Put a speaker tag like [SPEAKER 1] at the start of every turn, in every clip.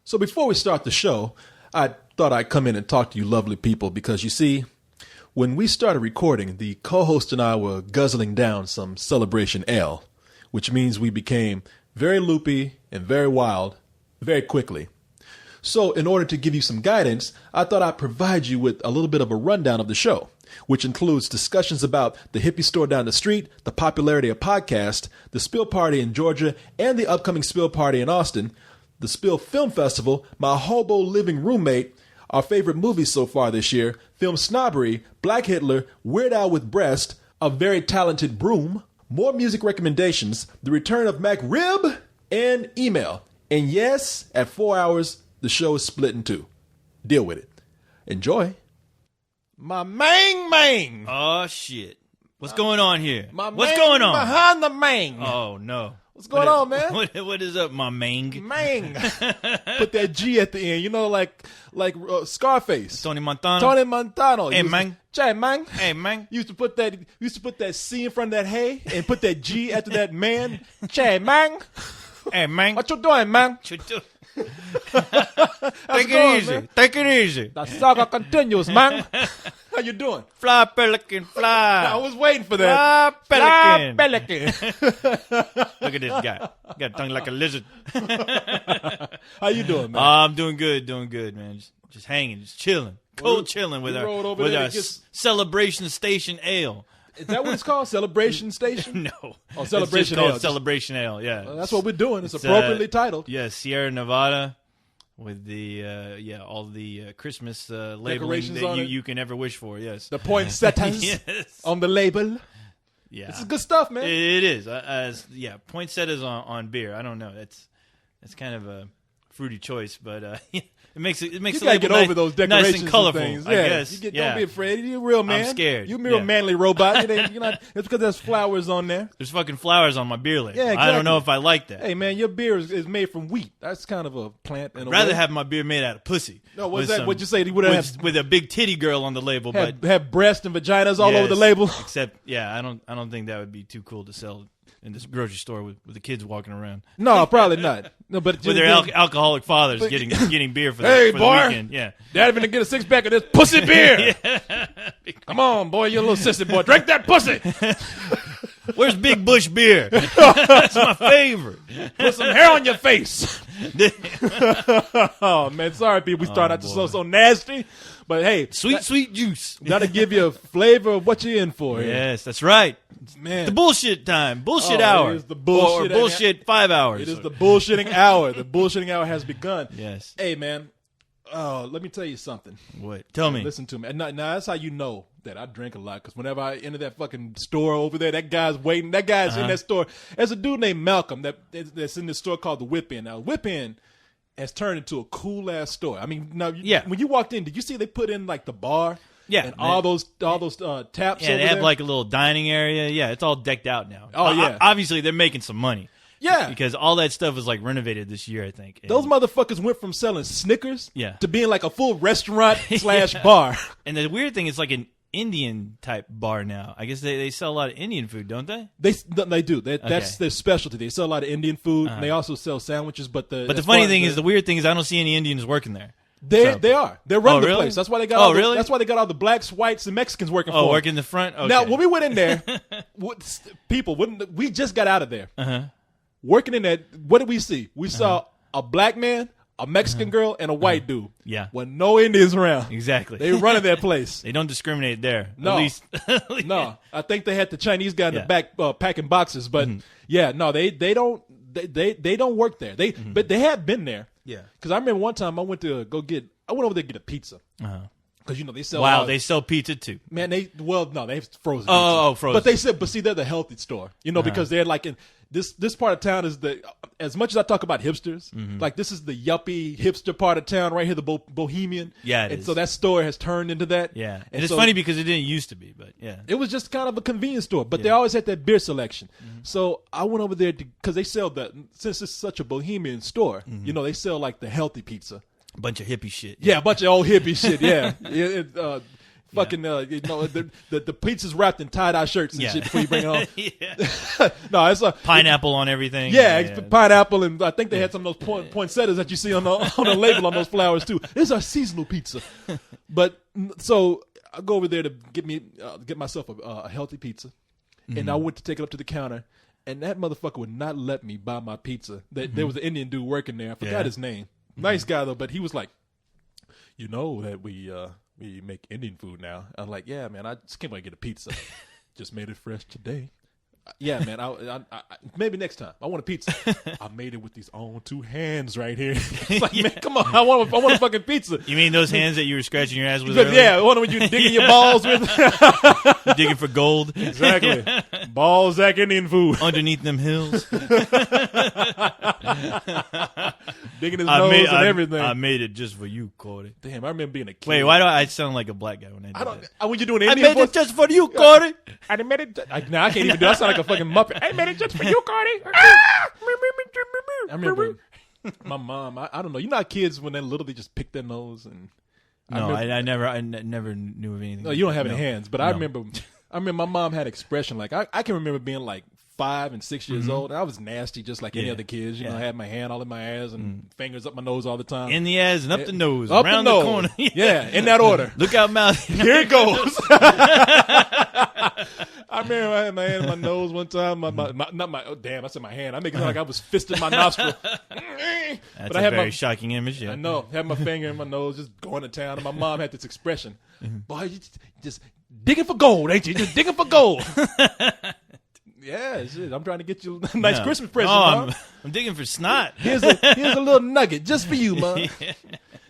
[SPEAKER 1] So before we start the show, I thought I'd come in and talk to you lovely people because, you see, when we started recording, the co-host and I were guzzling down some Celebration Ale, which means we became very loopy and very wild very quickly. So in order to give you some guidance, I thought I'd provide you with a little bit of a rundown of the show, which includes discussions about the hippie store down the street, the popularity of podcasts, the Spill Party in Georgia, and the upcoming Spill Party in Austin, the Spill Film Festival, my hobo living roommate, our favorite movies so far this year, Film Snobbery, Black Hitler, Weird Al with Breast, A Very Talented Broom, more music recommendations, the return of Mac Rib, and email. And yes, at 4 hours, the show is split in two. Deal with it. Enjoy. My mang.
[SPEAKER 2] Oh, shit. What's going on here?
[SPEAKER 1] What's
[SPEAKER 2] going on?
[SPEAKER 1] Behind the mang.
[SPEAKER 2] Oh, no.
[SPEAKER 1] What's going on, man?
[SPEAKER 2] What is up, my mang?
[SPEAKER 1] Mang. Put that G at the end, you know, like Scarface.
[SPEAKER 2] Tony Montana.
[SPEAKER 1] Tony Montana.
[SPEAKER 2] Hey, mang.
[SPEAKER 1] Jay, mang.
[SPEAKER 2] Hey, mang.
[SPEAKER 1] Used to put that C in front of that hey and put that G after that man. Jay, mang.
[SPEAKER 2] Hey, mang.
[SPEAKER 1] What you doing, man?
[SPEAKER 2] What you doing? Take it easy.
[SPEAKER 1] Man?
[SPEAKER 2] Take it easy.
[SPEAKER 1] The saga continues, man. How you doing?
[SPEAKER 2] Fly, pelican, fly.
[SPEAKER 1] I was waiting for that.
[SPEAKER 2] Fly, pelican.
[SPEAKER 1] Pelican.
[SPEAKER 2] Look at this guy. Got a tongue like a lizard.
[SPEAKER 1] How you doing, man?
[SPEAKER 2] I'm doing good, man. Just hanging, just chilling. Cold chilling with our Celebration Station Ale.
[SPEAKER 1] Is that what it's called? Celebration Station?
[SPEAKER 2] No.
[SPEAKER 1] Oh, Celebration
[SPEAKER 2] it's just called
[SPEAKER 1] Ale.
[SPEAKER 2] Celebration Ale, yeah.
[SPEAKER 1] Well, that's what we're doing. It's appropriately titled.
[SPEAKER 2] Yeah, Sierra Nevada with the, all the Christmas labeling that you can ever wish for, yes.
[SPEAKER 1] The poinsettias
[SPEAKER 2] yes.
[SPEAKER 1] on the label.
[SPEAKER 2] Yeah.
[SPEAKER 1] This is good stuff, man.
[SPEAKER 2] It is. Poinsettias on beer. I don't know. That's kind of a fruity choice, but it makes
[SPEAKER 1] you
[SPEAKER 2] the
[SPEAKER 1] gotta
[SPEAKER 2] label
[SPEAKER 1] get over those decorations
[SPEAKER 2] nice and colorful.
[SPEAKER 1] things.
[SPEAKER 2] I guess.
[SPEAKER 1] Don't be afraid. You're a real man.
[SPEAKER 2] I'm scared.
[SPEAKER 1] You're a real manly robot. It's because there's flowers on there.
[SPEAKER 2] There's fucking flowers on my beer label.
[SPEAKER 1] Yeah, exactly.
[SPEAKER 2] I don't know if I like that.
[SPEAKER 1] Hey, man, your beer is made from wheat. That's kind of a plant.
[SPEAKER 2] I'd rather have my beer made out of pussy.
[SPEAKER 1] No, what's that? What'd you say?
[SPEAKER 2] With a big titty girl on the label,
[SPEAKER 1] have breasts and vaginas all over the label.
[SPEAKER 2] Except, I don't think that would be too cool to sell in this grocery store with the kids walking around.
[SPEAKER 1] No, probably not. No, but
[SPEAKER 2] with their alcoholic fathers getting beer for
[SPEAKER 1] the
[SPEAKER 2] the weekend. Yeah,
[SPEAKER 1] Dad finna get a 6-pack of this pussy beer. Come on, boy, you little sissy boy, drink that pussy.
[SPEAKER 2] Where's Big Bush beer? That's my favorite.
[SPEAKER 1] Put some hair on your face. Oh man, sorry people, we started out to so nasty. But hey,
[SPEAKER 2] sweet juice.
[SPEAKER 1] Gotta give you a flavor of what you're in for.
[SPEAKER 2] Yes, that's right.
[SPEAKER 1] Man,
[SPEAKER 2] the bullshit time, bullshit hour.
[SPEAKER 1] It is the bullshit
[SPEAKER 2] or bullshit 5 hours.
[SPEAKER 1] It is the bullshitting hour. The bullshitting hour has begun.
[SPEAKER 2] Yes.
[SPEAKER 1] Hey man, let me tell you something.
[SPEAKER 2] What? Tell me.
[SPEAKER 1] Listen to me. Now that's how you know that I drink a lot. Because whenever I enter that fucking store over there, that guy's waiting. That guy's in that store. There's a dude named Malcolm that's in this store called the Whip In. Now Whip In has turned into a cool ass store. I mean, now when you walked in, did you see they put in like the bar?
[SPEAKER 2] Yeah,
[SPEAKER 1] and all those taps.
[SPEAKER 2] Yeah, they have like a little dining area. Yeah, it's all decked out now.
[SPEAKER 1] Oh yeah,
[SPEAKER 2] obviously they're making some money.
[SPEAKER 1] Yeah,
[SPEAKER 2] because all that stuff was like renovated this year, I think. And
[SPEAKER 1] those motherfuckers went from selling Snickers
[SPEAKER 2] to
[SPEAKER 1] being like a full restaurant / bar.
[SPEAKER 2] And the weird thing is like an Indian type bar now. I guess they sell a lot of Indian food, don't they?
[SPEAKER 1] They do. That's their specialty. They sell a lot of Indian food. And they also sell sandwiches. But the
[SPEAKER 2] funny thing is, the weird thing is, I don't see any Indians working there.
[SPEAKER 1] They are. They're running the place. That's why they got. That's why they got all the blacks, whites, and Mexicans working for them.
[SPEAKER 2] Working the front. Okay.
[SPEAKER 1] Now, when we went in there, we just got out of there. Working in there, what did we see? We saw a black man, a Mexican girl, and a white dude.
[SPEAKER 2] Yeah.
[SPEAKER 1] With no Indians around.
[SPEAKER 2] Exactly.
[SPEAKER 1] They running that place.
[SPEAKER 2] They don't discriminate there.
[SPEAKER 1] No.
[SPEAKER 2] At least.
[SPEAKER 1] No. I think they had the Chinese guy in the back packing boxes, but they don't work there. But they have been there.
[SPEAKER 2] Yeah.
[SPEAKER 1] Because I remember one time I went over there to get a pizza. Because they sell.
[SPEAKER 2] Wow, they sell pizza too.
[SPEAKER 1] Man, they have frozen. Pizza.
[SPEAKER 2] Oh, frozen.
[SPEAKER 1] But see, they're the healthy store. Because they're like in this part of town is as much as I talk about hipsters, like this is the yuppie hipster part of town right here, the bohemian.
[SPEAKER 2] Yeah,
[SPEAKER 1] and so that store has turned into that.
[SPEAKER 2] Yeah, and it's funny because it didn't used to be, but yeah,
[SPEAKER 1] it was just kind of a convenience store. But they always had that beer selection. So I went over there because they sell since it's such a bohemian store. They sell like the healthy pizza.
[SPEAKER 2] A bunch of hippie shit.
[SPEAKER 1] Yeah, a bunch of old hippie shit. Yeah. fucking the pizza's wrapped in tie-dye shirts and shit before you bring it home. No, it's a
[SPEAKER 2] pineapple on everything.
[SPEAKER 1] Yeah, pineapple, and I think they had some of those poinsettias that you see on the label on those flowers too. This is our seasonal pizza. But so I go over there to get myself a healthy pizza, and I went to take it up to the counter. And that motherfucker would not let me buy my pizza. There was an Indian dude working there. I forgot his name. Nice guy though, but he was like, "You know that we make Indian food now." I'm like, "Yeah, man. I just came to get a pizza. Just made it fresh today." Yeah, man. I maybe next time. I want a pizza. I made it with these own two hands right here. It's like, man, come on. I want a fucking pizza.
[SPEAKER 2] You mean those hands that you were scratching your ass with?
[SPEAKER 1] Yeah, one when you digging your balls with.
[SPEAKER 2] Digging for gold.
[SPEAKER 1] Exactly. Balzac Indian food.
[SPEAKER 2] Underneath them hills.
[SPEAKER 1] Digging his nose and everything.
[SPEAKER 2] I made it just for you, Corey.
[SPEAKER 1] Damn, I remember being a kid.
[SPEAKER 2] Wait, why do I sound like a black guy when I do that?
[SPEAKER 1] When you doing Indian
[SPEAKER 2] I made it just for you, Corey.
[SPEAKER 1] I made it. I can't even do that. I sound like a fucking Muppet. I made it just for you, Cardi. I remember my mom. I don't know. You know how kids when they're little they just pick their nose and.
[SPEAKER 2] No, I never knew of anything.
[SPEAKER 1] No, you don't have any hands. But I remember my mom had expression like I can remember being like 5 and 6 years old. And I was nasty just like any other kids. You know, I had my hand all in my ass and fingers up my nose all the time.
[SPEAKER 2] In the ass and up the nose,
[SPEAKER 1] up
[SPEAKER 2] around
[SPEAKER 1] the nose.
[SPEAKER 2] corner.
[SPEAKER 1] Yeah, in that order.
[SPEAKER 2] Look out, mouth.
[SPEAKER 1] Here it goes. I remember I had my hand in my nose one time. I said my hand. I make it sound like I was fisting my nostril.
[SPEAKER 2] That's a very shocking image. Yeah.
[SPEAKER 1] I know. Had my finger in my nose, just going to town. And my mom had this expression. Boy, you just digging for gold, ain't you? Just digging for gold. Yeah, shit. I'm trying to get you a nice Christmas present, Mom.
[SPEAKER 2] I'm digging for snot.
[SPEAKER 1] Here's a little nugget just for you, Mom.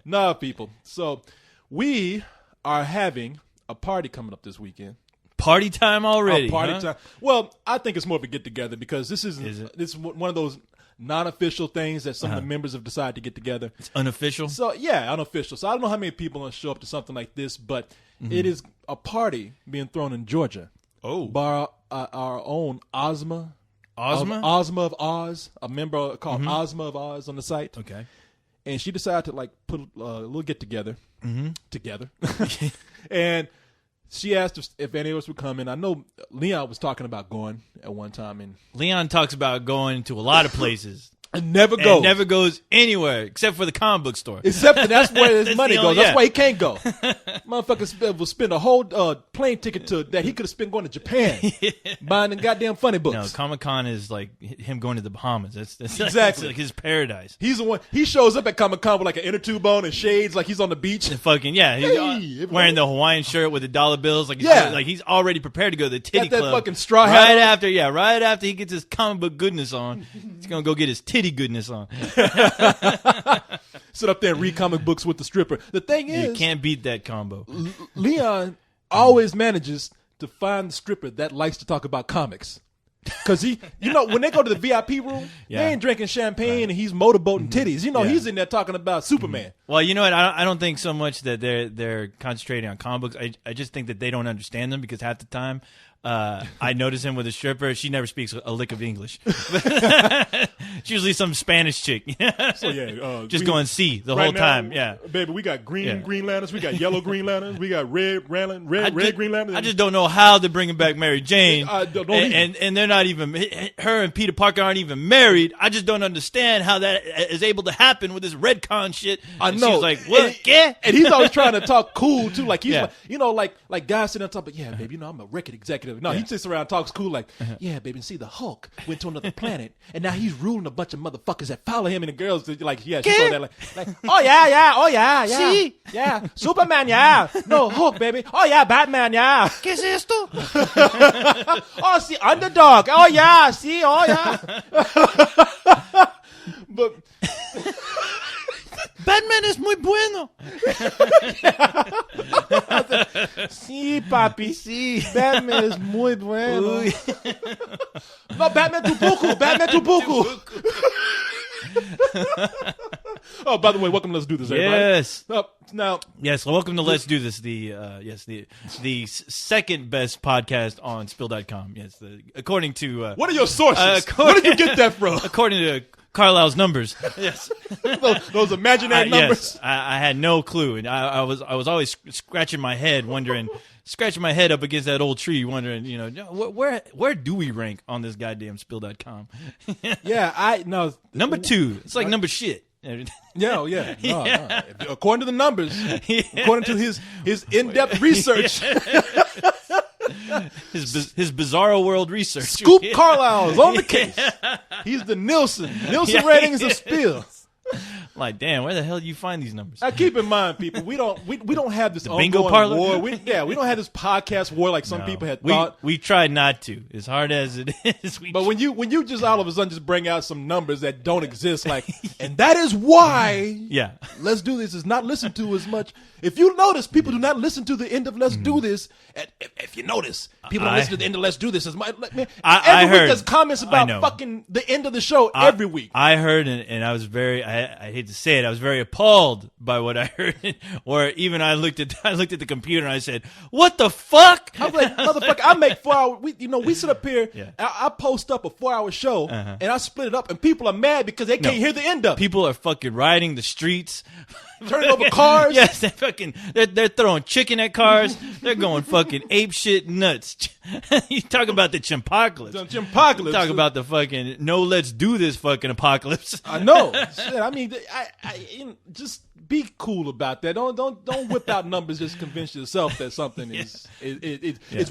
[SPEAKER 1] Nah, people. So we are having a party coming up this weekend.
[SPEAKER 2] Party time already.
[SPEAKER 1] Party time. Well, I think it's more of a get together because this is one of those non-official things that some of the members have decided to get together.
[SPEAKER 2] It's unofficial?
[SPEAKER 1] So, yeah, unofficial. So I don't know how many people are going to show up to something like this, but it is a party being thrown in Georgia.
[SPEAKER 2] Oh.
[SPEAKER 1] By our own Ozma.
[SPEAKER 2] Ozma?
[SPEAKER 1] Ozma of Oz, a member called Ozma of Oz on the site.
[SPEAKER 2] Okay.
[SPEAKER 1] And she decided to put a little get together. Together. And she asked if any of us would come in. I know Leon was talking about going at one time. And
[SPEAKER 2] Leon talks about going to a lot of places.
[SPEAKER 1] And never goes.
[SPEAKER 2] And never goes anywhere except for the comic book store.
[SPEAKER 1] Except for that's where his money goes. That's why he can't go. Motherfucker will spend a whole plane ticket that he could have spent going to Japan buying the goddamn funny books.
[SPEAKER 2] No, Comic-Con is like him going to the Bahamas. That's
[SPEAKER 1] exactly
[SPEAKER 2] like his paradise.
[SPEAKER 1] He's the one. He shows up at Comic-Con with like an inner tube on and shades like he's on the beach.
[SPEAKER 2] And fucking he's wearing the Hawaiian shirt with the dollar bills. Like he's already prepared to go to the titty
[SPEAKER 1] club.
[SPEAKER 2] Got that
[SPEAKER 1] fucking straw hat
[SPEAKER 2] right after he gets his comic book goodness on, he's gonna go get his titty goodness on.
[SPEAKER 1] Sit up there and read comic books with the stripper. The thing is,
[SPEAKER 2] you can't beat that combo.
[SPEAKER 1] Leon always manages to find the stripper that likes to talk about comics. Because when they go to the VIP room, they ain't drinking champagne and he's motorboating titties. He's in there talking about Superman.
[SPEAKER 2] Well, you know what? I don't think so much that they're concentrating on comic books. I just think that they don't understand them because half the time I notice him with a stripper. She never speaks a lick of English. It's usually some Spanish chick.
[SPEAKER 1] So
[SPEAKER 2] just going see the whole time. Yeah,
[SPEAKER 1] baby, we got green lanterns, we got yellow green lanterns, we got red green lanterns.
[SPEAKER 2] I just don't know how they're bringing back Mary Jane, and they're not even. Her and Peter Parker aren't even married. I just don't understand how that is able to happen with this Redcon shit.
[SPEAKER 1] I know.
[SPEAKER 2] She's like, what?
[SPEAKER 1] And he's always trying to talk cool too. Like he's like guys sitting on top. But yeah, baby, I'm a record executive. No, he sits around and talks cool like, yeah, baby, and see the Hulk went to another planet and now he's ruling a bunch of motherfuckers that follow him, and the girls like, yeah, she saw that like, oh yeah,
[SPEAKER 2] See?
[SPEAKER 1] yeah, Superman, yeah, no, Hulk, baby, oh yeah, Batman, yeah.
[SPEAKER 2] ¿Qué es esto?
[SPEAKER 1] Oh, see, Underdog, oh yeah, see, oh yeah. But
[SPEAKER 2] Batman es muy bueno.
[SPEAKER 1] Sí, papi, sí. Batman es muy bueno. No, Batman tu pouco. Oh, by the way, welcome to Let's Do This, everybody.
[SPEAKER 2] Yes.
[SPEAKER 1] Now,
[SPEAKER 2] Yes, well, welcome to Let's Do This, the second best podcast on Spill.com. Yes, according to...
[SPEAKER 1] what are your sources? Where did you get that from?
[SPEAKER 2] According to Carlisle's numbers. Yes.
[SPEAKER 1] those imaginary numbers?
[SPEAKER 2] Yes, I had no clue. And I was always scratching my head, scratching my head up against that old tree, wondering, where do we rank on this goddamn Spill.com?
[SPEAKER 1] Yeah,
[SPEAKER 2] Number 2. It's like number shit.
[SPEAKER 1] Yeah. No. According to the numbers, according to his in-depth research,
[SPEAKER 2] his bizarro world research.
[SPEAKER 1] Scoop Carlisle is on the case. He's the Nielsen ratings of Spill.
[SPEAKER 2] Like, damn, where the hell do you find these numbers?
[SPEAKER 1] Now, keep in mind, people, we don't have this
[SPEAKER 2] bingo
[SPEAKER 1] ongoing
[SPEAKER 2] parlor?
[SPEAKER 1] war. We don't have this podcast war like some people had thought.
[SPEAKER 2] We tried not to, as hard as it is.
[SPEAKER 1] But when you just all of a sudden just bring out some numbers that don't exist, like, and that is why Let's Do This is not listened to as much. If you notice, people do not listen to the end of Let's Do This. If you notice, people don't listen to the end of Let's Do This as much. Every week there's comments about fucking the end of the show every week.
[SPEAKER 2] I heard, and I was I hate to say it, I was very appalled by what I heard. Or even I looked at the computer and I said, "What the fuck?"
[SPEAKER 1] I was like, "Motherfucker, I make 4 hour. We sit up here. Yeah. I post up a 4-hour show and I split it up, and people are mad because they can't hear the end of it.
[SPEAKER 2] People are fucking riding the streets,
[SPEAKER 1] turning over cars.
[SPEAKER 2] Yes, they're throwing chicken at cars. They're going fucking ape shit nuts. You talk about the chimpacalypse. Talk about the fucking let's do this fucking apocalypse.
[SPEAKER 1] I know. Shit, I mean, I just be cool about that. Don't whip out numbers just to convince yourself that something is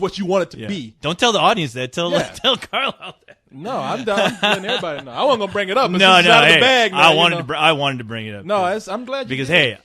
[SPEAKER 1] what you want it to be.
[SPEAKER 2] Don't tell the audience that. Tell Carlisle that.
[SPEAKER 1] No, I'm done. I'm letting everybody know. I wasn't gonna bring it up.
[SPEAKER 2] No,
[SPEAKER 1] out of the bag now,
[SPEAKER 2] I wanted to bring it up.
[SPEAKER 1] No, I'm glad you
[SPEAKER 2] because
[SPEAKER 1] did.
[SPEAKER 2] Hey,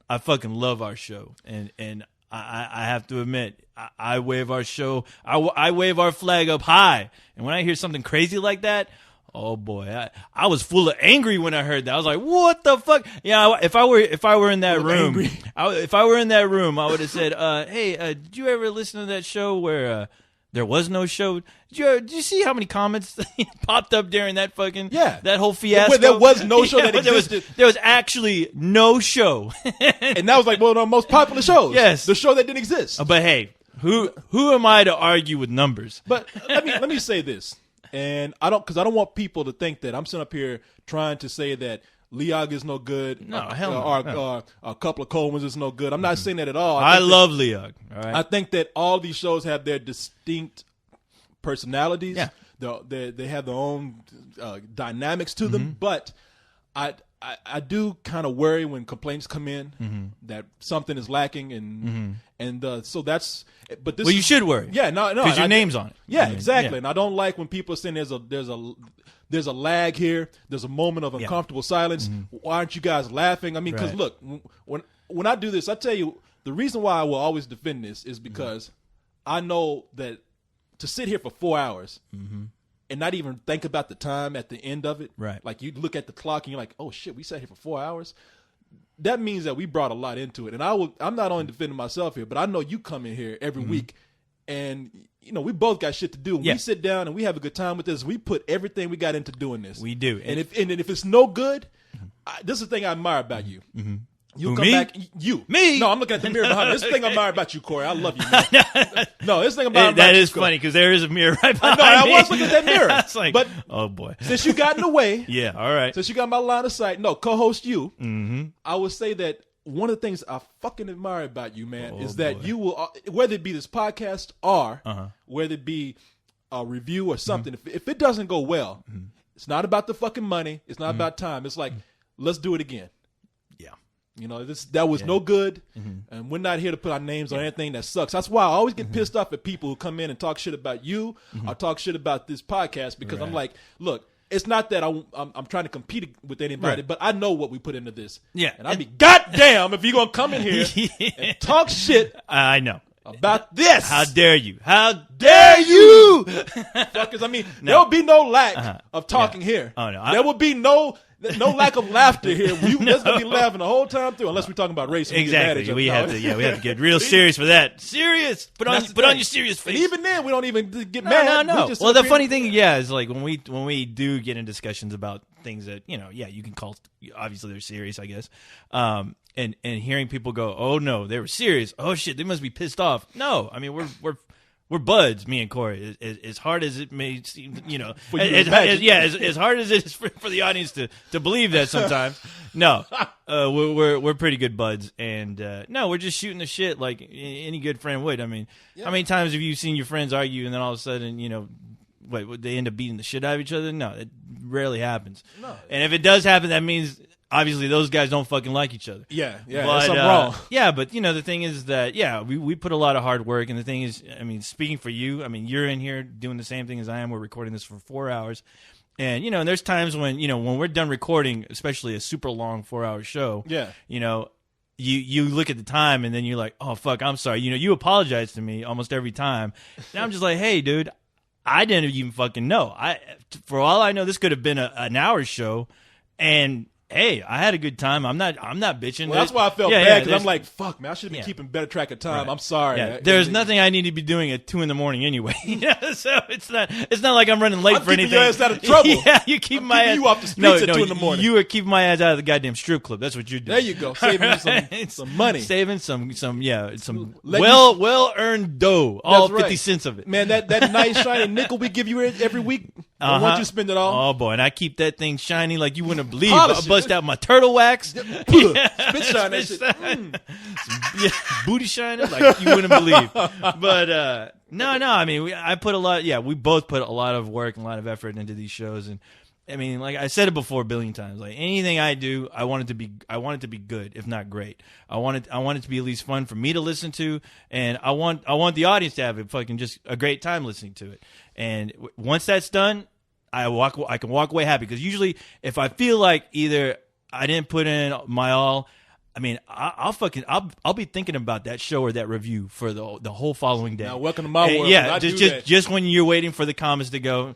[SPEAKER 2] I fucking love our show, and I have to admit, I wave our show. I wave our flag up high, and when I hear something crazy like that. Oh boy, I was full of angry when I heard that. I was like, "What the fuck?" Yeah, if I were in that room, if I were in that room, I would have said, "Hey, did you ever listen to that show where there was no show? Did you see how many comments popped up during that fucking that whole fiasco?
[SPEAKER 1] Where there was no show that existed.
[SPEAKER 2] There was actually no show,
[SPEAKER 1] and that was like one of the most popular shows.
[SPEAKER 2] Yes,
[SPEAKER 1] the show that didn't exist.
[SPEAKER 2] But hey, who am I to argue with numbers?
[SPEAKER 1] But let me say this. And I don't want people to think that I'm sitting up here trying to say that Leog is no good.
[SPEAKER 2] No, hell no.
[SPEAKER 1] Or a couple of Coleman's is no good. I'm not saying that at all.
[SPEAKER 2] I love Leog. All right.
[SPEAKER 1] I think that all these shows have their distinct personalities.
[SPEAKER 2] Yeah.
[SPEAKER 1] They have their own dynamics to them. But I do kind of worry when complaints come in that something is lacking, and so that's. But this
[SPEAKER 2] you should worry.
[SPEAKER 1] Yeah, no,
[SPEAKER 2] because your name's on it.
[SPEAKER 1] Yeah, exactly. Yeah. And I don't like when people are saying there's a lag here. There's a moment of uncomfortable silence. Why aren't you guys laughing? I mean, because look, when I do this, I tell you the reason why I will always defend this is because I know that to sit here for 4 hours. And not even think about the time at the end of it.
[SPEAKER 2] Right.
[SPEAKER 1] Like you look at the clock and you're like, oh shit, we sat here for 4 hours. That means that we brought a lot into it. And I'm not only defending myself here, but I know you come in here every week and we both got shit to do. We sit down and we have a good time with this. We put everything we got into doing this.
[SPEAKER 2] We do.
[SPEAKER 1] And if it's no good, this is the thing I admire about you. You come back. You.
[SPEAKER 2] Me?
[SPEAKER 1] No, I'm looking at the mirror behind me. This is the thing I admire about you, Corey. I love you, man. No, this thing about
[SPEAKER 2] that
[SPEAKER 1] you,
[SPEAKER 2] is funny because there is a mirror right behind me.
[SPEAKER 1] I was looking at that mirror.
[SPEAKER 2] It's like,
[SPEAKER 1] but
[SPEAKER 2] oh boy.
[SPEAKER 1] Since you got in the way.
[SPEAKER 2] Yeah, all right.
[SPEAKER 1] Since you got my line of sight. No, co-host you. I would say that one of the things I fucking admire about you, man, is that you will, whether it be this podcast or whether it be a review or something, if it doesn't go well, it's not about the fucking money. It's not about time. It's like, let's do it again.
[SPEAKER 2] Yeah.
[SPEAKER 1] That was no good, and we're not here to put our names on anything that sucks. That's why I always get pissed off at people who come in and talk shit about you or talk shit about this podcast because I'm like, look, it's not that I'm trying to compete with anybody, but I know what we put into this.
[SPEAKER 2] Yeah.
[SPEAKER 1] And I mean, goddamn, if you're going to come in here and talk shit.
[SPEAKER 2] I know.
[SPEAKER 1] About this.
[SPEAKER 2] How dare you? How dare you?
[SPEAKER 1] Fuckers, I mean, there'll be no lack of talking here.
[SPEAKER 2] Oh, no.
[SPEAKER 1] There will be no No lack of laughter here. There's gonna be laughing the whole time through, unless we're talking about race.
[SPEAKER 2] Exactly. We have to get real serious for that. Serious. Put on your serious face.
[SPEAKER 1] And even then, we don't even get mad.
[SPEAKER 2] No. Well, the funny thing, is like when we do get in discussions about things that you can call obviously they're serious, I guess. And hearing people go, oh no, they were serious. Oh shit, they must be pissed off. No, I mean we're buds, me and Corey. As hard as it may seem, as hard as it is for the audience to believe that sometimes. No, we're pretty good buds, and no, we're just shooting the shit like any good friend would. I mean, how many times have you seen your friends argue and then all of a sudden, they end up beating the shit out of each other? No, it rarely happens. No. And if it does happen, that means obviously those guys don't fucking like each other.
[SPEAKER 1] Yeah,
[SPEAKER 2] but,
[SPEAKER 1] there's something wrong.
[SPEAKER 2] Yeah, but the thing is that we put a lot of hard work, and the thing is, I mean, speaking for you, I mean, you're in here doing the same thing as I am. We're recording this for 4 hours, and and there's times when when we're done recording, especially a super long 4-hour show. Yeah. You look at the time and then you're like, oh fuck, I'm sorry. You apologize to me almost every time, and I'm just like, hey, dude, I didn't even fucking know. For all I know, this could have been an hour show, and hey, I had a good time. I'm not bitching.
[SPEAKER 1] Well, that's why I felt bad, because I'm like, fuck, man, I should have been keeping better track of time. Right. I'm sorry.
[SPEAKER 2] Yeah. There's nothing I need to be doing at 2 a.m. anyway. So it's not like I'm running late for anything.
[SPEAKER 1] Your ass out of trouble.
[SPEAKER 2] Yeah, you keep my ass.
[SPEAKER 1] You off the streets at 2 a.m.
[SPEAKER 2] You are keeping my ass out of the goddamn strip club. That's what you're doing.
[SPEAKER 1] There you go, saving some money,
[SPEAKER 2] saving some well earned dough. All 50 cents of it.
[SPEAKER 1] Man, that nice shiny nickel we give you every week. Once you spend it all.
[SPEAKER 2] Oh boy, and I keep that thing shiny like you wouldn't believe. I bust out my turtle wax.
[SPEAKER 1] Spit shine that shit.
[SPEAKER 2] Booty shining like you wouldn't believe. But no, I mean, I put a lot. Yeah, we both put a lot of work and a lot of effort into these shows, and I mean, like I said it before a billion times. Like anything I do, I want it to be good, if not great. I want it to be at least fun for me to listen to, and I want the audience to have just a great time listening to it. And once that's done, I can walk away happy, because usually if I feel like either I didn't put in my all, I mean, I'll be thinking about that show or that review for the whole following day.
[SPEAKER 1] Now, welcome to my world.
[SPEAKER 2] Yeah, just when you're waiting for the comments to go,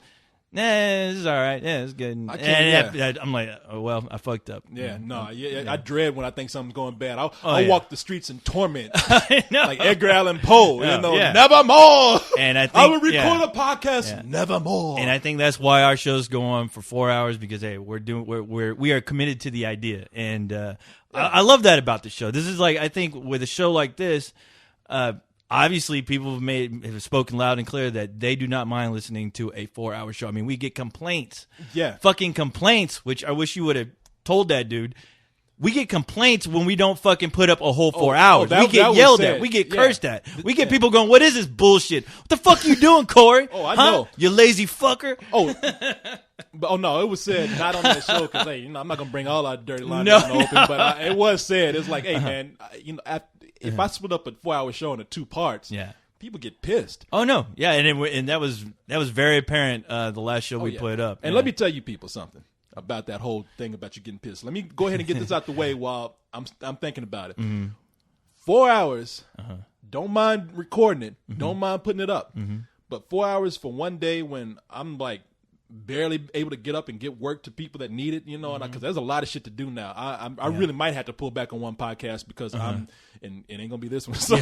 [SPEAKER 2] nah, this is all right. Yeah, it's good. I'm like, oh well, I fucked up.
[SPEAKER 1] Yeah, I dread when I think something's going bad. I'll walk the streets in torment, like Edgar Allan Poe. Nevermore. And I will record a podcast. Nevermore.
[SPEAKER 2] And I think that's why our shows go on for 4 hours, because hey, we are committed to the idea, and I love that about the show. This is like, I think with a show like this. Obviously, people have spoken loud and clear that they do not mind listening to a 4-hour show. I mean, we get complaints. Yeah. Fucking complaints, which I wish you would have told that dude. We get complaints when we don't fucking put up a whole 4 hours. We get yelled at. We get cursed at. We get people going, what is this bullshit? What the fuck are you doing, Corey?
[SPEAKER 1] I know.
[SPEAKER 2] You lazy fucker.
[SPEAKER 1] No, it was said not on that show, because hey, I'm not gonna bring all our dirty lines out in the open, but it was said. It's like, hey man, if I split up a 4-hour show into 2 parts, people get pissed.
[SPEAKER 2] Oh no, yeah, and that was very apparent the last show we put up.
[SPEAKER 1] And let me tell you people something about that whole thing about you getting pissed. Let me go ahead and get this out the way while I'm thinking about it. Mm-hmm. 4 hours, don't mind recording it, don't mind putting it up, but 4 hours for one day when I'm like barely able to get up and get work to people that need it, because there's a lot of shit to do now. I really might have to pull back on one podcast, because and it ain't gonna be this one, so,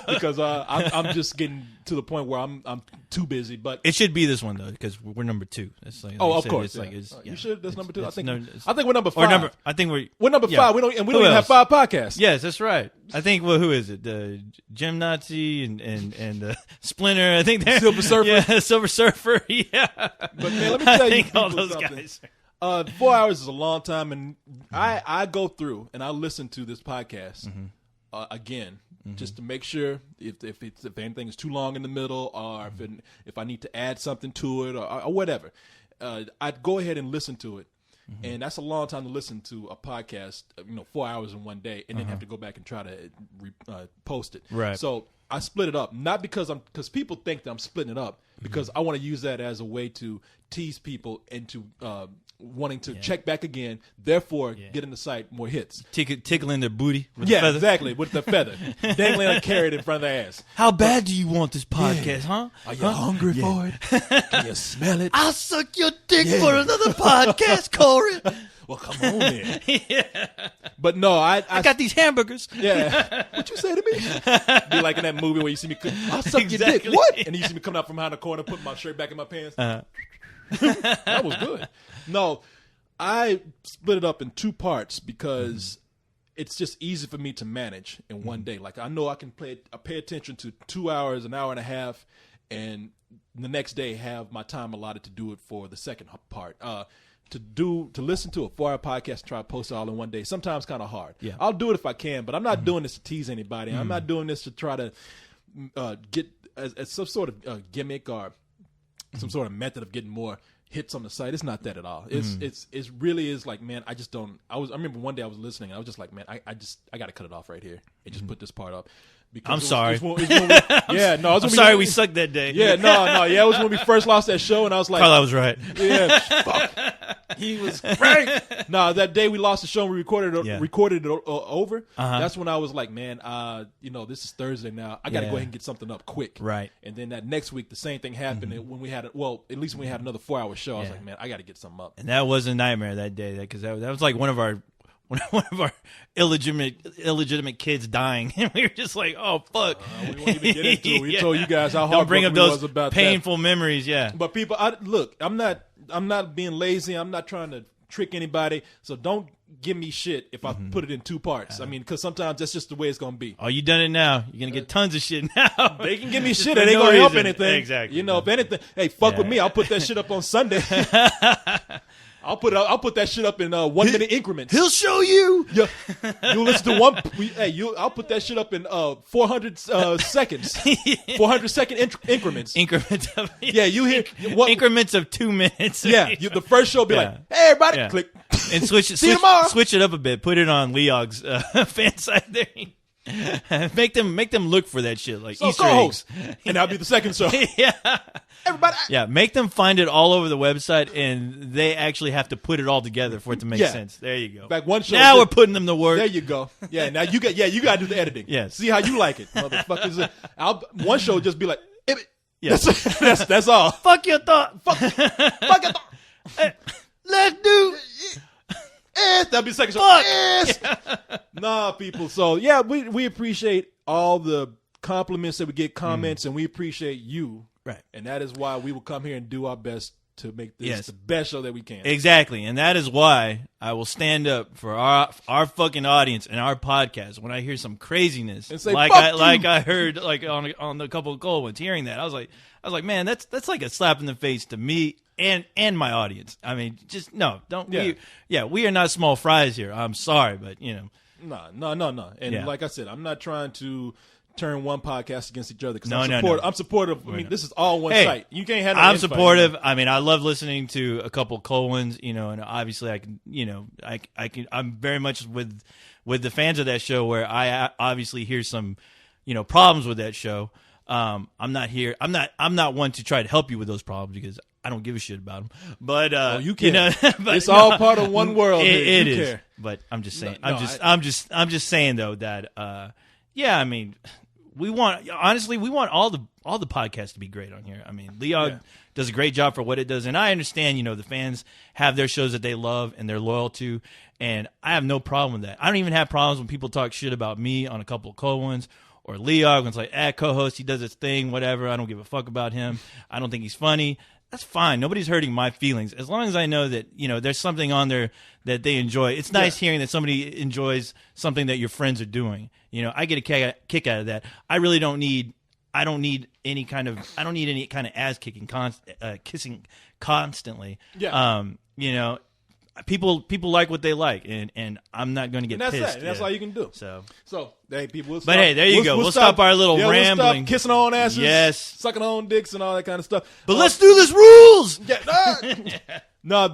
[SPEAKER 1] because I'm just getting to the point where I'm too busy. But
[SPEAKER 2] it should be this one though, because we're number 2. It's like,
[SPEAKER 1] of course, you should. That's number 2. I think we're number 5.
[SPEAKER 2] I think
[SPEAKER 1] we're number 5. We don't even have 5 podcasts.
[SPEAKER 2] Yes, that's right. I think who is it? Jim Nazi and Splinter. I think they're
[SPEAKER 1] Silver Surfer.
[SPEAKER 2] Yeah, Silver Surfer. Yeah.
[SPEAKER 1] But man, let me tell you,
[SPEAKER 2] all those guys.
[SPEAKER 1] 4 hours is a long time, and I go through and I listen to this podcast again, just to make sure if anything is too long in the middle, or if I need to add something to it, or whatever. I'd go ahead and listen to it. And that's a long time to listen to a podcast, 4 hours in one day, and then have to go back and try to post it.
[SPEAKER 2] Right.
[SPEAKER 1] So I split it up, not because people think that I'm splitting it up, because I want to use that as a way to tease people into wanting to check back again, therefore getting the site more hits.
[SPEAKER 2] Tickling their booty with the feather.
[SPEAKER 1] Exactly, with the feather. Dangling a carrot in front of their ass.
[SPEAKER 2] How bad do you want this podcast, huh?
[SPEAKER 1] Are you hungry for it? Can you smell it?
[SPEAKER 2] I'll suck your dick for another podcast, Corey.
[SPEAKER 1] Well, come on then. But no, I
[SPEAKER 2] got these hamburgers.
[SPEAKER 1] Yeah. What you say to me? Be like in that movie where you see me, I'll suck your dick. What? And you see me coming out from behind the corner, putting my shirt back in my pants. That was good. No, I split it up in 2 parts because it's just easy for me to manage in one day. Like I know I can pay attention to 2 hours, an hour and a half, and the next day have my time allotted to do it for the second part. To listen to a 4-hour podcast and try to post it all in one day, sometimes kind of hard.
[SPEAKER 2] Yeah.
[SPEAKER 1] I'll do it if I can, but I'm not doing this to tease anybody. I'm not doing this to try to get as some sort of gimmick or some sort of method of getting more hits on the site. It's not that at all. It's really is like, man, I just don't. I remember one day I was listening and I was just like, man, I got to cut it off right here and just put this part up. Because
[SPEAKER 2] I'm sorry.
[SPEAKER 1] I'm
[SPEAKER 2] sorry we sucked that day.
[SPEAKER 1] Yeah, it was when we first lost that show, and I was like,
[SPEAKER 2] Carl, I was right.
[SPEAKER 1] Yeah, fuck. He was right. No, that day we lost the show and we recorded it over. That's when I was like, man, this is Thursday now. I got to go ahead and get something up quick.
[SPEAKER 2] Right.
[SPEAKER 1] And then that next week, the same thing happened. And when we had at least when we had another 4-hour show, I was like, man, I got to get something up.
[SPEAKER 2] And that was a nightmare that day because that was like one of our illegitimate kids dying, and we were just like, "Oh fuck!"
[SPEAKER 1] We won't even get into it. We told you guys how hard
[SPEAKER 2] don't bring up those
[SPEAKER 1] about
[SPEAKER 2] painful memories. Yeah,
[SPEAKER 1] but people, look, I'm not being lazy. I'm not trying to trick anybody. So don't give me shit if I put it in 2 parts. I mean, because sometimes that's just the way it's gonna be.
[SPEAKER 2] Oh, you done it now. You're gonna get tons of shit now.
[SPEAKER 1] They can give me shit. It ain't gonna help anything.
[SPEAKER 2] Exactly.
[SPEAKER 1] If anything, hey, fuck with me. I'll put that shit up on Sunday. I'll put that shit up in 1 minute increments.
[SPEAKER 2] He'll show you.
[SPEAKER 1] Yeah, you listen to one. I'll put that shit up in 400 seconds, 400-second increments.
[SPEAKER 2] Increments of
[SPEAKER 1] you hear
[SPEAKER 2] increments of 2 minutes.
[SPEAKER 1] Yeah, the first show will be like, hey everybody, click,
[SPEAKER 2] and switch it up a bit. Put it on Leog's fan site there. make them look for that shit like Easter eggs,
[SPEAKER 1] and that'll be the second show.
[SPEAKER 2] Yeah.
[SPEAKER 1] Everybody.
[SPEAKER 2] Yeah, make them find it all over the website, and they actually have to put it all together for it to make sense. There you go.
[SPEAKER 1] Back one show.
[SPEAKER 2] Now we're putting them to work.
[SPEAKER 1] There you go. Yeah, now you got to do the editing.
[SPEAKER 2] Yes.
[SPEAKER 1] See how you like it, motherfuckers. One show will just be like, that's all.
[SPEAKER 2] Fuck your thought.
[SPEAKER 1] Fuck your thought.
[SPEAKER 2] Let's do.
[SPEAKER 1] That'll be the second show. Nah, people. So yeah, we appreciate all the compliments that we get, comments, and we appreciate you.
[SPEAKER 2] Right.
[SPEAKER 1] And that is why we will come here and do our best to make this the best show that we can.
[SPEAKER 2] Exactly. And that is why I will stand up for our fucking audience and our podcast when I hear some craziness.
[SPEAKER 1] And say,
[SPEAKER 2] I heard like on the couple of cold ones, hearing that. I was like, man, that's like a slap in the face to me and my audience. I mean, just don't we are not small fries here. I'm sorry, but
[SPEAKER 1] No. And like I said, I'm not trying to turn one podcast against each other because
[SPEAKER 2] No.
[SPEAKER 1] I'm supportive. I mean, this is all one site. You can't have.
[SPEAKER 2] I'm supportive. I mean, I love listening to a couple cold ones, and obviously I can, I'm very much with the fans of that show where I obviously hear some, problems with that show. I'm not one to try to help you with those problems because I don't give a shit about them. But
[SPEAKER 1] you can.
[SPEAKER 2] But
[SPEAKER 1] it's all part of one world.
[SPEAKER 2] It is.
[SPEAKER 1] Care.
[SPEAKER 2] But I'm just saying. I'm just saying though that I mean, we want all the podcasts to be great on here. I mean, Leog does a great job for what it does, and I understand. The fans have their shows that they love and they're loyal to, and I have no problem with that. I don't even have problems when people talk shit about me on a couple of cold ones. Or Leog, when it's like, co-host, he does his thing, whatever. I don't give a fuck about him. I don't think he's funny. That's fine. Nobody's hurting my feelings. As long as I know that, there's something on there that they enjoy. It's nice hearing that somebody enjoys something that your friends are doing. I get a kick out of that. I don't need any kind of ass kicking, kissing constantly.
[SPEAKER 1] Yeah.
[SPEAKER 2] People like what they like, and I'm not going to get pissed.
[SPEAKER 1] And that's all you can do.
[SPEAKER 2] So
[SPEAKER 1] hey, people.
[SPEAKER 2] But hey, there you go. We'll stop our little rambling.
[SPEAKER 1] We'll stop kissing on asses.
[SPEAKER 2] Yes.
[SPEAKER 1] Sucking on dicks and all that kind of stuff.
[SPEAKER 2] But let's do this rules.
[SPEAKER 1] No,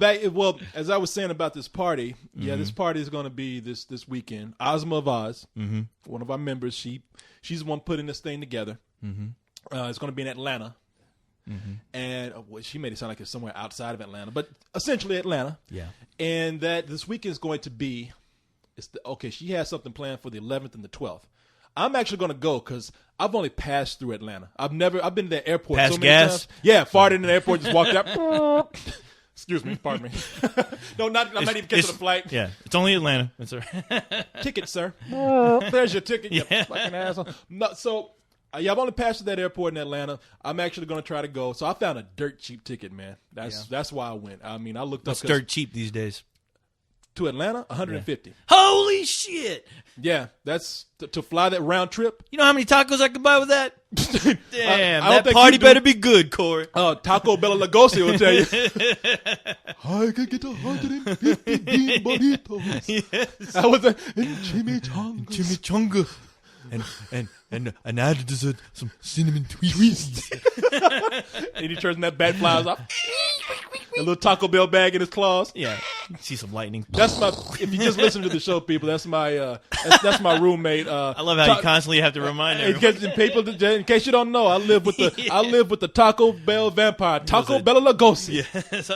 [SPEAKER 1] as I was saying about this party, this party is going to be this weekend. Ozma of Oz, one of our members, she's the one putting this thing together. It's going to be in Atlanta. And she made it sound like it's somewhere outside of Atlanta, but essentially Atlanta.
[SPEAKER 2] Yeah.
[SPEAKER 1] And that this weekend is going to be, she has something planned for the 11th and the 12th. I'm actually going to go because I've only passed through Atlanta. I've been to the airport so many times. Yeah, farted in the airport, just walked out. Excuse me, pardon me. No, I'm not even catching the flight.
[SPEAKER 2] Yeah, it's only Atlanta. That's all right.
[SPEAKER 1] Ticket, sir. There's your ticket, you fucking asshole. No, so, yeah, I've only passed through that airport in Atlanta. I'm actually going to try to go. So I found a dirt cheap ticket, man. That's why I went. I mean, I looked
[SPEAKER 2] What's
[SPEAKER 1] up.
[SPEAKER 2] dirt cheap these days?
[SPEAKER 1] To Atlanta, 150.
[SPEAKER 2] Holy shit!
[SPEAKER 1] Yeah, that's to fly that round trip.
[SPEAKER 2] You know how many tacos I could buy with that? Damn,
[SPEAKER 1] I don't
[SPEAKER 2] that
[SPEAKER 1] think
[SPEAKER 2] party
[SPEAKER 1] you do.
[SPEAKER 2] better be good, Corey.
[SPEAKER 1] Taco Bella Lugosi will tell you. I could get 150 bean burritos.
[SPEAKER 2] Yes.
[SPEAKER 1] I was like, chimichanga.
[SPEAKER 2] Chimichanga. And add dessert some cinnamon twists.
[SPEAKER 1] And he turns that bat flies off. A little Taco Bell bag in his claws.
[SPEAKER 2] Yeah, see some lightning.
[SPEAKER 1] That's my. If you just listen to the show, people, that's my. That's my roommate.
[SPEAKER 2] I love how you constantly have to remind everyone.
[SPEAKER 1] In case you don't know, I live with the Taco Bell vampire, Taco Bella Lugosi.
[SPEAKER 2] Yes,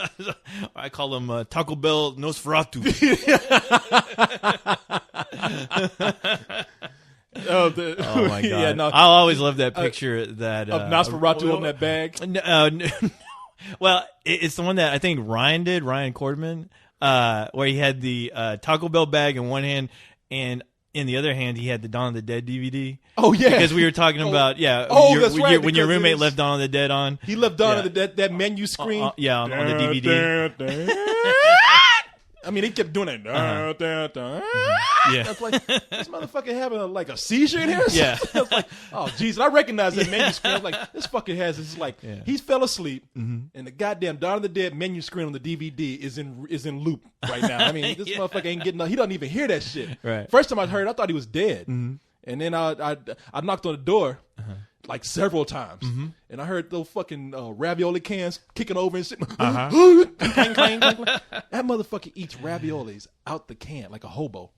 [SPEAKER 2] I call him Taco Bell Nosferatu. Oh my god!
[SPEAKER 1] Yeah, no.
[SPEAKER 2] I'll always love that picture that
[SPEAKER 1] Of Nosferatu on that bag.
[SPEAKER 2] Well, it's the one that I think Ryan did, Ryan Cordman, where he had the Taco Bell bag in one hand, and in the other hand he had the Dawn of the Dead DVD.
[SPEAKER 1] Oh yeah,
[SPEAKER 2] because we were talking about
[SPEAKER 1] that's right,
[SPEAKER 2] when your roommate left Dawn of the Dead on.
[SPEAKER 1] He left Dawn of the Dead that menu screen.
[SPEAKER 2] On the DVD.
[SPEAKER 1] I mean, he kept doing it.
[SPEAKER 2] Yeah,
[SPEAKER 1] that's like this motherfucker having a seizure in here.
[SPEAKER 2] Yeah,
[SPEAKER 1] I was like, oh jeez, and I recognize that menu screen. I was like, this fucker has this he fell asleep, and the goddamn Dawn of the Dead menu screen on the DVD is in loop right now. I mean, this motherfucker ain't getting. He doesn't even hear that shit.
[SPEAKER 2] Right.
[SPEAKER 1] First time I heard, I thought he was dead, and then I knocked on the door. Like several times, and I heard those fucking ravioli cans kicking over and shit. Clang, clang, clang, clang. That motherfucker eats raviolis out the can like a hobo.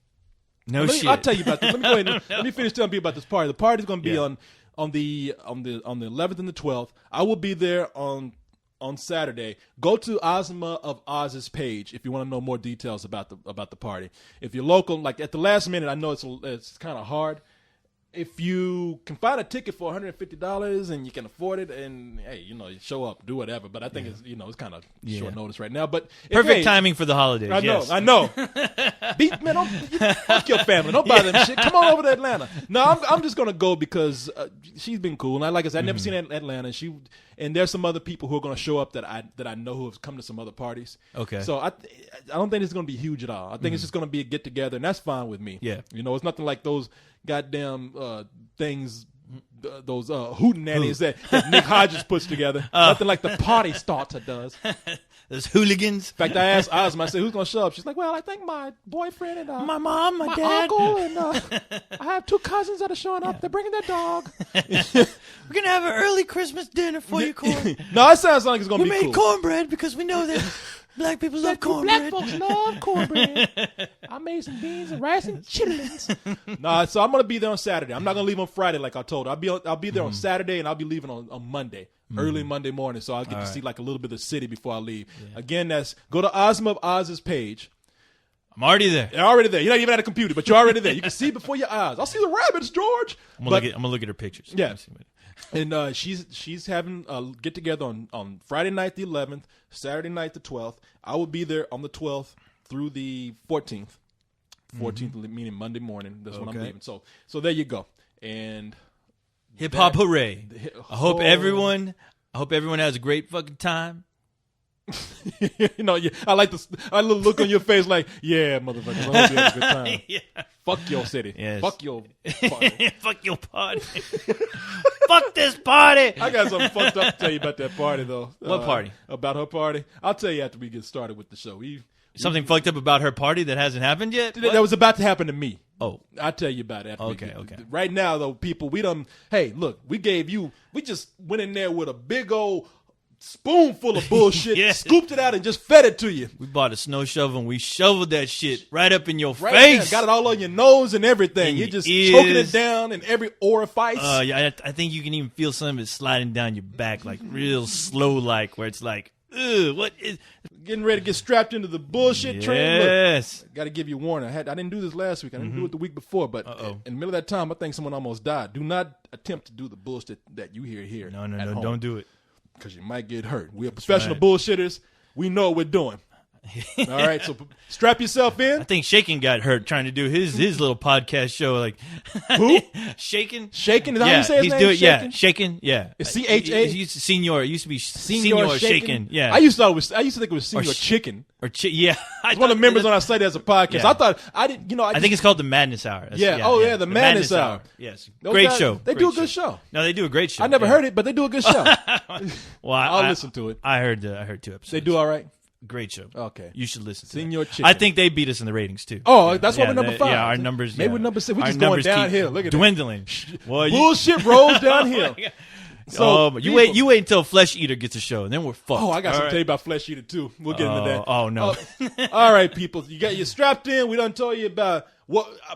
[SPEAKER 2] Shit.
[SPEAKER 1] I'll tell you about this. Let me go ahead and let me finish telling you about this party. The party's going to be on the 11th and the 12th. I will be there on Saturday. Go to Ozma of Oz's page if you want to know more details about the party. If you're local, like at the last minute, I know it's kind of hard. If you can find a ticket for $150 and you can afford it, and hey, you show up, do whatever. But I think it's kind of short notice right now. But
[SPEAKER 2] perfect timing for the holidays.
[SPEAKER 1] I know. Fuck your family. Don't buy them shit. Come on over to Atlanta. No, I'm just gonna go because she's been cool. And like I said, I've never seen Atlanta. And there's some other people who are gonna show up that I know who have come to some other parties.
[SPEAKER 2] Okay.
[SPEAKER 1] So I don't think it's gonna be huge at all. I think it's just gonna be a get together, and that's fine with me.
[SPEAKER 2] Yeah.
[SPEAKER 1] It's nothing like those goddamn things, those hootenannies that Nick Hodges puts together. Nothing like the party starter does.
[SPEAKER 2] Those hooligans.
[SPEAKER 1] In fact, I asked Ozma, I said, who's going to show up? She's like, well, I think my boyfriend and
[SPEAKER 2] my mom, my dad.
[SPEAKER 1] uncle, and I have 2 cousins that are showing up. They're bringing their dog.
[SPEAKER 2] We're going to have an early Christmas dinner for you, Corey.
[SPEAKER 1] No, it sounds like it's going to be cool.
[SPEAKER 2] We made cornbread because we know that black people love cornbread.
[SPEAKER 1] Black folks love cornbread. I made some beans and rice and chitlins. No, so I'm going to be there on Saturday. I'm not going to leave on Friday like I told her. I'll be there on Saturday, and I'll be leaving on Monday. Early Monday morning, so I'll get to see like a little bit of the city before I leave. Yeah. Again, go to Ozma of Oz's page.
[SPEAKER 2] I'm already there.
[SPEAKER 1] You're already there. You're not even at a computer, but you're already there. You can see before your eyes. I'll see the rabbits, George.
[SPEAKER 2] I'm gonna look at her pictures.
[SPEAKER 1] Yeah, and she's having a get together on Friday night the 11th, Saturday night the 12th. I will be there on the 12th through the 14th. 14th meaning Monday morning. That's when I'm leaving. So there you go. And
[SPEAKER 2] hip hop hooray! I hope everyone has a great fucking time.
[SPEAKER 1] I like the look on your face, like, yeah, motherfucker, I hope you have a good time. Yeah. Fuck your city.
[SPEAKER 2] Yes.
[SPEAKER 1] Fuck your party.
[SPEAKER 2] Fuck your party. Fuck this party.
[SPEAKER 1] I got something fucked up to tell you about that party, though.
[SPEAKER 2] What party?
[SPEAKER 1] About her party. I'll tell you after we get started with the show.
[SPEAKER 2] Something fucked up about her party that hasn't happened yet?
[SPEAKER 1] That was about to happen to me.
[SPEAKER 2] Oh.
[SPEAKER 1] I'll tell you about it after.
[SPEAKER 2] Okay.
[SPEAKER 1] Right now, though, people, we just went in there with a big old spoonful of bullshit,
[SPEAKER 2] Yeah.
[SPEAKER 1] scooped it out, and just fed it to you.
[SPEAKER 2] We bought a snow shovel and we shoveled that shit right up in your
[SPEAKER 1] Right
[SPEAKER 2] face.
[SPEAKER 1] there. Got it all on your nose and everything.
[SPEAKER 2] And
[SPEAKER 1] You're just
[SPEAKER 2] ears.
[SPEAKER 1] choking it down in every orifice.
[SPEAKER 2] Yeah, I think you can even feel some of it sliding down your back, like real slow, like where it's like, ugh, what is?
[SPEAKER 1] Getting ready to get strapped into the bullshit train.
[SPEAKER 2] Yes.
[SPEAKER 1] Got to give you a warning. I didn't do this last week. I didn't do it the week before. But in the middle of that time, I think someone almost died. Do not attempt to do the bullshit that you hear here.
[SPEAKER 2] No,
[SPEAKER 1] at home,
[SPEAKER 2] don't do it.
[SPEAKER 1] because you might get hurt. We are professional bullshitters. we know what we're doing. All right, so strap yourself in.
[SPEAKER 2] I think Shaken got hurt trying to do his little podcast show. Like
[SPEAKER 1] Who?
[SPEAKER 2] Shaken?
[SPEAKER 1] Shaken? Is that how you say his name?
[SPEAKER 2] doing
[SPEAKER 1] Shaken?
[SPEAKER 2] Yeah, Shaken. Yeah,
[SPEAKER 1] C-H-A?
[SPEAKER 2] Senior. It used to be Senior Shaken. Yeah,
[SPEAKER 1] I used to think it was Senior Chicken.
[SPEAKER 2] Yeah,
[SPEAKER 1] It's one of the members on our site as a podcast.
[SPEAKER 2] Yeah.
[SPEAKER 1] I thought I didn't. You know,
[SPEAKER 2] I think it's called the Madness Hour.
[SPEAKER 1] The Madness Hour.
[SPEAKER 2] Yes,
[SPEAKER 1] Those
[SPEAKER 2] great
[SPEAKER 1] guys,
[SPEAKER 2] show.
[SPEAKER 1] They do a good show.
[SPEAKER 2] No, they do a great show.
[SPEAKER 1] I never heard it, but they do a good show.
[SPEAKER 2] Well,
[SPEAKER 1] I'll listen to it.
[SPEAKER 2] I heard 2 episodes.
[SPEAKER 1] They do all right.
[SPEAKER 2] Great show.
[SPEAKER 1] Okay,
[SPEAKER 2] you should listen to
[SPEAKER 1] Senior
[SPEAKER 2] it.
[SPEAKER 1] Chicken.
[SPEAKER 2] I think they beat us in the ratings too.
[SPEAKER 1] Oh, that's why we're number 5.
[SPEAKER 2] Yeah, our numbers.
[SPEAKER 1] Maybe we're number 6. We're just going downhill. Look at
[SPEAKER 2] dwindling.
[SPEAKER 1] Well, bullshit rolls downhill.
[SPEAKER 2] So you wait until Flesh Eater gets a show, and then we're fucked.
[SPEAKER 1] Oh, I got something to tell you about Flesh Eater too. We'll get into that.
[SPEAKER 2] Oh no!
[SPEAKER 1] All right, people, you strapped in. We done told you about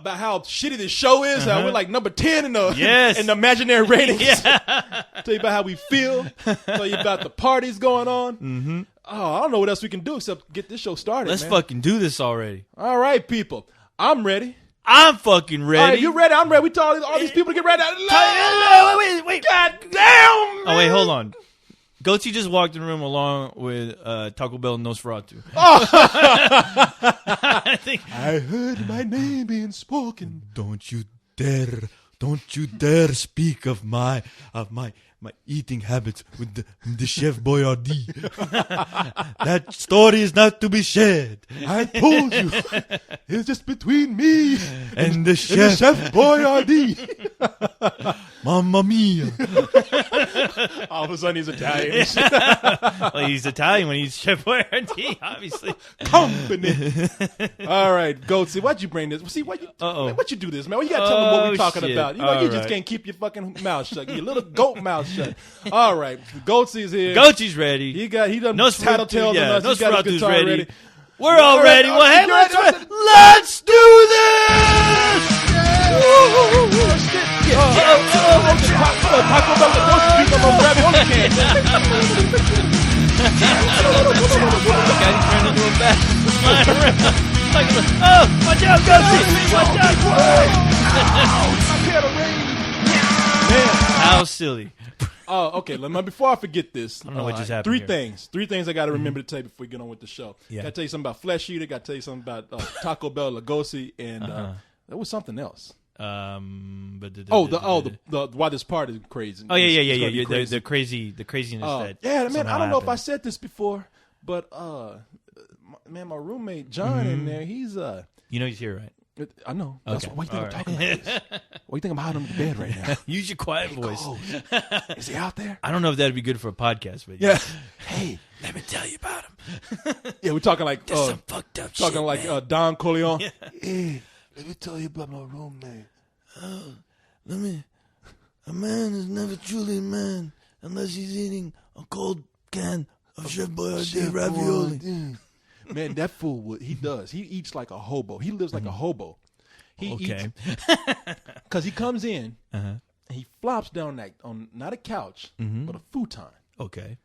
[SPEAKER 1] how shitty this show is. How we're like number 10 in the imaginary ratings.
[SPEAKER 2] Yeah.
[SPEAKER 1] Tell you about how we feel. Tell you about the parties going on. Mm-hmm. Oh, I don't know what else we can do except get this show started.
[SPEAKER 2] Let's
[SPEAKER 1] man.
[SPEAKER 2] fucking do this already.
[SPEAKER 1] All right, people. I'm ready.
[SPEAKER 2] I'm fucking ready.
[SPEAKER 1] All right, you ready? I'm ready. We told all these people to get ready.
[SPEAKER 2] Wait.
[SPEAKER 1] God damn.
[SPEAKER 2] Oh, wait, hold on. Goatsy just walked in the room along with Taco Bell and Nosferatu.
[SPEAKER 1] I heard my name being spoken.
[SPEAKER 2] Don't you dare speak of my eating habits with the Chef Boyardee. That story is not to be shared.
[SPEAKER 1] I told you. It's just between me
[SPEAKER 2] and the Chef
[SPEAKER 1] Boyardee.
[SPEAKER 2] Mamma mia.
[SPEAKER 1] All of a sudden he's Italian.
[SPEAKER 2] Well, he's Italian when he's Chef Boyardee, obviously.
[SPEAKER 1] Company. All right, Goatsy, why'd you bring this? See, what you do this, man? Well, you gotta tell me what we're talking about. You know, you just can't keep your fucking mouth shut. Your little goat mouth shut. All right, Goatsy's here.
[SPEAKER 2] Goatsy's ready.
[SPEAKER 1] He done tattletales on us. He got his guitar ready.
[SPEAKER 2] We're all ready. Well, hey, let's do this!
[SPEAKER 1] Taco Bell, the most people on ravioli can.
[SPEAKER 2] Guy turned into a bat. Flying around. Oh, watch out, Goatsy! Watch out!
[SPEAKER 1] Man.
[SPEAKER 2] How silly.
[SPEAKER 1] Oh, okay. Before I forget this,
[SPEAKER 2] I don't know what just happened.
[SPEAKER 1] Three things I got to remember to tell you before we get on with the show.
[SPEAKER 2] Yeah.
[SPEAKER 1] Got to tell you something about Flesh Eater. Got to tell you something about Taco Bell, Lugosi, and there was something else. Why this part is crazy.
[SPEAKER 2] Oh yeah. The craziness.
[SPEAKER 1] Yeah, man. I don't know
[SPEAKER 2] happened.
[SPEAKER 1] if I said this before, but my roommate John in there, he's
[SPEAKER 2] You know he's here, right?
[SPEAKER 1] I know.
[SPEAKER 2] Okay.
[SPEAKER 1] That's why you think I'm talking about this? Why you think I'm hiding under the bed right now?
[SPEAKER 2] Use your quiet voice.
[SPEAKER 1] Is he out there?
[SPEAKER 2] I don't know if that'd be good for a podcast, but
[SPEAKER 1] yeah. Hey,
[SPEAKER 2] let me tell you about him.
[SPEAKER 1] Yeah, we're talking like
[SPEAKER 2] some fucked up
[SPEAKER 1] talking
[SPEAKER 2] shit,
[SPEAKER 1] like
[SPEAKER 2] man.
[SPEAKER 1] Don Corleone.
[SPEAKER 2] Yeah.
[SPEAKER 1] Hey, let me tell you about my roommate.
[SPEAKER 2] A man is never truly a man unless he's eating a cold can of Chef Boyardee ravioli.
[SPEAKER 1] Man, that fool, he does. He eats like a hobo. He lives like a hobo. He eats because he comes in and he flops down on not a couch but a futon.
[SPEAKER 2] Okay,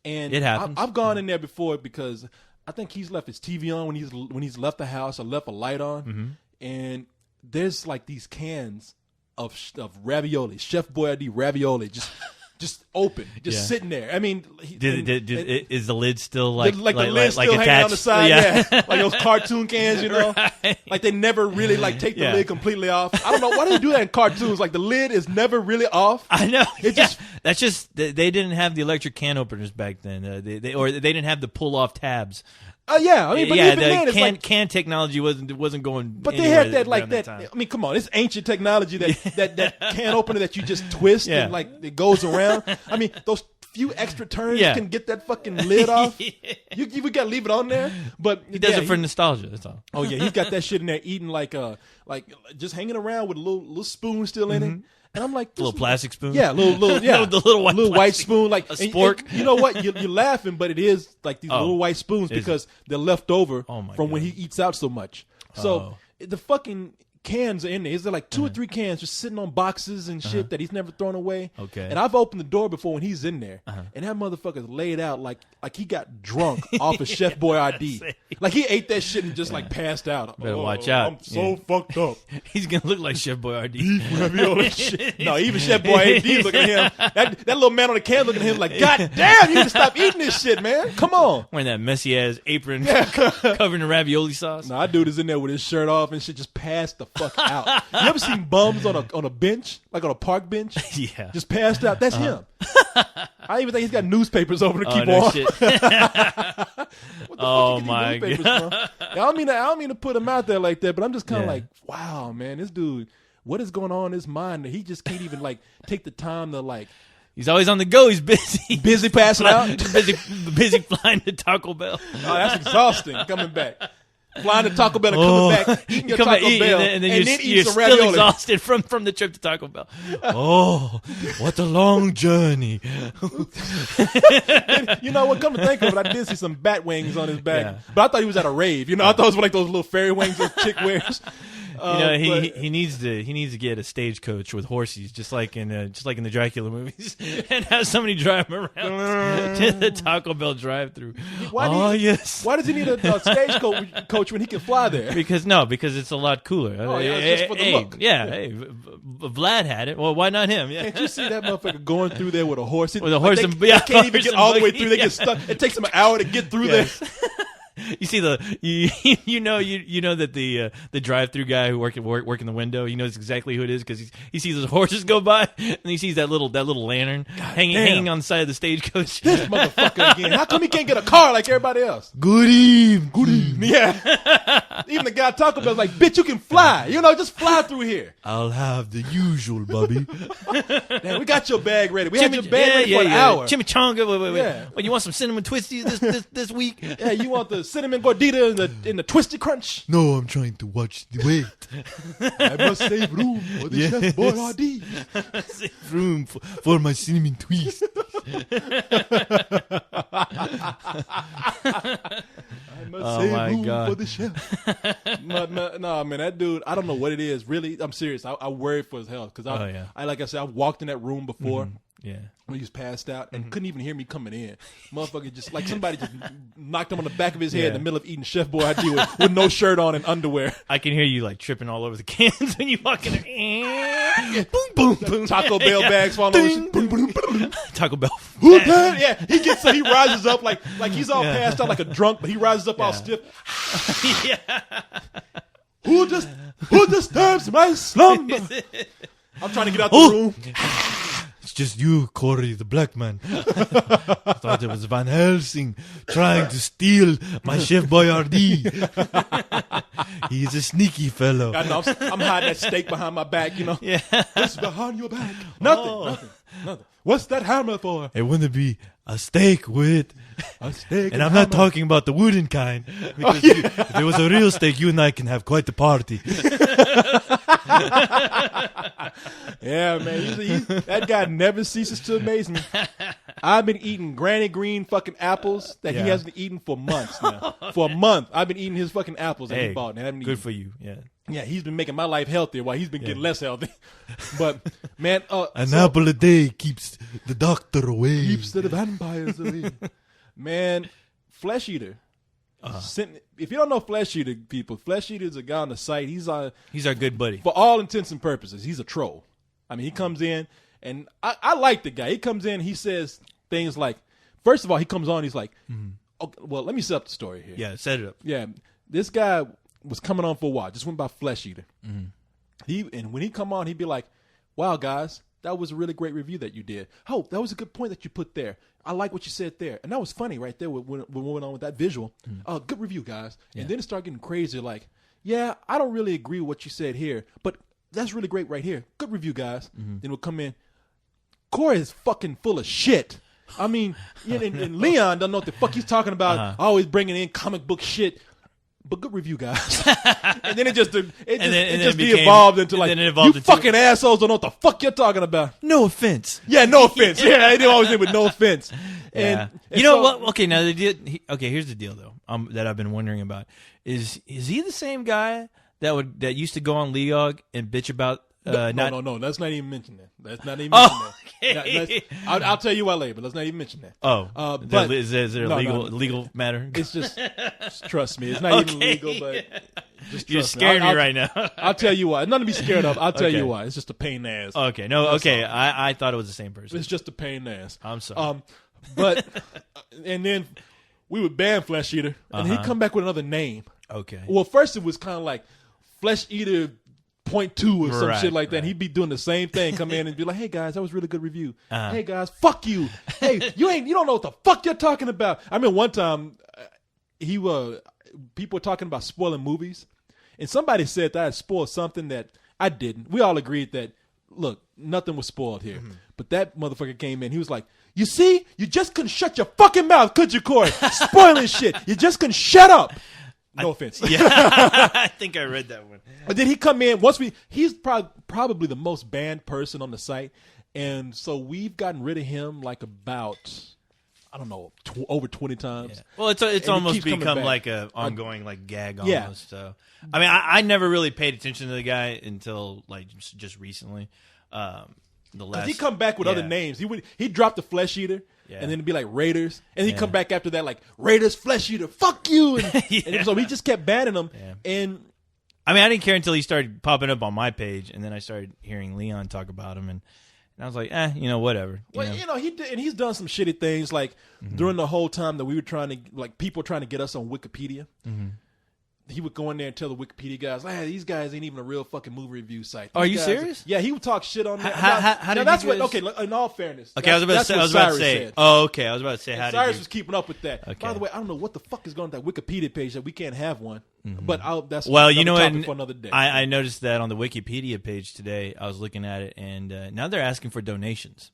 [SPEAKER 1] and
[SPEAKER 2] it happens.
[SPEAKER 1] I've gone in there before because I think he's left his TV on when he's left the house or left a light on, and there's like these cans of ravioli, Chef Boyardee ravioli, just open, sitting there. I mean,
[SPEAKER 2] is the lid still like
[SPEAKER 1] the lid still hanging
[SPEAKER 2] attached?
[SPEAKER 1] on the side? Yeah, like those cartoon cans, you know.
[SPEAKER 2] Right.
[SPEAKER 1] Like they never really like take the lid completely off. I don't know why do they do that in cartoons. Like the lid is never really off.
[SPEAKER 2] I know. That's just they didn't have the electric can openers back then. They didn't have the pull off tabs.
[SPEAKER 1] Yeah, I mean, but even then, it's like
[SPEAKER 2] can technology wasn't going.
[SPEAKER 1] But they had that. I mean, come on, it's ancient technology that can opener that you just twist and like it goes around. I mean, those few extra turns can get that fucking lid off. You got to leave it on there, but
[SPEAKER 2] he does it for nostalgia. That's all.
[SPEAKER 1] Oh yeah, he's got that shit in there, eating like just hanging around with a little spoon still in it. And I'm like,
[SPEAKER 2] little plastic spoon.
[SPEAKER 1] Yeah, the little white spoon, like
[SPEAKER 2] a spork.
[SPEAKER 1] And you know what? You're laughing, but it is like these little white spoons because they're left over from when he eats out so much. So the fucking cans are in there. Is there like 2 or 3 cans just sitting on boxes and shit that he's never thrown away?
[SPEAKER 2] Okay.
[SPEAKER 1] And I've opened the door before when he's in there, and that motherfucker's laid out like he got drunk off of Chef Boyardee. Like he ate that shit and just like passed out.
[SPEAKER 2] Better watch out.
[SPEAKER 1] I'm so fucked up.
[SPEAKER 2] He's gonna look like Chef Boyardee.
[SPEAKER 1] Beef ravioli shit. No, even Chef Boyardee looking at him. That little man on the can looking at him like, God damn, you need to stop eating this shit, man. Come on.
[SPEAKER 2] Wearing that messy ass apron covered in ravioli sauce.
[SPEAKER 1] No, that dude is in there with his shirt off and shit, just passed the fuck out. You ever seen bums on a bench, like on a park bench?
[SPEAKER 2] Yeah,
[SPEAKER 1] just passed out. That's him. I even think he's got newspapers over to keep
[SPEAKER 2] no
[SPEAKER 1] on.
[SPEAKER 2] Shit.
[SPEAKER 1] What the
[SPEAKER 2] Oh
[SPEAKER 1] fuck
[SPEAKER 2] my
[SPEAKER 1] you get these newspapers from? I don't mean to put him out there like that, but I'm just kind of like, wow, man, this dude, what is going on in his mind that he just can't even like take the time to like.
[SPEAKER 2] He's always on the go. He's busy.
[SPEAKER 1] Busy passing out.
[SPEAKER 2] busy flying to Taco Bell.
[SPEAKER 1] Oh, that's exhausting. Coming back. Flying to Taco Bell and coming back, eating your Taco Bell,
[SPEAKER 2] and then
[SPEAKER 1] you're
[SPEAKER 2] you're
[SPEAKER 1] some
[SPEAKER 2] still
[SPEAKER 1] ravioli.
[SPEAKER 2] exhausted from the trip to Taco Bell. Oh, what a long journey.
[SPEAKER 1] You know what? Come to think of it, I did see some bat wings on his back,
[SPEAKER 2] Yeah.
[SPEAKER 1] but I thought he was at a rave. You know, I thought it was like those little fairy wings that chick wears.
[SPEAKER 2] He needs to get a stagecoach with horses, just like in the Dracula movies, and have somebody drive him around to the Taco Bell drive-through. Yes.
[SPEAKER 1] Why does he need a stagecoach when he can fly there?
[SPEAKER 2] Because it's a lot cooler.
[SPEAKER 1] Oh, yeah, it's just for the look.
[SPEAKER 2] Yeah, hey, Vlad had it. Well, why not him? Yeah.
[SPEAKER 1] Can't you see that motherfucker going through there with a horse?
[SPEAKER 2] With a horse
[SPEAKER 1] they can't even get all the way through. They get stuck. It takes them an hour to get through there.
[SPEAKER 2] You see you know that the drive-through guy who work in the window, he knows exactly who it is because he sees those horses go by and he sees that little lantern hanging on the side of the stagecoach.
[SPEAKER 1] This motherfucker again. How come he can't get a car like everybody else?
[SPEAKER 2] Good evening.
[SPEAKER 1] Yeah. Even the guy at Taco Bell's like, bitch, you can fly. You know, just fly through here.
[SPEAKER 2] I'll have the usual, Bubby.
[SPEAKER 1] Damn, we got your bag ready. We had your bag ready for an hour.
[SPEAKER 2] Chimichanga. Wait.
[SPEAKER 1] Yeah.
[SPEAKER 2] What, you want some cinnamon twisties this week?
[SPEAKER 1] Yeah, you want the cinnamon gordita in the twisty crunch?
[SPEAKER 2] No, I'm trying to watch the weight.
[SPEAKER 1] I must save room for the Chef Boyardee.
[SPEAKER 2] Save room for my cinnamon twist.
[SPEAKER 1] I must save room
[SPEAKER 2] God.
[SPEAKER 1] for the chef. No, man, that dude, I don't know what it is. Really, I'm serious. I worry for his health because I like I said, I walked in that room before.
[SPEAKER 2] Mm-hmm. Yeah.
[SPEAKER 1] When he was passed out and couldn't even hear me coming in. Motherfucker just like somebody just knocked him on the back of his head in the middle of eating Chef Boyardee with no shirt on and underwear.
[SPEAKER 2] I can hear you like tripping all over the cans when you walk in there. Boom, boom, boom.
[SPEAKER 1] Taco Bell bags falling over. Boom, boom, boom.
[SPEAKER 2] Taco Bell.
[SPEAKER 1] Yeah, he rises up like he's all passed out like a drunk, but he rises up all stiff.
[SPEAKER 2] Yeah.
[SPEAKER 1] Who disturbs my slumber? I'm trying to get out the room.
[SPEAKER 2] It's just you, Corey, the black man. I thought it was Van Helsing trying to steal my Chef Boyardee. He's a sneaky fellow.
[SPEAKER 1] I know, I'm hiding that steak behind my back, you know.
[SPEAKER 2] Yeah.
[SPEAKER 1] What's behind your back? Nothing. What's that hammer for?
[SPEAKER 2] It wouldn't be a steak with
[SPEAKER 1] a steak.
[SPEAKER 2] And I'm not talking about the wooden kind. Because if it was a real steak, you and I can have quite the party.
[SPEAKER 1] Yeah, man. That guy never ceases to amaze me. I've been eating Granny Green fucking apples that he hasn't eaten for months now. For a month, I've been eating his fucking apples that he bought. And I haven't
[SPEAKER 2] good
[SPEAKER 1] eaten.
[SPEAKER 2] For you. Yeah.
[SPEAKER 1] Yeah, he's been making my life healthier while he's been getting less healthy. But man,
[SPEAKER 2] an apple a day keeps the doctor away.
[SPEAKER 1] Keeps the vampires away. Man, Flesh Eater. If you don't know Flesh Eater, people, Flesh Eater is a guy on the site. He's our good buddy. For all intents and purposes, he's a troll. I mean, he comes in, and I like the guy. He comes in, he says things like, first of all, he comes on, he's like, okay, well, let me set up the story here.
[SPEAKER 2] Yeah, set it up.
[SPEAKER 1] Yeah, this guy was coming on for a while, just went by Flesh Eater. And when he come on, he'd be like, wow, guys, that was a really great review that you did. Oh, that was a good point that you put there. I like what you said there. And that was funny right there when we went on with that visual. Good review, guys. Yeah. And then it started getting crazy like, yeah, I don't really agree with what you said here, but that's really great right here. Good review, guys. Then we'll come in. Corey is fucking full of shit. I mean, and Leon doesn't know what the fuck he's talking about. Always bringing in comic book shit. But good review, guys. And then it just evolved into like, you fucking assholes don't know what the fuck you're talking about.
[SPEAKER 2] No offense.
[SPEAKER 1] Yeah, no offense. Yeah, they always end with no offense. And
[SPEAKER 2] you know what? Okay, now here's the deal though. That I've been wondering about is he the same guy that used to go on Leog and bitch about
[SPEAKER 1] no. Let's not even mention that. Let's not even mention that. I'll tell you why later, but let's not even mention that.
[SPEAKER 2] But is there a legal matter?
[SPEAKER 1] It's just trust me. It's not even legal, but just
[SPEAKER 2] you're
[SPEAKER 1] trust
[SPEAKER 2] scaring
[SPEAKER 1] me.
[SPEAKER 2] me right now.
[SPEAKER 1] I'll tell you why. Nothing to be scared of. I'll tell you why. It's just a pain in the ass.
[SPEAKER 2] Okay, no,
[SPEAKER 1] That's
[SPEAKER 2] okay.
[SPEAKER 1] all.
[SPEAKER 2] I thought it was the same person.
[SPEAKER 1] It's just a pain in the ass.
[SPEAKER 2] I'm sorry.
[SPEAKER 1] But and then we would ban Flesh Eater, and he'd come back with another name.
[SPEAKER 2] Okay.
[SPEAKER 1] Well, first it was kind of like Flesh Eater .2 or some
[SPEAKER 2] Right,
[SPEAKER 1] shit like that.
[SPEAKER 2] right.
[SPEAKER 1] He'd be doing the same thing, come in and be like, "Hey guys, that was a really good review. Hey guys, fuck you. Hey, you don't know what the fuck you're talking about." I mean, one time people were talking about spoiling movies, and somebody said that I had spoiled something that I didn't. We all agreed that look, nothing was spoiled here, but that motherfucker came in. He was like, "You see, you just couldn't shut your fucking mouth, could you, Corey? Spoiling shit. You just couldn't shut up." No offense.
[SPEAKER 2] Yeah, I think I read that one.
[SPEAKER 1] But then he come in he's probably the most banned person on the site, and so we've gotten rid of him like about I don't know over 20 times.
[SPEAKER 2] Yeah. Well, it's almost become like a ongoing like gag almost.
[SPEAKER 1] Yeah.
[SPEAKER 2] So I mean, I never really paid attention to the guy until like just recently. Because
[SPEAKER 1] he come back with other names. He'd drop the Flesh Eater, and then it'd be like Raiders, and he'd come back after that like Raiders Flesh Eater, fuck you, and, and so we just kept banning him.
[SPEAKER 2] Yeah.
[SPEAKER 1] And
[SPEAKER 2] I mean, I didn't care until he started popping up on my page, and then I started hearing Leon talk about him, and I was like, whatever.
[SPEAKER 1] He did, and he's done some shitty things like during the whole time that we were trying to like people trying to get us on Wikipedia. He would go in there and tell the Wikipedia guys, "Hey, these guys ain't even a real fucking movie review site."
[SPEAKER 2] Are you serious?
[SPEAKER 1] Yeah, he would talk shit on that.
[SPEAKER 2] How did
[SPEAKER 1] that's
[SPEAKER 2] you guys...
[SPEAKER 1] what? Okay, in all fairness.
[SPEAKER 2] Okay, I was about to say. Oh, okay, I was about to say.
[SPEAKER 1] How Cyrus was keeping up with that.
[SPEAKER 2] Okay.
[SPEAKER 1] By the way, I don't know what the fuck is going on that Wikipedia page that we can't have one. But that's
[SPEAKER 2] you know
[SPEAKER 1] topic
[SPEAKER 2] what?
[SPEAKER 1] For another day.
[SPEAKER 2] I noticed that on the Wikipedia page today. I was looking at it, and now they're asking for donations.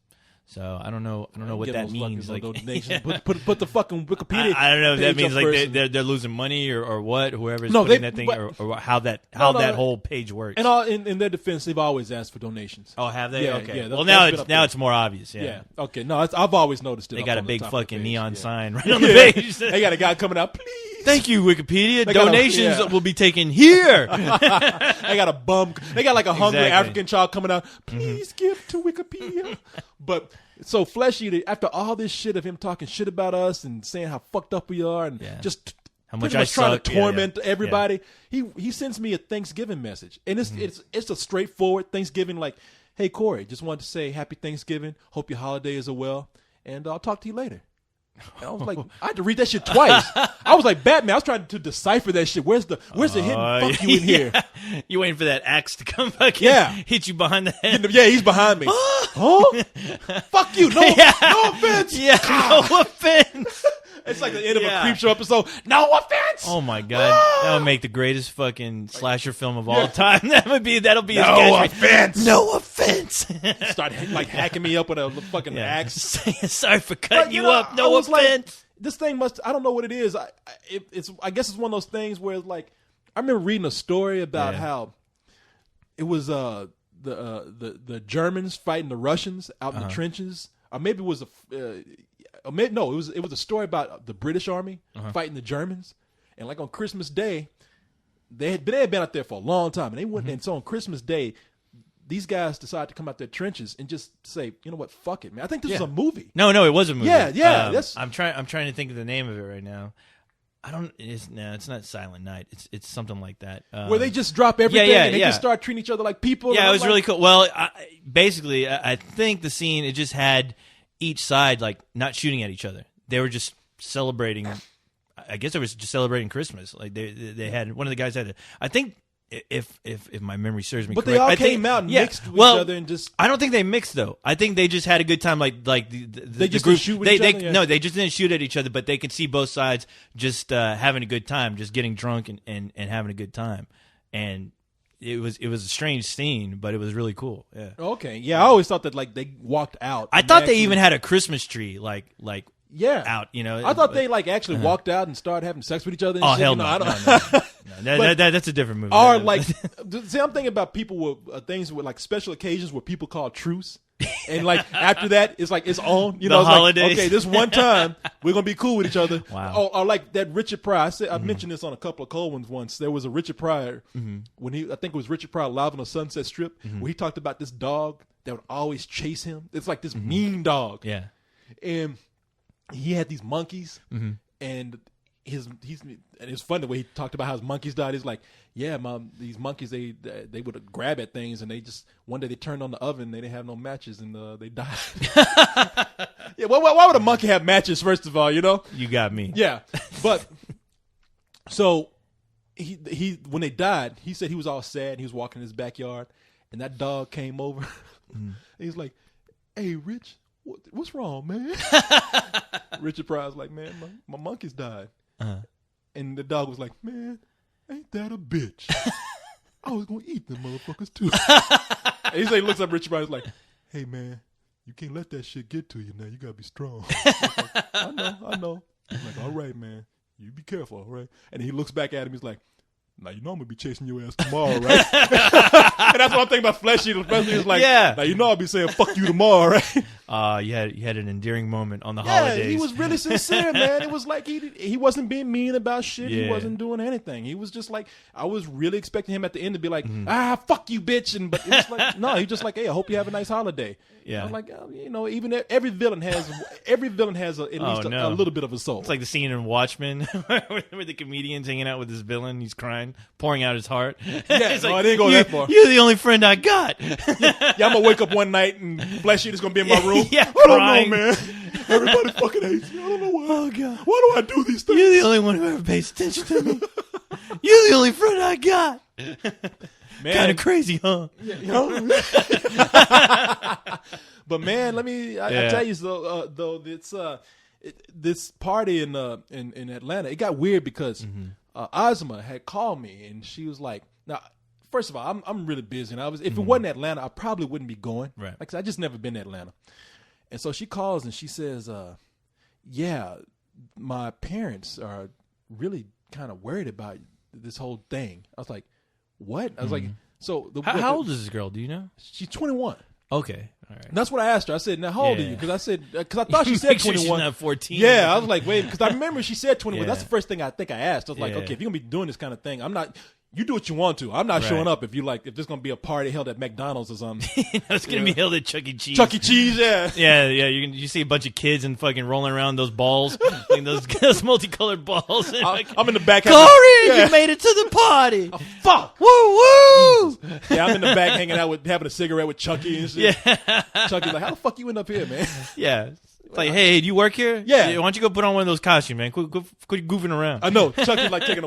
[SPEAKER 2] So I don't know what that means. Like,
[SPEAKER 1] put the fucking Wikipedia.
[SPEAKER 2] I don't know if that means like they're losing money or what. Whoever's putting that thing or how that whole page works.
[SPEAKER 1] And in their defense, they've always asked for donations.
[SPEAKER 2] Oh, have they?
[SPEAKER 1] Yeah,
[SPEAKER 2] okay.
[SPEAKER 1] Yeah,
[SPEAKER 2] well, now it's more obvious. Yeah.
[SPEAKER 1] Okay. No, I've always noticed it.
[SPEAKER 2] They got a big fucking neon sign right on the page.
[SPEAKER 1] They got a guy coming out. Please.
[SPEAKER 2] Thank you, Wikipedia. Donations will be taken here.
[SPEAKER 1] They got a bum. They got like a hungry African child coming out. Please give to Wikipedia. But so Flesh Eater, after all this shit of him talking shit about us and saying how fucked up we are and just
[SPEAKER 2] how much
[SPEAKER 1] trying to torment everybody, he sends me a Thanksgiving message, and it's a straightforward Thanksgiving like, "Hey Corey, just wanted to say Happy Thanksgiving. Hope your holidays are well, and I'll talk to you later." And I was like, I had to read that shit twice. I was like Batman. I was trying to decipher that shit. Where's the hidden fuck you in here?
[SPEAKER 2] You waiting for that axe to come back in, hit you behind the head.
[SPEAKER 1] Yeah, he's behind me. Huh? Fuck you. No offense.
[SPEAKER 2] Yeah, no offense.
[SPEAKER 1] It's like the end of a creep show episode. No offense.
[SPEAKER 2] Oh my god, that would make the greatest fucking slasher film of all time. That'll be his
[SPEAKER 1] no offense.
[SPEAKER 2] No offense.
[SPEAKER 1] Start like hacking me up with a fucking axe.
[SPEAKER 2] Sorry for cutting you up. No offense.
[SPEAKER 1] Like, this thing I don't know what it is. I guess it's one of those things where it's like I remember reading a story about how it was the Germans fighting the Russians out in the trenches. Or maybe it was it was a story about the British Army fighting the Germans, and like on Christmas Day, they had been out there for a long time, and they went. And so on Christmas Day, these guys decided to come out their trenches and just say, "You know what? Fuck it, man." I think this was a movie.
[SPEAKER 2] No, it was a movie.
[SPEAKER 1] Yeah.
[SPEAKER 2] I'm trying to think of the name of it right now. It's not Silent Night. It's something like that.
[SPEAKER 1] Where they just drop everything and they just start treating each other like people.
[SPEAKER 2] Yeah, it was really cool. Well, I think the scene, it just had each side like not shooting at each other. They were just celebrating. I guess it was just celebrating Christmas. Like they had one of the guys had. I think if my memory serves me,
[SPEAKER 1] but
[SPEAKER 2] correct,
[SPEAKER 1] they all came out and mixed with each other and just.
[SPEAKER 2] I don't think they mixed though. I think they just had a good time. Like
[SPEAKER 1] they just
[SPEAKER 2] group,
[SPEAKER 1] didn't shoot with each other.
[SPEAKER 2] No, they just didn't shoot at each other, but they could see both sides just having a good time, just getting drunk and having a good time. And it was a strange scene, but it was really cool. Yeah.
[SPEAKER 1] Okay. Yeah, I always thought that like they walked out.
[SPEAKER 2] I thought they even had a Christmas tree like out.
[SPEAKER 1] I thought they like actually walked out and started having sex with each other. And shit.
[SPEAKER 2] Hell
[SPEAKER 1] no!
[SPEAKER 2] That's a different movie.
[SPEAKER 1] Or like, see, I'm thinking about people with things with like special occasions where people call truce. And like after that, it's like it's on. You know, it's
[SPEAKER 2] holidays.
[SPEAKER 1] like, okay, this one time we're gonna be cool with each other.
[SPEAKER 2] Wow.
[SPEAKER 1] Or like that Richard Pryor. I mentioned this on a couple of cold ones once. There was a Richard Pryor when I think it was Richard Pryor live on the Sunset Strip where he talked about this dog that would always chase him. It's like this mean dog.
[SPEAKER 2] Yeah.
[SPEAKER 1] And he had these monkeys, and it's funny the way he talked about how his monkeys died. He's like, yeah, these monkeys they would grab at things, and they just one day they turned on the oven, they didn't have no matches, and they died. Yeah, why would a monkey have matches? First of all, you know,
[SPEAKER 2] You got me.
[SPEAKER 1] yeah, but so he when they died, he said he was all sad. He was walking in his backyard, and that dog came over. He's like, "Hey, Rich, what's wrong, man?" Richard Pryor's like, "Man, my monkeys died." And the dog was like, "Man, ain't that a bitch? I was gonna eat them motherfuckers too." And he looks up Richard Pryor's like, "Hey, man, you can't let that shit get to you now. You gotta be strong." Like, I know. I'm like, "All right, man, you be careful, all right?" And he looks back at him. He's like, "Now you know I'm gonna be chasing your ass tomorrow, right?" And that's what I'm thinking about Flesh Eater. Flesh Eater's like, "Now you know I'll be saying fuck you tomorrow, right?"
[SPEAKER 2] You had an endearing moment on the holidays.
[SPEAKER 1] He was really sincere, man. It was like he wasn't being mean about shit.
[SPEAKER 2] Yeah.
[SPEAKER 1] He wasn't doing anything. He was just like, I was really expecting him at the end to be like, fuck you, bitch. But it was like, no, he just like, hey, I hope you have a nice holiday.
[SPEAKER 2] Yeah.
[SPEAKER 1] I'm like, you know, even every villain has at least a little bit of a soul.
[SPEAKER 2] It's like the scene in Watchmen where the comedian's hanging out with his villain. He's crying, pouring out his heart.
[SPEAKER 1] Yeah,
[SPEAKER 2] It's
[SPEAKER 1] no,
[SPEAKER 2] like,
[SPEAKER 1] I didn't go that far.
[SPEAKER 2] You're the only friend I got.
[SPEAKER 1] Yeah, I'm gonna wake up one night and Flesh Eater's gonna be in my room.
[SPEAKER 2] Yeah,
[SPEAKER 1] I don't
[SPEAKER 2] crying.
[SPEAKER 1] know, man. Everybody fucking hates me. I don't know why.
[SPEAKER 2] Oh, God.
[SPEAKER 1] Why do I do these things?
[SPEAKER 2] You're the only one who ever pays attention to me. You're the only friend I got.
[SPEAKER 1] Man,
[SPEAKER 2] Kind of crazy, huh?
[SPEAKER 1] you know? But man, I tell you though, it's this party in Atlanta, it got weird because Ozma had called me and she was like, now first of all, I'm really busy, and if it wasn't Atlanta, I probably wouldn't be going.
[SPEAKER 2] Right.
[SPEAKER 1] Like I just never been to Atlanta. And so she calls and she says, yeah, my parents are really kind of worried about this whole thing. I was like, what? I was like, so
[SPEAKER 2] How old is this girl? Do you know?
[SPEAKER 1] She's 21.
[SPEAKER 2] Okay. All right.
[SPEAKER 1] And that's what I asked her. I said, now, how old are
[SPEAKER 2] Yeah.
[SPEAKER 1] you? Because I thought she said
[SPEAKER 2] Make sure
[SPEAKER 1] 21.
[SPEAKER 2] she's not 14.
[SPEAKER 1] Yeah, I was like, wait, because I remember she said 21.
[SPEAKER 2] Yeah.
[SPEAKER 1] That's the first thing I think I asked. I was like,
[SPEAKER 2] Yeah.
[SPEAKER 1] okay, if you're going to be doing this kind of thing, you do what you want to. I'm not
[SPEAKER 2] Right.
[SPEAKER 1] showing up if there's going to be a party held at McDonald's or something.
[SPEAKER 2] It's going to be held at Chuck E. Cheese.
[SPEAKER 1] Chuck E. Cheese, yeah.
[SPEAKER 2] Yeah. You see a bunch of kids and fucking rolling around those balls, like those multicolored balls. And
[SPEAKER 1] I'm in the back.
[SPEAKER 2] Corey, you made it to the party.
[SPEAKER 1] Fuck.
[SPEAKER 2] Woo woo.
[SPEAKER 1] Yeah, I'm in the back hanging out having a cigarette with Chucky and shit.
[SPEAKER 2] Yeah.
[SPEAKER 1] Chucky's like, how the fuck you end up here, man?
[SPEAKER 2] Yeah. It's like, hey, do you work here?
[SPEAKER 1] Yeah.
[SPEAKER 2] Why don't you go put on one of those costumes, man? Quit goofing around.
[SPEAKER 1] I know. Chucky's like taking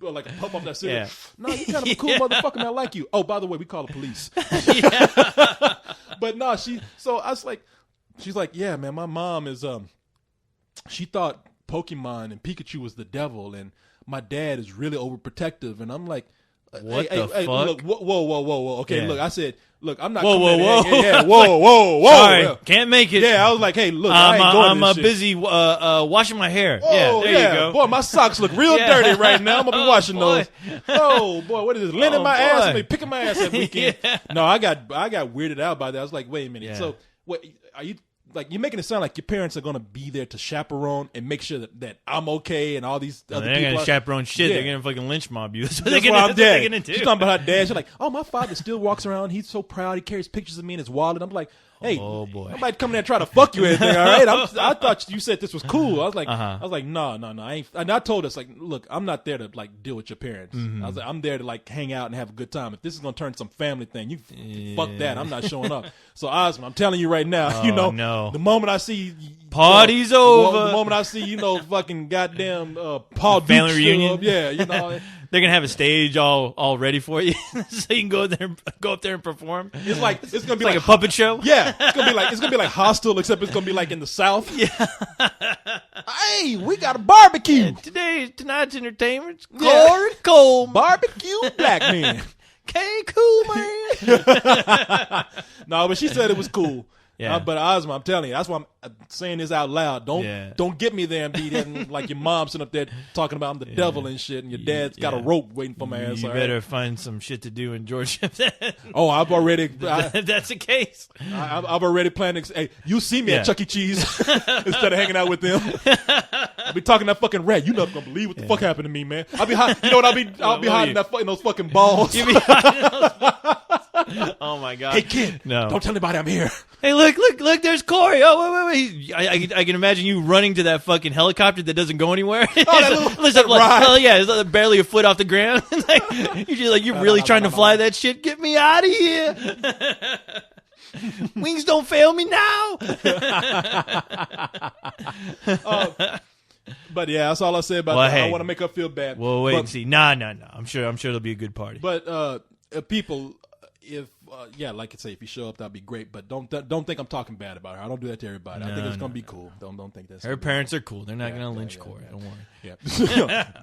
[SPEAKER 1] like a puff off that cigarette.
[SPEAKER 2] Yeah.
[SPEAKER 1] No, you kind of a cool motherfucker, man. I like you. Oh, by the way, we call the police.
[SPEAKER 2] Yeah.
[SPEAKER 1] But no, so I was like, she's like, yeah, man, my mom is, she thought Pokemon and Pikachu was the devil, and my dad is really overprotective. And I'm like,
[SPEAKER 2] What
[SPEAKER 1] hey,
[SPEAKER 2] the
[SPEAKER 1] hey,
[SPEAKER 2] fuck?
[SPEAKER 1] Look, whoa. Okay,
[SPEAKER 2] Yeah.
[SPEAKER 1] look, I said, look, I'm not.
[SPEAKER 2] Whoa,
[SPEAKER 1] coming
[SPEAKER 2] whoa,
[SPEAKER 1] in
[SPEAKER 2] whoa.
[SPEAKER 1] here. Yeah, whoa.
[SPEAKER 2] Sorry,
[SPEAKER 1] Yeah.
[SPEAKER 2] can't make it.
[SPEAKER 1] Yeah, I was like, hey, look, I ain't going
[SPEAKER 2] I'm
[SPEAKER 1] this shit.
[SPEAKER 2] busy washing my hair.
[SPEAKER 1] Oh,
[SPEAKER 2] yeah, there you go.
[SPEAKER 1] Boy, my socks look real
[SPEAKER 2] Yeah.
[SPEAKER 1] dirty right now. I'm going to be washing
[SPEAKER 2] boy.
[SPEAKER 1] those. Oh, boy, what is this? Lending
[SPEAKER 2] Oh,
[SPEAKER 1] my ass?
[SPEAKER 2] boy.
[SPEAKER 1] I mean, picking my ass that weekend.
[SPEAKER 2] Yeah.
[SPEAKER 1] No, I got weirded out by that. I was like, wait a minute.
[SPEAKER 2] Yeah.
[SPEAKER 1] So, what are you, like, you're making it sound like your parents are going to be there to chaperone and make sure that I'm okay and all these other
[SPEAKER 2] They're
[SPEAKER 1] people
[SPEAKER 2] gonna
[SPEAKER 1] are-
[SPEAKER 2] chaperone shit.
[SPEAKER 1] Yeah.
[SPEAKER 2] They're gonna fucking lynch mob you. That's what
[SPEAKER 1] That's
[SPEAKER 2] they're
[SPEAKER 1] what
[SPEAKER 2] gonna,
[SPEAKER 1] I'm
[SPEAKER 2] that's what they're
[SPEAKER 1] dead.
[SPEAKER 2] gonna do.
[SPEAKER 1] She's talking about her dad. She's like, oh, my father still walks around. He's so proud. He carries pictures of me in his wallet. I'm like, hey,
[SPEAKER 2] Oh, boy.
[SPEAKER 1] nobody come in there and try to fuck you or anything, all right? I thought you said this was cool. I was like, no, I ain't. And I told us, like, look, I'm not there to like deal with your parents. I was like, I'm there to like hang out and have a good time. If this is gonna turn some family thing, fuck that. I'm not showing up. So Ozma, I'm telling you right now,
[SPEAKER 2] no.
[SPEAKER 1] the moment I see
[SPEAKER 2] Party's over.
[SPEAKER 1] the moment I see fucking goddamn Paul
[SPEAKER 2] Family
[SPEAKER 1] Duke
[SPEAKER 2] reunion.
[SPEAKER 1] up, yeah,
[SPEAKER 2] They're gonna have a stage all ready for you, so you can go up there and perform.
[SPEAKER 1] it's gonna be
[SPEAKER 2] Like a puppet show.
[SPEAKER 1] Yeah, it's gonna be like Hostel, except it's gonna be like in the South. Yeah. Hey, we got a barbecue.
[SPEAKER 2] Tonight's entertainment.
[SPEAKER 1] Yeah.
[SPEAKER 2] Corey Cole,
[SPEAKER 1] Barbecue black man.
[SPEAKER 2] K Cool man.
[SPEAKER 1] No, but she said it was cool.
[SPEAKER 2] Yeah.
[SPEAKER 1] But Ozma, I'm telling you, that's why I'm saying this out loud. Don't get me there and be there like your mom sitting up there talking about I'm the devil and shit, and your dad's got a rope waiting for my ass.
[SPEAKER 2] You better find some shit to do in Georgia.
[SPEAKER 1] Oh, I've already.
[SPEAKER 2] If that's the case.
[SPEAKER 1] I've already planned. Hey, you see me at Chuck E. Cheese instead of hanging out with them. I'll be talking that fucking rat. You're not gonna believe what the fuck happened to me, man. I'll be hiding. You know what? I'll be hiding in those fucking balls.
[SPEAKER 2] You be hiding those balls. Oh my god!
[SPEAKER 1] Hey kid,
[SPEAKER 2] no!
[SPEAKER 1] Don't tell anybody I'm here.
[SPEAKER 2] Hey, look! There's Corey. Oh wait! I can imagine you running to that fucking helicopter that doesn't go anywhere. It's barely a foot off the ground. You're really trying to fly that shit. Get me out of here! Wings don't fail me now.
[SPEAKER 1] But yeah, that's all I say about that. I don't want to make her feel bad.
[SPEAKER 2] Well, wait and see. Nah. I'm sure it'll be a good party.
[SPEAKER 1] But people, if like I say, if you show up, that'd be great. But don't think I'm talking bad about her. I don't do that to everybody. I think it's gonna be cool. Don't think that's
[SPEAKER 2] her parents are cool. They're not gonna lynch Corey. Don't worry.
[SPEAKER 1] Yeah,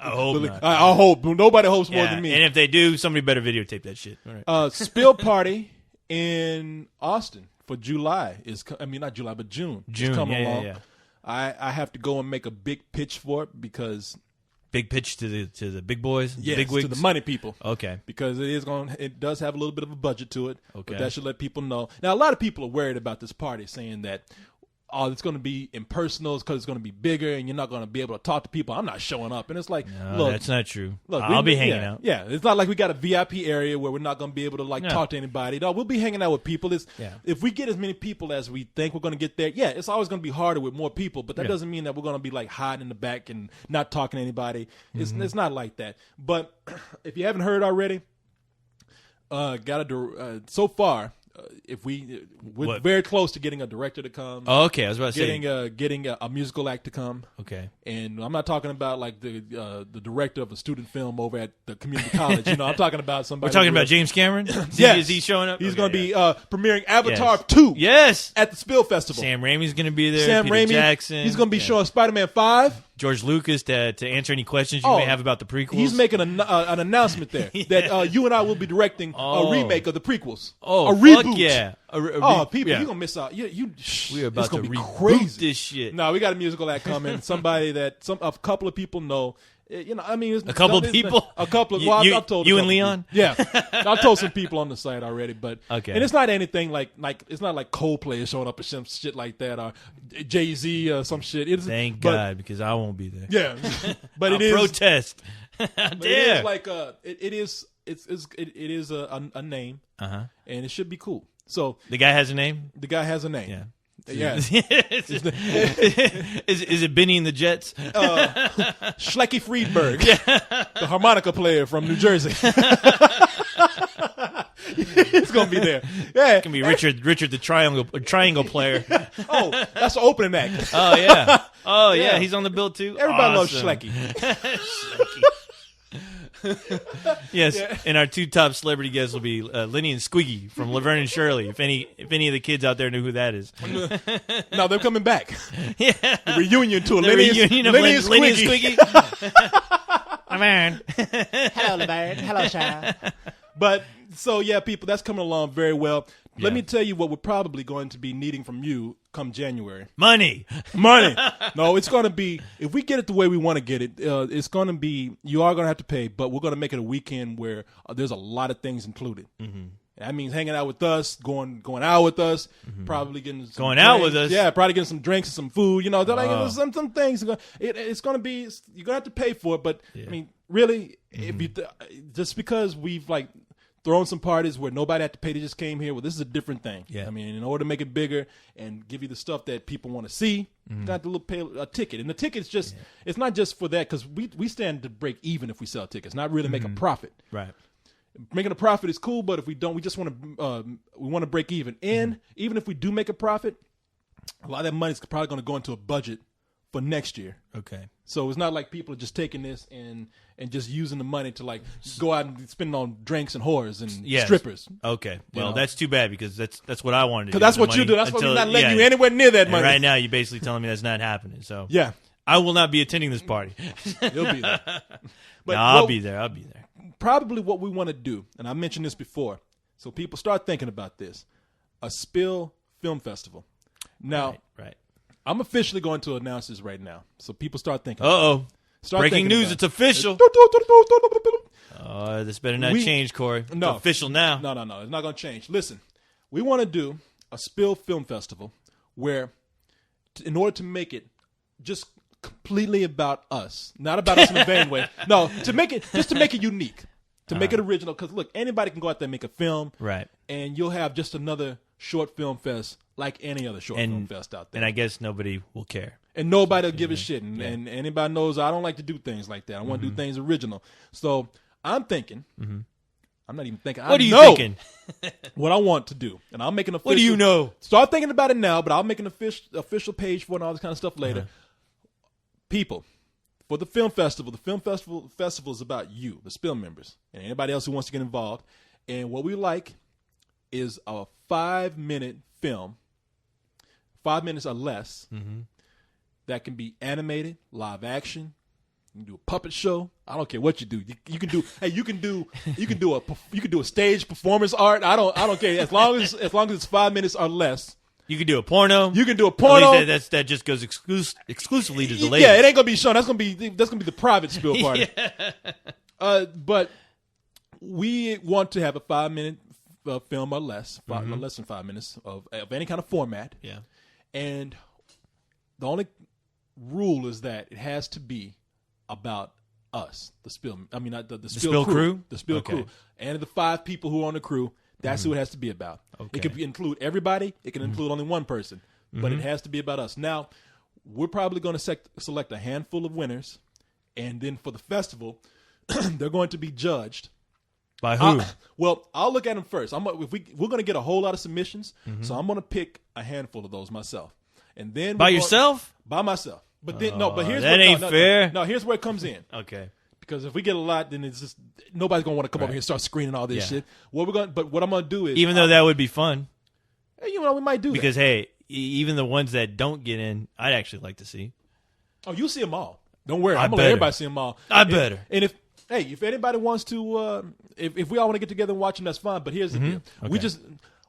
[SPEAKER 2] I hope not.
[SPEAKER 1] I hope nobody hopes more than me.
[SPEAKER 2] And if they do, somebody better videotape that shit. All right.
[SPEAKER 1] Spill party in Austin for July not July, but June.
[SPEAKER 2] June.
[SPEAKER 1] It's coming along.
[SPEAKER 2] Yeah.
[SPEAKER 1] I have to go and make a big pitch for it because.
[SPEAKER 2] Big pitch to the big boys, big wigs?
[SPEAKER 1] To the money people.
[SPEAKER 2] Okay,
[SPEAKER 1] because it does have a little bit of a budget to it.
[SPEAKER 2] Okay,
[SPEAKER 1] but that should let people know. Now, a lot of people are worried about this party, saying that it's going to be impersonal because it's going to be bigger and you're not going to be able to talk to people. I'm not showing up, and it's like,
[SPEAKER 2] no,
[SPEAKER 1] look,
[SPEAKER 2] that's not true.
[SPEAKER 1] Look,
[SPEAKER 2] I'll be hanging out.
[SPEAKER 1] Yeah, it's not like we got a VIP area where we're not going to be able to talk to anybody. No, we'll be hanging out with people. If we get as many people as we think we're going to get there, it's always going to be harder with more people. But that doesn't mean that we're going to be like hiding in the back and not talking to anybody. It's not like that. But if you haven't heard already, so far. We're very close to getting a director to come.
[SPEAKER 2] Oh, okay. I was about to
[SPEAKER 1] say getting a musical act to come.
[SPEAKER 2] Okay.
[SPEAKER 1] And I'm not talking about like the director of a student film over at the community college. I'm talking about somebody.
[SPEAKER 2] We're talking about James Cameron.
[SPEAKER 1] Yes.
[SPEAKER 2] Is he showing up?
[SPEAKER 1] He's going to be premiering Avatar 2.
[SPEAKER 2] Yes.
[SPEAKER 1] At the Spill Festival.
[SPEAKER 2] Sam Raimi's going to be there.
[SPEAKER 1] Sam
[SPEAKER 2] Peter
[SPEAKER 1] Raimi.
[SPEAKER 2] Jackson.
[SPEAKER 1] He's going to be showing Spider-Man 5.
[SPEAKER 2] George Lucas to answer any questions you may have about the prequels.
[SPEAKER 1] He's making an announcement there that you and I will be directing a remake of the prequels.
[SPEAKER 2] Oh,
[SPEAKER 1] a reboot.
[SPEAKER 2] Yeah.
[SPEAKER 1] People, you're gonna miss out.
[SPEAKER 2] We're about to
[SPEAKER 1] reboot
[SPEAKER 2] crazy. This shit.
[SPEAKER 1] No, we got a musical act coming. Somebody that a couple of people know.
[SPEAKER 2] A couple of people.
[SPEAKER 1] A couple of. I've told
[SPEAKER 2] you and Leon.
[SPEAKER 1] Yeah, I've told some people on the site already, but
[SPEAKER 2] okay.
[SPEAKER 1] And it's not anything like it's not like Coldplay is showing up or some shit like that or Jay-Z or some shit.
[SPEAKER 2] Thank God, because I won't be there.
[SPEAKER 1] Yeah, but
[SPEAKER 2] I'll protest.
[SPEAKER 1] It is like it is a name, and it should be cool. So
[SPEAKER 2] the guy has a name.
[SPEAKER 1] The guy has a name.
[SPEAKER 2] Yeah.
[SPEAKER 1] Yeah.
[SPEAKER 2] Is it Benny and the Jets?
[SPEAKER 1] Schlecky Friedberg, the harmonica player from New Jersey. He's gonna be there. Yeah,
[SPEAKER 2] it's gonna be Richard the triangle player.
[SPEAKER 1] Oh, that's the opening act.
[SPEAKER 2] Oh yeah. Oh yeah. He's on the bill too.
[SPEAKER 1] Everybody loves Schlecky.
[SPEAKER 2] Schlecky. Yes, and our two top celebrity guests will be Lenny and Squiggy from Laverne and Shirley. If any of the kids out there knew who that is,
[SPEAKER 1] no, they're coming back.
[SPEAKER 2] Yeah,
[SPEAKER 1] the reunion tour.
[SPEAKER 2] Lenny and Squiggy. Laverne.
[SPEAKER 3] Hello, Laverne. Hello, child.
[SPEAKER 1] But so people, that's coming along very well. Let me tell you what we're probably going to be needing from you come January.
[SPEAKER 2] Money.
[SPEAKER 1] No, it's going to be, if we get it the way we want to get it, it's going to be, you are going to have to pay, but we're going to make it a weekend where there's a lot of things included. Mm-hmm. That means hanging out with us, going out with us, probably getting some
[SPEAKER 2] going
[SPEAKER 1] drinks.
[SPEAKER 2] Out with us.
[SPEAKER 1] Yeah, probably getting some drinks and some food. Some things. It's going to be, you're going to have to pay for it, but I mean, really, if you just because we've thrown some parties where nobody had to pay, they just came here. Well, this is a different thing.
[SPEAKER 2] Yeah.
[SPEAKER 1] I mean, in order to make it bigger and give you the stuff that people want to see, you got to pay a ticket. And the ticket's just, it's not just for that, because we stand to break even if we sell tickets, not really make a profit.
[SPEAKER 2] Right.
[SPEAKER 1] Making a profit is cool, but if we don't, we just want to break even. And even if we do make a profit, a lot of that money is probably going to go into a budget for next year.
[SPEAKER 2] Okay.
[SPEAKER 1] So it's not like people are just taking this and just using the money to go out and spend on drinks and whores and strippers.
[SPEAKER 2] Okay. Well, that's too bad because that's what I wanted to do.
[SPEAKER 1] Because that's what you do. That's why we're not letting you anywhere near that money.
[SPEAKER 2] And right now, you're basically telling me that's not happening. So
[SPEAKER 1] yeah,
[SPEAKER 2] I will not be attending this party.
[SPEAKER 1] You'll be there. But
[SPEAKER 2] I'll be there. I'll be there.
[SPEAKER 1] Probably what we want to do, and I mentioned this before, so people start thinking about this: a Spill Film Festival. Now,
[SPEAKER 2] right.
[SPEAKER 1] I'm officially going to announce this right now, so people start thinking.
[SPEAKER 2] Breaking news! It's official. This better not change, Corey. It's official now.
[SPEAKER 1] No. It's not going to change. Listen, we want to do a Spill Film Festival where, in order to make it just completely about us, not about us in a vain way. No, to make it unique, to make it original. Because look, anybody can go out there and make a film,
[SPEAKER 2] right? And
[SPEAKER 1] you'll have just another short film fest like any other short film fest out there.
[SPEAKER 2] And I guess nobody will care.
[SPEAKER 1] And nobody will give a shit. And anybody knows I don't like to do things like that. I want to do things original. So I'm thinking. I'm not even thinking.
[SPEAKER 2] What are you thinking?
[SPEAKER 1] What I want to do, and I'll make an official.
[SPEAKER 2] What do you know?
[SPEAKER 1] Start thinking about it now, but I'll make an official page for it and all this kind of stuff later. People, for the film festival is about you, the Spill members, and anybody else who wants to get involved. And what we like is a 5-minute film, 5 minutes or less, that can be animated, live action. You can do a puppet show. I don't care what you do. You can do. Hey, you can do a stage performance art. I don't care as long as it's 5 minutes or less.
[SPEAKER 2] You can do a porno.
[SPEAKER 1] You can do a porno.
[SPEAKER 2] At least that just goes exclusively to the ladies.
[SPEAKER 1] Yeah, it ain't gonna be shown. That's gonna be the private spill party. But we want to have a 5-minute film or less, less than 5 minutes of any kind of format.
[SPEAKER 2] Yeah.
[SPEAKER 1] And the only rule is that it has to be about us, the spill. I mean, the spill crew, the spill crew, and the 5 people who are on the crew. That's who it has to be about. Okay. It could include everybody. It can include only one person, but it has to be about us. Now, we're probably going to select a handful of winners, and then for the festival, they're going to be judged.
[SPEAKER 2] By who?
[SPEAKER 1] Well, I'll look at them first. We're going to get a whole lot of submissions, so I'm going to pick a handful of those myself, and then
[SPEAKER 2] by yourself.
[SPEAKER 1] By myself. But then But here's
[SPEAKER 2] that ain't fair.
[SPEAKER 1] No, here's where it comes in.
[SPEAKER 2] Okay.
[SPEAKER 1] Because if we get a lot, then it's just nobody's gonna want to come over here and start screening all this shit. But what I'm gonna do is,
[SPEAKER 2] even though that would be fun,
[SPEAKER 1] we might do
[SPEAKER 2] because
[SPEAKER 1] that.
[SPEAKER 2] even the ones that don't get in, I'd actually like to see.
[SPEAKER 1] Oh, you'll see them all. Don't worry, I'm gonna let everybody see them all.
[SPEAKER 2] Better.
[SPEAKER 1] And if anybody wants to, if we all want to get together and watch them, that's fine. But here's the deal: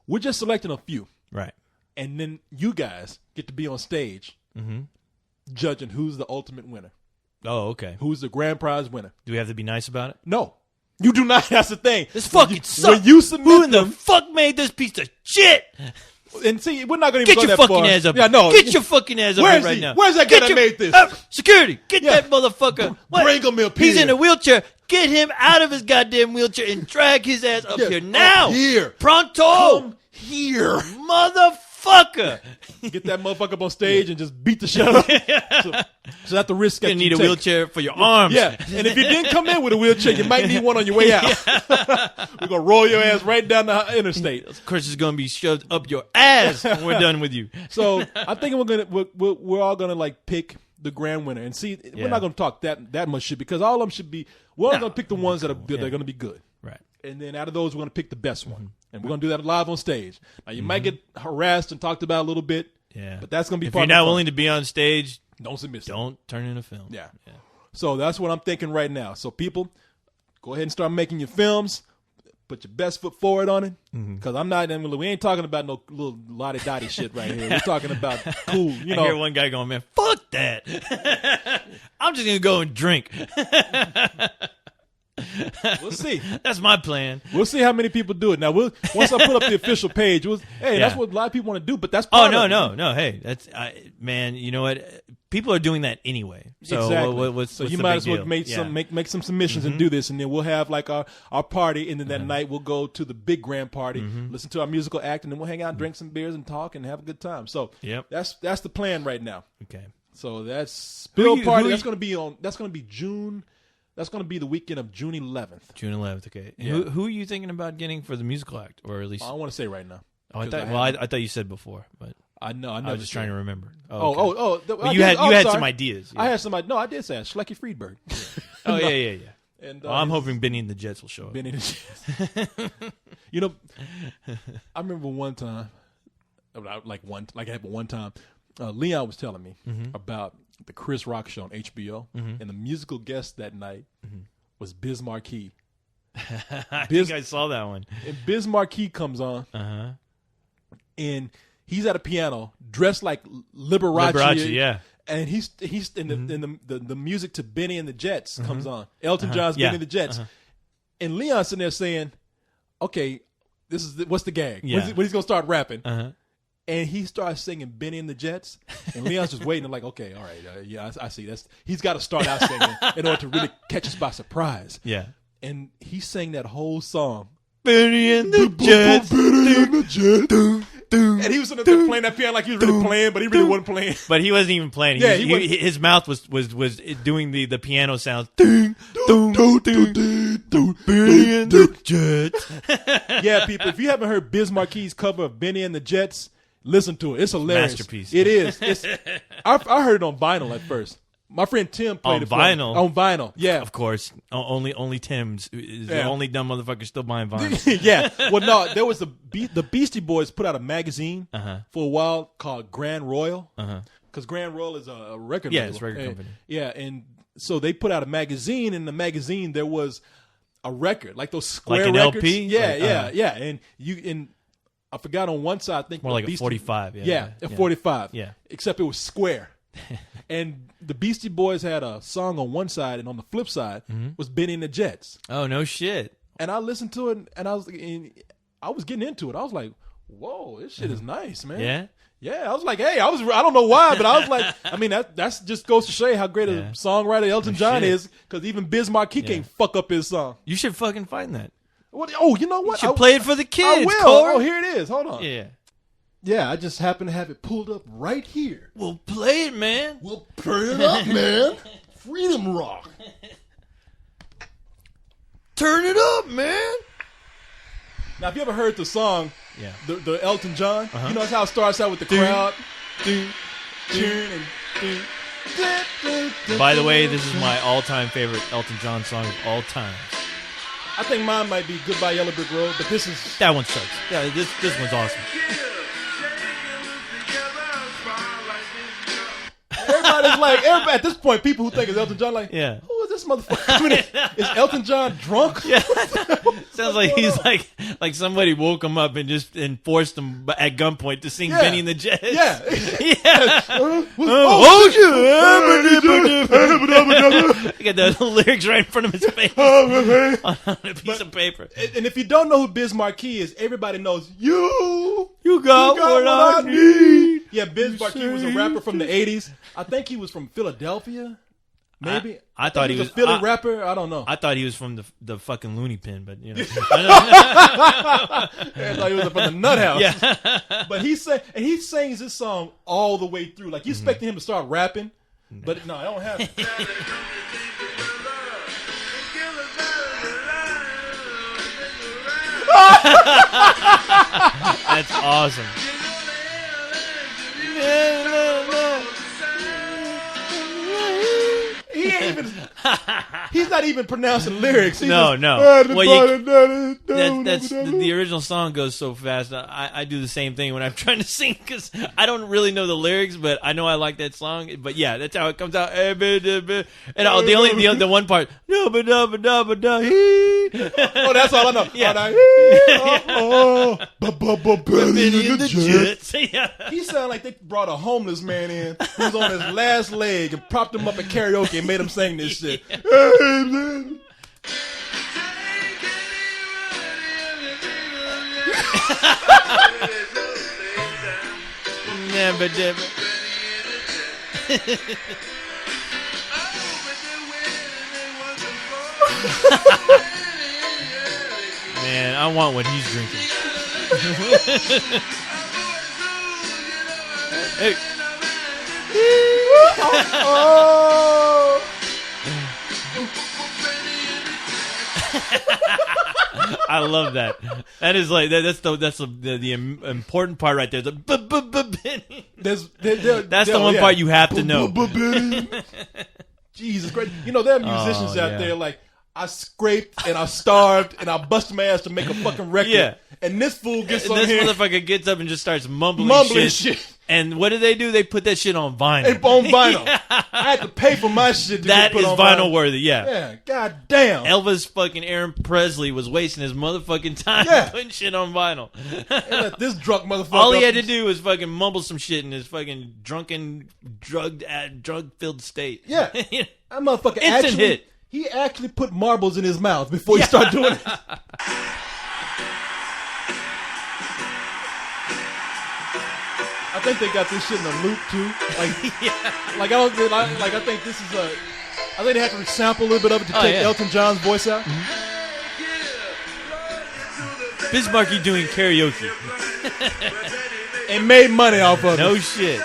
[SPEAKER 1] we're just selecting a few,
[SPEAKER 2] right?
[SPEAKER 1] And then you guys get to be on stage, judging who's the ultimate winner.
[SPEAKER 2] Oh, okay.
[SPEAKER 1] Who's the grand prize winner?
[SPEAKER 2] Do we have to be nice about it?
[SPEAKER 1] No. You do not. That's the thing.
[SPEAKER 2] This fucking sucks.
[SPEAKER 1] When you submit
[SPEAKER 2] Who in the fuck made this piece of shit?
[SPEAKER 1] And see, we're not going to even
[SPEAKER 2] get
[SPEAKER 1] go that
[SPEAKER 2] your
[SPEAKER 1] far.
[SPEAKER 2] fucking ass up.
[SPEAKER 1] Yeah, no.
[SPEAKER 2] Get your fucking ass up here right now.
[SPEAKER 1] Where's that guy that made this?
[SPEAKER 2] Security, get that motherfucker.
[SPEAKER 1] Bring him up here.
[SPEAKER 2] He's in a wheelchair. Get him out of his goddamn wheelchair and drag his ass up here now.
[SPEAKER 1] Up here.
[SPEAKER 2] Pronto.
[SPEAKER 1] Come here.
[SPEAKER 2] Motherfucker.
[SPEAKER 1] Get that motherfucker up on sage and just beat the shit out of him. So that's the risk that you
[SPEAKER 2] need a wheelchair for your arms.
[SPEAKER 1] Yeah, and if you didn't come in with a wheelchair, you might need one on your way out. We're going to roll your ass right down the interstate.
[SPEAKER 2] Of course, it's going to be shoved up your ass when we're done with you.
[SPEAKER 1] So I'm thinking we're all going to like pick the grand winner. And see, we're not going to talk that much shit because all of them should be, we're all going to pick the ones that are going to be good.
[SPEAKER 2] Right.
[SPEAKER 1] And then out of those, we're going to pick the best one. And we're going to do that live on stage. Now, you might get harassed and talked about a little bit.
[SPEAKER 2] Yeah.
[SPEAKER 1] But that's going to be
[SPEAKER 2] if
[SPEAKER 1] part of
[SPEAKER 2] you're
[SPEAKER 1] the
[SPEAKER 2] not
[SPEAKER 1] fun.
[SPEAKER 2] willing to be on stage,
[SPEAKER 1] don't submit.
[SPEAKER 2] Don't turn in a film.
[SPEAKER 1] Yeah. So that's what I'm thinking right now. So people, go ahead and start making your films. Put your best foot forward on it. Because we ain't talking about no little lottie-dottie shit right here. We're talking about cool,
[SPEAKER 2] I hear one guy going, man, fuck that. I'm just going to go and drink.
[SPEAKER 1] We'll see.
[SPEAKER 2] That's my plan.
[SPEAKER 1] We'll see how many people do it. Now, once I put up the official page, that's what a lot of people want to do. But that's part of it.
[SPEAKER 2] No. Hey, man. You know what? People are doing that anyway. So
[SPEAKER 1] exactly.
[SPEAKER 2] What's
[SPEAKER 1] you
[SPEAKER 2] the
[SPEAKER 1] might
[SPEAKER 2] big
[SPEAKER 1] as well
[SPEAKER 2] deal?
[SPEAKER 1] make some submissions and do this, and then we'll have like our party, and then that night we'll go to the big grand party, listen to our musical act, and then we'll hang out, drink some beers, and talk, and have a good time. So that's the plan right now.
[SPEAKER 2] Okay.
[SPEAKER 1] So that's Spill Party. That's going to be June. That's going to be the weekend of June 11th.
[SPEAKER 2] June 11th, okay.
[SPEAKER 1] Yeah.
[SPEAKER 2] Who are you thinking about getting for the musical act, or at least?
[SPEAKER 1] I don't want to say right now.
[SPEAKER 2] Oh, I thought you said before, but
[SPEAKER 1] I know.
[SPEAKER 2] I was just trying to remember.
[SPEAKER 1] But
[SPEAKER 2] you had some ideas. Yeah.
[SPEAKER 1] I had some. No, I did say it. Schlecky Friedberg.
[SPEAKER 2] Oh yeah.
[SPEAKER 1] And
[SPEAKER 2] I'm hoping Benny and the Jets will show up.
[SPEAKER 1] Benny and the Jets. You know, I remember one time, Leon was telling me about the Chris Rock show on HBO, and the musical guest that night was Biz Markie.
[SPEAKER 2] I think I saw that one.
[SPEAKER 1] And Biz Markie comes on, and He's at a piano, dressed like Liberace.
[SPEAKER 2] Liberace, yeah.
[SPEAKER 1] And he's in the music to Benny and the Jets comes on. Elton John's Benny and the Jets. And Leon's sitting there saying, okay, what's the gag?
[SPEAKER 2] Yeah.
[SPEAKER 1] When he's going to start rapping. And he starts singing Benny and the Jets. And Leon's just waiting. Like, okay, all right. Yeah, I see. He's got to start out singing in order to really catch us by surprise.
[SPEAKER 2] Yeah.
[SPEAKER 1] And he sang that whole song.
[SPEAKER 2] Benny and the Jets.
[SPEAKER 1] Benny and the Jets. And he was sitting there playing that piano like he was really playing, but he really wasn't playing.
[SPEAKER 2] But he wasn't even playing.
[SPEAKER 1] Yeah,
[SPEAKER 2] his mouth was doing the piano sounds.
[SPEAKER 1] Benny and the Jets. Yeah, people, if you haven't heard Biz Marquis's cover of Benny and the Jets, listen to it. It's hilarious.
[SPEAKER 2] Masterpiece.
[SPEAKER 1] It is. I heard it on vinyl at first. My friend Tim played it on vinyl. Yeah,
[SPEAKER 2] of course. Only Tim's is the only dumb motherfucker still buying vinyl.
[SPEAKER 1] Yeah. Well, no, there was the Beastie Boys put out a magazine for a while called Grand Royal, because Grand Royal is a record label.
[SPEAKER 2] Yeah, it's a record company.
[SPEAKER 1] Yeah, and so they put out a magazine. In the magazine, there was a record, like those square
[SPEAKER 2] like an
[SPEAKER 1] records.
[SPEAKER 2] LP.
[SPEAKER 1] Yeah. And I forgot on one side. I think
[SPEAKER 2] more like a 45.
[SPEAKER 1] Yeah, a 45.
[SPEAKER 2] Yeah,
[SPEAKER 1] except it was square. And the Beastie Boys had a song on one side, and on the flip side was Benny and the Jets.
[SPEAKER 2] Oh, no shit.
[SPEAKER 1] And I listened to it, and I was getting into it. I was like, "Whoa, this shit is nice, man."
[SPEAKER 2] Yeah.
[SPEAKER 1] Yeah, I was like, "Hey, I don't know why, but I was like, I mean, that's just goes to show you how great a songwriter Elton John is, because even Biz Markie can't fuck up his song."
[SPEAKER 2] You should fucking find that.
[SPEAKER 1] What? Oh, you know what?
[SPEAKER 2] You should play it for the kids.
[SPEAKER 1] I will.
[SPEAKER 2] Corey.
[SPEAKER 1] Oh, here it is. Hold on.
[SPEAKER 2] Yeah.
[SPEAKER 1] Yeah, I just happen to have it pulled up right here.
[SPEAKER 2] We'll play it, man.
[SPEAKER 1] We'll turn it up, man. Freedom rock.
[SPEAKER 2] Turn it up, man.
[SPEAKER 1] Now, have you ever heard the song, the Elton John? You know how it starts out with the crowd?
[SPEAKER 2] By the way, this is my all-time favorite Elton John song of all time.
[SPEAKER 1] I think mine might be Goodbye Yellow Brick Road, but this is...
[SPEAKER 2] That one sucks. Yeah, this one's awesome.
[SPEAKER 1] Everybody's like, at this point, people who think it's Elton John, like, who is this motherfucker coming in? Is Elton John drunk?
[SPEAKER 2] Yeah. Sounds like he's like somebody woke him up and forced him at gunpoint to sing Benny and the Jets.
[SPEAKER 1] Yeah.
[SPEAKER 2] He got the lyrics right in front of his face on a piece of paper.
[SPEAKER 1] And if you don't know who Biz Markie is, everybody knows you
[SPEAKER 2] got what I need.
[SPEAKER 1] Yeah, Biz Markie was a rapper from the 80s. I think he was from Philadelphia. Maybe.
[SPEAKER 2] I thought he was
[SPEAKER 1] a Philly rapper. I don't know.
[SPEAKER 2] I thought he was from the fucking Looney Pin, but you know.
[SPEAKER 1] I thought he was from the Nut House.
[SPEAKER 2] Yeah.
[SPEAKER 1] But he sings this song all the way through. Like you expecting him to start rapping, but no, I don't have it.
[SPEAKER 2] That's awesome.
[SPEAKER 1] He's not even pronouncing lyrics.
[SPEAKER 2] No. Well, that's the original song goes so fast. I do the same thing when I'm trying to sing because I don't really know the lyrics, but I know I like that song. But yeah, that's how it comes out. And the one part. Oh,
[SPEAKER 1] that's all I know.
[SPEAKER 2] Yeah.
[SPEAKER 1] He sounded like they brought a homeless man in who was on his last leg and propped him up at karaoke and made him sing this shit.
[SPEAKER 2] Man, I want what he's drinking. Hey. I love that. That is like that's the important part right there. That's the one part you have to know.
[SPEAKER 1] Jesus Christ! You know there are musicians out there like I scraped and I starved and I busted my ass to make a fucking record.
[SPEAKER 2] Yeah.
[SPEAKER 1] And this fool gets on
[SPEAKER 2] This
[SPEAKER 1] here
[SPEAKER 2] motherfucker gets up and just starts mumbling shit. And what do? They put that shit on vinyl.
[SPEAKER 1] And on vinyl. I had to pay for my shit to
[SPEAKER 2] That
[SPEAKER 1] get put
[SPEAKER 2] is
[SPEAKER 1] on
[SPEAKER 2] vinyl worthy, yeah.
[SPEAKER 1] Yeah, god damn.
[SPEAKER 2] Elvis fucking Aaron Presley was wasting his motherfucking time putting shit on vinyl.
[SPEAKER 1] And let this drunk motherfucker.
[SPEAKER 2] All he had to do was fucking mumble some shit in his fucking drug-filled state.
[SPEAKER 1] Yeah. That motherfucker
[SPEAKER 2] Instant hit.
[SPEAKER 1] He actually put marbles in his mouth before he started doing it. I think they got this shit in a loop too. Like I think this is I think they have to sample a little bit of it to take Elton John's voice out.
[SPEAKER 2] Bismarcky doing karaoke.
[SPEAKER 1] And made money off of it.
[SPEAKER 2] No shit.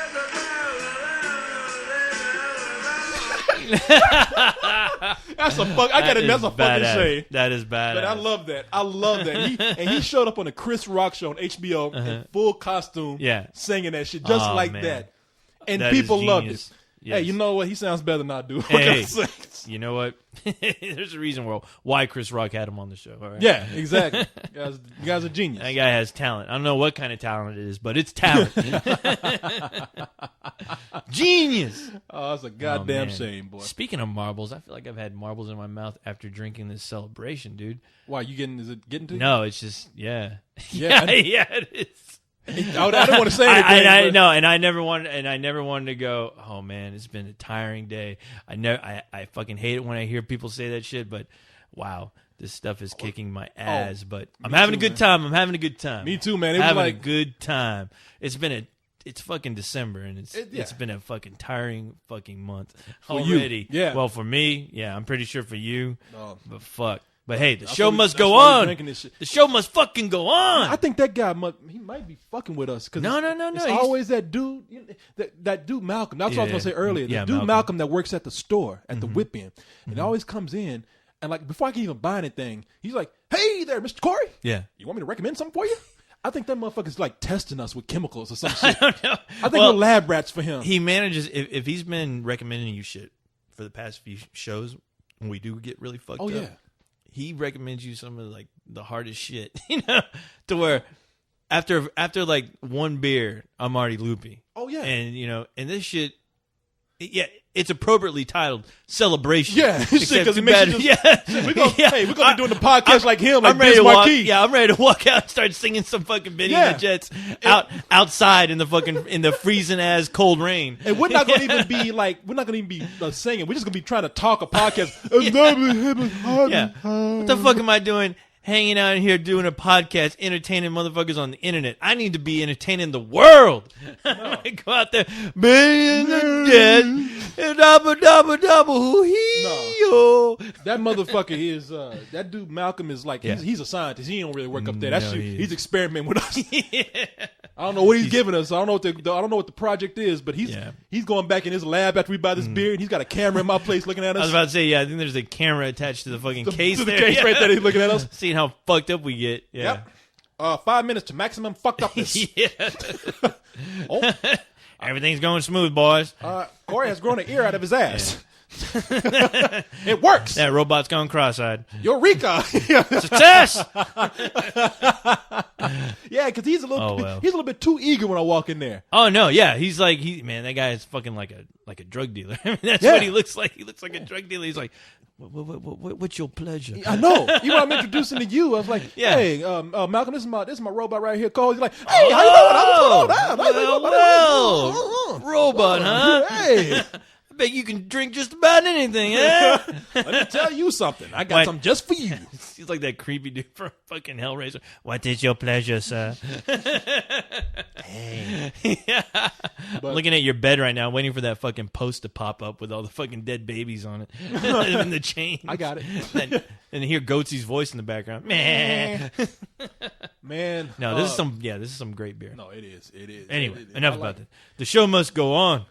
[SPEAKER 1] That's a fuck. I got it. That's a fucking shame.
[SPEAKER 2] That is bad.
[SPEAKER 1] But I love that. I love that. He showed up on the Chris Rock show on HBO in full costume, singing that shit just like that, and that people loved it. Yes. Hey, you know what? He sounds better than I do.
[SPEAKER 2] Hey, you know what? There's a reason why Chris Rock had him on the show. All right?
[SPEAKER 1] Yeah, exactly. You guys are genius.
[SPEAKER 2] That guy has talent. I don't know what kind of talent it is, but it's talent. Genius.
[SPEAKER 1] Oh, that's a goddamn shame, boy.
[SPEAKER 2] Speaking of marbles, I feel like I've had marbles in my mouth after drinking this celebration, dude.
[SPEAKER 1] Why, is it getting to you?
[SPEAKER 2] No, it's just, yeah, it is.
[SPEAKER 1] I didn't want to say anything.
[SPEAKER 2] No, and I never wanted to go, oh man, it's been a tiring day. I fucking hate it when I hear people say that shit, but wow, this stuff is kicking my ass. But I'm having a good time. I'm having a good time.
[SPEAKER 1] Me too, man.
[SPEAKER 2] It was having a good time. It's fucking December, and it's been a fucking tiring fucking month already.
[SPEAKER 1] You. Yeah.
[SPEAKER 2] Well, for me, yeah, I'm pretty sure for you, but fuck. But hey, the show must go on. The show must fucking go on.
[SPEAKER 1] I think that guy might be fucking with us.
[SPEAKER 2] No.
[SPEAKER 1] It's always that dude, that dude Malcolm. That's what I was going to say earlier. The dude Malcolm that works at the store, at the whip in. And always comes in, and like before I can even buy anything, he's like, hey there, Mr. Corey.
[SPEAKER 2] Yeah.
[SPEAKER 1] You want me to recommend something for you? I think that motherfucker's like testing us with chemicals or some shit.
[SPEAKER 2] I don't know.
[SPEAKER 1] I think we're lab rats for him.
[SPEAKER 2] He manages, if he's been recommending you shit for the past few shows, when we do get really fucked up.
[SPEAKER 1] Yeah.
[SPEAKER 2] He recommends you some of like the hardest shit, to where after like one beer, I'm already loopy.
[SPEAKER 1] Oh yeah,
[SPEAKER 2] and this shit, it's appropriately titled Celebration.
[SPEAKER 1] Yeah, because it makes you we're gonna be doing the podcast like him, like
[SPEAKER 2] I'm ready
[SPEAKER 1] Bismarcky.
[SPEAKER 2] I'm ready to walk out and start singing some fucking Benny and the Jets outside in the freezing ass cold rain.
[SPEAKER 1] And we're not gonna even be singing. We're just gonna be trying to talk a podcast.
[SPEAKER 2] What the fuck am I doing? Hanging out in here doing a podcast, entertaining motherfuckers on the internet. I need to be entertaining the world. No. Go out there, Benny and the Jets, double, hee-yo.
[SPEAKER 1] That motherfucker is that dude Malcolm is like he's a scientist. He don't really work up there. That's he's experimenting with us. I don't know what he's giving us. I don't know what the project is, but he's going back in his lab after we buy this beer, and he's got a camera in my place looking at us.
[SPEAKER 2] I was about to say, I think there's a camera attached to the fucking case
[SPEAKER 1] to
[SPEAKER 2] there.
[SPEAKER 1] The case right there, he's looking at us.
[SPEAKER 2] Seeing how fucked up we get. Yeah.
[SPEAKER 1] Yep. 5 minutes to maximum fucked upness.
[SPEAKER 2] Everything's going smooth, boys.
[SPEAKER 1] Corey has grown an ear out of his ass. It works.
[SPEAKER 2] That robot's gone cross-eyed.
[SPEAKER 1] Eureka!
[SPEAKER 2] Success.
[SPEAKER 1] Yeah, because he's a little bit too eager when I walk in there.
[SPEAKER 2] Oh no, yeah, he's like that guy is fucking like a drug dealer. I mean, that's what he looks like. He looks like a drug dealer. He's like, what's your pleasure?
[SPEAKER 1] I know. Even when I'm introducing to you, I was like, hey, Malcolm, this is my robot right here, Cole. He's like, hey, how you doing?
[SPEAKER 2] Robot, huh?
[SPEAKER 1] Hey.
[SPEAKER 2] I bet you can drink just about anything, eh?
[SPEAKER 1] Let me tell you something. I got something just for you.
[SPEAKER 2] He's like that creepy dude from fucking Hellraiser. What is your pleasure, sir? Hey. I'm looking at your bed right now, waiting for that fucking post to pop up with all the fucking dead babies on it. In the chains.
[SPEAKER 1] I got it.
[SPEAKER 2] And hear Goatsy's voice in the background. Man. No, this is some great beer.
[SPEAKER 1] No, it is.
[SPEAKER 2] Anyway, enough about that. The show must go on.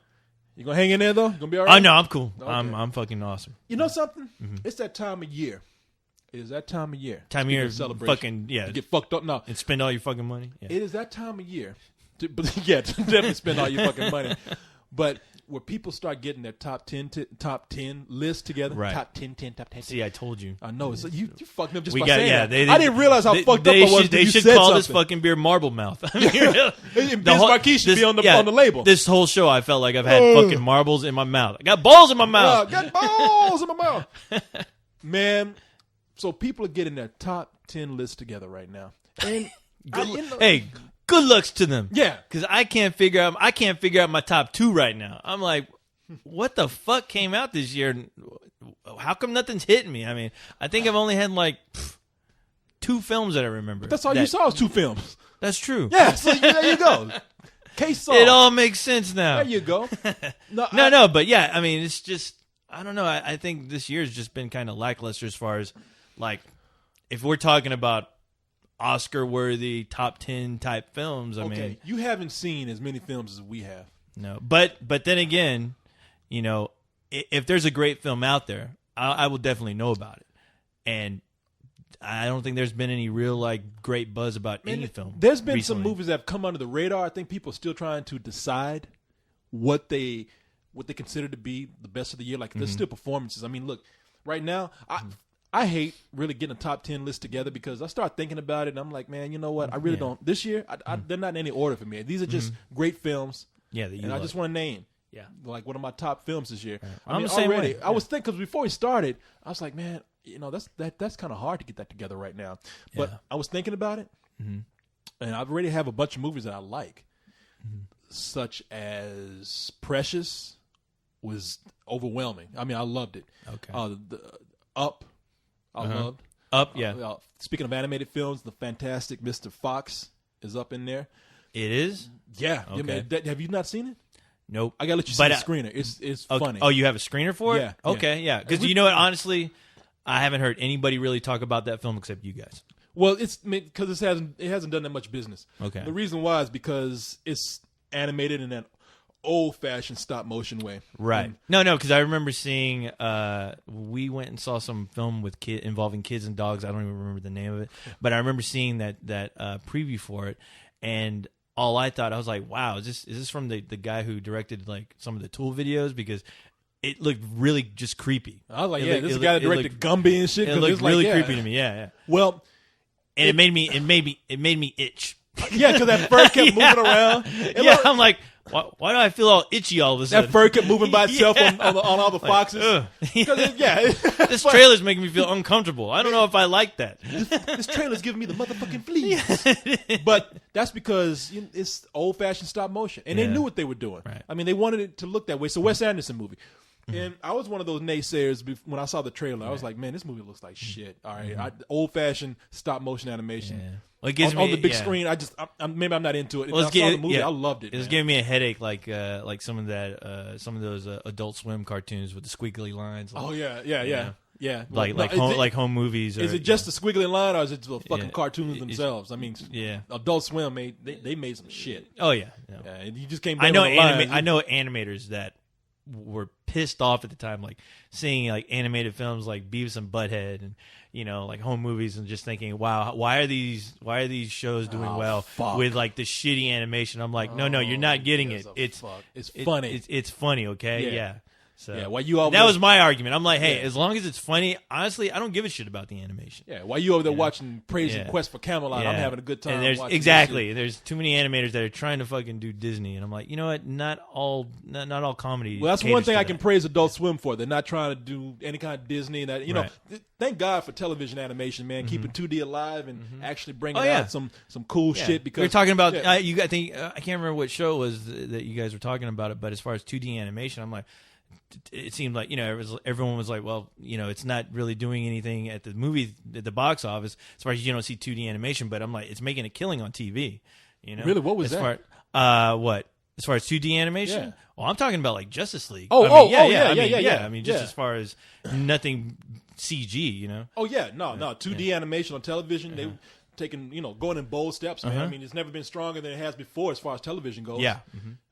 [SPEAKER 1] You gonna hang in there though? You gonna be all right?
[SPEAKER 2] Oh no, I'm cool.
[SPEAKER 1] Okay.
[SPEAKER 2] I'm fucking awesome.
[SPEAKER 1] You know something? It's that time of year. It is that time of year.
[SPEAKER 2] Fucking
[SPEAKER 1] to get fucked up. No,
[SPEAKER 2] and spend all your fucking money. Yeah.
[SPEAKER 1] It is that time of year. To definitely spend all your fucking money. But where people start getting their top 10 list together.
[SPEAKER 2] Right.
[SPEAKER 1] Top 10.
[SPEAKER 2] See, I told you.
[SPEAKER 1] I know. So you fucked up just
[SPEAKER 2] We
[SPEAKER 1] by
[SPEAKER 2] got
[SPEAKER 1] saying
[SPEAKER 2] yeah.
[SPEAKER 1] that. I didn't realize how fucked up I was.
[SPEAKER 2] They should call this fucking beer Marble Mouth. I mean, really,
[SPEAKER 1] Biz Marquis should be on the label.
[SPEAKER 2] This whole show, I felt like I've had fucking marbles in my mouth. I got balls in my mouth.
[SPEAKER 1] Got balls in my mouth. Man, so people are getting their top 10 list together right now. And
[SPEAKER 2] hey, good looks to them.
[SPEAKER 1] Yeah,
[SPEAKER 2] because I can't figure out my top 2 right now. I'm like, what the fuck came out this year? How come nothing's hitting me? I mean, I think I've only had like 2 films that I remember.
[SPEAKER 1] That's all you saw was 2 films.
[SPEAKER 2] That's true.
[SPEAKER 1] Yeah, so there you go. Case solved.
[SPEAKER 2] It all makes sense now.
[SPEAKER 1] There you go.
[SPEAKER 2] No, but yeah, I mean, it's just, I don't know. I think this year's just been kind of lackluster as far as, like, if we're talking about Oscar-worthy top 10 type films. I mean,
[SPEAKER 1] you haven't seen as many films as we have.
[SPEAKER 2] No, but then again, you know, if there's a great film out there, I will definitely know about it. And I don't think there's been any real like great buzz about any film.
[SPEAKER 1] There's been
[SPEAKER 2] recently.
[SPEAKER 1] some movies that have come under the radar. I think people are still trying to decide what they consider to be the best of the year. Like there's still performances. I mean, look, right now, I hate really getting a top 10 list together because I start thinking about it and I'm like, man, you know what? I really don't. This year, they're not in any order for me. These are just great films.
[SPEAKER 2] Yeah, that you
[SPEAKER 1] and I
[SPEAKER 2] like.
[SPEAKER 1] just want to name.
[SPEAKER 2] Yeah,
[SPEAKER 1] like one of my top films this year.
[SPEAKER 2] Right.
[SPEAKER 1] I mean,
[SPEAKER 2] I'm the same way.
[SPEAKER 1] I was thinking because before we started, I was like, man, you know, that's kind of hard to get that together right now. But
[SPEAKER 2] Yeah.
[SPEAKER 1] I was thinking about it, and I already have a bunch of movies that I like, such as Precious was overwhelming. I mean, I loved it.
[SPEAKER 2] Okay.
[SPEAKER 1] Up, I loved.
[SPEAKER 2] Up, yeah.
[SPEAKER 1] Speaking of animated films, the fantastic Mr. Fox is up in there.
[SPEAKER 2] It is?
[SPEAKER 1] Yeah.
[SPEAKER 2] Okay.
[SPEAKER 1] Man, have you not seen it?
[SPEAKER 2] Nope.
[SPEAKER 1] I gotta let you see the screener. It's
[SPEAKER 2] okay.
[SPEAKER 1] funny.
[SPEAKER 2] Oh, you have a screener for it?
[SPEAKER 1] Yeah.
[SPEAKER 2] Okay, yeah. Because you know what? Honestly, I haven't heard anybody really talk about that film except you guys.
[SPEAKER 1] Well, it's because it hasn't done that much business.
[SPEAKER 2] Okay.
[SPEAKER 1] The reason why is because it's animated in that old-fashioned stop-motion way.
[SPEAKER 2] Right. No, because I remember seeing. We went and saw some film with involving kids and dogs. I don't even remember the name of it, but I remember seeing that preview for it, and all I thought, I was like, wow, is this from the guy who directed like some of the Tool videos? Because it looked really just creepy.
[SPEAKER 1] I was like, this is the guy that directed Gumby and shit.
[SPEAKER 2] It looked really creepy to me. Yeah.
[SPEAKER 1] Well,
[SPEAKER 2] and it made me itch.
[SPEAKER 1] Yeah, because that fur kept moving around.
[SPEAKER 2] I'm like, why do I feel all itchy all of a sudden?
[SPEAKER 1] That fur kept moving by itself on all the foxes.
[SPEAKER 2] This trailer's making me feel uncomfortable. I don't know if I like that.
[SPEAKER 1] This trailer's giving me the motherfucking fleas. But that's because it's old-fashioned stop motion. And they knew what they were doing.
[SPEAKER 2] Right.
[SPEAKER 1] I mean, they wanted it to look that way. It's a Wes Anderson movie. And I was one of those naysayers when I saw the trailer. I was like, man, this movie looks like shit. All right, old-fashioned stop-motion animation.
[SPEAKER 2] Yeah. Well, it gives
[SPEAKER 1] on
[SPEAKER 2] me,
[SPEAKER 1] the big screen, maybe I'm not into it.
[SPEAKER 2] Well,
[SPEAKER 1] I saw the movie, I loved it.
[SPEAKER 2] It was giving me a headache, like some of those Adult Swim cartoons with the squiggly lines. Like,
[SPEAKER 1] yeah.
[SPEAKER 2] Like home movies.
[SPEAKER 1] Is it just the squiggly line, or is it the fucking cartoons themselves? I mean, Adult Swim made some shit.
[SPEAKER 2] Oh yeah.
[SPEAKER 1] And you just came.
[SPEAKER 2] I know animators that were pissed off at the time, like seeing like animated films like Beavis and Butthead and like home movies, and just thinking, wow, why are these shows doing well with like the shitty animation? I'm like, no, you're not getting it. It's
[SPEAKER 1] funny.
[SPEAKER 2] It's funny, okay? Yeah. So
[SPEAKER 1] why you always,
[SPEAKER 2] that was my argument. I'm like, hey, as long as it's funny, honestly, I don't give a shit about the animation.
[SPEAKER 1] Yeah, while you over there watching Praise and Quest for Camelot, I'm having a good time.
[SPEAKER 2] And there's too many animators that are trying to fucking do Disney, and I'm like, you know what? Not all comedy.
[SPEAKER 1] Well, that's one thing I can praise Adult Swim for. They're not trying to do any kind of Disney, and that thank God for television animation, man, keeping 2D alive and actually bringing out some cool shit. Because
[SPEAKER 2] we're talking about I can't remember what show it was that you guys were talking about it, but as far as 2D animation, I'm like, it seemed like everyone was like, well, it's not really doing anything at the box office as far as you don't see 2D animation, but I'm like, it's making a killing on TV.
[SPEAKER 1] Really, what was
[SPEAKER 2] that? What as far as 2D animation? Yeah. Well, I'm talking about like Justice League. I mean, just as far as nothing CG,
[SPEAKER 1] Oh yeah, no, 2D animation on television. They taking, going in bold steps, man. I mean, it's never been stronger than it has before as far as television goes.
[SPEAKER 2] Yeah.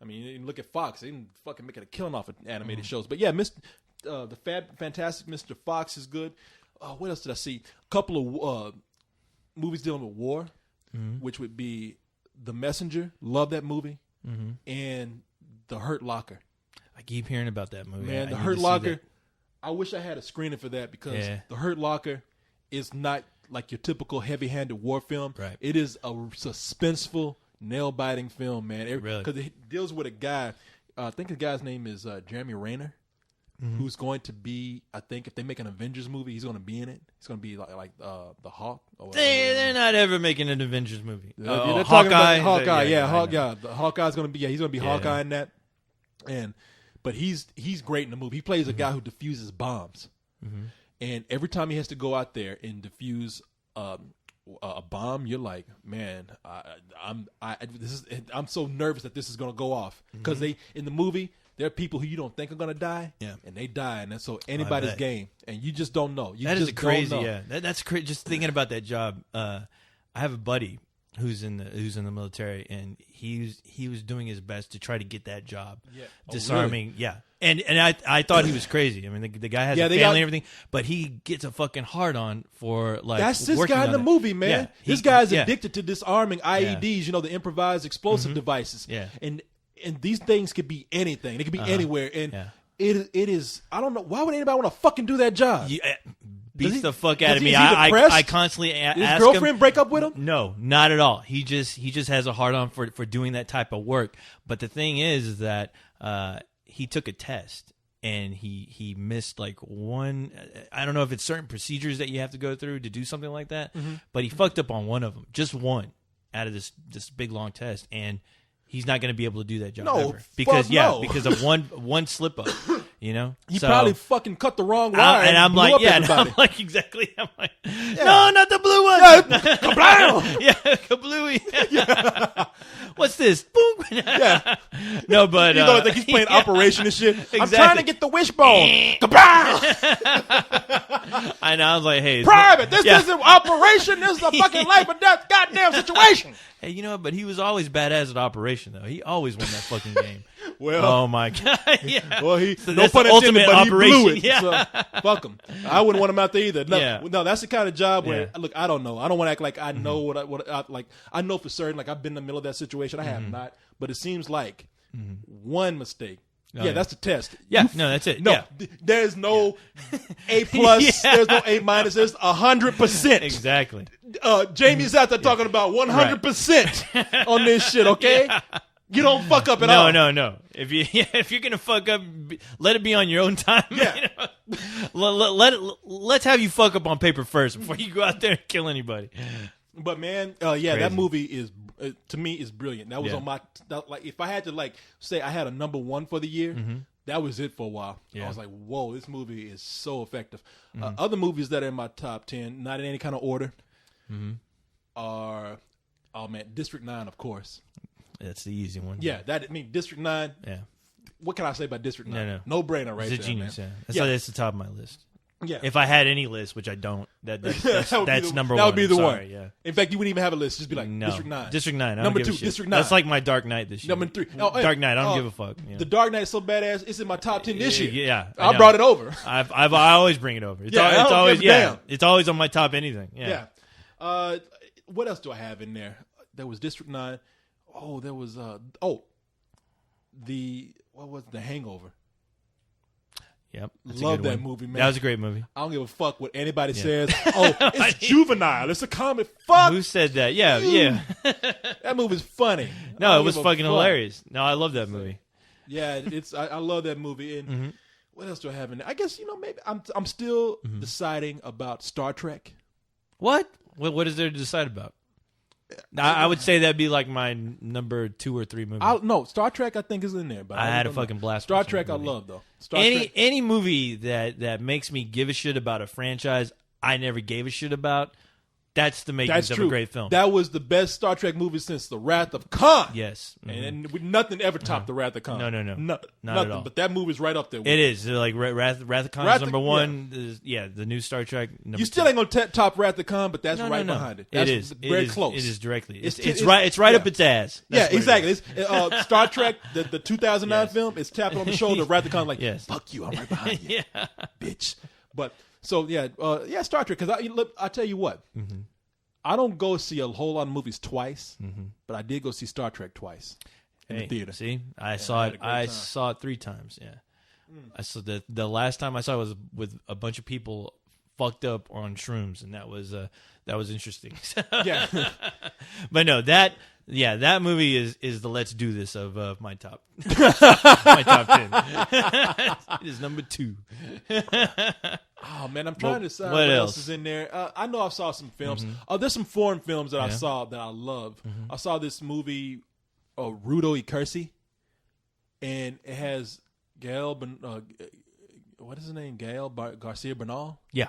[SPEAKER 1] I mean, you look at Fox; they didn't fucking making a killing off of animated shows. But yeah, the fantastic Mr. Fox is good. What else did I see? A couple of movies dealing with war, which would be The Messenger. Love that movie, and The Hurt Locker.
[SPEAKER 2] I keep hearing about that movie.
[SPEAKER 1] Man,
[SPEAKER 2] I
[SPEAKER 1] The
[SPEAKER 2] need
[SPEAKER 1] Hurt
[SPEAKER 2] to see
[SPEAKER 1] Locker.
[SPEAKER 2] that.
[SPEAKER 1] I wish I had a screening for that because
[SPEAKER 2] Yeah.
[SPEAKER 1] The Hurt Locker is not like your typical heavy-handed war film.
[SPEAKER 2] Right.
[SPEAKER 1] It is a suspenseful, nail-biting film, man.
[SPEAKER 2] Really?
[SPEAKER 1] Because it deals with a guy. I think the guy's name is Jeremy Renner, who's going to be. I think if they make an Avengers movie, he's going to be in it. He's going to be like the Hawk. Or
[SPEAKER 2] They're not ever making an Avengers movie.
[SPEAKER 1] they're talking
[SPEAKER 2] Hawkeye.
[SPEAKER 1] about Hawkeye.
[SPEAKER 2] I know.
[SPEAKER 1] The Hawkeye's going to be. Yeah, he's going to be
[SPEAKER 2] Yeah.
[SPEAKER 1] Hawkeye in that. But he's great in the movie. He plays a guy who defuses bombs, and every time he has to go out there and defuse a bomb, you're like, man, I'm so nervous that this is going to go off because in the movie there are people who you don't think are going to die, and they die, and so anybody's
[SPEAKER 2] bet.
[SPEAKER 1] game, and you just don't know. You
[SPEAKER 2] That
[SPEAKER 1] just
[SPEAKER 2] is crazy.
[SPEAKER 1] don't know.
[SPEAKER 2] Yeah, that's crazy. Just thinking about that job. I have a buddy who's in the military, and he was doing his best to try to get that job.
[SPEAKER 1] Yeah. Oh,
[SPEAKER 2] Disarming.
[SPEAKER 1] really?
[SPEAKER 2] Yeah. And I thought he was crazy. I mean, the guy has a family and everything, but he gets a fucking hard on for like.
[SPEAKER 1] That's this
[SPEAKER 2] working
[SPEAKER 1] guy in
[SPEAKER 2] on
[SPEAKER 1] the
[SPEAKER 2] it.
[SPEAKER 1] movie, man.
[SPEAKER 2] Yeah,
[SPEAKER 1] This guy's
[SPEAKER 2] yeah.
[SPEAKER 1] addicted to disarming IEDs, the improvised explosive devices.
[SPEAKER 2] Yeah.
[SPEAKER 1] And these things could be anything. They could be anywhere. And
[SPEAKER 2] Yeah.
[SPEAKER 1] it is. I don't know. Why would anybody want to fucking do that job?
[SPEAKER 2] Beats
[SPEAKER 1] he-
[SPEAKER 2] the fuck
[SPEAKER 1] does
[SPEAKER 2] out of
[SPEAKER 1] he-
[SPEAKER 2] me.
[SPEAKER 1] is he depressed?
[SPEAKER 2] I constantly
[SPEAKER 1] Did his
[SPEAKER 2] ask
[SPEAKER 1] girlfriend
[SPEAKER 2] him.
[SPEAKER 1] break up with him?
[SPEAKER 2] No, not at all. He just has a hard on for doing that type of work. But the thing is that he took a test and he missed like one. I don't know if it's certain procedures that you have to go through to do something like that. But he fucked up on one of them, just one out of this big long test, and he's not going to be able to do that job
[SPEAKER 1] No,
[SPEAKER 2] ever because
[SPEAKER 1] fuck no.
[SPEAKER 2] because of one slip up.
[SPEAKER 1] He
[SPEAKER 2] So-
[SPEAKER 1] probably fucking cut the wrong wire.
[SPEAKER 2] and I'm
[SPEAKER 1] blew
[SPEAKER 2] like,
[SPEAKER 1] up
[SPEAKER 2] yeah, and
[SPEAKER 1] everybody.
[SPEAKER 2] I'm like, exactly. I'm like, no, not the blue one.
[SPEAKER 1] Kablam!
[SPEAKER 2] Yeah, kablooey. What's this? Boom.
[SPEAKER 1] Yeah.
[SPEAKER 2] No, but
[SPEAKER 1] You know, like he's playing
[SPEAKER 2] yeah.
[SPEAKER 1] Operation and shit. I'm
[SPEAKER 2] Exactly.
[SPEAKER 1] trying to get the wishbone. Kablam!
[SPEAKER 2] And I was like, hey,
[SPEAKER 1] Private, this
[SPEAKER 2] Yeah.
[SPEAKER 1] isn't Operation. This is a fucking life or death goddamn situation.
[SPEAKER 2] Hey, you know, but he was always badass at Operation, though. He always won that fucking game.
[SPEAKER 1] Well,
[SPEAKER 2] Oh my god! Yeah.
[SPEAKER 1] well, no
[SPEAKER 2] that's
[SPEAKER 1] pun
[SPEAKER 2] the
[SPEAKER 1] intended,
[SPEAKER 2] ultimate
[SPEAKER 1] but he blew
[SPEAKER 2] operation.
[SPEAKER 1] it.
[SPEAKER 2] Yeah.
[SPEAKER 1] So, fuck him. I wouldn't want him out there either. No,
[SPEAKER 2] Yeah.
[SPEAKER 1] no, that's the kind of job where
[SPEAKER 2] Yeah.
[SPEAKER 1] look, I don't know. I don't want to act like I know what I like. I know for certain. Like I've been in the middle of that situation. I have not, but it seems like one mistake.
[SPEAKER 2] Oh,
[SPEAKER 1] yeah,
[SPEAKER 2] yeah.
[SPEAKER 1] that's the test.
[SPEAKER 2] Yeah, no, that's it.
[SPEAKER 1] No,
[SPEAKER 2] Yeah.
[SPEAKER 1] there's no A plus.
[SPEAKER 2] Yeah.
[SPEAKER 1] There's no A minus. There's 100%.
[SPEAKER 2] Exactly.
[SPEAKER 1] Jamie's out there talking about 100% on this shit. Okay, you don't fuck up at all.
[SPEAKER 2] No. If you're gonna fuck up, let it be on your own time.
[SPEAKER 1] Yeah.
[SPEAKER 2] Let's have you fuck up on paper first before you go out there and kill anybody.
[SPEAKER 1] But man, yeah, that
[SPEAKER 2] Crazy.
[SPEAKER 1] movie is to me is brilliant. That was
[SPEAKER 2] Yeah.
[SPEAKER 1] on my like. If I had to like say I had a number one for the year, that was it for a while.
[SPEAKER 2] Yeah.
[SPEAKER 1] I was like, whoa, this movie is so effective. Other movies that are in my top 10, not in any kind of order, are District 9, of course.
[SPEAKER 2] That's the easy one.
[SPEAKER 1] Yeah, District 9.
[SPEAKER 2] Yeah.
[SPEAKER 1] What can I say about District 9?
[SPEAKER 2] No.
[SPEAKER 1] No brainer, right
[SPEAKER 2] It's a
[SPEAKER 1] there,
[SPEAKER 2] genius.
[SPEAKER 1] man.
[SPEAKER 2] Yeah. That's the top of my list.
[SPEAKER 1] Yeah.
[SPEAKER 2] If I had any list, which I don't, that's
[SPEAKER 1] That would be
[SPEAKER 2] that's
[SPEAKER 1] the-
[SPEAKER 2] number
[SPEAKER 1] that
[SPEAKER 2] one.
[SPEAKER 1] would be the
[SPEAKER 2] I'm
[SPEAKER 1] one.
[SPEAKER 2] sorry, Yeah.
[SPEAKER 1] In fact, you wouldn't even have a list. Just be like
[SPEAKER 2] No.
[SPEAKER 1] District 9.
[SPEAKER 2] District 9. I don't
[SPEAKER 1] Number
[SPEAKER 2] give a
[SPEAKER 1] 2,
[SPEAKER 2] shit.
[SPEAKER 1] District 9.
[SPEAKER 2] That's like my Dark Knight this year.
[SPEAKER 1] Number 3. Oh, hey,
[SPEAKER 2] Dark Knight. I don't give a fuck. You know.
[SPEAKER 1] The Dark Knight is so badass. It's in my top 10 this year.
[SPEAKER 2] Yeah.
[SPEAKER 1] I
[SPEAKER 2] know.
[SPEAKER 1] brought it over.
[SPEAKER 2] I always bring it over. It's,
[SPEAKER 1] Yeah, I don't
[SPEAKER 2] always
[SPEAKER 1] give a damn.
[SPEAKER 2] It's always on my top anything. Yeah.
[SPEAKER 1] Yeah. What else do I have in there? There was District 9. Oh, there was what was The Hangover?
[SPEAKER 2] Yep. That's a
[SPEAKER 1] Love
[SPEAKER 2] good
[SPEAKER 1] that
[SPEAKER 2] one.
[SPEAKER 1] movie, man.
[SPEAKER 2] That was a great movie.
[SPEAKER 1] I don't give a fuck what anybody says. Oh, it's juvenile. It's a comedy. Fuck.
[SPEAKER 2] Who said that? Yeah.
[SPEAKER 1] you.
[SPEAKER 2] Yeah.
[SPEAKER 1] That movie's funny. I
[SPEAKER 2] No,
[SPEAKER 1] don't
[SPEAKER 2] it was
[SPEAKER 1] give a
[SPEAKER 2] fucking
[SPEAKER 1] fuck.
[SPEAKER 2] hilarious. No, I love that movie.
[SPEAKER 1] Yeah, it's. I love that movie. And what else do I have in there? I guess maybe I'm still deciding about Star Trek.
[SPEAKER 2] What? What is there to decide about? I would say that'd be like my number 2 or 3 movie.
[SPEAKER 1] No, Star Trek I think is in there. But
[SPEAKER 2] I had a
[SPEAKER 1] don't know.
[SPEAKER 2] fucking blast
[SPEAKER 1] Star
[SPEAKER 2] watching
[SPEAKER 1] Trek
[SPEAKER 2] that
[SPEAKER 1] I
[SPEAKER 2] movie.
[SPEAKER 1] love though. Star Trek.
[SPEAKER 2] Any movie that makes me give a shit about a franchise I never gave a shit about, that's the makings
[SPEAKER 1] That's
[SPEAKER 2] of
[SPEAKER 1] true.
[SPEAKER 2] a great film.
[SPEAKER 1] That was the best Star Trek movie since The Wrath of Khan.
[SPEAKER 2] Yes. Mhm.
[SPEAKER 1] And nothing ever topped The Wrath of Khan.
[SPEAKER 2] No. Not
[SPEAKER 1] nothing.
[SPEAKER 2] at all.
[SPEAKER 1] But that movie's right up there. With
[SPEAKER 2] It is. Like Wrath of Khan
[SPEAKER 1] Wrath
[SPEAKER 2] is
[SPEAKER 1] of-
[SPEAKER 2] number 1. The new Star Trek number
[SPEAKER 1] You still
[SPEAKER 2] 2.
[SPEAKER 1] ain't gonna top Wrath of Khan, but that's
[SPEAKER 2] No,
[SPEAKER 1] right
[SPEAKER 2] no.
[SPEAKER 1] behind it. That's
[SPEAKER 2] It is.
[SPEAKER 1] very
[SPEAKER 2] It is,
[SPEAKER 1] close.
[SPEAKER 2] It is directly. It's
[SPEAKER 1] It's-
[SPEAKER 2] right. It's right
[SPEAKER 1] yeah.
[SPEAKER 2] up its ass.
[SPEAKER 1] Yeah,
[SPEAKER 2] That's what it
[SPEAKER 1] exactly.
[SPEAKER 2] is.
[SPEAKER 1] It's, Star Trek, the 2009
[SPEAKER 2] Yes.
[SPEAKER 1] film, is tapping on the shoulder. Wrath of Khan, like,
[SPEAKER 2] Yes.
[SPEAKER 1] fuck you, I'm right behind you,
[SPEAKER 2] Yeah.
[SPEAKER 1] bitch. But so Star Trek. Because I tell you what, I don't go see a whole lot of movies twice, but I did go see Star Trek twice. in the theater.
[SPEAKER 2] See, I
[SPEAKER 1] I
[SPEAKER 2] saw
[SPEAKER 1] had
[SPEAKER 2] it.
[SPEAKER 1] a great
[SPEAKER 2] I
[SPEAKER 1] time.
[SPEAKER 2] saw it 3 times. Yeah, I saw the last time I saw it was with a bunch of people fucked up on shrooms, and that was interesting.
[SPEAKER 1] Yeah.
[SPEAKER 2] But no, that movie is the Let's Do This of my top my top 10. It is number 2.
[SPEAKER 1] Oh man, I'm trying to decide
[SPEAKER 2] what
[SPEAKER 1] what else
[SPEAKER 2] else?
[SPEAKER 1] is in there. I know I saw some films. There's some foreign films that I
[SPEAKER 2] Yeah.
[SPEAKER 1] saw that I love. I saw this movie, Rudo y Cursi, and it has Gael. What is his name? Garcia Bernal,
[SPEAKER 2] Yeah,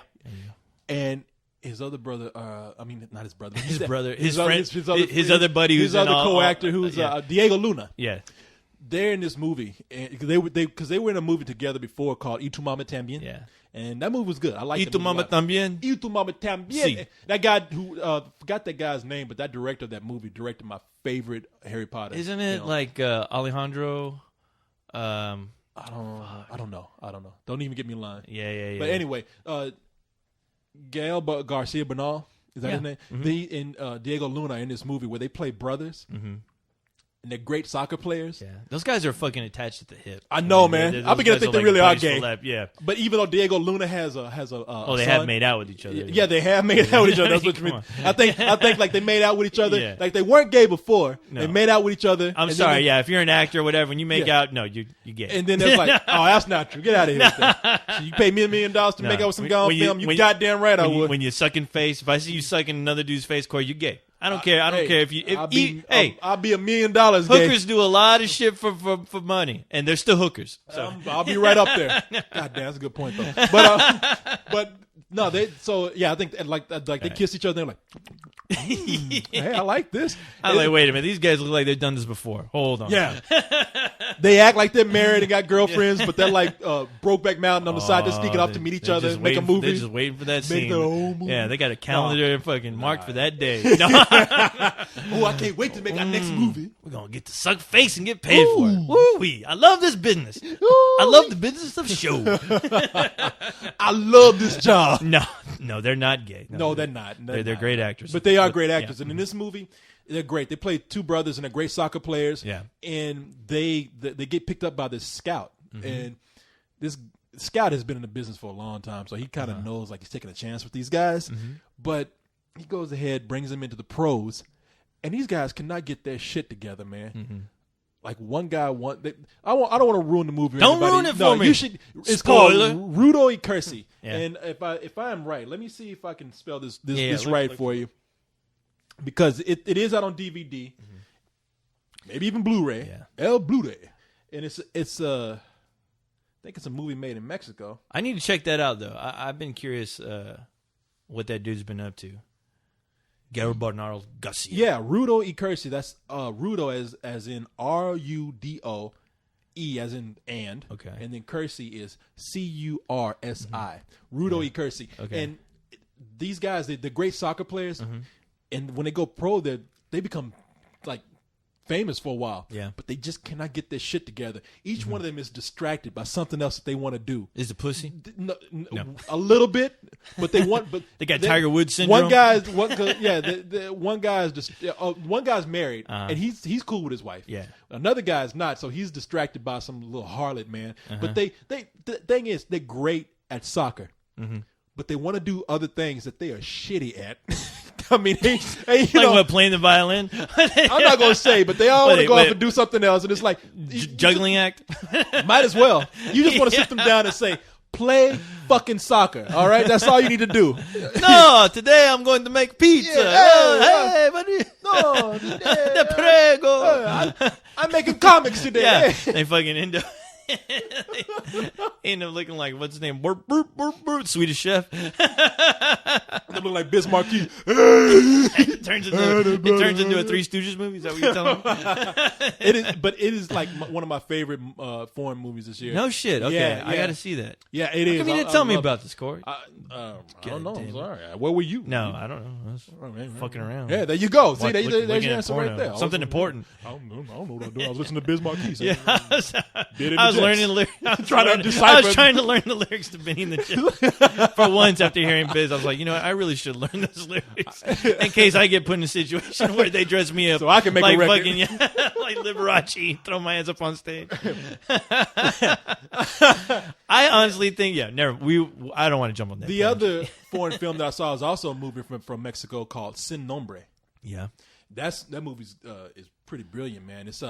[SPEAKER 1] and his other brother. Not his brother.
[SPEAKER 2] his brother, his
[SPEAKER 1] other-
[SPEAKER 2] friend,
[SPEAKER 1] his
[SPEAKER 2] his other buddy, who's
[SPEAKER 1] his other
[SPEAKER 2] in all-
[SPEAKER 1] co-actor, who's
[SPEAKER 2] yeah.
[SPEAKER 1] Diego Luna.
[SPEAKER 2] Yeah.
[SPEAKER 1] They're in this movie, and because they were in a movie together before called Y Tu Mama Tambien.
[SPEAKER 2] Yeah.
[SPEAKER 1] And that movie was good. I liked
[SPEAKER 2] Y
[SPEAKER 1] the
[SPEAKER 2] tu
[SPEAKER 1] movie a
[SPEAKER 2] mama
[SPEAKER 1] lot.
[SPEAKER 2] también.
[SPEAKER 1] Y Tu Mama Tambien.
[SPEAKER 2] Si.
[SPEAKER 1] That guy who forgot that guy's name, but that director of that movie directed my favorite Harry Potter.
[SPEAKER 2] Isn't it
[SPEAKER 1] film.
[SPEAKER 2] like Alejandro?
[SPEAKER 1] I don't know. Don't even get me in line.
[SPEAKER 2] Yeah.
[SPEAKER 1] But anyway, Gael Garcia Bernal, is that his name? They and Diego Luna in this movie where they play brothers, and they're great soccer players.
[SPEAKER 2] Yeah, those guys are fucking attached at the hip.
[SPEAKER 1] I know, man.
[SPEAKER 2] those
[SPEAKER 1] I begin to
[SPEAKER 2] guys
[SPEAKER 1] think they
[SPEAKER 2] like
[SPEAKER 1] really are
[SPEAKER 2] buddies for
[SPEAKER 1] gay.
[SPEAKER 2] life. Yeah.
[SPEAKER 1] But even though Diego Luna has a
[SPEAKER 2] Oh, they
[SPEAKER 1] son,
[SPEAKER 2] have made out with each other.
[SPEAKER 1] Yeah, they have made out with each other. That's what you
[SPEAKER 2] Come
[SPEAKER 1] mean. I think like they made out with each other.
[SPEAKER 2] Yeah.
[SPEAKER 1] Like they weren't gay before.
[SPEAKER 2] No.
[SPEAKER 1] They made out with each other.
[SPEAKER 2] I'm
[SPEAKER 1] and
[SPEAKER 2] sorry.
[SPEAKER 1] then
[SPEAKER 2] Yeah, if you're an actor or whatever, when you make
[SPEAKER 1] Yeah.
[SPEAKER 2] out, no, you gay.
[SPEAKER 1] And then there's like, oh, that's not true. Get out of here with that. So you pay me $1 million to
[SPEAKER 2] No.
[SPEAKER 1] make out with some guy on
[SPEAKER 2] When
[SPEAKER 1] film. You
[SPEAKER 2] when
[SPEAKER 1] goddamn right I would.
[SPEAKER 2] When you sucking face, if I see you sucking another dude's face, Corey, you gay. I don't care. I don't
[SPEAKER 1] Hey,
[SPEAKER 2] care if you.
[SPEAKER 1] I'll be
[SPEAKER 2] Hey,
[SPEAKER 1] $1 million gay.
[SPEAKER 2] hookers do a lot of shit for money, and they're still hookers. So
[SPEAKER 1] I'll be right up there. God damn, that's a good point though. But no, they. So yeah, I think like they kiss each other. They're like, hey, I like this.
[SPEAKER 2] I'm like, wait a minute. These guys look like they've done this before. Hold on.
[SPEAKER 1] Yeah. They act like they're married and got girlfriends, but they're like Brokeback Mountain on the side. They're sneaking off to meet each
[SPEAKER 2] They're
[SPEAKER 1] other,
[SPEAKER 2] just
[SPEAKER 1] make a
[SPEAKER 2] waiting-
[SPEAKER 1] movie.
[SPEAKER 2] They're just waiting for that
[SPEAKER 1] Make
[SPEAKER 2] scene.
[SPEAKER 1] their own movie.
[SPEAKER 2] Yeah, they got a calendar fucking marked for that day. No,
[SPEAKER 1] Oh, I can't wait to make our next movie.
[SPEAKER 2] we're gonna get to suck face and get paid for it. Woo-wee. I love this business. I love the business of show.
[SPEAKER 1] I love this job.
[SPEAKER 2] No, they're not gay.
[SPEAKER 1] No, they're not.
[SPEAKER 2] They're
[SPEAKER 1] not.
[SPEAKER 2] great actors.
[SPEAKER 1] But they are great actors.
[SPEAKER 2] yeah.
[SPEAKER 1] And in this movie, they're great. They play 2 brothers and they're great soccer players.
[SPEAKER 2] Yeah.
[SPEAKER 1] And they get picked up by this scout. And this scout has been in the business for a long time, so he kind of knows like he's taking a chance with these guys. But he goes ahead, brings them into the pros, and these guys cannot get their shit together, man. Like one guy, I don't want to ruin the movie. or
[SPEAKER 2] Don't
[SPEAKER 1] anybody.
[SPEAKER 2] ruin it
[SPEAKER 1] No,
[SPEAKER 2] for me.
[SPEAKER 1] You should. It's
[SPEAKER 2] Spoiler.
[SPEAKER 1] called Rudo y Cursi.
[SPEAKER 2] Yeah.
[SPEAKER 1] And if I am right, let me see if I can spell this
[SPEAKER 2] Yeah,
[SPEAKER 1] right
[SPEAKER 2] look-
[SPEAKER 1] for you, because it is out on DVD, maybe even Blu-ray.
[SPEAKER 2] Yeah.
[SPEAKER 1] El Blu-ray, and it's I think it's a movie made in Mexico.
[SPEAKER 2] I need to check that out though. I've been curious what that dude's been up to. Gabriel Bernardo Garcia.
[SPEAKER 1] Yeah, Rudo y Cursi. That's Rudo as in Rudo, E as in and.
[SPEAKER 2] Okay.
[SPEAKER 1] And then Cursi is Cursi. Rudo y Cursi.
[SPEAKER 2] Okay.
[SPEAKER 1] And these guys, they're great soccer players, and when they go pro, they become like famous for a while.
[SPEAKER 2] Yeah.
[SPEAKER 1] But they just cannot get their shit together. Each one of them is distracted by something else that they want to do.
[SPEAKER 2] Is the pussy?
[SPEAKER 1] No. A little bit, but they want. But
[SPEAKER 2] They got Tiger Woods syndrome?
[SPEAKER 1] One guy's one guy's just one guy's married and he's cool with his wife.
[SPEAKER 2] Yeah.
[SPEAKER 1] Another guy's not, so he's distracted by some little harlot man. But the thing is, they're great at soccer, but they want to do other things that they are shitty at. I mean, you
[SPEAKER 2] Like
[SPEAKER 1] know,
[SPEAKER 2] what, playing the violin?
[SPEAKER 1] I'm not gonna say, but they all want to go off and do something else, and it's like
[SPEAKER 2] Juggling act?
[SPEAKER 1] might as well. You just want to sit them down and say, play fucking soccer. All right, that's all you need to do.
[SPEAKER 2] No, today I'm going to make pizza.
[SPEAKER 1] Yeah,
[SPEAKER 2] Hey, buddy.
[SPEAKER 1] No,
[SPEAKER 2] The prego.
[SPEAKER 1] I'm making comics today.
[SPEAKER 2] Yeah,
[SPEAKER 1] Hey.
[SPEAKER 2] they fucking end up looking like, what's his name? Burp, burp, burp, burp, Swedish Chef.
[SPEAKER 1] They look like Bismarck.
[SPEAKER 2] It turns into a Three Stooges movie. Is that what you're telling me?
[SPEAKER 1] It is like one of my favorite foreign movies this year.
[SPEAKER 2] No shit. Okay,
[SPEAKER 1] Yeah,
[SPEAKER 2] I
[SPEAKER 1] yeah.
[SPEAKER 2] got to see that.
[SPEAKER 1] Yeah, it is.
[SPEAKER 2] Come you didn't
[SPEAKER 1] I
[SPEAKER 2] tell me
[SPEAKER 1] love
[SPEAKER 2] about
[SPEAKER 1] it.
[SPEAKER 2] this, Corey.
[SPEAKER 1] I don't know.
[SPEAKER 2] damn
[SPEAKER 1] I'm
[SPEAKER 2] it.
[SPEAKER 1] sorry. Where were you?
[SPEAKER 2] No, I don't know. I was
[SPEAKER 1] man.
[SPEAKER 2] fucking around.
[SPEAKER 1] Yeah, there you go. See, there's
[SPEAKER 2] Looking
[SPEAKER 1] your
[SPEAKER 2] at
[SPEAKER 1] answer
[SPEAKER 2] porno.
[SPEAKER 1] right there.
[SPEAKER 2] Something important.
[SPEAKER 1] I don't know what I'm doing. I was listening to Bismarck.
[SPEAKER 2] Yeah, I was was learning the lyrics. I was trying to learn the lyrics to Benny and the Jets. For once, after hearing Biz, I was like, you know what? I really should learn those lyrics in case I get put in a situation where they dress me up
[SPEAKER 1] so I can make
[SPEAKER 2] like
[SPEAKER 1] a record.
[SPEAKER 2] fucking like Liberace, throw my hands up on stage. I honestly think, I don't want to jump on that.
[SPEAKER 1] The other foreign film that I saw is also a movie from Mexico called Sin Nombre.
[SPEAKER 2] Yeah.
[SPEAKER 1] That movie is pretty brilliant, man. It's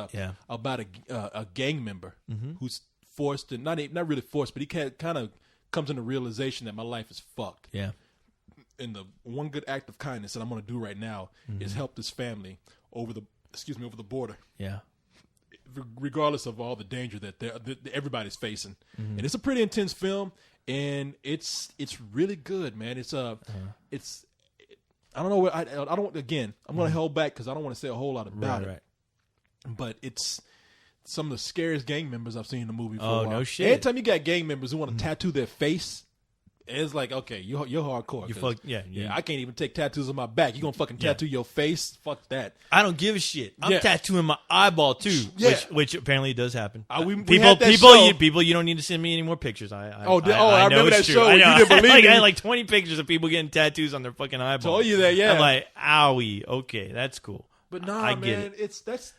[SPEAKER 1] about a gang member who's forced to not really forced, but he kind of comes into realization that my life is fucked.
[SPEAKER 2] Yeah.
[SPEAKER 1] And the one good act of kindness that I'm going to do right now is help this family over the border.
[SPEAKER 2] Yeah.
[SPEAKER 1] Regardless of all the danger that everybody's facing, and it's a pretty intense film, and it's really good, man. It's I don't know what I don't. Again, I'm going to hold back because I don't want to say a whole lot about it. Right. But it's some of the scariest gang members I've seen in the movie. For a while.
[SPEAKER 2] No shit!
[SPEAKER 1] Anytime you got gang members who want to tattoo their face, it's like, okay, you're hardcore.
[SPEAKER 2] Yeah.
[SPEAKER 1] I can't even take tattoos on my back. You gonna fucking tattoo your face? Fuck that.
[SPEAKER 2] I don't give a shit. I'm tattooing my eyeball too, which apparently does happen. People, you don't need to send me any more pictures. I
[SPEAKER 1] remember that show.
[SPEAKER 2] I
[SPEAKER 1] You didn't believe
[SPEAKER 2] I
[SPEAKER 1] me.
[SPEAKER 2] had like 20 pictures of people getting tattoos on their fucking eyeball.
[SPEAKER 1] Told you that, yeah.
[SPEAKER 2] I'm like, owie, okay, that's cool.
[SPEAKER 1] But nah,
[SPEAKER 2] I get
[SPEAKER 1] man,
[SPEAKER 2] it.
[SPEAKER 1] That's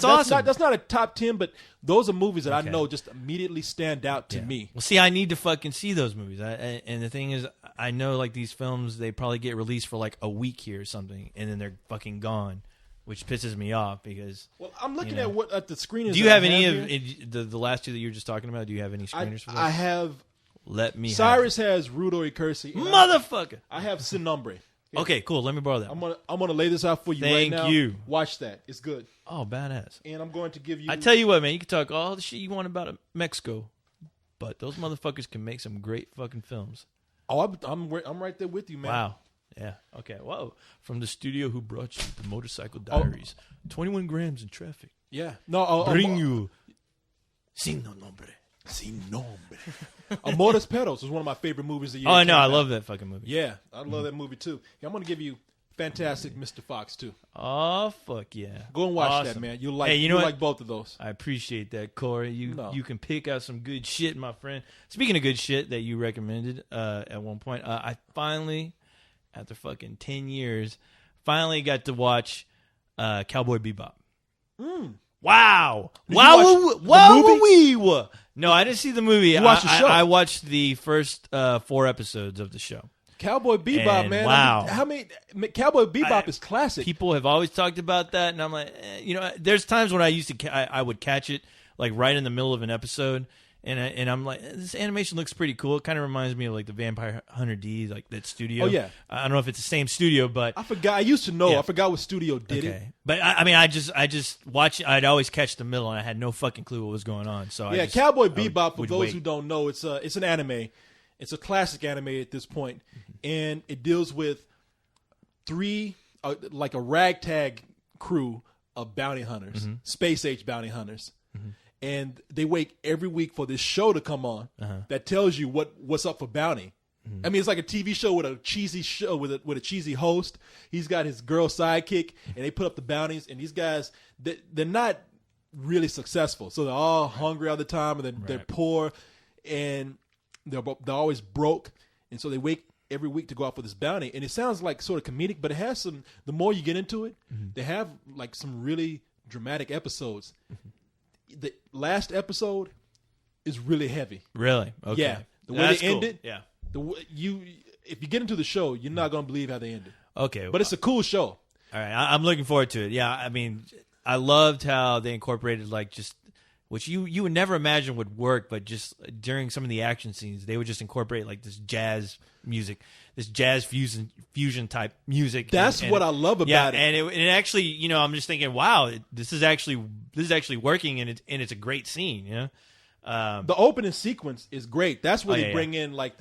[SPEAKER 2] awesome.
[SPEAKER 1] That's not a top 10, but those are movies that I know just immediately stand out to me.
[SPEAKER 2] Well, see, I need to fucking see those movies. And the thing is, I know like these films, they probably get released for like a week here or something, and then they're fucking gone, which pisses me off because. Well,
[SPEAKER 1] I'm looking at what the screeners.
[SPEAKER 2] Do you have any of the last two that you were just talking about? Do you have any screeners for that?
[SPEAKER 1] I have.
[SPEAKER 2] Let me.
[SPEAKER 1] Cyrus has Rudo Icursi.
[SPEAKER 2] Motherfucker.
[SPEAKER 1] I have Sin Nombre.
[SPEAKER 2] Yeah. Okay, cool. Let me borrow that.
[SPEAKER 1] I'm gonna lay this out for you right now.
[SPEAKER 2] Thank you.
[SPEAKER 1] Watch that. It's good.
[SPEAKER 2] Oh, badass.
[SPEAKER 1] And I'm going to give you.
[SPEAKER 2] I tell you what, man. You can talk all the shit you want about Mexico, but those motherfuckers can make some great fucking films.
[SPEAKER 1] Oh, I'm right there with you, man.
[SPEAKER 2] Wow. Yeah. Okay. Whoa. From the studio who brought you the Motorcycle Diaries, 21 grams in traffic.
[SPEAKER 1] Yeah. No.
[SPEAKER 2] Bring you. Sin Nombre.
[SPEAKER 1] Sin Nombre. Amores Perros is one of my favorite movies of the year.
[SPEAKER 2] Oh, I know. I love that fucking movie.
[SPEAKER 1] Yeah, I love that movie too. Yeah, I'm going to give you Fantastic Mr. Fox too.
[SPEAKER 2] Oh, fuck yeah.
[SPEAKER 1] Go and watch that, man. You'll like, like both of those.
[SPEAKER 2] I appreciate that, Corey. You can pick out some good shit, my friend. Speaking of good shit that you recommended at one point, I finally, after fucking 10 years, got to watch Cowboy Bebop. Wow! Wow! No, I didn't see the movie.
[SPEAKER 1] You watched the show.
[SPEAKER 2] I watched the first 4 episodes of the show.
[SPEAKER 1] Cowboy Bebop, man.
[SPEAKER 2] Wow!
[SPEAKER 1] How many? Cowboy Bebop is classic.
[SPEAKER 2] People have always talked about that, and I'm like, there's times when I would catch it like right in the middle of an episode, and I'm like, this animation looks pretty cool. It kind of reminds me of like the Vampire Hunter D, like that studio.
[SPEAKER 1] Oh yeah.
[SPEAKER 2] I don't know if it's the same studio, but
[SPEAKER 1] I forgot. I used to know. Yeah. I forgot what studio did it.
[SPEAKER 2] But I just watch. I'd always catch the middle, and I had no fucking clue what was going on. So
[SPEAKER 1] Cowboy Bebop. For those who don't know, it's an anime. It's a classic anime at this point, and it deals with 3 like a ragtag crew of bounty hunters, space age bounty hunters. And they wait every week for this show to come on that tells you what's up for bounty. I mean, it's like a TV show with a cheesy show with a cheesy host. He's got his girl sidekick, and they put up the bounties. And these guys, they're not really successful, so they're all hungry all the time, and they're poor, and they're always broke. And so they wait every week to go out for this bounty. And it sounds like sort of comedic, but it has some. The more you get into it, they have like some really dramatic episodes. The last episode is really heavy.
[SPEAKER 2] Really? Okay.
[SPEAKER 1] Yeah. The way they end it.
[SPEAKER 2] Yeah.
[SPEAKER 1] If you get into the show, you're not going to believe how they ended.
[SPEAKER 2] Okay.
[SPEAKER 1] But it's a cool show.
[SPEAKER 2] All right. I'm looking forward to it. Yeah. I mean, I loved how they incorporated like just, which you would never imagine would work, but just during some of the action scenes, they would just incorporate like this jazz music, this jazz fusion type music.
[SPEAKER 1] That's what I love about it.
[SPEAKER 2] And it actually, I'm just thinking, wow, this is actually working, and it's a great scene.
[SPEAKER 1] The opening sequence is great. That's where they bring in like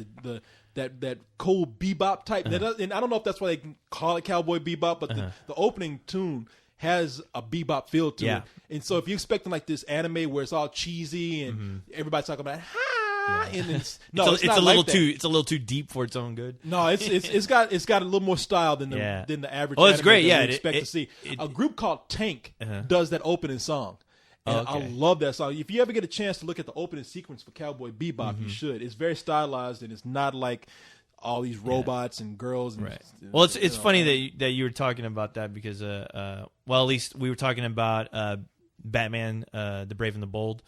[SPEAKER 1] that cool bebop type. And I don't know if that's why they can call it Cowboy Bebop, but the opening tune has a bebop feel to it. And so if you're expecting like this anime where it's all cheesy and everybody's talking about and it's
[SPEAKER 2] a little too deep for its own good.
[SPEAKER 1] No, it's got a little more style than the average.
[SPEAKER 2] Oh, it's great.
[SPEAKER 1] Yeah, expect to see. A group called Tank does that opening song. And
[SPEAKER 2] okay.
[SPEAKER 1] I love that song. If you ever get a chance to look at the opening sequence for Cowboy Bebop, you should. It's very stylized, and it's not like all these robots and girls. And,
[SPEAKER 2] right. Well, it's funny that you were talking about that because, at least we were talking about Batman, the Brave and the Bold,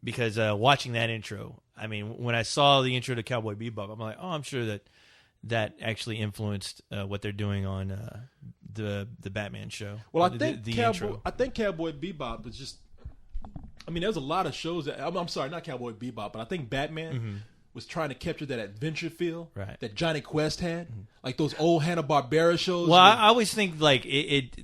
[SPEAKER 2] because watching that intro, I mean, when I saw the intro to Cowboy Bebop, I'm like, oh, I'm sure that actually influenced what they're doing on the Batman show.
[SPEAKER 1] Well, I think
[SPEAKER 2] intro.
[SPEAKER 1] I think Cowboy Bebop is just. I mean, there's a lot of shows that I'm sorry, not Cowboy Bebop, but I think Batman was trying to capture that adventure feel that Johnny Quest had, like those old Hanna-Barbera shows.
[SPEAKER 2] Well, I always think like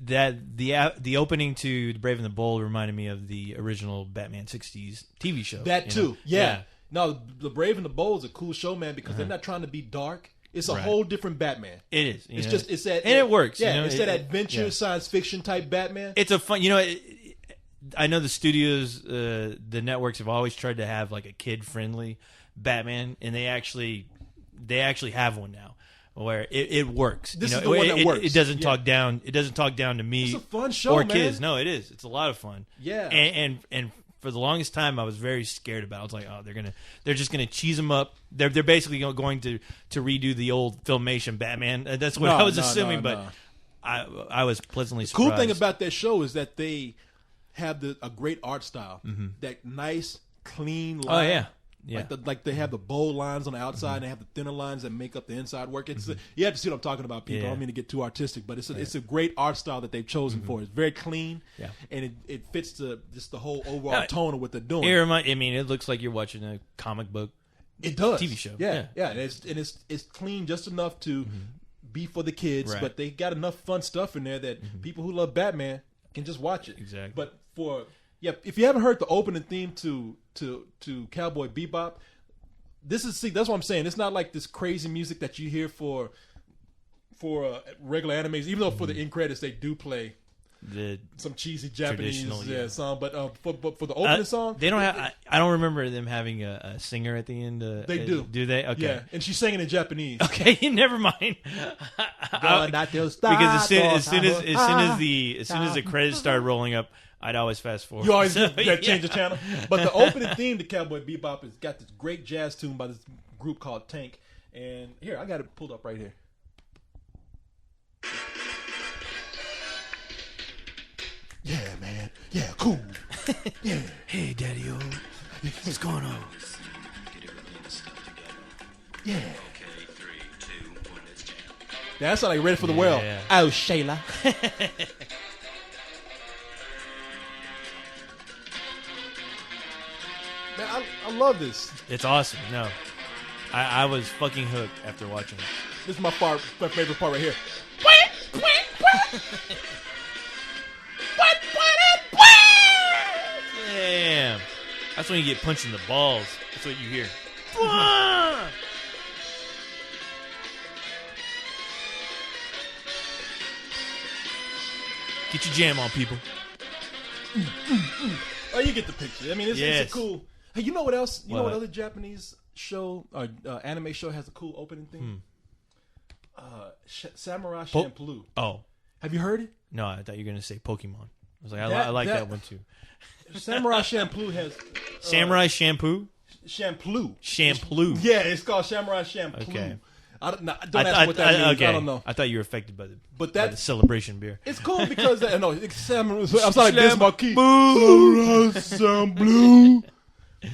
[SPEAKER 2] that the opening to The Brave and the Bold reminded me of the original Batman '60s TV show.
[SPEAKER 1] That too, yeah. No, The Brave and the Bold is a cool show, man, because they're not trying to be dark. It's a whole different Batman.
[SPEAKER 2] It is.
[SPEAKER 1] It's that,
[SPEAKER 2] and it works.
[SPEAKER 1] Yeah, it's that adventure science fiction type Batman.
[SPEAKER 2] It's a fun. I know the studios, the networks have always tried to have like a kid friendly Batman, and they actually have one now where it works.
[SPEAKER 1] This is the one that works.
[SPEAKER 2] It doesn't talk down. It doesn't talk down to me.
[SPEAKER 1] It's a fun show,
[SPEAKER 2] or
[SPEAKER 1] man.
[SPEAKER 2] kids. No, it is. It's a lot of fun.
[SPEAKER 1] Yeah,
[SPEAKER 2] and for the longest time, I was very scared about it. I was like, oh, they're just gonna cheese them up. They're basically going to redo the old Filmation Batman. That's what I was assuming, but I was pleasantly surprised.
[SPEAKER 1] Cool thing about that show is that they have a great art style. That nice, clean line.
[SPEAKER 2] Oh yeah. Yeah.
[SPEAKER 1] Like they have the bold lines on the outside and they have the thinner lines that make up the inside work. It's you have to see what I'm talking about, people. I don't mean to get too artistic, but it's a great art style that they've chosen for. It's very clean, and it fits the whole overall tone of what they're doing.
[SPEAKER 2] It looks like you're watching a comic book.
[SPEAKER 1] It does.
[SPEAKER 2] TV show.
[SPEAKER 1] Yeah. And it's clean just enough to be for the kids, but they got enough fun stuff in there that people who love Batman can just watch it.
[SPEAKER 2] Exactly.
[SPEAKER 1] But if you haven't heard the opening theme to Cowboy Bebop, that's what I'm saying. It's not like this crazy music that you hear for regular animes. Even though for the end credits they do play some cheesy Japanese song, but for the opening song,
[SPEAKER 2] they don't have. I don't remember them having a singer at the end.
[SPEAKER 1] They do.
[SPEAKER 2] Do they? Okay.
[SPEAKER 1] Yeah, and she's singing in Japanese.
[SPEAKER 2] Okay, never mind. Because as soon as the credits started rolling up, I'd always fast forward.
[SPEAKER 1] You always change the channel. But the opening theme to Cowboy Bebop has got this great jazz tune by this group called Tank. And here, I got it pulled up right here. Yeah, man. Yeah, cool. Yeah.
[SPEAKER 2] Hey, Daddy-O. What's going on?
[SPEAKER 1] Yeah. That's like Ready for the World.
[SPEAKER 3] Oh, Shayla.
[SPEAKER 1] Man, I love this.
[SPEAKER 2] It's awesome. No, I was fucking hooked after watching it.
[SPEAKER 1] This is my favorite part right here.
[SPEAKER 2] Damn. That's when you get punched in the balls. That's what you hear. Get your jam on, people.
[SPEAKER 1] Oh, you get the picture. I mean, it's a cool. Hey, you know what else? You know what other Japanese show or anime show has a cool opening theme? Samurai Champloo.
[SPEAKER 2] Oh,
[SPEAKER 1] have you heard it?
[SPEAKER 2] No, I thought you were gonna say Pokemon. I was like, I like that one too.
[SPEAKER 1] Samurai Champloo has
[SPEAKER 2] Samurai Shampoo.
[SPEAKER 1] Champloo.
[SPEAKER 2] Yeah,
[SPEAKER 1] it's called Samurai Champloo.
[SPEAKER 2] Okay.
[SPEAKER 1] Don't ask me what that means.
[SPEAKER 2] Okay.
[SPEAKER 1] I don't know.
[SPEAKER 2] I thought you were affected by by the
[SPEAKER 1] that's
[SPEAKER 2] celebration beer.
[SPEAKER 1] It's cool because it's Samurai. I'm sorry, Biz Marquis. Samurai Champloo.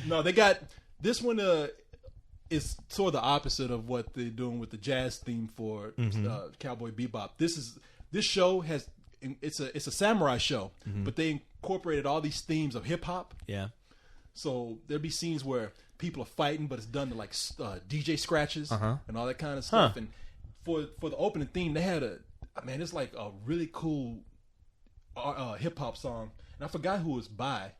[SPEAKER 1] No, they got this one. Is sort of the opposite of what they're doing with the jazz theme for Cowboy Bebop. This show has it's a samurai show, but they incorporated all these themes of hip hop. Yeah. So there'll be scenes where people are fighting, but it's done to like DJ scratches and all that kind of stuff. And for the opening theme, they had it's like a really cool hip hop song, and I forgot who it was by.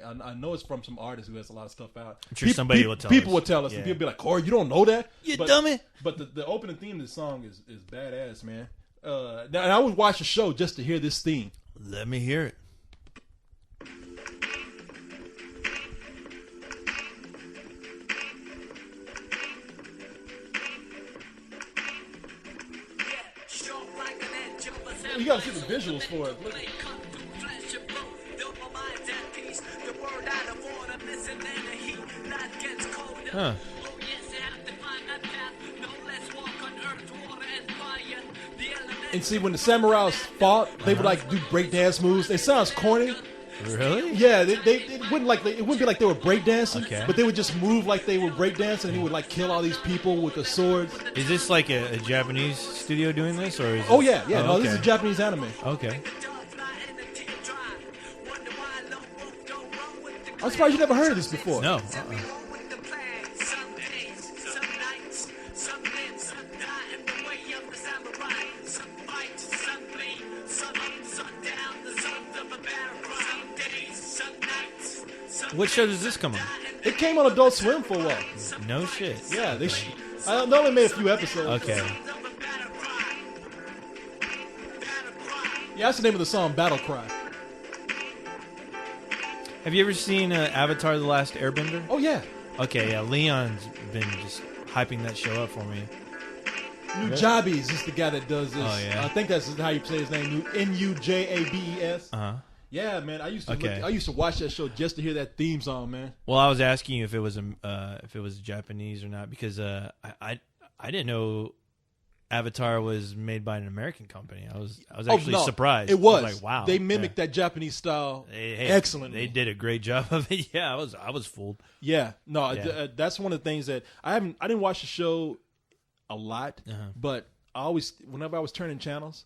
[SPEAKER 1] I know it's from some artist who has a lot of stuff out.
[SPEAKER 2] I'm sure somebody will tell us.
[SPEAKER 1] People will tell us, and people be like, "Corey, you don't know that?
[SPEAKER 2] You dummy!"
[SPEAKER 1] But the opening theme of the song is badass, man. And I would watch the show just to hear this theme.
[SPEAKER 2] Let me hear it.
[SPEAKER 1] You gotta see the visuals for it. Look.
[SPEAKER 2] Huh.
[SPEAKER 1] And see, when the samurais fought, they would like do breakdance moves. It sounds corny.
[SPEAKER 2] Really?
[SPEAKER 1] Yeah, it wouldn't be like they were breakdancing,
[SPEAKER 2] Okay.
[SPEAKER 1] but they would just move like they were breakdancing, and he would like kill all these people with the swords.
[SPEAKER 2] Is this like a Japanese studio doing this, or is
[SPEAKER 1] Oh
[SPEAKER 2] it-
[SPEAKER 1] yeah, no, this is
[SPEAKER 2] okay.
[SPEAKER 1] Japanese anime.
[SPEAKER 2] Okay.
[SPEAKER 1] I'm surprised you never heard of this before.
[SPEAKER 2] No. What show does this come on?
[SPEAKER 1] It came on Adult Swim for a while.
[SPEAKER 2] No shit.
[SPEAKER 1] Yeah, they only made a few episodes.
[SPEAKER 2] Okay.
[SPEAKER 1] Yeah, that's the name of the song, Battle Cry.
[SPEAKER 2] Have you ever seen Avatar: The Last Airbender?
[SPEAKER 1] Oh yeah,
[SPEAKER 2] Okay, yeah. Leon's been just hyping that show up for me.
[SPEAKER 1] Nujabes is the guy that does this.
[SPEAKER 2] Oh, yeah.
[SPEAKER 1] I think that's how you say his name. Nujabes.
[SPEAKER 2] Uh huh.
[SPEAKER 1] Yeah, man. I used to
[SPEAKER 2] Okay.
[SPEAKER 1] I used to watch that show just to hear that theme song, man.
[SPEAKER 2] Well, I was asking you if it was Japanese or not because I didn't know Avatar was made by an American company. I was actually surprised.
[SPEAKER 1] It was.
[SPEAKER 2] like, wow.
[SPEAKER 1] They mimicked that Japanese style
[SPEAKER 2] Hey,
[SPEAKER 1] excellently.
[SPEAKER 2] They did a great job of it. Yeah, I was fooled.
[SPEAKER 1] Yeah, no,
[SPEAKER 2] Yeah.
[SPEAKER 1] that's one of the things that I didn't watch the show a lot, but whenever I was turning channels,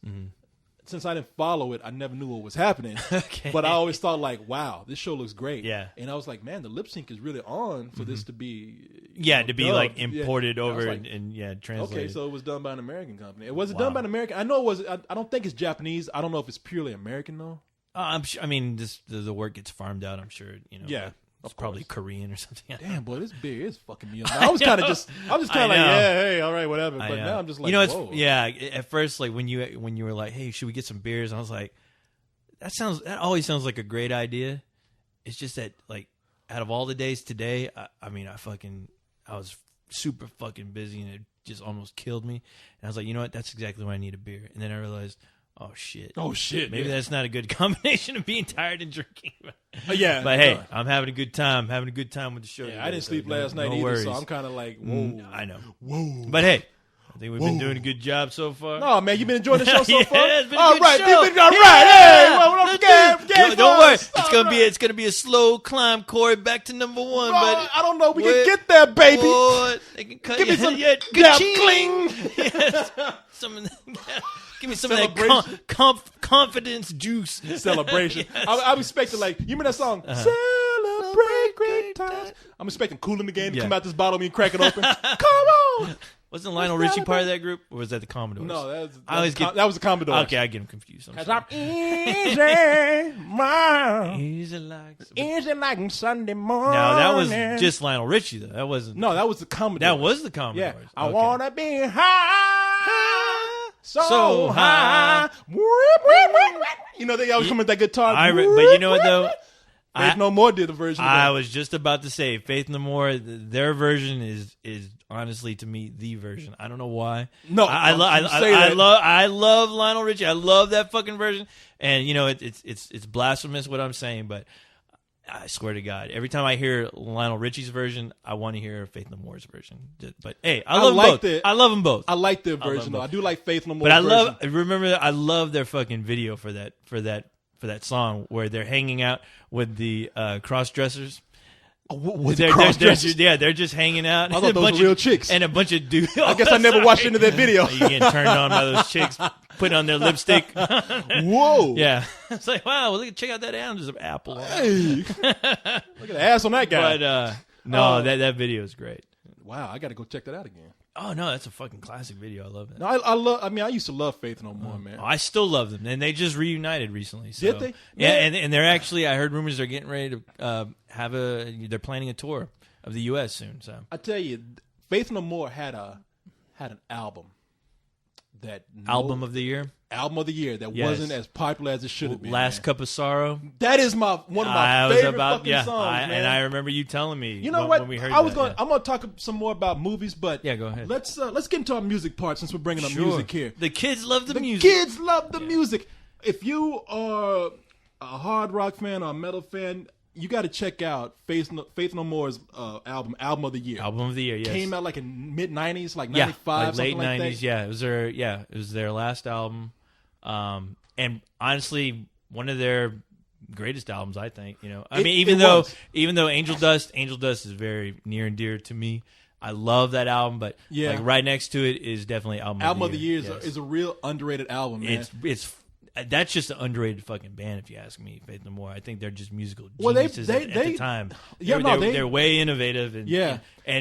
[SPEAKER 1] since I didn't follow it, I never knew what was happening.
[SPEAKER 2] Okay.
[SPEAKER 1] But I always thought like, wow, this show looks great.
[SPEAKER 2] Yeah.
[SPEAKER 1] And I was like, man, the lip sync is really on for this to be
[SPEAKER 2] Yeah, to be
[SPEAKER 1] dubbed.
[SPEAKER 2] like
[SPEAKER 1] Yeah.
[SPEAKER 2] imported
[SPEAKER 1] I was
[SPEAKER 2] over
[SPEAKER 1] like,
[SPEAKER 2] and translated.
[SPEAKER 1] okay, so it was done by an American company. It was
[SPEAKER 2] Wow.
[SPEAKER 1] done by an American. I know it was. I don't think it's Japanese. I don't know if it's purely American though.
[SPEAKER 2] I'm sure. I mean, the work gets farmed out. I'm sure.
[SPEAKER 1] Yeah,
[SPEAKER 2] it's
[SPEAKER 1] of
[SPEAKER 2] probably
[SPEAKER 1] course.
[SPEAKER 2] Korean or something.
[SPEAKER 1] Damn, boy, this beer is fucking me up. I was kind of just
[SPEAKER 2] I
[SPEAKER 1] like,
[SPEAKER 2] know.
[SPEAKER 1] yeah, hey, all right, whatever.
[SPEAKER 2] I
[SPEAKER 1] But
[SPEAKER 2] know.
[SPEAKER 1] now I'm just like,
[SPEAKER 2] you know, it's
[SPEAKER 1] whoa.
[SPEAKER 2] yeah. At first, like when you were like, "Hey, should we get some beers?" I was like, that always sounds like a great idea. It's just that like out of all the days today, I was super fucking busy and it just almost killed me. And I was like, you know what? That's exactly why I need a beer. And then I realized, oh shit, maybe
[SPEAKER 1] yeah.
[SPEAKER 2] that's not a good combination of being tired and drinking.
[SPEAKER 1] Yeah,
[SPEAKER 2] But hey, I'm having a good time. Having a good time with the show.
[SPEAKER 1] yeah,
[SPEAKER 2] today,
[SPEAKER 1] I didn't
[SPEAKER 2] so
[SPEAKER 1] sleep last night
[SPEAKER 2] no
[SPEAKER 1] either,
[SPEAKER 2] worries.
[SPEAKER 1] so I'm kind of like, whoa,
[SPEAKER 2] I know.
[SPEAKER 1] whoa.
[SPEAKER 2] But hey, I think we've been
[SPEAKER 1] Whoa.
[SPEAKER 2] doing a good job so far.
[SPEAKER 1] No, man, you been enjoying the show so
[SPEAKER 2] Yeah,
[SPEAKER 1] far?
[SPEAKER 2] it's been a
[SPEAKER 1] All
[SPEAKER 2] good
[SPEAKER 1] right,
[SPEAKER 2] show.
[SPEAKER 1] you've been all
[SPEAKER 2] Yeah.
[SPEAKER 1] right. Hey, well,
[SPEAKER 2] Let's
[SPEAKER 1] don't
[SPEAKER 2] don't worry.
[SPEAKER 1] worry.
[SPEAKER 2] It's gonna be a slow climb, Corey, back to number one. But
[SPEAKER 1] I don't know. We
[SPEAKER 2] What?
[SPEAKER 1] can get there, baby.
[SPEAKER 2] Boy, they can cut
[SPEAKER 1] Give me
[SPEAKER 2] you-
[SPEAKER 1] some
[SPEAKER 2] yeah,
[SPEAKER 1] yeah,
[SPEAKER 2] ka-ching.
[SPEAKER 1] cling.
[SPEAKER 2] Yes. Some of that, give me some of that
[SPEAKER 1] Celebration.
[SPEAKER 2] confidence juice.
[SPEAKER 1] Celebration.
[SPEAKER 2] Yes.
[SPEAKER 1] I'm expecting like, you remember that song? Celebrate great times. I'm expecting Kool in the Game to
[SPEAKER 2] Yeah.
[SPEAKER 1] come out this bottle, me and crack it open. Come on.
[SPEAKER 2] Wasn't Lionel Richie part of that group, or was that the Commodores?
[SPEAKER 1] No,
[SPEAKER 2] I always get
[SPEAKER 1] that was the Commodore.
[SPEAKER 2] okay. I get them confused. I'm
[SPEAKER 1] Cause
[SPEAKER 2] sorry.
[SPEAKER 1] I'm easy, man.
[SPEAKER 2] Easy like
[SPEAKER 1] Easy like Sunday morning.
[SPEAKER 2] now that was just Lionel Richie though. That wasn't.
[SPEAKER 1] No, that was the Commodore.
[SPEAKER 2] that was the
[SPEAKER 1] Yeah.
[SPEAKER 2] Commodores.
[SPEAKER 1] I
[SPEAKER 2] Okay.
[SPEAKER 1] wanna be high.
[SPEAKER 2] So high.
[SPEAKER 1] Whoop, whoop, whoop, whoop. You know, they always come with that guitar.
[SPEAKER 2] But you know what though?
[SPEAKER 1] Faith No More did a version of
[SPEAKER 2] I
[SPEAKER 1] that.
[SPEAKER 2] was just about to say Faith No More. Their version is honestly to me the version. I don't know why.
[SPEAKER 1] No,
[SPEAKER 2] I
[SPEAKER 1] don't say that.
[SPEAKER 2] love Lionel Richie. I love that fucking version. And you know it's blasphemous what I'm saying, but I swear to God, every time I hear Lionel Richie's version, I want to hear Faith No More's version. But hey, I love them both. I love them both.
[SPEAKER 1] I like their
[SPEAKER 2] love
[SPEAKER 1] version though.
[SPEAKER 2] both.
[SPEAKER 1] I do like Faith No More.
[SPEAKER 2] But I
[SPEAKER 1] version.
[SPEAKER 2] love their fucking video for that song where they're hanging out with the cross dressers.
[SPEAKER 1] With
[SPEAKER 2] They're just hanging out.
[SPEAKER 1] I thought those were real chicks.
[SPEAKER 2] And a bunch of dudes.
[SPEAKER 1] I guess I never watched into that video.
[SPEAKER 2] You getting turned on by those chicks putting on their lipstick.
[SPEAKER 1] Whoa.
[SPEAKER 2] Yeah. It's like, wow, well, check out that apple.
[SPEAKER 1] Hey. Look at the ass on that guy.
[SPEAKER 2] But no, that video is great.
[SPEAKER 1] Wow, I got to go check that out again.
[SPEAKER 2] Oh no, that's a fucking classic video. I love it.
[SPEAKER 1] No, I love. I mean, I used to love Faith No More, man.
[SPEAKER 2] Oh, I still love them, and they just reunited recently. So.
[SPEAKER 1] Did they?
[SPEAKER 2] Yeah,
[SPEAKER 1] Man.
[SPEAKER 2] and they're actually. I heard rumors they're getting ready to They're planning a tour of the U.S. soon. So
[SPEAKER 1] I tell you, Faith No More had an album that
[SPEAKER 2] album of the year,
[SPEAKER 1] that
[SPEAKER 2] Yes.
[SPEAKER 1] wasn't as popular as it should have been.
[SPEAKER 2] Last
[SPEAKER 1] man.
[SPEAKER 2] Cup of Sorrow.
[SPEAKER 1] That is one of my favorite fucking songs, man.
[SPEAKER 2] And I remember you telling me.
[SPEAKER 1] You know
[SPEAKER 2] when,
[SPEAKER 1] what?
[SPEAKER 2] When we heard
[SPEAKER 1] I'm
[SPEAKER 2] that,
[SPEAKER 1] going to talk some more about movies, but
[SPEAKER 2] Yeah, go ahead.
[SPEAKER 1] Let's get into our music part since we're bringing up
[SPEAKER 2] Sure.
[SPEAKER 1] music here.
[SPEAKER 2] The kids love the
[SPEAKER 1] The
[SPEAKER 2] music.
[SPEAKER 1] kids love the music. If you are a hard rock fan or a metal fan, you got to check out Faith No More's album of the year.
[SPEAKER 2] Album of the year, yes.
[SPEAKER 1] Came out like in mid 90s, like
[SPEAKER 2] Yeah,
[SPEAKER 1] 95,
[SPEAKER 2] like late
[SPEAKER 1] something like
[SPEAKER 2] 90s.
[SPEAKER 1] that.
[SPEAKER 2] It was their last album. And honestly, one of their greatest albums, I think. You know, I mean, even though Angel Dust is very near and dear to me. I love that album, but like right next to it is definitely album of the year.
[SPEAKER 1] Is a real underrated album, man.
[SPEAKER 2] It's that's just an underrated fucking band, if you ask me. Faith No More. I think they're just musical geniuses at the time.
[SPEAKER 1] Yeah,
[SPEAKER 2] they're way innovative, and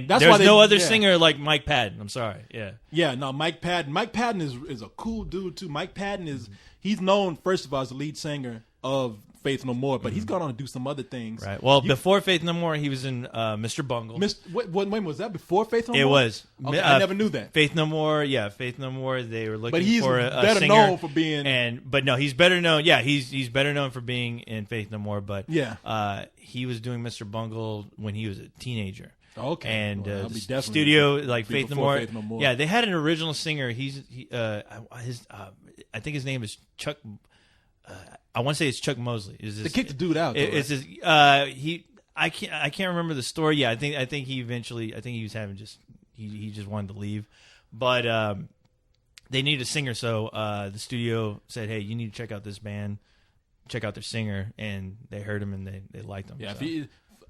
[SPEAKER 1] that's
[SPEAKER 2] there's
[SPEAKER 1] why
[SPEAKER 2] no other singer like Mike Patton. I'm sorry,
[SPEAKER 1] Mike Patton. Mike Patton is a cool dude too. Mike Patton he's known first of all as the lead singer of Faith No More, but he's gone on to do some other things.
[SPEAKER 2] Right. Well, before Faith No More, he was in Mr. Bungle.
[SPEAKER 1] When was that? Before Faith No More?
[SPEAKER 2] It was.
[SPEAKER 1] Okay, I never knew that.
[SPEAKER 2] Faith No More. Faith No More. They were looking
[SPEAKER 1] but he's
[SPEAKER 2] for a
[SPEAKER 1] better
[SPEAKER 2] singer.
[SPEAKER 1] known for being.
[SPEAKER 2] But no, he's better known. Yeah, he's better known for being in Faith No More. But he was doing Mr. Bungle when he was a teenager.
[SPEAKER 1] Okay.
[SPEAKER 2] And the studio, like Faith No More. Yeah, they had an original singer. I think his name is Chuck. I want to say it's Chuck Mosley.
[SPEAKER 1] They kicked the dude out. Though,
[SPEAKER 2] I can't remember the story. Yeah, I think he was having he just wanted to leave, but they needed a singer, so the studio said, "Hey, you need to check out this band, check out their singer," and they heard him and they liked him.
[SPEAKER 1] Yeah,
[SPEAKER 2] so.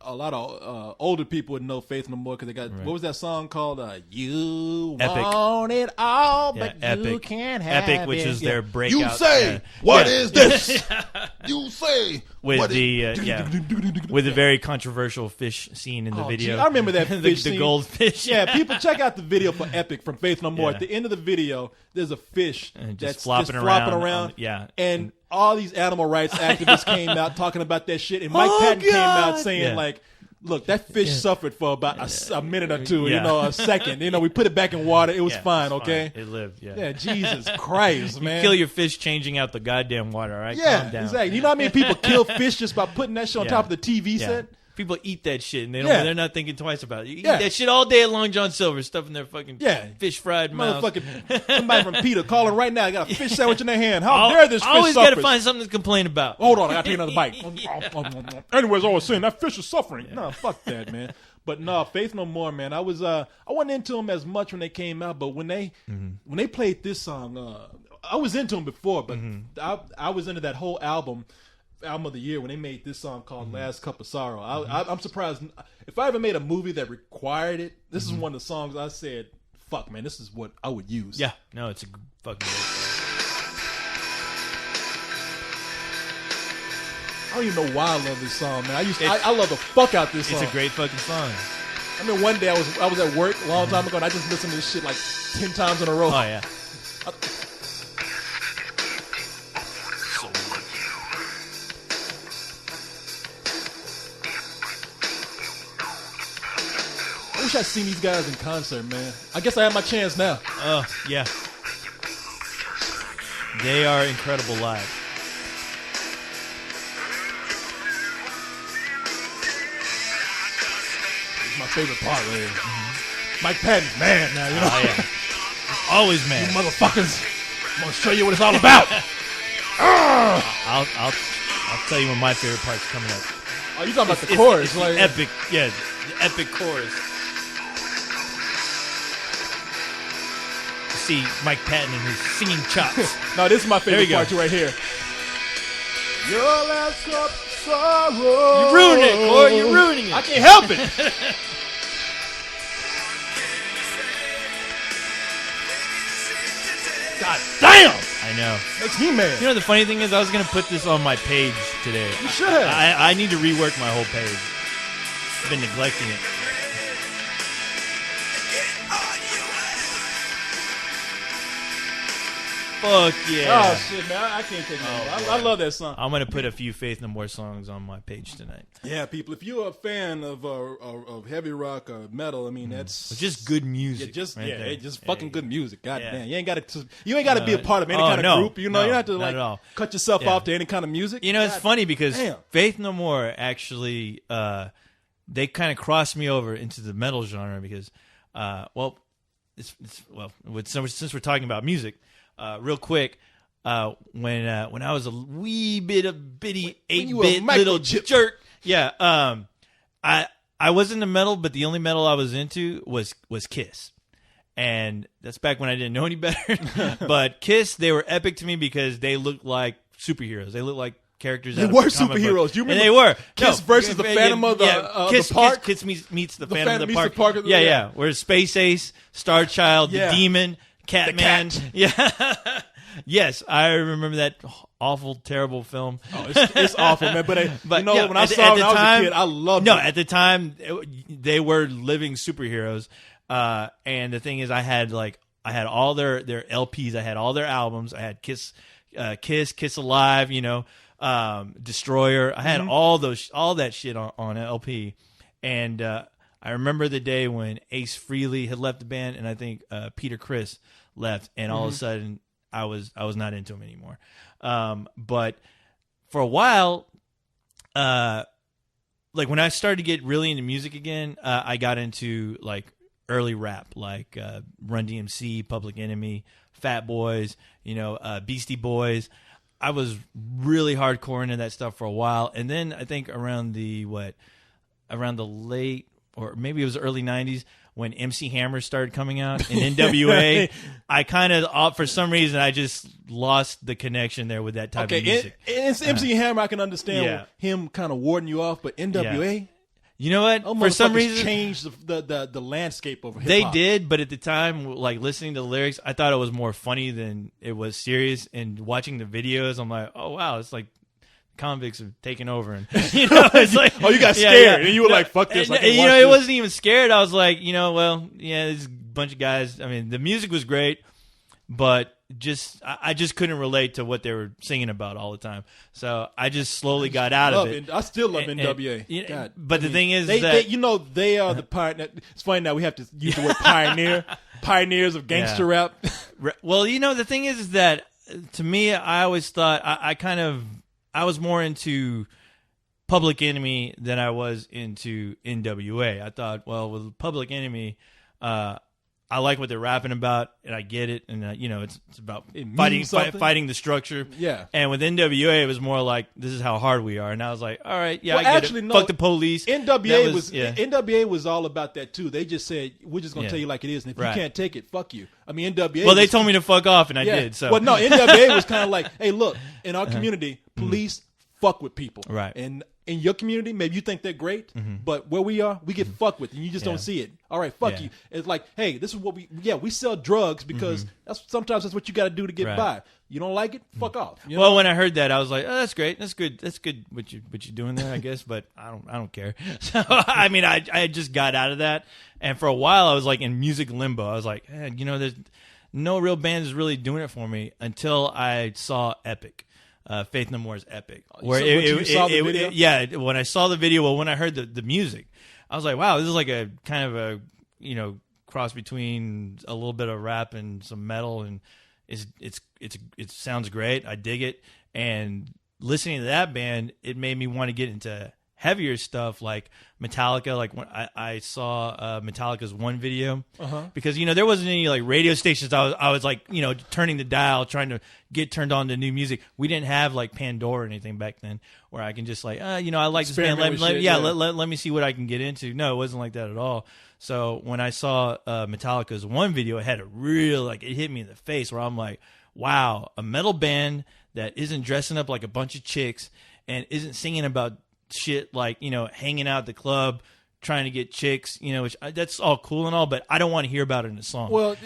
[SPEAKER 1] A lot of older people would know Faith No More because they got what was that song called? You
[SPEAKER 2] Epic.
[SPEAKER 1] Want it all, but
[SPEAKER 2] Epic.
[SPEAKER 1] you can't have
[SPEAKER 2] Epic,
[SPEAKER 1] it.
[SPEAKER 2] which is their breakout.
[SPEAKER 4] You say, what is this? You say,
[SPEAKER 2] with
[SPEAKER 4] what
[SPEAKER 2] with the very controversial fish scene in the video.
[SPEAKER 1] Gee, I remember that fish
[SPEAKER 2] the
[SPEAKER 1] scene.
[SPEAKER 2] goldfish.
[SPEAKER 1] Yeah, people check out the video for Epic from Faith No More.
[SPEAKER 2] Yeah.
[SPEAKER 1] At the end of the video, there's a fish
[SPEAKER 2] And
[SPEAKER 1] that's
[SPEAKER 2] flopping
[SPEAKER 1] just
[SPEAKER 2] around
[SPEAKER 1] flopping around.
[SPEAKER 2] And
[SPEAKER 1] all these animal rights activists came out talking about that shit. And Mike Patton came out saying like, look, that fish suffered for about a minute or two, a second. We put it back in water. It was fine, okay?
[SPEAKER 2] It lived,
[SPEAKER 1] Yeah, Jesus Christ, man.
[SPEAKER 2] Kill your fish changing out the goddamn water, all right?
[SPEAKER 1] Yeah,
[SPEAKER 2] Calm down.
[SPEAKER 1] exactly. You know how many people kill fish just by putting that shit on top of the TV set?
[SPEAKER 2] People eat that shit and they're not thinking twice about it. You eat
[SPEAKER 1] Yeah.
[SPEAKER 2] that shit all day at Long John Silver, stuffing their fucking fish fried mouth.
[SPEAKER 1] Motherfucking somebody from Peter calling right now. Got a fish sandwich in their hand. How dare this fish
[SPEAKER 2] always
[SPEAKER 1] suffers?
[SPEAKER 2] got to find something to complain about.
[SPEAKER 1] Hold on, I got to take another bite. Anyways, I was saying that fish is suffering. No, fuck that, man. But no, Faith No More, man. I wasn't into them as much when they came out, but when they played this song, I was into them before, but I was into that whole album of the year when they made this song called Last Cup of Sorrow. I'm surprised. If I ever made a movie that required it, this is one of the songs I said, fuck, man, this is what I would use.
[SPEAKER 2] Yeah, no, it's a fucking great song.
[SPEAKER 1] I don't even know why I love this song, man. I love the fuck out this song.
[SPEAKER 2] It's a great fucking song.
[SPEAKER 1] I mean, one day I was at work a long time ago, and I just listened to this shit like 10 times in a row.
[SPEAKER 2] Oh, yeah.
[SPEAKER 1] I wish I'd seen these guys in concert, man. I guess I have my chance now.
[SPEAKER 2] Oh, yeah. They are incredible live.
[SPEAKER 1] It's my favorite part, right here. Mike Patton's mad now,
[SPEAKER 2] Oh, yeah. Always mad.
[SPEAKER 1] You motherfuckers. I'm going to show you what it's all about.
[SPEAKER 2] I'll tell you when my favorite part's coming up.
[SPEAKER 1] Oh, you talking about the chorus.
[SPEAKER 2] It's the epic, the epic chorus. You see Mike Patton and his singing chops.
[SPEAKER 1] No, this is my favorite part right here. Your last cup of sorrow.
[SPEAKER 2] You're ruining it, Corey. You're ruining it.
[SPEAKER 1] I can't help it. God damn.
[SPEAKER 2] I know.
[SPEAKER 1] Makes me mad.
[SPEAKER 2] You know, the funny thing is I was going to put this on my page today.
[SPEAKER 1] You should have.
[SPEAKER 2] I need to rework my whole page. I've been neglecting it. Fuck yeah.
[SPEAKER 1] Oh, shit, man. I can't take it. I love that song.
[SPEAKER 2] I'm going to put a few Faith No More songs on my page tonight.
[SPEAKER 1] Yeah, people, if you're a fan of heavy rock or metal, I mean, that's...
[SPEAKER 2] It's just good music.
[SPEAKER 1] It's
[SPEAKER 2] right
[SPEAKER 1] just fucking good music. God
[SPEAKER 2] Yeah.
[SPEAKER 1] damn. You ain't got to be a part of any kind of group. You know, you don't have to,
[SPEAKER 2] not at all.
[SPEAKER 1] cut yourself off to any kind of music.
[SPEAKER 2] You know, it's funny because
[SPEAKER 1] damn.
[SPEAKER 2] Faith No More actually, they kind of crossed me over into the metal genre because, since we're talking about music, real quick, when I was a bitty 8-bit little jerk, Yeah. I was into metal, but the only metal I was into was Kiss. And that's back when I didn't know any better. But Kiss, they were epic to me because they looked like superheroes. They looked like characters.
[SPEAKER 1] They were superheroes. You remember?
[SPEAKER 2] And they were.
[SPEAKER 1] Kiss versus the Phantom of the Park.
[SPEAKER 2] Kiss meets the Phantom of the
[SPEAKER 1] meets
[SPEAKER 2] Park.
[SPEAKER 1] the
[SPEAKER 2] Yeah. Whereas Space Ace, Star Child, the Demon, Catman. Yeah. Yes, I remember that awful, terrible film.
[SPEAKER 1] Oh, it's awful, man. But
[SPEAKER 2] yeah,
[SPEAKER 1] when I saw it when I was a kid, I loved it.
[SPEAKER 2] No, at the time, they were living superheroes. And the thing is, I had all their LPs. I had all their albums. I had Kiss Alive, Destroyer. I had all that shit on LP. And I remember the day when Ace Frehley had left the band, and I think Peter Criss left, and all of a sudden I was not into him anymore. But for a while, like when I started to get really into music again, I got into like early rap, like Run DMC, Public Enemy, Fat Boys, Beastie Boys. I was really hardcore into that stuff for a while, and then I think around the late, or maybe it was early 90s, when MC Hammer started coming out in NWA, I kind of, for some reason, I just lost the connection there with that type of music.
[SPEAKER 1] It's MC Hammer. I can understand him kind of warding you off, but NWA...
[SPEAKER 2] Yeah. You know what?
[SPEAKER 1] Those
[SPEAKER 2] for some reason,
[SPEAKER 1] changed the landscape of hip hop.
[SPEAKER 2] They did, but at the time, like listening to the lyrics, I thought it was more funny than it was serious. And watching the videos, I'm like, oh wow, it's like convicts have taken over, and it's like,
[SPEAKER 1] oh, you got scared, and you were like, fuck this.
[SPEAKER 2] It wasn't even scared. I was like, there's a bunch of guys. I mean, the music was great, but I just couldn't relate to what they were singing about all the time. So I just slowly got out of it.
[SPEAKER 1] I still love NWA.
[SPEAKER 2] But the thing is
[SPEAKER 1] they they are the pioneer. It's funny now we have to use the word pioneer, pioneers of gangster rap.
[SPEAKER 2] Well, the thing is that to me, I always thought I was more into Public Enemy than I was into NWA. I thought, well, with Public Enemy, I like what they're rapping about, and I get it, and it's about fighting the structure.
[SPEAKER 1] Yeah.
[SPEAKER 2] And with NWA, it was more like, this is how hard we are, and I was like, all right, I get it. Fuck the police.
[SPEAKER 1] NWA was all about that too. They just said, we're just gonna tell you like it is, and if you can't take it, fuck you. I mean, NWA.
[SPEAKER 2] Well, they told me to fuck off, and I did. So,
[SPEAKER 1] well, no, NWA was kind of like, hey, look, in our community, police fuck with people,
[SPEAKER 2] right?
[SPEAKER 1] And in your community, maybe you think they're great, but where we are, we get fucked with, and you just don't see it. All right, fuck you. It's like, hey, this is what we sell drugs because sometimes that's what you got to do to get by. You don't like it, fuck off.
[SPEAKER 2] Well, when I heard that, I was like, oh, that's great, that's good what you're doing there, I guess, but I don't care. So I mean, I just got out of that, and for a while I was like in music limbo. I was like, there's no real band is really doing it for me until I saw Epic. Faith No More's Epic. Where when I saw the video, when I heard the music, I was like, wow, this is like a kind of a cross between a little bit of rap and some metal, and it sounds great. I dig it. And listening to that band, it made me want to get into heavier stuff like Metallica. Like when I saw Metallica's one video, because there wasn't any like radio stations. I was like turning the dial, trying to get turned on to new music. We didn't have like Pandora or anything back then, where I can just like I like this band. Let me see what I can get into. No, it wasn't like that at all. So when I saw Metallica's one video, it had a real it hit me in the face where I'm like, wow, a metal band that isn't dressing up like a bunch of chicks and isn't singing about shit like hanging out at the club trying to get chicks, which that's all cool and all, but I don't want to hear about it in a song.
[SPEAKER 1] Well,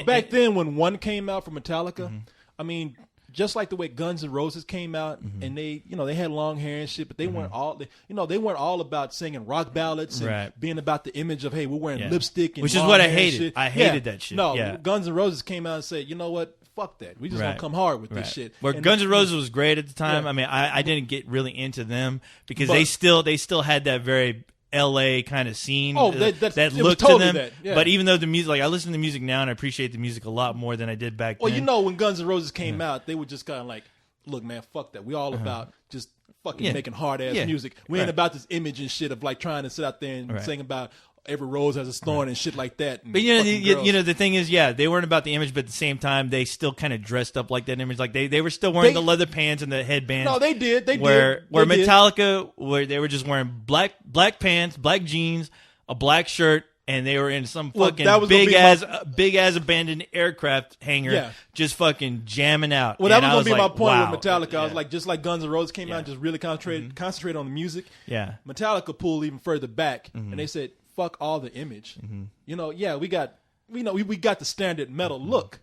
[SPEAKER 1] back then when one came out from Metallica, I mean, just like the way Guns N' Roses came out, and they had long hair and shit, but they weren't all they weren't all about singing rock ballads and being about the image of, hey, we're wearing lipstick and
[SPEAKER 2] which is what I
[SPEAKER 1] hated.
[SPEAKER 2] Shit. I hated that shit.
[SPEAKER 1] No, Guns N' Roses came out and said, you know what? Fuck that. We just gonna come hard with this shit.
[SPEAKER 2] Where Guns N' Roses was great at the time. I mean, I didn't get really into them because they still had that very LA kind of scene. That look
[SPEAKER 1] totally
[SPEAKER 2] to them. But even though the music, I listen to music now and I appreciate the music a lot more than I did back then.
[SPEAKER 1] Well, when Guns N' Roses came out, they were just kind of like, look, man, fuck that. We all about just fucking making hard ass music. We ain't about this image and shit of like trying to sit out there and sing about every rose has a thorn and shit like that. And
[SPEAKER 2] But you
[SPEAKER 1] fucking girls.
[SPEAKER 2] the thing is, they weren't about the image, but at the same time, they still kind of dressed up like that image. Like they were still wearing the leather pants and the headbands.
[SPEAKER 1] No, they did. They
[SPEAKER 2] where
[SPEAKER 1] did.
[SPEAKER 2] Where
[SPEAKER 1] They did.
[SPEAKER 2] Metallica, where they were just wearing black pants, black jeans, a black shirt, and they were in some fucking
[SPEAKER 1] that was
[SPEAKER 2] big
[SPEAKER 1] gonna
[SPEAKER 2] ass abandoned aircraft hangar,
[SPEAKER 1] Yeah.
[SPEAKER 2] just fucking jamming out.
[SPEAKER 1] Well, that
[SPEAKER 2] And
[SPEAKER 1] was
[SPEAKER 2] I
[SPEAKER 1] gonna be
[SPEAKER 2] like,
[SPEAKER 1] my point
[SPEAKER 2] wow.
[SPEAKER 1] with Metallica. I was
[SPEAKER 2] Yeah.
[SPEAKER 1] like, just like Guns N' Roses came out
[SPEAKER 2] Yeah.
[SPEAKER 1] and just really concentrate on the music.
[SPEAKER 2] Yeah.
[SPEAKER 1] Metallica pulled even further back, and they said, "Fuck all the image." You know, we got the standard metal look,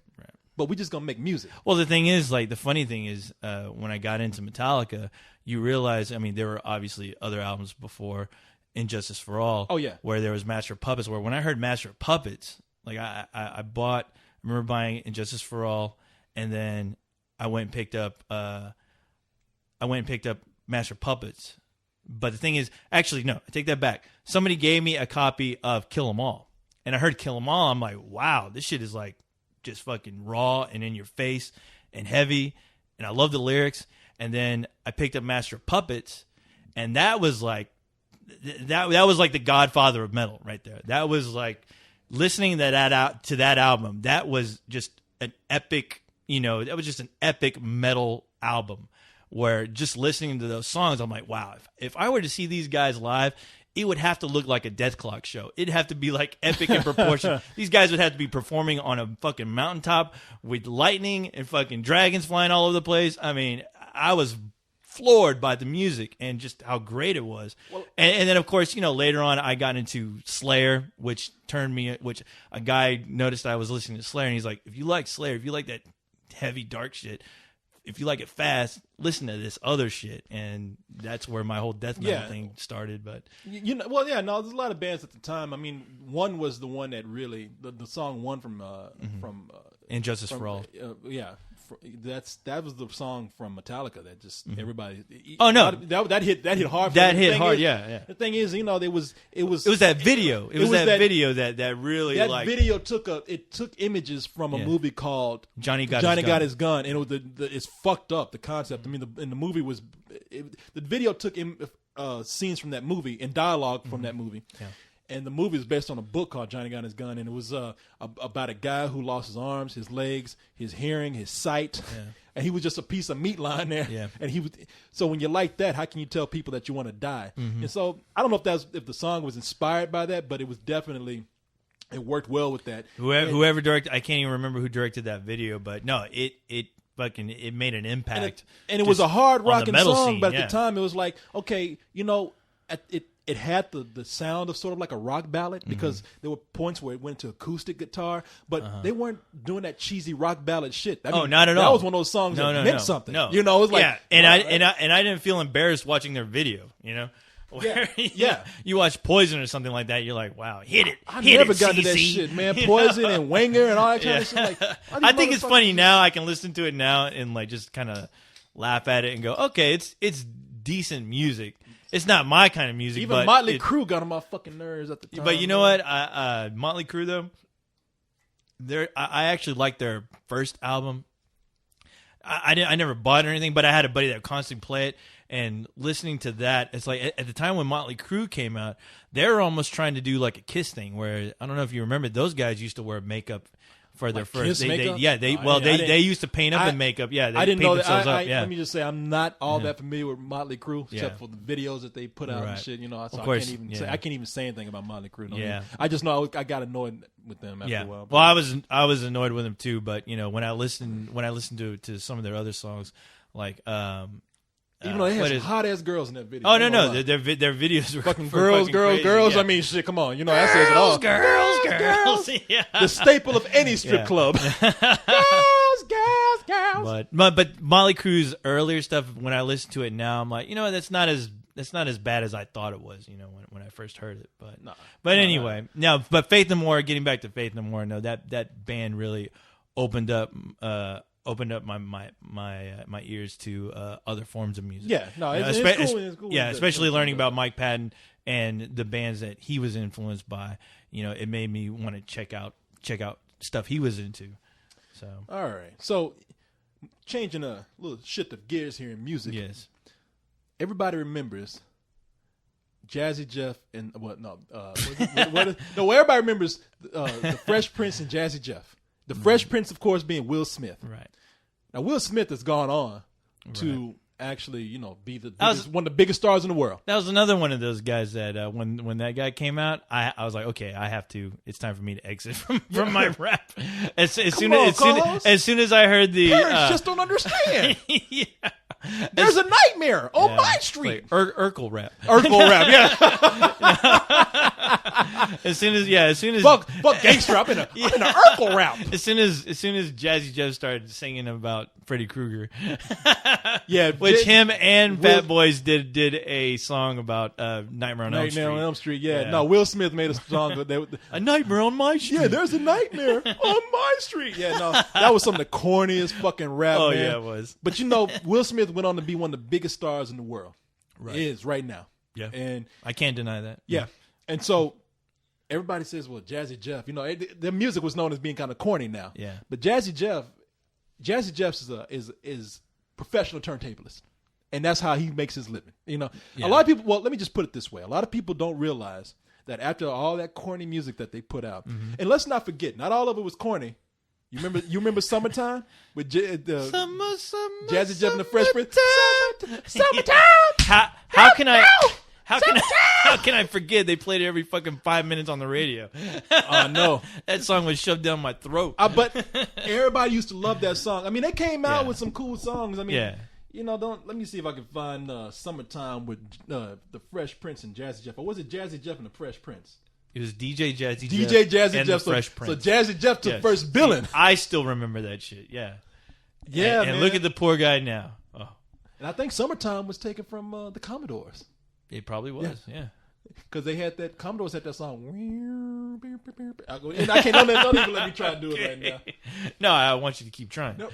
[SPEAKER 1] but we just gonna make music.
[SPEAKER 2] Well, the thing is, like, the funny thing is, when I got into Metallica, you realize, I mean, there were obviously other albums before Injustice for All.
[SPEAKER 1] Oh, yeah.
[SPEAKER 2] Where there was Master of Puppets, where when I heard Master of Puppets, like, I remember buying Injustice for All, and then I went and picked up Master of Puppets. But the thing is, actually, no, I take that back. Somebody gave me a copy of Kill 'Em All, and I heard Kill 'Em All. I'm like, wow, this shit is like just fucking raw and in your face and heavy, and I love the lyrics. And then I picked up Master of Puppets, and that was like that was like the Godfather of metal right there. That was like listening to that album. That was just an epic, that was just an epic metal album. Where just listening to those songs, I'm like, wow, if I were to see these guys live, it would have to look like a Death Clock show. It'd have to be like epic in proportion. These guys would have to be performing on a fucking mountaintop with lightning and fucking dragons flying all over the place. I mean, I was floored by the music and just how great it was. And then, of course, later on I got into Slayer, which a guy noticed I was listening to Slayer, and he's like, if you like Slayer, if you like that heavy, dark shit, if you like it fast, listen to this other shit. And that's where my whole death metal thing started. But
[SPEAKER 1] there's a lot of bands at the time. I mean, one was the one that really the song "One" from
[SPEAKER 2] Injustice for All.
[SPEAKER 1] That was the song from Metallica that just everybody.
[SPEAKER 2] Oh no,
[SPEAKER 1] that hit hard.
[SPEAKER 2] That hit hard. Yeah.
[SPEAKER 1] The thing is, it was
[SPEAKER 2] that video. It was that video that really
[SPEAKER 1] that video took images from a movie called
[SPEAKER 2] Johnny Got
[SPEAKER 1] His Gun, and it was it's fucked up, the concept. I mean, the movie was the video took scenes from that movie and dialogue from that movie. Yeah. And the movie is based on a book called Johnny Got His Gun, and it was about a guy who lost his arms, his legs, his hearing, his sight, and he was just a piece of meat lying there. Yeah. And so when you're like that, how can you tell people that you want to die? And so I don't know if the song was inspired by that, but it was definitely, it worked well with that.
[SPEAKER 2] Whoever directed, I can't even remember who directed that video, but no, it made an impact.
[SPEAKER 1] And it was a hard rocking song,
[SPEAKER 2] scene,
[SPEAKER 1] but at the time it was like, okay, it had the sound of sort of like a rock ballad, because there were points where it went to acoustic guitar, but they weren't doing that cheesy rock ballad shit. I mean,
[SPEAKER 2] not at all.
[SPEAKER 1] That was one of those songs that meant something.
[SPEAKER 2] No.
[SPEAKER 1] It was like,
[SPEAKER 2] I didn't feel embarrassed watching their video. You watch Poison or something like that, you're like, wow, hit it.
[SPEAKER 1] I never got into that shit, man. Poison and Wanger and all that kind of shit. Like,
[SPEAKER 2] I think it's funny now. I can listen to it now and like just kind of laugh at it and go, okay, it's decent music. It's not my kind of music.
[SPEAKER 1] Even Motley Crue got on my fucking nerves at the time.
[SPEAKER 2] But you know what? Motley Crue, though, I actually liked their first album. I never bought it or anything, but I had a buddy that would constantly play it. And listening to that, it's like at the time when Motley Crue came out, they were almost trying to do like a Kiss thing, where I don't know if you remember, those guys used to wear makeup for their first. They used to paint up in makeup. Yeah,
[SPEAKER 1] I didn't know that.
[SPEAKER 2] Let
[SPEAKER 1] me just say, I'm not all that familiar with Motley Crue, except for the videos that they put out and shit. So of course, I can't even say anything about Motley Crue. I just know I got annoyed with them after a while.
[SPEAKER 2] Well, I was annoyed with them too, but when I listened to some of their other songs, like
[SPEAKER 1] even though they had some hot ass girls in that video.
[SPEAKER 2] Oh no, their videos were
[SPEAKER 1] fucking girls.
[SPEAKER 2] Yeah.
[SPEAKER 1] I mean, shit. Come on, that says it all.
[SPEAKER 2] Girls. Yeah.
[SPEAKER 1] The staple of any strip club. girls.
[SPEAKER 2] But Motley Crue's earlier stuff, when I listen to it now, I'm like, that's not as bad as I thought it was. When I first heard it. But anyway, but Faith No More. Getting back to Faith No More, no, that band really opened up my ears to other forms of music.
[SPEAKER 1] Yeah, no, it's cool.
[SPEAKER 2] Yeah, especially learning about Mike Patton and the bands that he was influenced by. It made me want to check out stuff he was into. So
[SPEAKER 1] all right, so changing a little shift of gears here in music.
[SPEAKER 2] Yes,
[SPEAKER 1] everybody remembers Jazzy Jeff and no, everybody remembers the Fresh Prince and Jazzy Jeff. The Fresh Prince, of course, being Will Smith.
[SPEAKER 2] Right.
[SPEAKER 1] Now, Will Smith has gone on to actually, be the one of the biggest stars in the world.
[SPEAKER 2] That was another one of those guys that when that guy came out, I was like, okay, I have to. It's time for me to exit from my rap. As soon as I heard the
[SPEAKER 1] parents just don't understand.
[SPEAKER 2] Yeah.
[SPEAKER 1] There's a nightmare on my street.
[SPEAKER 2] Like Urkel rap.
[SPEAKER 1] Urkel rap, yeah.
[SPEAKER 2] As soon as
[SPEAKER 1] fuck gangster, I'm in a Urkel rap.
[SPEAKER 2] As soon as Jazzy Jeff started singing about Freddy Krueger,
[SPEAKER 1] yeah,
[SPEAKER 2] which him and Fat Boys did a song about Nightmare on Elm Street.
[SPEAKER 1] Nightmare on Elm Street, yeah. No, Will Smith made a song.
[SPEAKER 2] A nightmare on my street.
[SPEAKER 1] Yeah, there's a nightmare on my street. Yeah, no, that was some of the corniest fucking rap.
[SPEAKER 2] Oh
[SPEAKER 1] man.
[SPEAKER 2] yeah, it was.
[SPEAKER 1] But Will Smith went on to be one of the biggest stars in the world. Right. Is right now.
[SPEAKER 2] Yeah,
[SPEAKER 1] and
[SPEAKER 2] I can't deny that.
[SPEAKER 1] Yeah, and so. Everybody says, well, Jazzy Jeff, their music was known as being kind of corny now.
[SPEAKER 2] Yeah.
[SPEAKER 1] But Jazzy Jeff is professional turntablist. And that's how he makes his living. A lot of people, well, let me just put it this way. A lot of people don't realize that after all that corny music that they put out, and let's not forget, not all of it was corny. You remember Summertime with Jazzy Jeff and the Fresh Prince?
[SPEAKER 2] Summertime! How can I forget they played it every fucking 5 minutes on the radio?
[SPEAKER 1] No.
[SPEAKER 2] That song was shoved down my throat.
[SPEAKER 1] But everybody used to love that song. I mean, they came out with some cool songs. I mean, let me see if I can find Summertime with the Fresh Prince and Jazzy Jeff. Or was it Jazzy Jeff and the Fresh Prince?
[SPEAKER 2] It was DJ Jazzy
[SPEAKER 1] Jeff
[SPEAKER 2] and the Fresh Prince.
[SPEAKER 1] So Jazzy Jeff took first billing.
[SPEAKER 2] I still remember that shit, yeah.
[SPEAKER 1] Yeah,
[SPEAKER 2] and look at the poor guy now. Oh.
[SPEAKER 1] And I think Summertime was taken from the Commodores.
[SPEAKER 2] It probably was, yeah.
[SPEAKER 1] Because they had that, Commodores had that song. And I can't, don't even let me try to do it right now.
[SPEAKER 2] No, I want you to keep trying. No.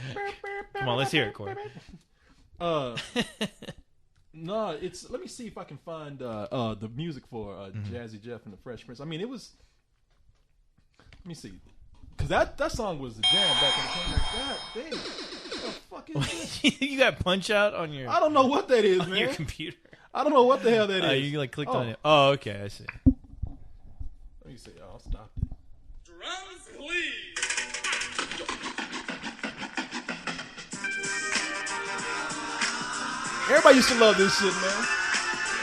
[SPEAKER 2] Come on, let's hear it, Corey.
[SPEAKER 1] No, let me see if I can find the music for Jazzy Jeff and the Fresh Prince. I mean, it was, let me see. Because that song was a jam back in the time. God dang. What the fuck is this?
[SPEAKER 2] You got Punch Out on your...
[SPEAKER 1] I don't know what that is, man.
[SPEAKER 2] Your computer.
[SPEAKER 1] I don't know what the hell that is.
[SPEAKER 2] You clicked on it. Oh, okay, I see.
[SPEAKER 1] Let me see. I'll stop it.
[SPEAKER 5] Drums, please.
[SPEAKER 1] Everybody used to love this shit, man.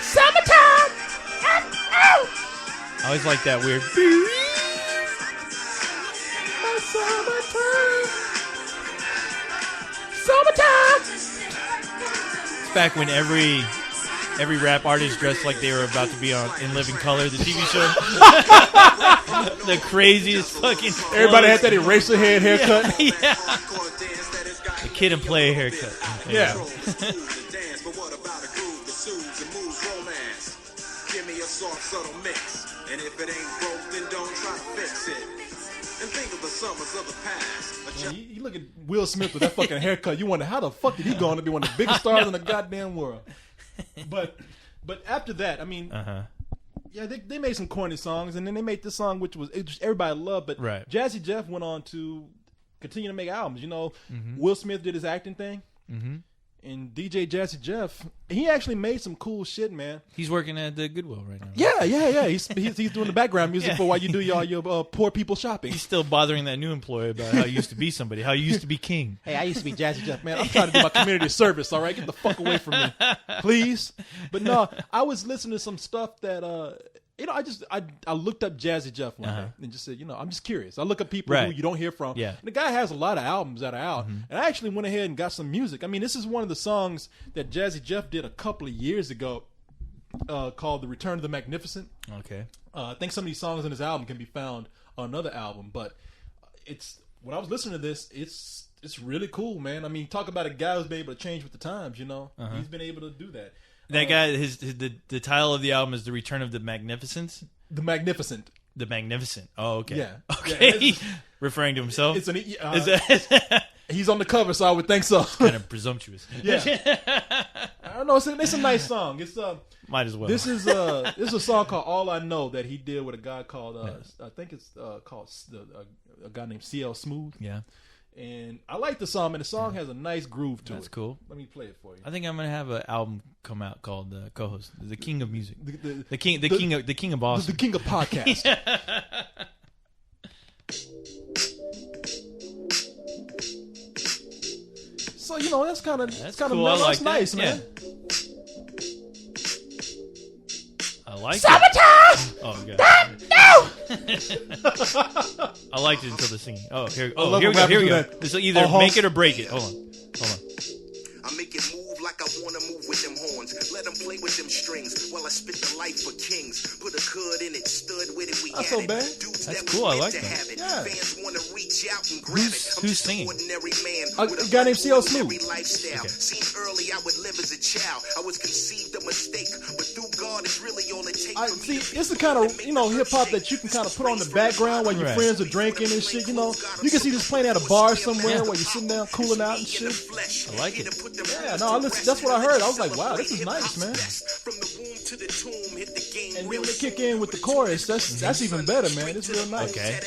[SPEAKER 3] Summertime!
[SPEAKER 2] I always like that weird...
[SPEAKER 3] Summertime!
[SPEAKER 2] It's back when every rap artist dressed like they were about to be on In Living Color, the TV show. The craziest fucking...
[SPEAKER 1] Everybody had that eraser head haircut.
[SPEAKER 2] Yeah. The Kid and Play haircut.
[SPEAKER 1] Yeah.
[SPEAKER 5] Give me a soft, subtle mix. And if it ain't broke, then don't try to fix it. And think of the summers of the past.
[SPEAKER 1] You look at Will Smith with that fucking haircut, you wonder how the fuck did he go on to be one of the biggest stars in the goddamn world. But after that, I mean, yeah, they made some corny songs, and then they made this song which everybody loved. But Jazzy Jeff went on to continue to make albums. Will Smith did his acting thing. And DJ Jazzy Jeff, he actually made some cool shit, man.
[SPEAKER 2] He's working at the Goodwill right now.
[SPEAKER 1] Yeah. He's doing the background music for while you do all your poor people shopping.
[SPEAKER 2] He's still bothering that new employee about how you used to be somebody, how you used to be king.
[SPEAKER 3] Hey, I used to be Jazzy Jeff.
[SPEAKER 1] Man, I'm trying to do my community service, all right? Get the fuck away from me, please. But no, I was listening to some stuff that, I looked up Jazzy Jeff one day and just said, I'm just curious. I look up people who you don't hear from. Yeah. And the guy has a lot of albums that are out. And I actually went ahead and got some music. I mean, this is one of the songs that Jazzy Jeff did a couple of years ago called The Return of the Magnificent.
[SPEAKER 2] Okay.
[SPEAKER 1] I think some of these songs on his album can be found on another album. But when I was listening to this, it's really cool, man. I mean, talk about a guy who's been able to change with the times, He's been able to do that.
[SPEAKER 2] That guy, the title of the album is The Return of the Magnificence?
[SPEAKER 1] The Magnificent.
[SPEAKER 2] The Magnificent. Oh, okay.
[SPEAKER 1] Yeah.
[SPEAKER 2] Okay.
[SPEAKER 1] Yeah,
[SPEAKER 2] referring to himself?
[SPEAKER 1] He's on the cover, so I would think so.
[SPEAKER 2] Kind of presumptuous.
[SPEAKER 1] Yeah. I don't know. It's a nice song. It's
[SPEAKER 2] might as well.
[SPEAKER 1] This is a song called All I Know that he did with a guy called I think it's called a guy named CL Smooth.
[SPEAKER 2] Yeah.
[SPEAKER 1] And I like the song, and the song has a nice groove to it.
[SPEAKER 2] That's cool.
[SPEAKER 1] Let me play it for you.
[SPEAKER 2] I think I'm gonna have an album come out called Co-host, the King of Music,
[SPEAKER 1] The
[SPEAKER 2] King of Awesome.
[SPEAKER 1] The king of podcasts. So that's kind of
[SPEAKER 2] cool.
[SPEAKER 1] mellow.
[SPEAKER 2] I like
[SPEAKER 1] That's
[SPEAKER 2] that.
[SPEAKER 1] nice, man.
[SPEAKER 2] Yeah. I like
[SPEAKER 3] Summertime!
[SPEAKER 2] it. Oh god.
[SPEAKER 3] No!
[SPEAKER 2] I liked it until the singing. Oh, here.
[SPEAKER 1] love
[SPEAKER 2] Oh, here
[SPEAKER 1] when
[SPEAKER 2] we go.
[SPEAKER 1] rappers
[SPEAKER 2] Here we
[SPEAKER 1] do
[SPEAKER 2] go.
[SPEAKER 1] that.
[SPEAKER 2] This will either make it or break it. Hold on.
[SPEAKER 5] I make it move like I wanna move with them horns. Let them play with them strings while I spit the life for kings. Put a cud in it, stood with it, we
[SPEAKER 1] Not
[SPEAKER 5] got
[SPEAKER 1] so
[SPEAKER 5] it.
[SPEAKER 1] bad.
[SPEAKER 5] Dudes
[SPEAKER 2] That's
[SPEAKER 5] that
[SPEAKER 2] cool,
[SPEAKER 5] was
[SPEAKER 2] I
[SPEAKER 5] meant
[SPEAKER 2] like
[SPEAKER 5] to
[SPEAKER 2] that.
[SPEAKER 5] have it.
[SPEAKER 1] Yeah.
[SPEAKER 5] Fans wanna reach out and grab it. I'm
[SPEAKER 2] Who's
[SPEAKER 5] just
[SPEAKER 2] singing?
[SPEAKER 5] an ordinary man
[SPEAKER 1] A
[SPEAKER 5] with
[SPEAKER 1] guy named C.L.
[SPEAKER 5] ordinary
[SPEAKER 1] Smooth.
[SPEAKER 5] lifestyle. Seen early I would live as a child. I was conceived a mistake, but through God it's really all it takes.
[SPEAKER 1] I see. It's the kind of hip hop that you can kind of put on the background while your
[SPEAKER 2] Right.
[SPEAKER 1] friends are drinking and shit. You can see this playing at a bar somewhere while you're sitting down cooling out and shit.
[SPEAKER 2] I like it.
[SPEAKER 1] Yeah, no, that's what I heard. I was like, wow, this is nice, man.
[SPEAKER 5] From the womb to the tomb, hit the game
[SPEAKER 1] And then
[SPEAKER 5] real
[SPEAKER 1] when they kick in with the chorus, that's even better, man. It's real nice.
[SPEAKER 2] Okay.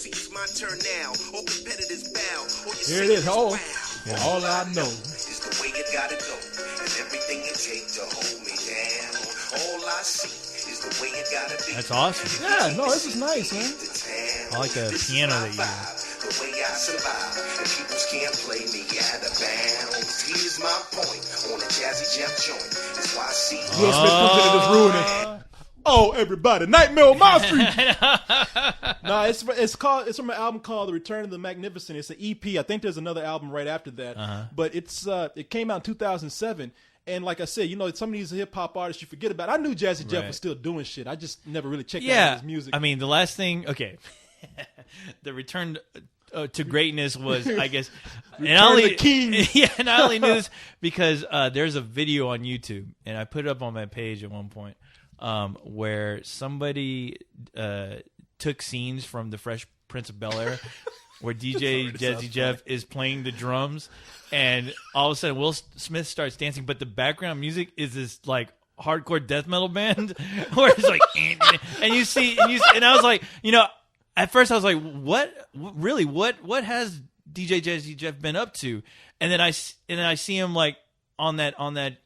[SPEAKER 5] See, it's my turn now. All competitors bow. All you
[SPEAKER 1] Here it
[SPEAKER 5] say
[SPEAKER 1] is. Oh,
[SPEAKER 5] wow.
[SPEAKER 1] all I know.
[SPEAKER 5] Is the way it gotta go, and everything it takes to hold me down. All I see is the way it gotta be.
[SPEAKER 2] That's awesome.
[SPEAKER 1] Yeah, no, this is nice, man.
[SPEAKER 2] I like the piano that you use.
[SPEAKER 5] The way I survive, and people can't play me out of bounds. Here's my point on a Jazzy Jeff joint. It's why I see
[SPEAKER 1] Will Smith comes in and just ruin it. Oh, everybody, Nightmare on My Street. No, it's from an album called The Return of the Magnificent. It's an EP. I think there's another album right after that, but it came out in 2007. And like I said, some of these hip hop artists you forget about. I knew Jazzy Jeff
[SPEAKER 2] Right.
[SPEAKER 1] was still doing shit. I just never really checked out
[SPEAKER 2] Yeah.
[SPEAKER 1] his music.
[SPEAKER 2] I mean, the last thing. Okay. The return to greatness was, I guess, and I
[SPEAKER 1] Return
[SPEAKER 2] only
[SPEAKER 1] the King.
[SPEAKER 2] Yeah, and I only knew this because there's a video on YouTube, and I put it up on my page at one point, where somebody took scenes from The Fresh Prince of Bel-Air, where DJ Jazzy Jeff is playing the drums, and all of a sudden Will Smith starts dancing, but the background music is this like hardcore death metal band where it's like, and you see, and I was like, at first I was like, what has DJ Jazzy Jeff been up to? And then I see him like on that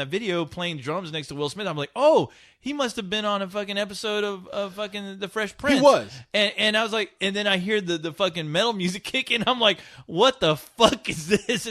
[SPEAKER 2] video playing drums next to Will Smith. I'm like, oh, he must have been on a fucking episode of fucking The Fresh Prince.
[SPEAKER 1] He was.
[SPEAKER 2] And I was like, and then I hear the fucking metal music kick in. I'm like, what the fuck is this?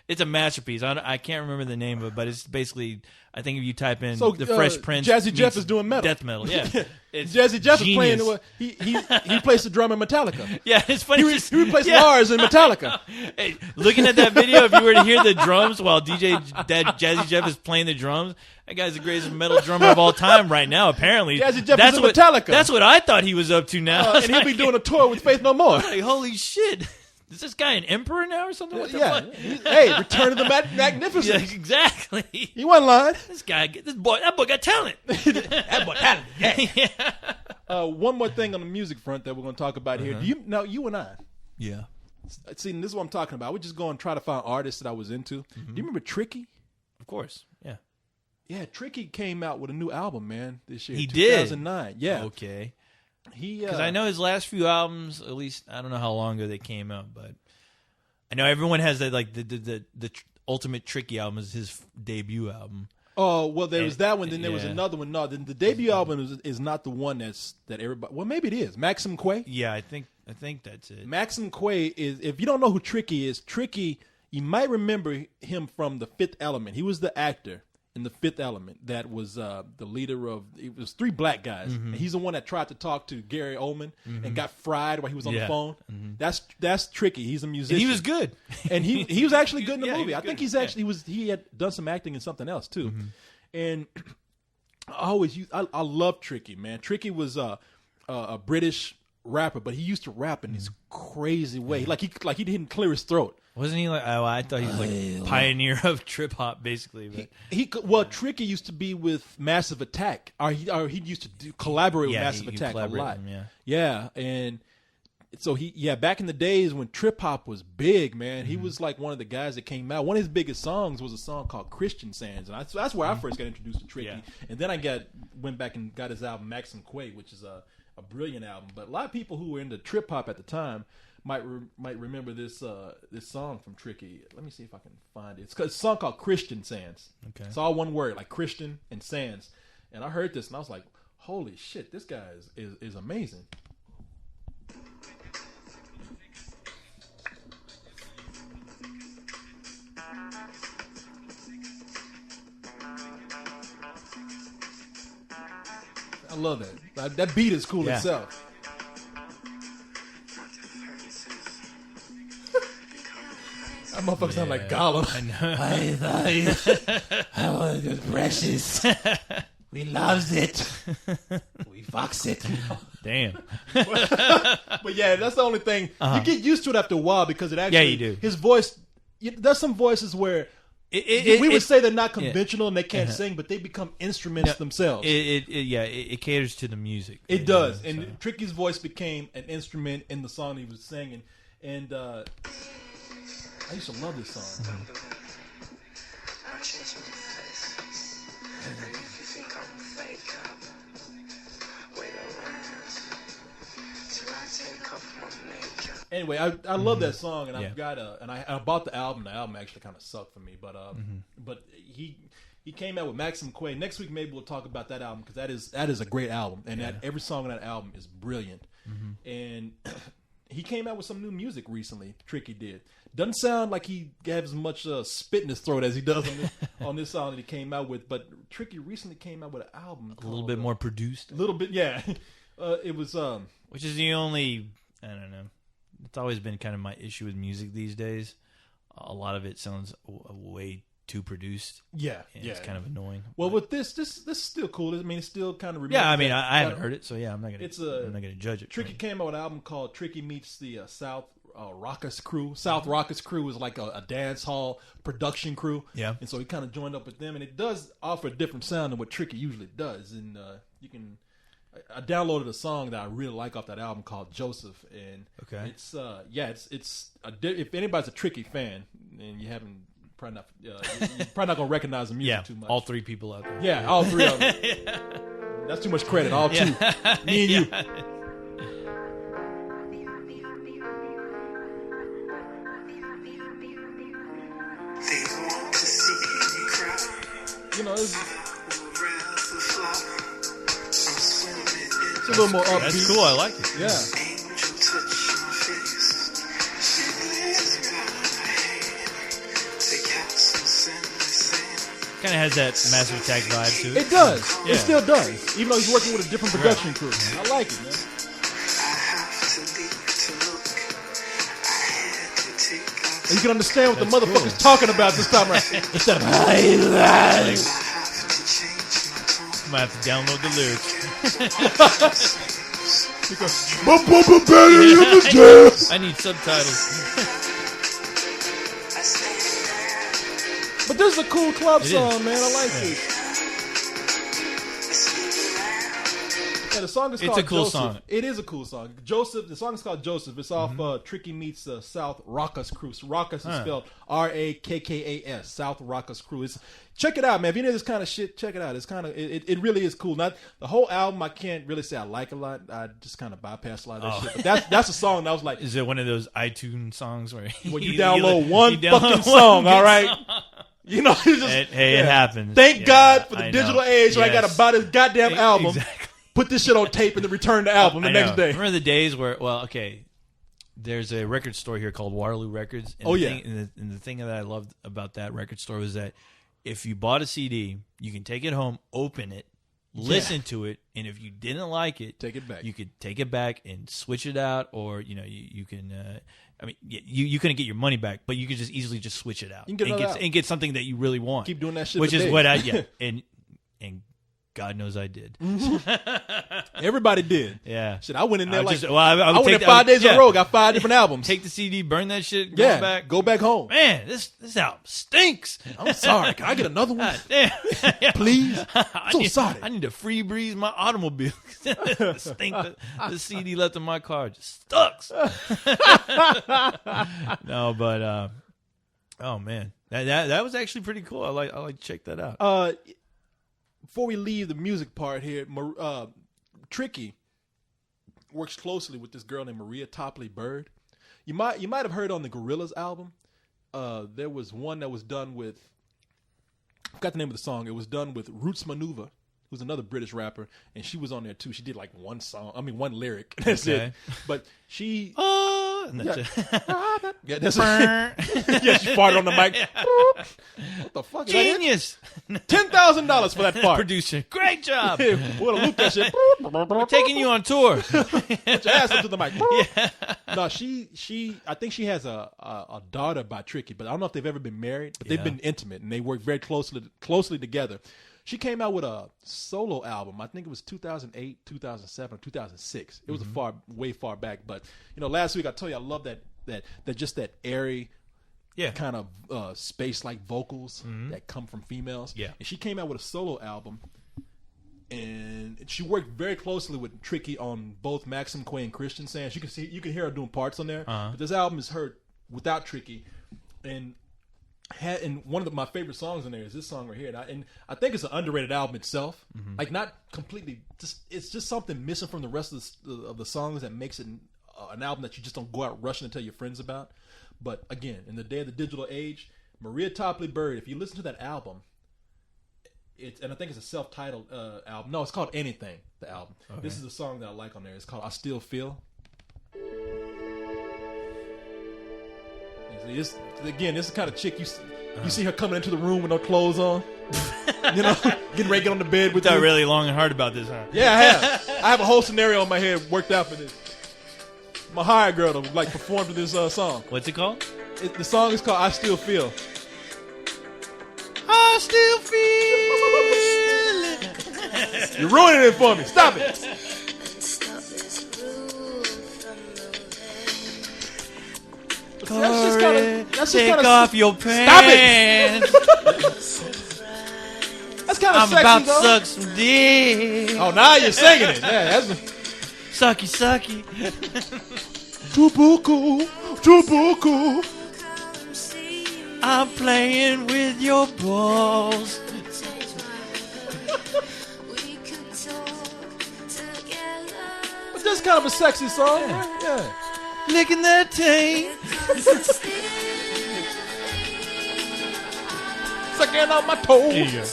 [SPEAKER 2] It's a masterpiece. I can't remember the name of it, but it's basically, I think if you type in The Fresh Prince,
[SPEAKER 1] Jazzy Jeff
[SPEAKER 2] meets
[SPEAKER 1] is doing metal.
[SPEAKER 2] Death metal, yeah. It's
[SPEAKER 1] Jazzy Jeff
[SPEAKER 2] genius.
[SPEAKER 1] is playing. He plays the drum in Metallica.
[SPEAKER 2] Yeah, it's funny.
[SPEAKER 1] He replaced Lars in Metallica.
[SPEAKER 2] Hey, looking at that video, if you were to hear the drums while Jazzy Jeff is playing the drums, that guy's the greatest metal drummer of all time right now, apparently.
[SPEAKER 1] Jazzy Jeff is in Metallica.
[SPEAKER 2] That's what I thought he was up to now.
[SPEAKER 1] And he'll be doing a tour with Faith No More.
[SPEAKER 2] like, holy shit. Is this guy an emperor now or something? What the fuck?
[SPEAKER 1] Hey, Return of the Magnificent.
[SPEAKER 2] Yeah, exactly.
[SPEAKER 1] He wasn't lying.
[SPEAKER 2] That boy got talent.
[SPEAKER 1] That boy talent.
[SPEAKER 2] Yeah.
[SPEAKER 1] One more thing on the music front that we're going to talk about here. You and I.
[SPEAKER 2] Yeah.
[SPEAKER 1] See, this is what I'm talking about. We're just going to try to find artists that I was into. Do you remember Tricky?
[SPEAKER 2] Of course. Yeah.
[SPEAKER 1] Yeah, Tricky came out with a new album, man, this year.
[SPEAKER 2] He did?
[SPEAKER 1] 2009. Yeah.
[SPEAKER 2] Okay.
[SPEAKER 1] Because
[SPEAKER 2] I know his last few albums, at least I don't know how long ago they came out, but I know everyone has that, like the Ultimate Tricky album is his debut album.
[SPEAKER 1] Oh, well, there was that one. Then there was
[SPEAKER 2] yeah.
[SPEAKER 1] another one. No, the debut album is not the one that everybody. Well, maybe it is. Maxim Quay.
[SPEAKER 2] Yeah, I think that's it.
[SPEAKER 1] Maxim Quay is. If you don't know who Tricky is, Tricky, you might remember him from The Fifth Element. He was the actor in The Fifth Element that was the leader of. It was three black guys. And he's the one that tried to talk to Gary Oldman and got fried while he was on the phone. That's Tricky. He's a musician.
[SPEAKER 2] And he was good.
[SPEAKER 1] And he was actually good in the
[SPEAKER 2] Yeah, he
[SPEAKER 1] movie.
[SPEAKER 2] was
[SPEAKER 1] I think
[SPEAKER 2] good.
[SPEAKER 1] he had done some acting in something else too. And I love Tricky, man. Tricky was a British rapper, but he used to rap in this crazy way. Like he didn't clear his throat.
[SPEAKER 2] Wasn't he like? Oh, I thought he was like pioneer of trip hop, basically. But
[SPEAKER 1] Tricky used to be with Massive Attack, or he used to collaborate with Massive
[SPEAKER 2] he
[SPEAKER 1] Attack a lot.
[SPEAKER 2] with him,
[SPEAKER 1] Yeah, and so back in the days when trip hop was big, man, he was like one of the guys that came out. One of his biggest songs was a song called Christian Sands, and that's where I first got introduced to Tricky.
[SPEAKER 2] Yeah.
[SPEAKER 1] And then I went back and got his album Maxim Quay, which is a brilliant album. But a lot of people who were into trip hop at the time might remember this this song from Tricky. Let me see if I can find it. It's a song called Christian Sands.
[SPEAKER 2] Okay.
[SPEAKER 1] It's all one word, like Christian and Sands. And I heard this and I was like, holy shit, this guy is amazing. I love that. That beat is cool itself. That motherfucker sound like Gollum.
[SPEAKER 2] I know.
[SPEAKER 3] I was precious. We loves it. We fucks it.
[SPEAKER 2] Damn.
[SPEAKER 1] But yeah, that's the only thing. You get used to it after a while because it actually.
[SPEAKER 2] Yeah, you do.
[SPEAKER 1] His voice. There's some voices where we would say they're not conventional and they can't sing, but they become instruments themselves.
[SPEAKER 2] It caters to the music.
[SPEAKER 1] It does, and Tricky's voice became an instrument in the song he was singing, and I used to love this song.
[SPEAKER 5] I changed my face. And if you think I'm fake, wait around till I take off my makeup.
[SPEAKER 1] Anyway, I love that song, and I've got I bought the album. The album actually kind of sucked for me, but he came out with Maxim Quay. Next week maybe we'll talk about that album because that is a great album, and that every song on that album is brilliant. And he came out with some new music recently. Tricky did. Doesn't sound like he has as much spit in his throat as he does on this song that he came out with. But Tricky recently came out with an album
[SPEAKER 2] a little bit more produced.
[SPEAKER 1] A little bit, yeah. It was
[SPEAKER 2] which is the only, I don't know. It's always been kind of my issue with music these days. A lot of it sounds way too produced.
[SPEAKER 1] Yeah,
[SPEAKER 2] and it's kind of annoying.
[SPEAKER 1] Well, with this is still cool. I mean, it's still kind of
[SPEAKER 2] I mean, I haven't heard it, so yeah, I'm not gonna judge it.
[SPEAKER 1] Tricky came out with an album called Tricky Meets the South Raucous Crew. South Raucous Crew is like a dance hall production crew.
[SPEAKER 2] Yeah,
[SPEAKER 1] and so he kind of joined up with them, and it does offer a different sound than what Tricky usually does. And you can. I downloaded a song that I really like off that album called Joseph, and it's if anybody's a Tricky fan and you haven't probably not you're probably not gonna recognize the music too much.
[SPEAKER 2] All three people out there.
[SPEAKER 1] Yeah, all three of them. That's too much credit. All two, me and you.
[SPEAKER 5] They want to see me cry.
[SPEAKER 1] You know, it's
[SPEAKER 5] It's
[SPEAKER 1] a little more upbeat.
[SPEAKER 2] That's cool. I like it.
[SPEAKER 1] Yeah.
[SPEAKER 2] Kind of has that Massive Attack vibe to it.
[SPEAKER 1] It does.
[SPEAKER 2] Yeah.
[SPEAKER 1] It still does. Even though he's working with a different production crew. I like it, man. And you can understand what the motherfucker's talking about this time, right? Instead of
[SPEAKER 2] I might have to download the lyrics. I need subtitles.
[SPEAKER 1] But this is a cool club song, man. I like this. Yeah, the song is called
[SPEAKER 2] It's a cool
[SPEAKER 1] Joseph.
[SPEAKER 2] song.
[SPEAKER 1] It is a cool song. Joseph. The song is called Joseph. It's off Tricky Meets South Raucous Crew. So Raucous is spelled Rakkas. South Raucous Crew. Check it out, man. If you know this kind of shit, check it out. It's kind of it really is cool. Not the whole album. I can't really say I like a lot. I just kind of bypass a lot of that shit. But that's a song that I was like,
[SPEAKER 2] is it one of those iTunes songs where
[SPEAKER 1] you download one fucking song? All right. You know, it's just,
[SPEAKER 2] it happens.
[SPEAKER 1] Thank God for the digital age where I got to buy this goddamn album,
[SPEAKER 2] Exactly.
[SPEAKER 1] put this shit on tape, and then return the album the next day.
[SPEAKER 2] Remember the days where, there's a record store here called Waterloo Records. And the thing that I loved about that record store was that if you bought a CD, you can take it home, open it, listen to it, and if you didn't like it,
[SPEAKER 1] take it back.
[SPEAKER 2] You could take it back and switch it out, or you can. You couldn't get your money back, but you could just easily just switch it out
[SPEAKER 1] and
[SPEAKER 2] get something that you really want.
[SPEAKER 1] Keep doing that shit,
[SPEAKER 2] which is what and God knows I did.
[SPEAKER 1] Everybody did.
[SPEAKER 2] Yeah.
[SPEAKER 1] Shit, I went in there I went in 5
[SPEAKER 2] 5
[SPEAKER 1] days in a row, got 5 different albums.
[SPEAKER 2] Take the CD, burn that shit,
[SPEAKER 1] go back home.
[SPEAKER 2] Man, this album stinks.
[SPEAKER 1] I'm sorry. Can I get another one?
[SPEAKER 2] Damn.
[SPEAKER 1] Please? Sorry.
[SPEAKER 2] I need to free breeze my automobile. The stink that the CD left in my car just sucks. No, but oh man. That was actually pretty cool. I like to check that out.
[SPEAKER 1] Before we leave the music part here, Tricky works closely with this girl named Maria Topley Bird. You might have heard on the Gorillaz album. There was one that was done with. I forgot the name of the song. It was done with Roots Manuva, who's another British rapper, and she was on there too. She did like one lyric. That's it. But she.
[SPEAKER 2] And that's it.
[SPEAKER 1] Yeah, that's it. Yeah, she farted on the mic. What the fuck?
[SPEAKER 2] Genius.
[SPEAKER 1] $10,000 for that fart.
[SPEAKER 2] Producer, great job.
[SPEAKER 1] We'll loop that shit.
[SPEAKER 2] We're taking you on tour.
[SPEAKER 1] Put your ass up to the mic. No, she. I think she has a daughter by Tricky, but I don't know if they've ever been married. But they've been intimate and they work very closely together. She came out with a solo album. I think it was 2008, 2007, 2006. It was way far back. But last week I told you I love that just that airy, kind of space-like vocals that come from females. Yeah, and she came out with a solo album, and she worked very closely with Tricky on both Maxim Quay and Christian Sands. You can hear her doing parts on there. But this album is heard without Tricky, and one of my favorite songs in there is this song right here, and I think it's an underrated album itself. Like not completely, it's just something missing from the rest of the songs that makes it an album that you just don't go out rushing and tell your friends about. But again, in the day of the digital age, Maria Topley Bird, if you listen to that album, and I think it's a self-titled album. No, it's called Anything. The album. Okay. This is a song that I like on there. It's called I Still Feel. This is the kind of chick you see her coming into the room with no clothes on, getting ready to get on the bed with you.
[SPEAKER 2] Thought really long and hard about this, huh?
[SPEAKER 1] Yeah, I have. I have a whole scenario in my head worked out for this. I'm a hired girl to perform to this song.
[SPEAKER 2] What's it called?
[SPEAKER 1] The song is called I Still Feel.
[SPEAKER 2] I still feel it.
[SPEAKER 1] You're ruining it for me. Stop it.
[SPEAKER 2] Take off your pants.
[SPEAKER 1] Stop it. That's kind of
[SPEAKER 2] I'm
[SPEAKER 1] sexy,
[SPEAKER 2] about to
[SPEAKER 1] though.
[SPEAKER 2] suck some dick.
[SPEAKER 1] Oh, now you're singing it. Yeah, that's
[SPEAKER 2] Sucky.
[SPEAKER 1] Tubuku.
[SPEAKER 2] I'm playing with your balls.
[SPEAKER 1] But that's kind of a sexy song. Yeah.
[SPEAKER 2] Licking that taint.
[SPEAKER 1] Sucking on my toes.
[SPEAKER 2] There you go.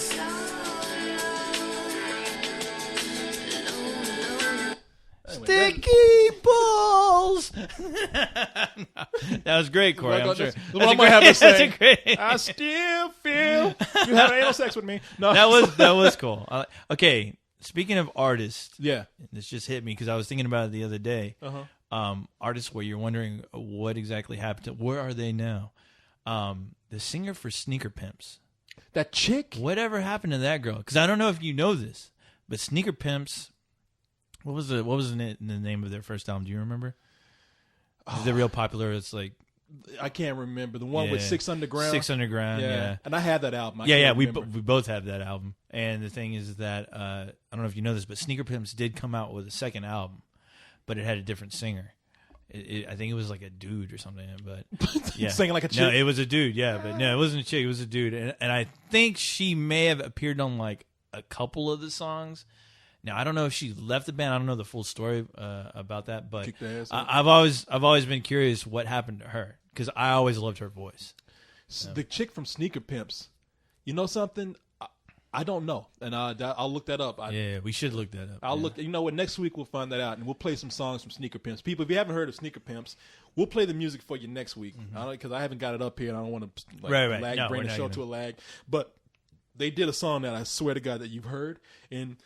[SPEAKER 2] Sticky balls. That was great, Corey. I'm sure.
[SPEAKER 1] That's what I'm gonna have to say.
[SPEAKER 2] That's a great.
[SPEAKER 1] I still feel you having anal sex with me. No,
[SPEAKER 2] that was cool. Okay, speaking of artists,
[SPEAKER 1] yeah,
[SPEAKER 2] this just hit me because I was thinking about it the other day. Artists where you're wondering what exactly happened to, where are they now? The singer for Sneaker Pimps.
[SPEAKER 1] That chick?
[SPEAKER 2] Whatever happened to that girl? Because I don't know if you know this, but Sneaker Pimps, what was the name of their first album? Do you remember? They're real popular. It's like,
[SPEAKER 1] I can't remember. The one with Six Underground?
[SPEAKER 2] Six Underground, yeah.
[SPEAKER 1] And I had that album.
[SPEAKER 2] We both have that album. And the thing is that, I don't know if you know this, but Sneaker Pimps did come out with a second album, but it had a different singer. I think it was like a dude or something, but yeah,
[SPEAKER 1] singing like a chick.
[SPEAKER 2] No, it was a dude. Yeah, but no, it wasn't a chick. It was a dude, and I think she may have appeared on like a couple of the songs. Now I don't know if she left the band. I don't know the full story about that, but I've always been curious what happened to her because I always loved her voice.
[SPEAKER 1] The chick from Sneaker Pimps, you know something? I don't know, and I'll look that up.
[SPEAKER 2] We should look that up.
[SPEAKER 1] I'll look. You know what? Next week we'll find that out, and we'll play some songs from Sneaker Pimps. People, if you haven't heard of Sneaker Pimps, we'll play the music for you next week. Because I haven't got it up here, and I don't want to bring the show to a lag. But they did a song that I swear to God that you've heard, and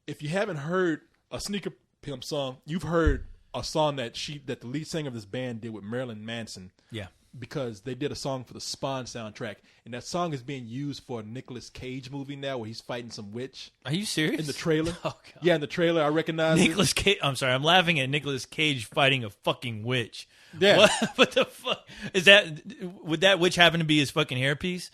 [SPEAKER 1] if you haven't heard a Sneaker Pimp song, you've heard a song that the lead singer of this band did with Marilyn Manson. Yeah. Because they did a song for the Spawn soundtrack, and that song is being used for a Nicolas Cage movie now where he's fighting some witch.
[SPEAKER 2] Are you serious?
[SPEAKER 1] In the trailer.
[SPEAKER 2] Oh, God.
[SPEAKER 1] Yeah, in the trailer, I recognize
[SPEAKER 2] Nicolas Cage. I'm sorry, I'm laughing at Nicolas Cage fighting a fucking witch.
[SPEAKER 1] Yeah.
[SPEAKER 2] What the fuck is that? Would that witch happen to be his fucking hairpiece?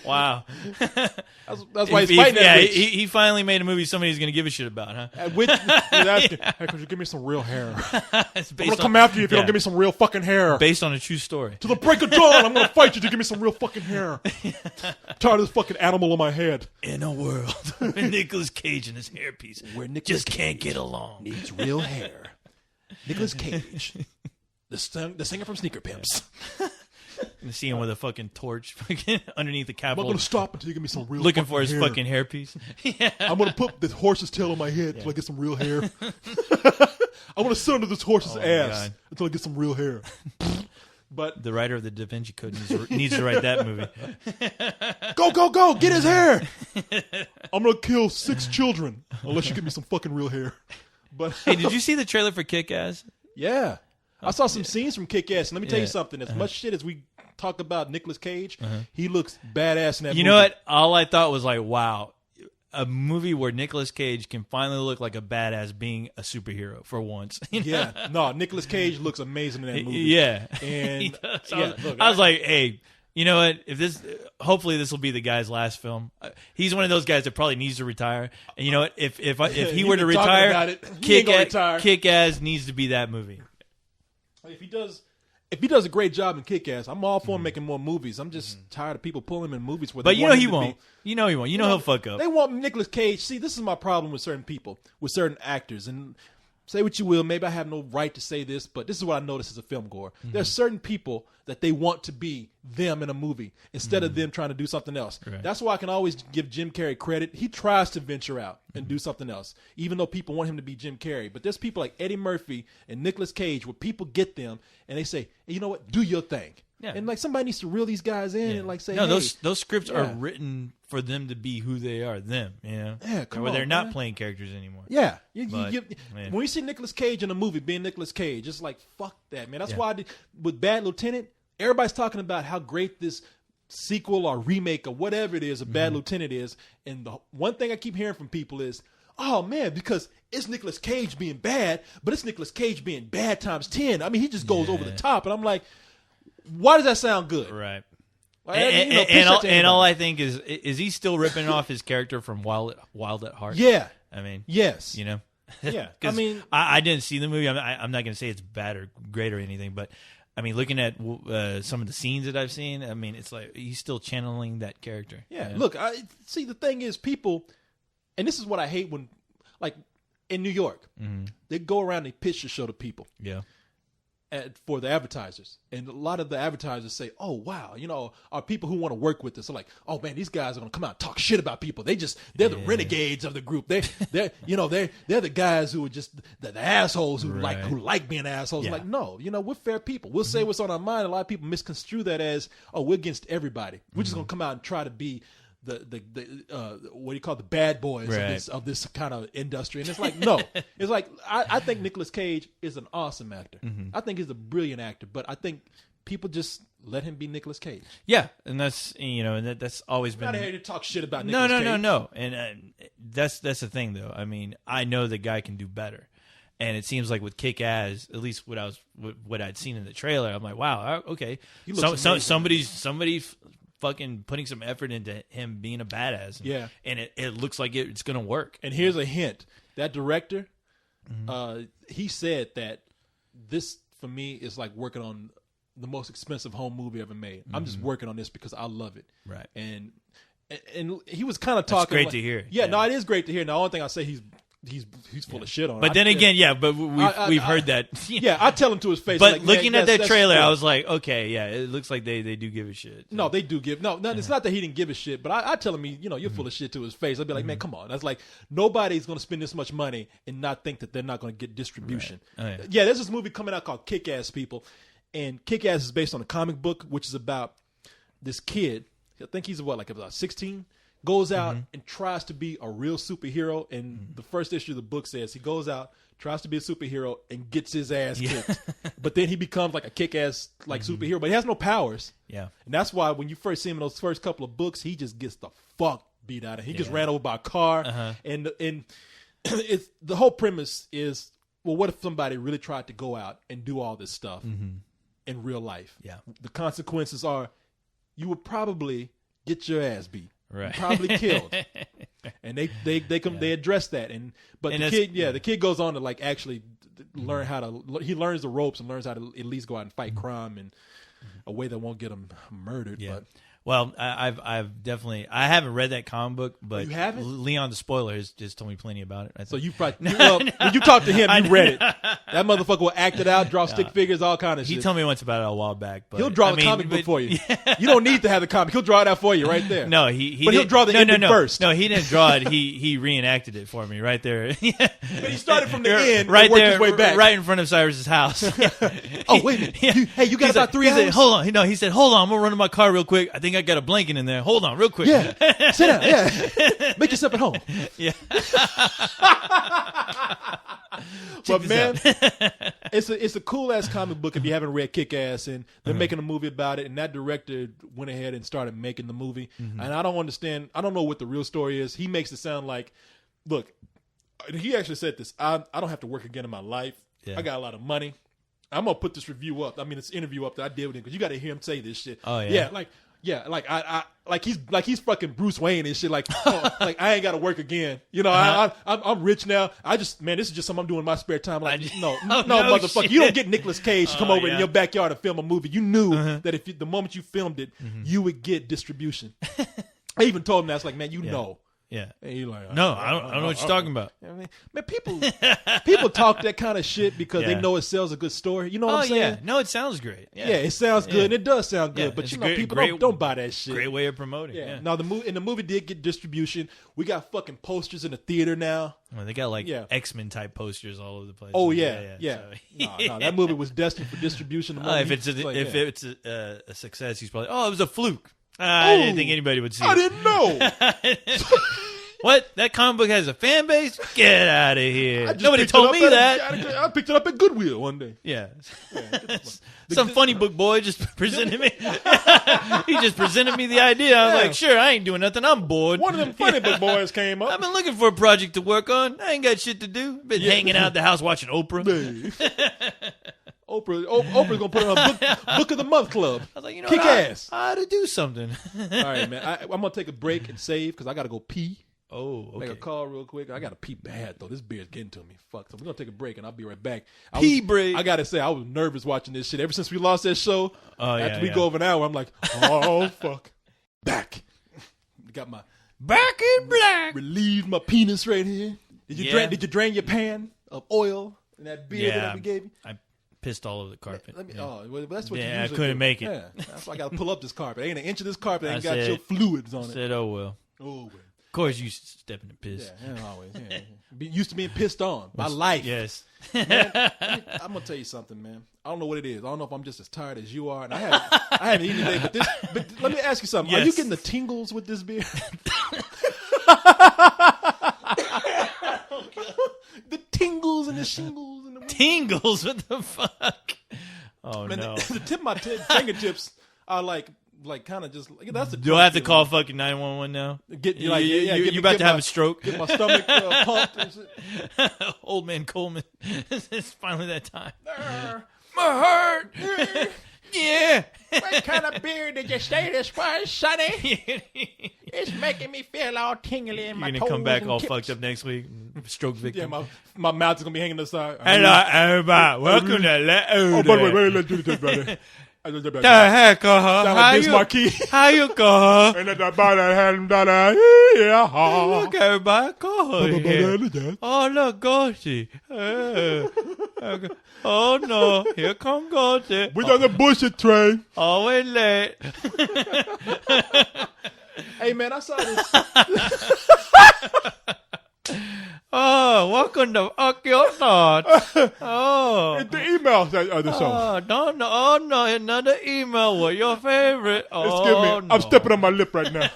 [SPEAKER 2] Wow.
[SPEAKER 1] That's why he's fighting that witch.
[SPEAKER 2] He finally made a movie somebody's going to give a shit about, huh?
[SPEAKER 1] And witch is asking, hey, could you give me some real hair?
[SPEAKER 2] It's
[SPEAKER 1] I'm gonna come after you if you don't give me some real fucking hair.
[SPEAKER 2] Based on a true story.
[SPEAKER 1] To the break of dawn, I'm gonna fight you to give me some real fucking hair. I'm tired of this fucking animal on my head.
[SPEAKER 2] In a world where Nicolas Cage and his hairpiece just can't get along.
[SPEAKER 1] Needs real hair. Nicolas Cage, the singer from Sneaker Pimps.
[SPEAKER 2] You see him with a fucking torch fucking underneath the
[SPEAKER 1] I'm
[SPEAKER 2] Capitol.
[SPEAKER 1] not gonna stop until you give me some real.
[SPEAKER 2] Looking for his
[SPEAKER 1] hair.
[SPEAKER 2] fucking hairpiece. Yeah.
[SPEAKER 1] I'm gonna put this horse's tail on my head until I get some real hair. I want to sit under this horse's ass
[SPEAKER 2] God.
[SPEAKER 1] until I get some real hair. But
[SPEAKER 2] The writer of the Da Vinci Code needs to write that movie.
[SPEAKER 1] go, get his hair. I'm gonna kill 6 children unless you give me some fucking real hair. But
[SPEAKER 2] Hey, did you see the trailer for Kick-Ass?
[SPEAKER 1] yeah, I saw some scenes from Kick-Ass, and let me tell you
[SPEAKER 2] Yeah.
[SPEAKER 1] something. As much shit as we talk about Nicolas Cage, he looks badass in that movie.
[SPEAKER 2] You know what? All I thought was like, wow, a movie where Nicolas Cage can finally look like a badass being a superhero for once. You know?
[SPEAKER 1] Yeah, no, Nicolas Cage looks amazing in that movie.
[SPEAKER 2] Yeah.
[SPEAKER 1] And
[SPEAKER 2] He does.
[SPEAKER 1] yeah, look,
[SPEAKER 2] I was like, hey, you know what? Hopefully this will be the guy's last film. He's one of those guys that probably needs to retire. And you know what? If he
[SPEAKER 1] You've
[SPEAKER 2] were to
[SPEAKER 1] been talking about
[SPEAKER 2] retire,
[SPEAKER 1] it. He ain't gonna retire.
[SPEAKER 2] Kick-Ass needs to be that movie.
[SPEAKER 1] if he does a great job in Kick-Ass, I'm all for him making more movies. I'm just tired of people pulling him in movies where
[SPEAKER 2] But
[SPEAKER 1] they
[SPEAKER 2] you know
[SPEAKER 1] want
[SPEAKER 2] he
[SPEAKER 1] him to
[SPEAKER 2] won't.
[SPEAKER 1] be.
[SPEAKER 2] You know he won't. You know he'll fuck up.
[SPEAKER 1] They want Nicolas Cage. See, this is my problem with certain people, with certain actors. And say what you will, maybe I have no right to say this, but this is what I notice as a film goer. There's certain people that they want to be them in a movie instead of them trying to do something else.
[SPEAKER 2] Right.
[SPEAKER 1] That's why I can always give Jim Carrey credit. He tries to venture out and do something else, even though people want him to be Jim Carrey. But there's people like Eddie Murphy and Nicolas Cage where people get them and they say, hey, you know what, do your thing.
[SPEAKER 2] Yeah.
[SPEAKER 1] And like somebody needs to reel these guys in and like say,
[SPEAKER 2] no,
[SPEAKER 1] hey,
[SPEAKER 2] those scripts are
[SPEAKER 1] yeah.
[SPEAKER 2] written for them to be who they are, them. You know,
[SPEAKER 1] Yeah, come
[SPEAKER 2] where they're
[SPEAKER 1] on,
[SPEAKER 2] not
[SPEAKER 1] man.
[SPEAKER 2] playing characters anymore.
[SPEAKER 1] yeah.
[SPEAKER 2] But, man.
[SPEAKER 1] When you see Nicolas Cage in a movie being Nicolas Cage, it's like, fuck that, man. That's
[SPEAKER 2] Yeah.
[SPEAKER 1] why with Bad Lieutenant, everybody's talking about how great this sequel or remake or whatever it is, a Bad Lieutenant is. And the one thing I keep hearing from people is, oh, man, because it's Nicolas Cage being bad, but it's Nicolas Cage being bad times 10. I mean, he just goes over the top. And I'm like, why does that sound good?
[SPEAKER 2] Right.
[SPEAKER 1] Like,
[SPEAKER 2] And,
[SPEAKER 1] you know, pitch that to
[SPEAKER 2] and all
[SPEAKER 1] anybody.
[SPEAKER 2] I think is he still ripping off his character from Wild at Heart?
[SPEAKER 1] Yeah.
[SPEAKER 2] I mean,
[SPEAKER 1] Yes.
[SPEAKER 2] you know,
[SPEAKER 1] Yeah.
[SPEAKER 2] 'Cause
[SPEAKER 1] I mean,
[SPEAKER 2] I didn't see the movie. I'm not going to say it's bad or great or anything, but I mean, looking at some of the scenes that I've seen, I mean, it's like he's still channeling that character.
[SPEAKER 1] yeah.
[SPEAKER 2] you know?
[SPEAKER 1] Look, see, the thing is, people, and this is what I hate when, like, in New York, they go around and they pitch the show to people.
[SPEAKER 2] Yeah.
[SPEAKER 1] For the advertisers, and a lot of the advertisers say, "Oh wow, you know, our people who want to work with us are like, oh man, these guys are gonna come out and talk shit about people. They're the renegades of the group. They're the guys who are just the assholes who like being assholes.
[SPEAKER 2] Yeah.
[SPEAKER 1] Like, no, you know, we're fair people. We'll say what's on our mind. A lot of people misconstrue that as, oh, we're against everybody. We're just gonna come out and try to be the what do you call it, the bad boys of this kind of industry. And it's like, no, it's like I think Nicolas Cage is an awesome actor. I think he's a brilliant actor, but I think people just let him be Nicolas Cage.
[SPEAKER 2] Yeah, and that's and that's always been.
[SPEAKER 1] Not here to talk shit about
[SPEAKER 2] No,
[SPEAKER 1] Nicolas Cage.
[SPEAKER 2] no. And that's the thing, though. I mean, I know the guy can do better, and it seems like with Kick-Ass, at least what I'd seen in the trailer, I'm like, wow, okay,
[SPEAKER 1] He looks amazing.
[SPEAKER 2] somebody fucking putting some effort into him being a badass.
[SPEAKER 1] Yeah.
[SPEAKER 2] And it looks like it's gonna work.
[SPEAKER 1] And here's a hint: that director, he said that this for me is like working on the most expensive home movie ever made. I'm just working on this because I love it.
[SPEAKER 2] Right.
[SPEAKER 1] And he was kind of talking.
[SPEAKER 2] great to hear.
[SPEAKER 1] Yeah,
[SPEAKER 2] Yeah.
[SPEAKER 1] no, it is great to hear. Now, the only thing I say he's full of shit on.
[SPEAKER 2] But then again, but we've heard that.
[SPEAKER 1] yeah, I tell him to his face.
[SPEAKER 2] But
[SPEAKER 1] like, man,
[SPEAKER 2] looking at that
[SPEAKER 1] that's
[SPEAKER 2] trailer,
[SPEAKER 1] good.
[SPEAKER 2] I was like, okay, yeah, it looks like they do give a shit.
[SPEAKER 1] No, they do give. No, it's not that he didn't give a shit, but I tell him, you're full of shit to his face. I'd be like, man, come on. That's like, nobody's going to spend this much money and not think that they're not going to get distribution.
[SPEAKER 2] Right. Oh, yeah.
[SPEAKER 1] There's this movie coming out called Kick-Ass, people. And Kick-Ass is based on a comic book, which is about this kid. I think he's about 16. Goes out and tries to be a real superhero. And the first issue of the book says he goes out, tries to be a superhero, and gets his ass kicked. But then he becomes like a kick-ass superhero. But he has no powers.
[SPEAKER 2] Yeah.
[SPEAKER 1] And that's why when you first see him in those first couple of books, he just gets the fuck beat out of him. He gets ran over by a car. And it's the whole premise is well, what if somebody really tried to go out and do all this stuff in real life?
[SPEAKER 2] Yeah.
[SPEAKER 1] The consequences are you would probably get your ass beat.
[SPEAKER 2] Right.
[SPEAKER 1] Probably killed. And they address that. But the kid goes on to like actually learn how to, he learns the ropes and learns how to at least go out and fight crime in a way that won't get him murdered.
[SPEAKER 2] Yeah.
[SPEAKER 1] But
[SPEAKER 2] Well, I've definitely, I haven't read that comic book, but
[SPEAKER 1] you haven't?
[SPEAKER 2] Leon the Spoiler has just told me plenty about it. I
[SPEAKER 1] so
[SPEAKER 2] think.
[SPEAKER 1] you probably, when you talk to him, you read it. That motherfucker will act it out, draw stick figures, all kind of shit.
[SPEAKER 2] He told me once about it a while back. But
[SPEAKER 1] He'll draw the comic book for you. You don't need to have the comic. He'll draw it out for you right there.
[SPEAKER 2] No, but
[SPEAKER 1] he'll draw the ending first.
[SPEAKER 2] No, he didn't draw it. He reenacted it for me right there.
[SPEAKER 1] But he started from the end
[SPEAKER 2] right
[SPEAKER 1] and worked
[SPEAKER 2] there,
[SPEAKER 1] his way back.
[SPEAKER 2] right in front of Cyrus's house.
[SPEAKER 1] Oh, wait a minute. You got about 3 hours?
[SPEAKER 2] He said, hold on. No, he said, hold on. I'm going to run to my car real quick. I think I got a blanket in there. Hold on real quick.
[SPEAKER 1] Yeah. Sit down. Yeah. Make yourself at home.
[SPEAKER 2] Yeah.
[SPEAKER 1] But man, it's a cool ass comic book if you haven't read Kick Ass, and they're making a movie about it, and that director went ahead and started making the movie. And I don't know what the real story is. He makes it sound like, look, he actually said this, I don't have to work again in my life.
[SPEAKER 2] Yeah.
[SPEAKER 1] I got a lot of money. I'm gonna put this review up. I mean, this interview up that I did with him, because you got to hear him say this shit.
[SPEAKER 2] Oh yeah.
[SPEAKER 1] Like he's fucking Bruce Wayne and shit. Like, like I ain't got to work again. You know, I'm rich now. This is just something I'm doing in my spare time. Like, no, motherfucker,
[SPEAKER 2] shit.
[SPEAKER 1] you don't get Nicolas Cage to come over in your backyard and film a movie. You knew that if the moment you filmed it, you would get distribution. I even told him that. I was like, man, you know.
[SPEAKER 2] Yeah.
[SPEAKER 1] And he like,
[SPEAKER 2] No, I don't know what you're talking about.
[SPEAKER 1] I mean, man, people talk that kind of shit because they know it sells a good story. You know what I'm saying?
[SPEAKER 2] Yeah. No, it sounds great.
[SPEAKER 1] Yeah, it sounds good, and it does sound good.
[SPEAKER 2] Yeah,
[SPEAKER 1] but
[SPEAKER 2] it's
[SPEAKER 1] you
[SPEAKER 2] a
[SPEAKER 1] know,
[SPEAKER 2] great-
[SPEAKER 1] people
[SPEAKER 2] great-
[SPEAKER 1] don't buy that shit.
[SPEAKER 2] Great way of promoting.
[SPEAKER 1] Yeah.
[SPEAKER 2] Yeah.
[SPEAKER 1] Now the movie did get distribution. We got fucking posters in the theater now.
[SPEAKER 2] Well, they got like
[SPEAKER 1] Yeah.
[SPEAKER 2] X-Men type posters all over the place.
[SPEAKER 1] Oh yeah.
[SPEAKER 2] So-
[SPEAKER 1] No, that movie was destined for distribution. The
[SPEAKER 2] if
[SPEAKER 1] moment
[SPEAKER 2] it's a success, he's probably it was a fluke. I didn't think anybody would see
[SPEAKER 1] I
[SPEAKER 2] it.
[SPEAKER 1] didn't know.
[SPEAKER 2] What? That comic book has a fan base? Get out of here!
[SPEAKER 1] I just
[SPEAKER 2] Nobody
[SPEAKER 1] picked
[SPEAKER 2] told
[SPEAKER 1] it up
[SPEAKER 2] me that.
[SPEAKER 1] I picked it up at Goodwill one day.
[SPEAKER 2] Yeah. Some funny book boy just presented me. He just presented me the idea. I was like, sure, I ain't doing nothing. I'm bored.
[SPEAKER 1] One of them funny book boys came
[SPEAKER 2] I've
[SPEAKER 1] up.
[SPEAKER 2] been looking for a project to work on. I ain't got shit to do. Been hanging out at the house watching Oprah.
[SPEAKER 1] Oprah's gonna put it on book of the month club.
[SPEAKER 2] I was like, you know
[SPEAKER 1] Kick
[SPEAKER 2] what?
[SPEAKER 1] ass.
[SPEAKER 2] I ought to do something.
[SPEAKER 1] All right, man. I'm gonna take a break and save because I gotta go pee.
[SPEAKER 2] Oh,
[SPEAKER 1] Make a
[SPEAKER 2] okay.
[SPEAKER 1] call real quick. I gotta pee bad though. This beer's getting to me. Fuck. So we're gonna take a break and I'll be right back.
[SPEAKER 2] Pee break.
[SPEAKER 1] I gotta say I was nervous watching this shit. Ever since we lost that show, after we
[SPEAKER 2] yeah.
[SPEAKER 1] go over an hour, I'm like, oh fuck, back. Got my
[SPEAKER 2] Back in black.
[SPEAKER 1] relieved my penis right here. Did you
[SPEAKER 2] Yeah.
[SPEAKER 1] drain your pan of oil in that beer that we gave you?
[SPEAKER 2] I pissed all over the carpet.
[SPEAKER 1] Let me. Oh, well, that's what.
[SPEAKER 2] Yeah,
[SPEAKER 1] you
[SPEAKER 2] I
[SPEAKER 1] usually
[SPEAKER 2] couldn't
[SPEAKER 1] do.
[SPEAKER 2] make it.
[SPEAKER 1] Yeah, that's why I gotta pull up this carpet. Ain't an inch of this carpet ain't
[SPEAKER 2] I
[SPEAKER 1] got
[SPEAKER 2] said-
[SPEAKER 1] your fluids on it.
[SPEAKER 2] Said, oh well.
[SPEAKER 1] Oh well.
[SPEAKER 2] Of course, you step in the piss.
[SPEAKER 1] Yeah, always. Yeah. Used to being pissed on by life.
[SPEAKER 2] Yes.
[SPEAKER 1] I'm gonna tell you something, man. I don't know what it is. I don't know if I'm just as tired as you are, and I haven't eaten today. But let me ask you something. Are you
[SPEAKER 2] Yes.
[SPEAKER 1] getting the tingles with this beer? The tingles and the shingles and the
[SPEAKER 2] Tingles. What the fuck? Oh
[SPEAKER 1] man,
[SPEAKER 2] no.
[SPEAKER 1] the tip of my fingertips are like kind of just that's the.
[SPEAKER 2] Do I have to call fucking 911 now?
[SPEAKER 1] Get you like
[SPEAKER 2] you about to have a stroke?
[SPEAKER 1] Get my stomach pumped and shit.
[SPEAKER 2] Old man Coleman. It's finally that time.
[SPEAKER 1] My heart.
[SPEAKER 2] Yeah.
[SPEAKER 1] What kind of beer did you stay this for, Sonny? It's making me feel all tingly in my
[SPEAKER 2] You're
[SPEAKER 1] toes.
[SPEAKER 2] gonna come back
[SPEAKER 1] and
[SPEAKER 2] all
[SPEAKER 1] tips.
[SPEAKER 2] fucked up next week. Stroke
[SPEAKER 1] Yeah,
[SPEAKER 2] victim.
[SPEAKER 1] my mouth is gonna be hanging aside.
[SPEAKER 2] Hello, everybody. Welcome to Let
[SPEAKER 1] Oh, by the way, wait, let's do this, brother.
[SPEAKER 2] The heck,
[SPEAKER 1] Sound like Biz Marquis.
[SPEAKER 2] How you go?
[SPEAKER 1] And at the bottom, yeah.
[SPEAKER 2] Look, everybody, go here. Oh, look, Goshi. Oh, no. Here come Goshi.
[SPEAKER 1] We on the bullshit train.
[SPEAKER 2] Always late.
[SPEAKER 1] Hey, man, I saw this.
[SPEAKER 2] Oh, welcome to Fuck Your Thoughts. Oh.
[SPEAKER 1] The email of the show.
[SPEAKER 2] Oh, don't know. Oh, no, another email. What your favorite? Oh,
[SPEAKER 1] Excuse me.
[SPEAKER 2] no.
[SPEAKER 1] I'm stepping on my lip right now.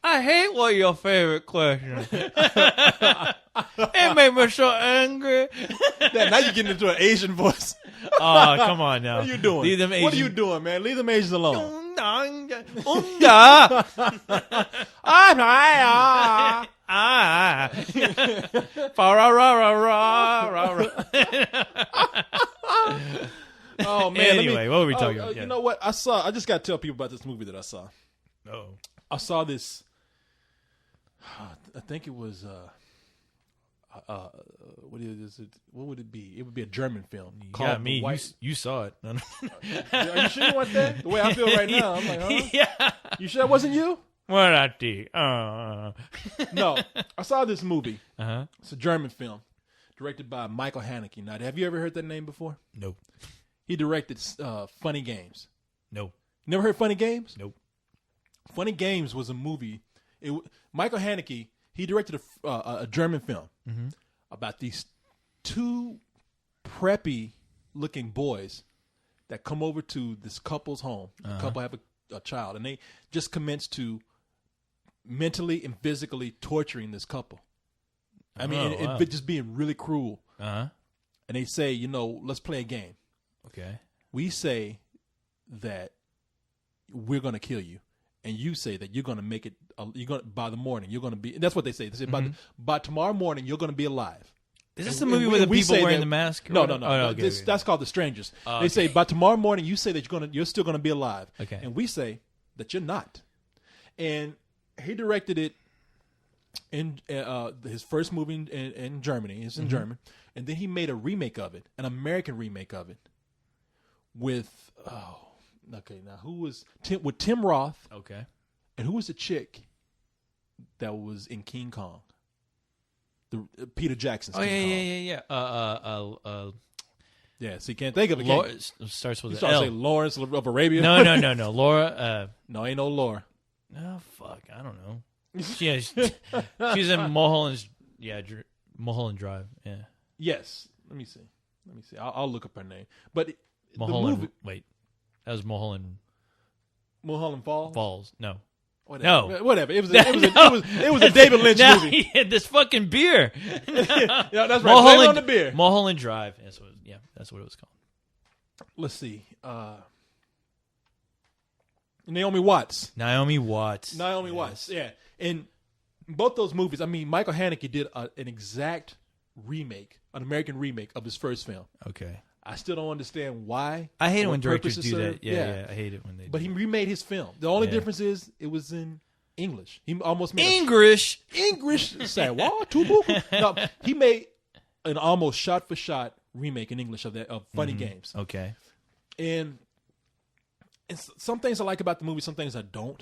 [SPEAKER 2] I hate what your favorite question. It made me so angry.
[SPEAKER 1] Yeah, now you're getting into an Asian voice.
[SPEAKER 2] Oh, come on now.
[SPEAKER 1] What are you doing?
[SPEAKER 2] Leave them Asian.
[SPEAKER 1] What are you doing, man? Leave them Asians alone.
[SPEAKER 2] Unga. Ah. Fa-ra-ra-ra-ra-ra-ra.
[SPEAKER 1] Oh man!
[SPEAKER 2] Anyway, what were we talking about?
[SPEAKER 1] You know what? I just got to tell people about this movie that I saw.
[SPEAKER 2] Oh.
[SPEAKER 1] I saw this. I think it was. What is it? What would it be? It would be a German film.
[SPEAKER 2] Yeah, me. You saw it.
[SPEAKER 1] Are you sure you want that? The way I feel right now, I'm like, huh?
[SPEAKER 2] Yeah.
[SPEAKER 1] You sure that wasn't you?
[SPEAKER 2] What I did.
[SPEAKER 1] No, I saw this movie.
[SPEAKER 2] Uh-huh.
[SPEAKER 1] It's a German film, directed by Michael Haneke. Now, have you ever heard that name before?
[SPEAKER 2] Nope.
[SPEAKER 1] He directed Funny Games.
[SPEAKER 2] Nope.
[SPEAKER 1] Never heard Funny Games?
[SPEAKER 2] Nope.
[SPEAKER 1] Funny Games was a movie. Michael Haneke, he directed a German film about these two preppy-looking boys that come over to this couple's home. The couple have a child, and they just commence to mentally and physically torturing this couple. I mean, it just being really cruel.
[SPEAKER 2] Uh-huh.
[SPEAKER 1] And they say, let's play a game.
[SPEAKER 2] Okay.
[SPEAKER 1] We say that we're going to kill you, and you say that you're going to make it. By the morning you're going to be. That's what they say. They say by tomorrow morning you're going to be alive.
[SPEAKER 2] Is this the movie with the people wearing the mask?
[SPEAKER 1] No.
[SPEAKER 2] Oh, okay.
[SPEAKER 1] That's called The Strangers.
[SPEAKER 2] Oh,
[SPEAKER 1] they say by tomorrow morning you say that you're still going to be alive.
[SPEAKER 2] Okay.
[SPEAKER 1] And we say that you're not. And he directed it in his first movie in Germany. It's in German, and then he made a remake of it, an American remake of it, with now who was Tim Roth?
[SPEAKER 2] Okay.
[SPEAKER 1] And who was the chick that was in King Kong? Peter Jackson's King Kong.
[SPEAKER 2] Yeah.
[SPEAKER 1] Yeah, so you can't think of it.
[SPEAKER 2] Laura, starts with
[SPEAKER 1] You
[SPEAKER 2] an
[SPEAKER 1] start
[SPEAKER 2] L.
[SPEAKER 1] to say Lawrence of Arabia?
[SPEAKER 2] No. Laura.
[SPEAKER 1] No, ain't no Laura.
[SPEAKER 2] Oh fuck, I don't know. She's in Mulholland. Yeah, Mulholland Drive. Yeah.
[SPEAKER 1] Yes. Let me see. I'll look up her name. But
[SPEAKER 2] Mulholland.
[SPEAKER 1] the movie,
[SPEAKER 2] Wait, that was Mulholland
[SPEAKER 1] Falls.
[SPEAKER 2] No.
[SPEAKER 1] Whatever.
[SPEAKER 2] No.
[SPEAKER 1] Whatever. It was a David Lynch
[SPEAKER 2] Now
[SPEAKER 1] movie.
[SPEAKER 2] he had this fucking beer.
[SPEAKER 1] Yeah, that's right. Blame it on the beer.
[SPEAKER 2] Mulholland Drive. That's what it was called.
[SPEAKER 1] Let's see. Naomi Watts.
[SPEAKER 2] Naomi Watts.
[SPEAKER 1] Yeah. In both those movies, I mean, Michael Haneke did an exact remake, an American remake of his first film.
[SPEAKER 2] Okay.
[SPEAKER 1] I still don't understand why.
[SPEAKER 2] I hate it
[SPEAKER 1] what
[SPEAKER 2] when directors
[SPEAKER 1] purpose it
[SPEAKER 2] do
[SPEAKER 1] served.
[SPEAKER 2] that. Yeah, I hate it when they
[SPEAKER 1] But
[SPEAKER 2] do
[SPEAKER 1] he
[SPEAKER 2] that.
[SPEAKER 1] remade his film. The only
[SPEAKER 2] Yeah.
[SPEAKER 1] difference is it was in English. He almost made
[SPEAKER 2] English.
[SPEAKER 1] English. Say what? Tubu? No, he made an almost shot-for-shot remake in English of Funny Games.
[SPEAKER 2] Okay.
[SPEAKER 1] And some things I like about the movie, some things I don't.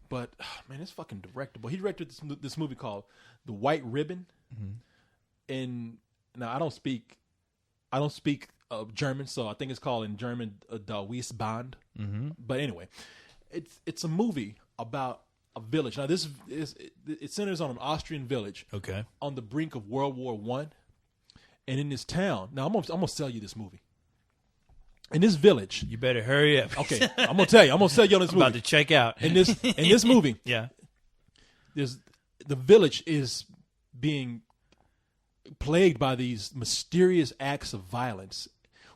[SPEAKER 1] But man, it's fucking directable. He directed this movie called The White Ribbon. And now I don't speak German, so I think it's called in German Der Wiesband. But anyway, it's a movie about a village. Now it centers on an Austrian village.
[SPEAKER 2] Okay.
[SPEAKER 1] On the brink of World War I. And in this town, now I'm gonna sell you this movie. In this village,
[SPEAKER 2] You better hurry up.
[SPEAKER 1] okay, I'm gonna tell you. I'm gonna sell you on this
[SPEAKER 2] I'm
[SPEAKER 1] movie.
[SPEAKER 2] about to check out.
[SPEAKER 1] In this movie,
[SPEAKER 2] Yeah.
[SPEAKER 1] the village is being plagued by these mysterious acts of violence.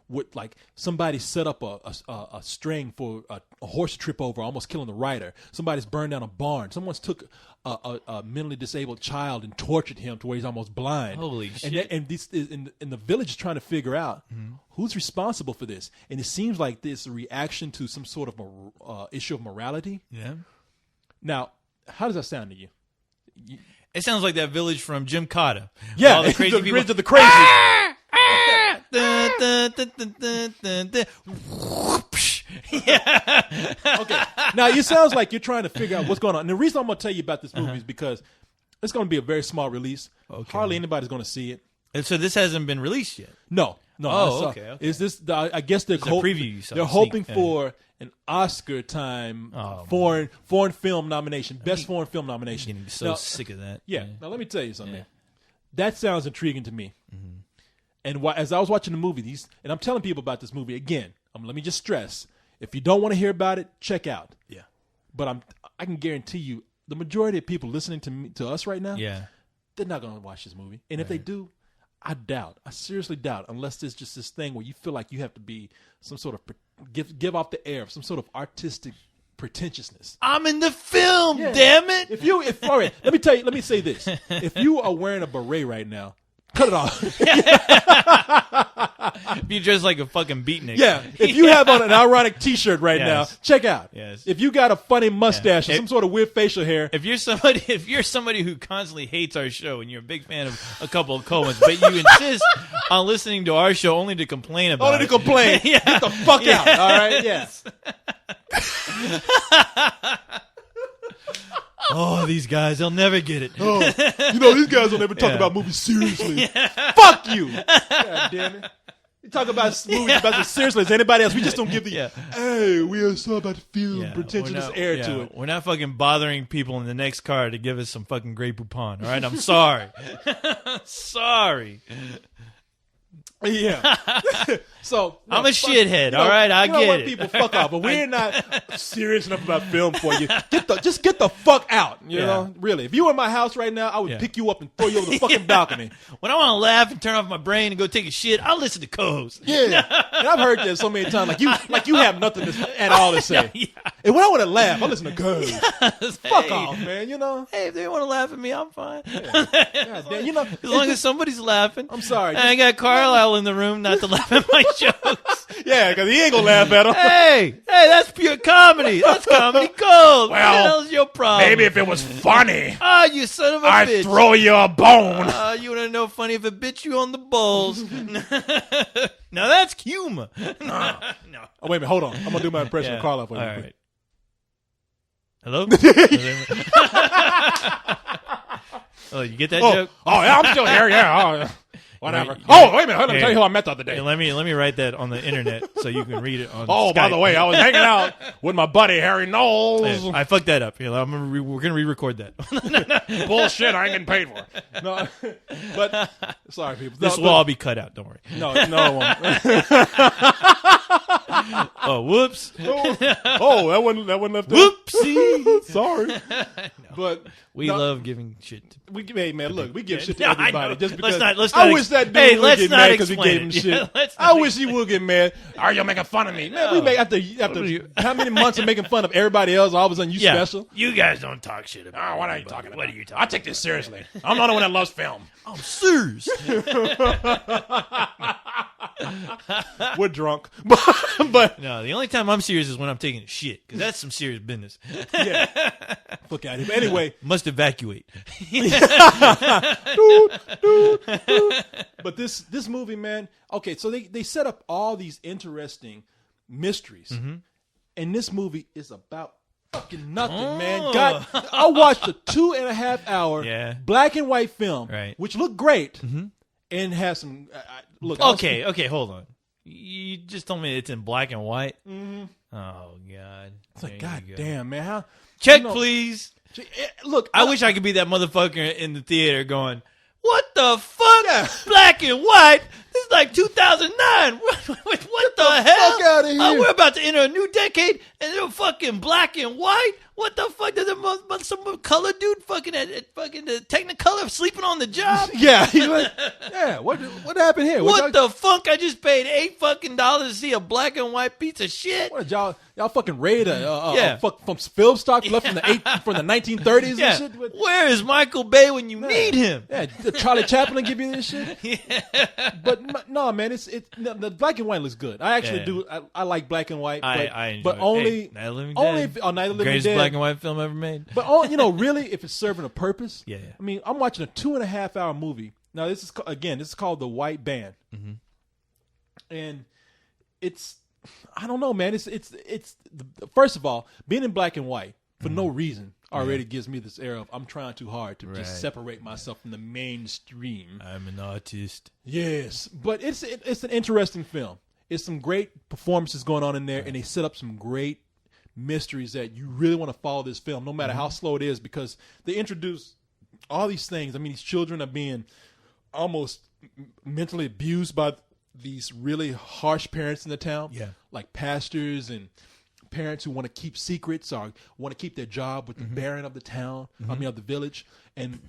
[SPEAKER 1] With like somebody set up a string for a horse to trip over, almost killing the rider. Somebody's burned down a barn. Someone's took a mentally disabled child and tortured him to where he's almost blind.
[SPEAKER 2] Holy shit.
[SPEAKER 1] And the village is trying to figure out who's responsible for this. And it seems like this a reaction to some sort of issue of morality.
[SPEAKER 2] Yeah.
[SPEAKER 1] Now, how does that sound to you?
[SPEAKER 2] It sounds like that village from Jim Cotta.
[SPEAKER 1] Yeah,
[SPEAKER 2] All the crazy
[SPEAKER 1] the
[SPEAKER 2] people.
[SPEAKER 1] Bridge of the Crazy.
[SPEAKER 2] Dun, dun, dun, dun, dun, dun, dun. Whoopsh.
[SPEAKER 1] Okay. Now, it sounds like you're trying to figure out what's going on. And the reason I'm going to tell you about this movie is because it's going to be a very small release.
[SPEAKER 2] Okay.
[SPEAKER 1] Hardly anybody's going to see it.
[SPEAKER 2] And so this hasn't been released yet.
[SPEAKER 1] No.
[SPEAKER 2] Oh, okay.
[SPEAKER 1] Is this? I guess they're
[SPEAKER 2] It's a preview you saw,
[SPEAKER 1] They're
[SPEAKER 2] a
[SPEAKER 1] hoping
[SPEAKER 2] sneak-
[SPEAKER 1] for an Oscar time
[SPEAKER 2] Oh,
[SPEAKER 1] foreign film nomination, best foreign film nomination.
[SPEAKER 2] I'm getting so
[SPEAKER 1] Now,
[SPEAKER 2] sick of that.
[SPEAKER 1] yeah. Now let me tell you something.
[SPEAKER 2] Yeah.
[SPEAKER 1] That sounds intriguing to me. And as I was watching the movie, and I'm telling people about this movie again. Let me just stress: if you don't want to hear about it, check out.
[SPEAKER 2] Yeah.
[SPEAKER 1] But I can guarantee you, the majority of people listening to us right now,
[SPEAKER 2] Yeah.
[SPEAKER 1] they're not going to watch this movie. And if they do, I seriously doubt, unless there's just this thing where you feel like you have to be some sort of give off the air of some sort of artistic pretentiousness.
[SPEAKER 2] I'm in the film,
[SPEAKER 1] Yeah.
[SPEAKER 2] damn it.
[SPEAKER 1] If all right, let me say this. If you are wearing a beret right now, cut it off.
[SPEAKER 2] If you dress like a fucking beatnik.
[SPEAKER 1] Yeah. If you have on an ironic T-shirt right now,
[SPEAKER 2] Yes.
[SPEAKER 1] check out.
[SPEAKER 2] Yes.
[SPEAKER 1] If you got a funny mustache or
[SPEAKER 2] If-
[SPEAKER 1] some sort of weird facial hair,
[SPEAKER 2] If you're somebody who constantly hates our show and you're a big fan of a couple of Coens, but you insist on listening to our show only to complain about
[SPEAKER 1] only to
[SPEAKER 2] it.
[SPEAKER 1] complain,
[SPEAKER 2] Yeah.
[SPEAKER 1] get the fuck out. All right. Yeah.
[SPEAKER 2] Oh, these guys, they'll never get it.
[SPEAKER 1] Oh, these guys don't ever talk
[SPEAKER 2] Yeah.
[SPEAKER 1] about movies seriously. Fuck you. God damn it. You talk about movies about as seriously as anybody else. We just don't give the,
[SPEAKER 2] Yeah.
[SPEAKER 1] hey, we are so about to feel
[SPEAKER 2] Yeah,
[SPEAKER 1] pretentious
[SPEAKER 2] we're not-
[SPEAKER 1] air
[SPEAKER 2] yeah,
[SPEAKER 1] to it.
[SPEAKER 2] We're not fucking bothering people in the next car to give us some fucking Grey Poupon, all right? I'm sorry. Sorry.
[SPEAKER 1] Yeah. So
[SPEAKER 2] I'm a shithead, all right? I
[SPEAKER 1] you know
[SPEAKER 2] get
[SPEAKER 1] what,
[SPEAKER 2] it.
[SPEAKER 1] people, fuck off. But we're not serious enough about film for you. Just get the fuck out. You
[SPEAKER 2] Yeah.
[SPEAKER 1] know, really. If you were in my house right now, I would
[SPEAKER 2] Yeah.
[SPEAKER 1] pick you up and throw you over the fucking balcony.
[SPEAKER 2] When I want to laugh and turn off my brain and go take a shit, I'll listen to co-hosts.
[SPEAKER 1] Yeah. And I've heard that so many times. Like you have nothing at all to say.
[SPEAKER 2] Yeah.
[SPEAKER 1] And when I want to laugh, I listen to girls. Fuck
[SPEAKER 2] Hey.
[SPEAKER 1] off, man. You know.
[SPEAKER 2] Hey, if they want to laugh at me, I'm fine.
[SPEAKER 1] God damn, you know.
[SPEAKER 2] As long as somebody's laughing.
[SPEAKER 1] I'm sorry.
[SPEAKER 2] And I got Carlisle in the room not to laugh at my jokes.
[SPEAKER 1] Yeah, because he ain't gonna laugh at him.
[SPEAKER 2] Hey, that's pure comedy. That's comedy gold. What the hell's your problem?
[SPEAKER 4] Maybe if it was funny,
[SPEAKER 2] Ah, you son of a
[SPEAKER 4] I'd
[SPEAKER 2] bitch.
[SPEAKER 4] throw you a bone.
[SPEAKER 2] You want to know funny if it bit you on the balls. Now that's humor. No.
[SPEAKER 1] Oh, wait a minute. Hold on. I'm gonna do my impression
[SPEAKER 2] Yeah.
[SPEAKER 1] of Carlisle for you.
[SPEAKER 2] All right. Hello? Oh, you get that joke?
[SPEAKER 4] Oh, yeah, I'm still here. Yeah, oh, whatever.
[SPEAKER 2] Wait,
[SPEAKER 4] Oh, wait a minute. Let me
[SPEAKER 2] Here.
[SPEAKER 4] tell you who I met the other day.
[SPEAKER 2] Hey, let me write that on the internet so you can read it on
[SPEAKER 4] Oh, by
[SPEAKER 2] Skype.
[SPEAKER 4] the way, I was hanging out with my buddy Harry Knowles.
[SPEAKER 2] Hey, I fucked that up. Here, we're gonna re-record that.
[SPEAKER 4] Bullshit, I ain't getting paid for it.
[SPEAKER 1] No, but sorry, people.
[SPEAKER 2] This
[SPEAKER 1] No,
[SPEAKER 2] will all be cut out. Don't worry.
[SPEAKER 1] no, it won't.
[SPEAKER 2] Oh, whoops.
[SPEAKER 1] Oh, that one left.
[SPEAKER 2] Whoopsie.
[SPEAKER 1] Sorry, but
[SPEAKER 2] We
[SPEAKER 1] no,
[SPEAKER 2] love giving shit.
[SPEAKER 1] Hey man, look, we give shit to
[SPEAKER 2] No, I
[SPEAKER 1] everybody
[SPEAKER 2] know.
[SPEAKER 1] just because.
[SPEAKER 2] Let's
[SPEAKER 1] I
[SPEAKER 2] not
[SPEAKER 1] wish that dude
[SPEAKER 2] hey,
[SPEAKER 1] would
[SPEAKER 2] let's
[SPEAKER 1] get
[SPEAKER 2] not
[SPEAKER 1] mad because we
[SPEAKER 2] explain
[SPEAKER 1] gave him
[SPEAKER 2] it.
[SPEAKER 1] shit.
[SPEAKER 2] Yeah, let's
[SPEAKER 1] I
[SPEAKER 2] not
[SPEAKER 1] wish he would get mad.
[SPEAKER 4] Are you making fun of me?
[SPEAKER 1] Man, we make after how many months of making fun of everybody else? All of a sudden, you
[SPEAKER 2] Yeah.
[SPEAKER 1] special.
[SPEAKER 2] You guys don't talk shit about
[SPEAKER 4] Oh, what are you
[SPEAKER 2] anybody.
[SPEAKER 4] talking about?
[SPEAKER 2] What are you
[SPEAKER 4] I
[SPEAKER 2] talking
[SPEAKER 4] take this seriously. I'm not the one that loves film.
[SPEAKER 2] I'm serious.
[SPEAKER 1] We're drunk, but
[SPEAKER 2] No, the only time I'm serious is when I'm taking a shit, because that's some serious business.
[SPEAKER 1] yeah, fuck out of here. But anyway,
[SPEAKER 2] Must evacuate.
[SPEAKER 1] but this movie, man. Okay, so they set up all these interesting mysteries, and this movie is about fucking nothing, man. God, I watched a 2.5 hour
[SPEAKER 2] Yeah.
[SPEAKER 1] black and white film,
[SPEAKER 2] Right.
[SPEAKER 1] which looked great, and has some look. I was-
[SPEAKER 2] Okay, hold on. You just told me it's in black and white? Mm-hmm. Oh, God.
[SPEAKER 1] It's like,
[SPEAKER 2] There
[SPEAKER 1] God
[SPEAKER 2] you go.
[SPEAKER 1] damn, man. How?
[SPEAKER 2] Check,
[SPEAKER 1] you know-
[SPEAKER 2] pleek.
[SPEAKER 1] Look,
[SPEAKER 2] I wish I could be that motherfucker in the theater going, what the fuck?
[SPEAKER 1] Yeah.
[SPEAKER 2] Black and white? This is like 2009. What the hell?
[SPEAKER 1] fuck outta here.
[SPEAKER 2] We're about to enter a new decade and they're fucking black and white? What the fuck? There's some color dude fucking at fucking the Technicolor sleeping on the job?
[SPEAKER 1] Yeah, he's like, yeah. What happened here?
[SPEAKER 2] What the fuck? I just paid $8 to see a black and white piece of shit.
[SPEAKER 1] What did y'all fucking raid
[SPEAKER 2] Yeah.
[SPEAKER 1] fuck from film stock left from the 1930s
[SPEAKER 2] Yeah.
[SPEAKER 1] and shit?
[SPEAKER 2] Where is Michael Bay when you need him?
[SPEAKER 1] Yeah, did Charlie Chaplin give you this shit? But no, man, the black and white looks good. I actually
[SPEAKER 2] Yeah.
[SPEAKER 1] do. I like black and white.
[SPEAKER 2] I enjoy
[SPEAKER 1] but
[SPEAKER 2] it.
[SPEAKER 1] only
[SPEAKER 2] Hey, Night of the Living
[SPEAKER 1] only
[SPEAKER 2] Dead.
[SPEAKER 1] if, Night of the Living
[SPEAKER 2] Greatest
[SPEAKER 1] Dead.
[SPEAKER 2] black and white film ever made.
[SPEAKER 1] But really, if it's serving a purpose.
[SPEAKER 2] Yeah.
[SPEAKER 1] I mean, I'm watching a 2.5 hour movie. Now this is called The White Band, and it's I don't know, man. It's first of all, being in black and white for no reason already gives me this air of I'm trying too hard to
[SPEAKER 2] Right.
[SPEAKER 1] just separate myself from the mainstream.
[SPEAKER 2] I'm an artist.
[SPEAKER 1] Yes, but it's an interesting film. It's some great performances going on in there, and they set up some great mysteries that you really want to follow this film, no matter how slow it is, because they introduce all these things. I mean, these children are being almost mentally abused by these really harsh parents in the town,
[SPEAKER 2] Yeah.
[SPEAKER 1] like pastors and parents who want to keep secrets or want to keep their job with the baron of the town. I mean, of the village, and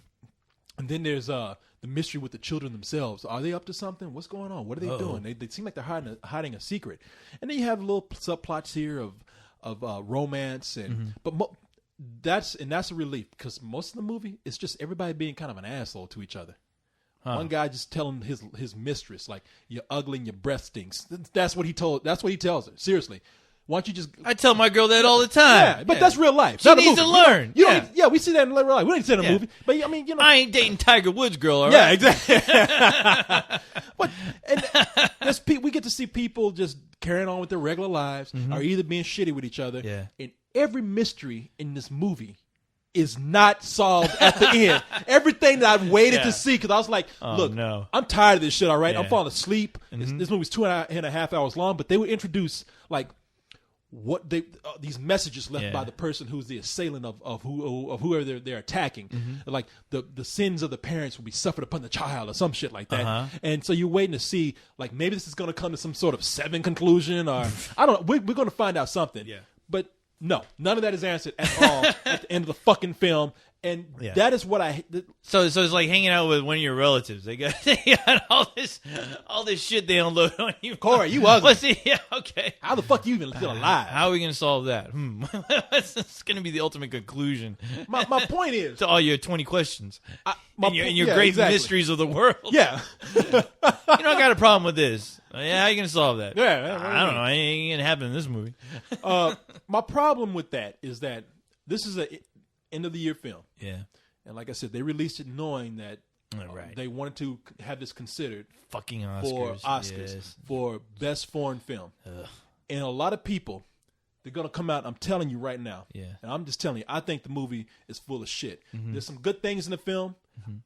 [SPEAKER 1] then there's the mystery with the children themselves. Are they up to something? What's going on? What are they doing? They seem like they're hiding a secret. And then you have little subplots here of romance and but that's a relief because most of the movie is just everybody being kind of an asshole to each other. One guy just telling his mistress like you're ugly and your breath stinks. That's what he tells her. Seriously. Why don't you just?
[SPEAKER 2] I tell my girl that all the time.
[SPEAKER 1] Yeah, but that's real life.
[SPEAKER 2] She needs to learn.
[SPEAKER 1] We see that in real life. We didn't see that in a movie, but I mean,
[SPEAKER 2] I ain't dating Tiger Woods' girl. All
[SPEAKER 1] yeah,
[SPEAKER 2] right?
[SPEAKER 1] exactly. But we get to see people just carrying on with their regular lives, or either being shitty with each other.
[SPEAKER 2] Yeah.
[SPEAKER 1] And every mystery in this movie is not solved at the end. Everything that I've waited to see because I was like, look, I'm tired of this shit. All right, I'm falling asleep. This movie's 2.5 hours long, but they would introduce like. What these messages left by the person who's the assailant of whoever they're attacking, like the sins of the parents will be suffered upon the child or some shit like that, and so you're waiting to see like maybe this is going to come to some sort of Seven conclusion or I don't know. We're going to find out something, but no, none of that is answered at all at the end of the fucking film. And that is what
[SPEAKER 2] So it's like hanging out with one of your relatives. They got all this shit they unload on you.
[SPEAKER 1] Corey, you ugly.
[SPEAKER 2] Okay.
[SPEAKER 1] How the fuck you even still alive?
[SPEAKER 2] How are we going to solve that? It's going to be the ultimate conclusion.
[SPEAKER 1] My point is
[SPEAKER 2] to all your 20 questions and your great mysteries of the world.
[SPEAKER 1] Yeah.
[SPEAKER 2] You know, I got a problem with this. Yeah, how are you going to solve that?
[SPEAKER 1] Yeah.
[SPEAKER 2] I don't know. It ain't going to happen in this movie.
[SPEAKER 1] My problem with that is that this is a end of the year film.
[SPEAKER 2] Yeah.
[SPEAKER 1] And like I said, they released it knowing that they wanted to have this considered
[SPEAKER 2] fucking Oscars.
[SPEAKER 1] For Oscars, for best foreign film. And a lot of people, they're going to come out, I'm telling you right now.
[SPEAKER 2] Yeah.
[SPEAKER 1] And I'm just telling you, I think the movie is full of shit. There's some good things in the film.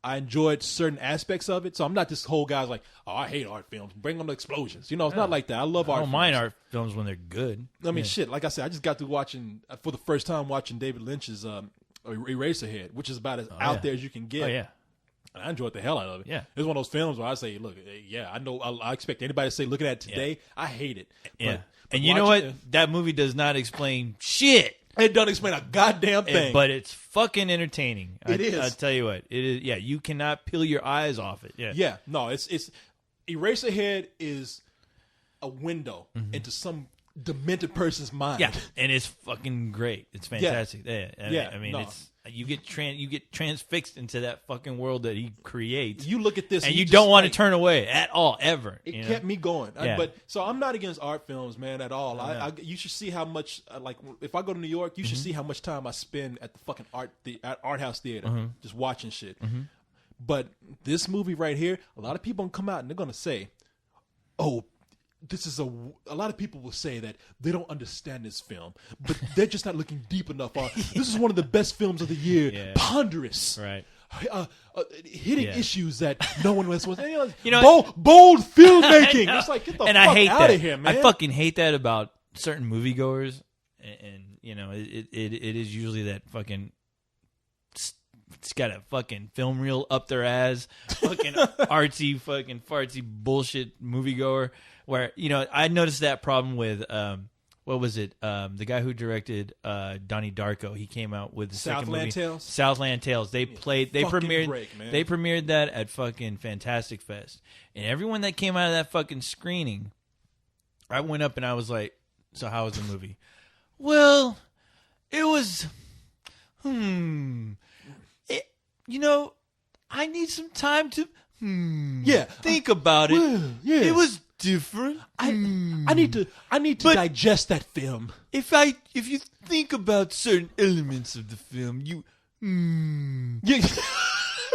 [SPEAKER 1] I enjoyed certain aspects of it. So I'm not this whole guy's like, oh, I hate art films. Bring them to explosions. You know, it's not like that. I love art films.
[SPEAKER 2] I don't mind art films when they're good.
[SPEAKER 1] I mean, shit, like I said, I just got through for the first time watching David Lynch's Eraserhead, which is about as out there as you can get.
[SPEAKER 2] Oh, yeah.
[SPEAKER 1] And I enjoyed the hell out of it.
[SPEAKER 2] Yeah.
[SPEAKER 1] It's one of those films where I say, look, I know I expect anybody to say, look at that today. I hate it.
[SPEAKER 2] Yeah. But you know what? That movie does not explain shit.
[SPEAKER 1] It doesn't explain a goddamn thing.
[SPEAKER 2] But it's fucking entertaining.
[SPEAKER 1] It is.
[SPEAKER 2] I'll tell you what. It is. Yeah, you cannot peel your eyes off it. Yeah.
[SPEAKER 1] Yeah. No, it's Eraserhead is a window into some demented person's mind.
[SPEAKER 2] Yeah, and it's fucking great. It's fantastic. Yeah. I mean, it's you get transfixed into that fucking world that he creates.
[SPEAKER 1] You look at this
[SPEAKER 2] and you don't want to turn away at all, ever.
[SPEAKER 1] It kept me going.
[SPEAKER 2] Yeah.
[SPEAKER 1] So I'm not against art films, man, at all. You should see how much like if I go to New York, you should see how much time I spend at the fucking art house theater just watching shit. But this movie right here, a lot of people gonna come out and they're gonna say, "Oh, this is a lot of people will say that they don't understand this film, but they're just not looking deep enough. This is one of the best films of the year, ponderous,
[SPEAKER 2] right?
[SPEAKER 1] Hitting issues that no one else was.
[SPEAKER 2] Bold
[SPEAKER 1] filmmaking. It's like get the fuck out of here, man.
[SPEAKER 2] I fucking hate that about certain moviegoers, and you know, it is usually that fucking. It's got a fucking film reel up their ass, fucking artsy, fucking fartsy bullshit moviegoer. Where, you know, I noticed that problem with what was it? The guy who directed Donnie Darko. He came out with the second movie, Southland Tales. They premiered that at fucking Fantastic Fest, and everyone that came out of that fucking screening, I went up and I was like, "So how was the movie?" Well, it was, you know, I need some time to think about it.
[SPEAKER 1] Well, yeah.
[SPEAKER 2] It was different.
[SPEAKER 1] I need to digest that film.
[SPEAKER 2] If you think about certain elements of the film,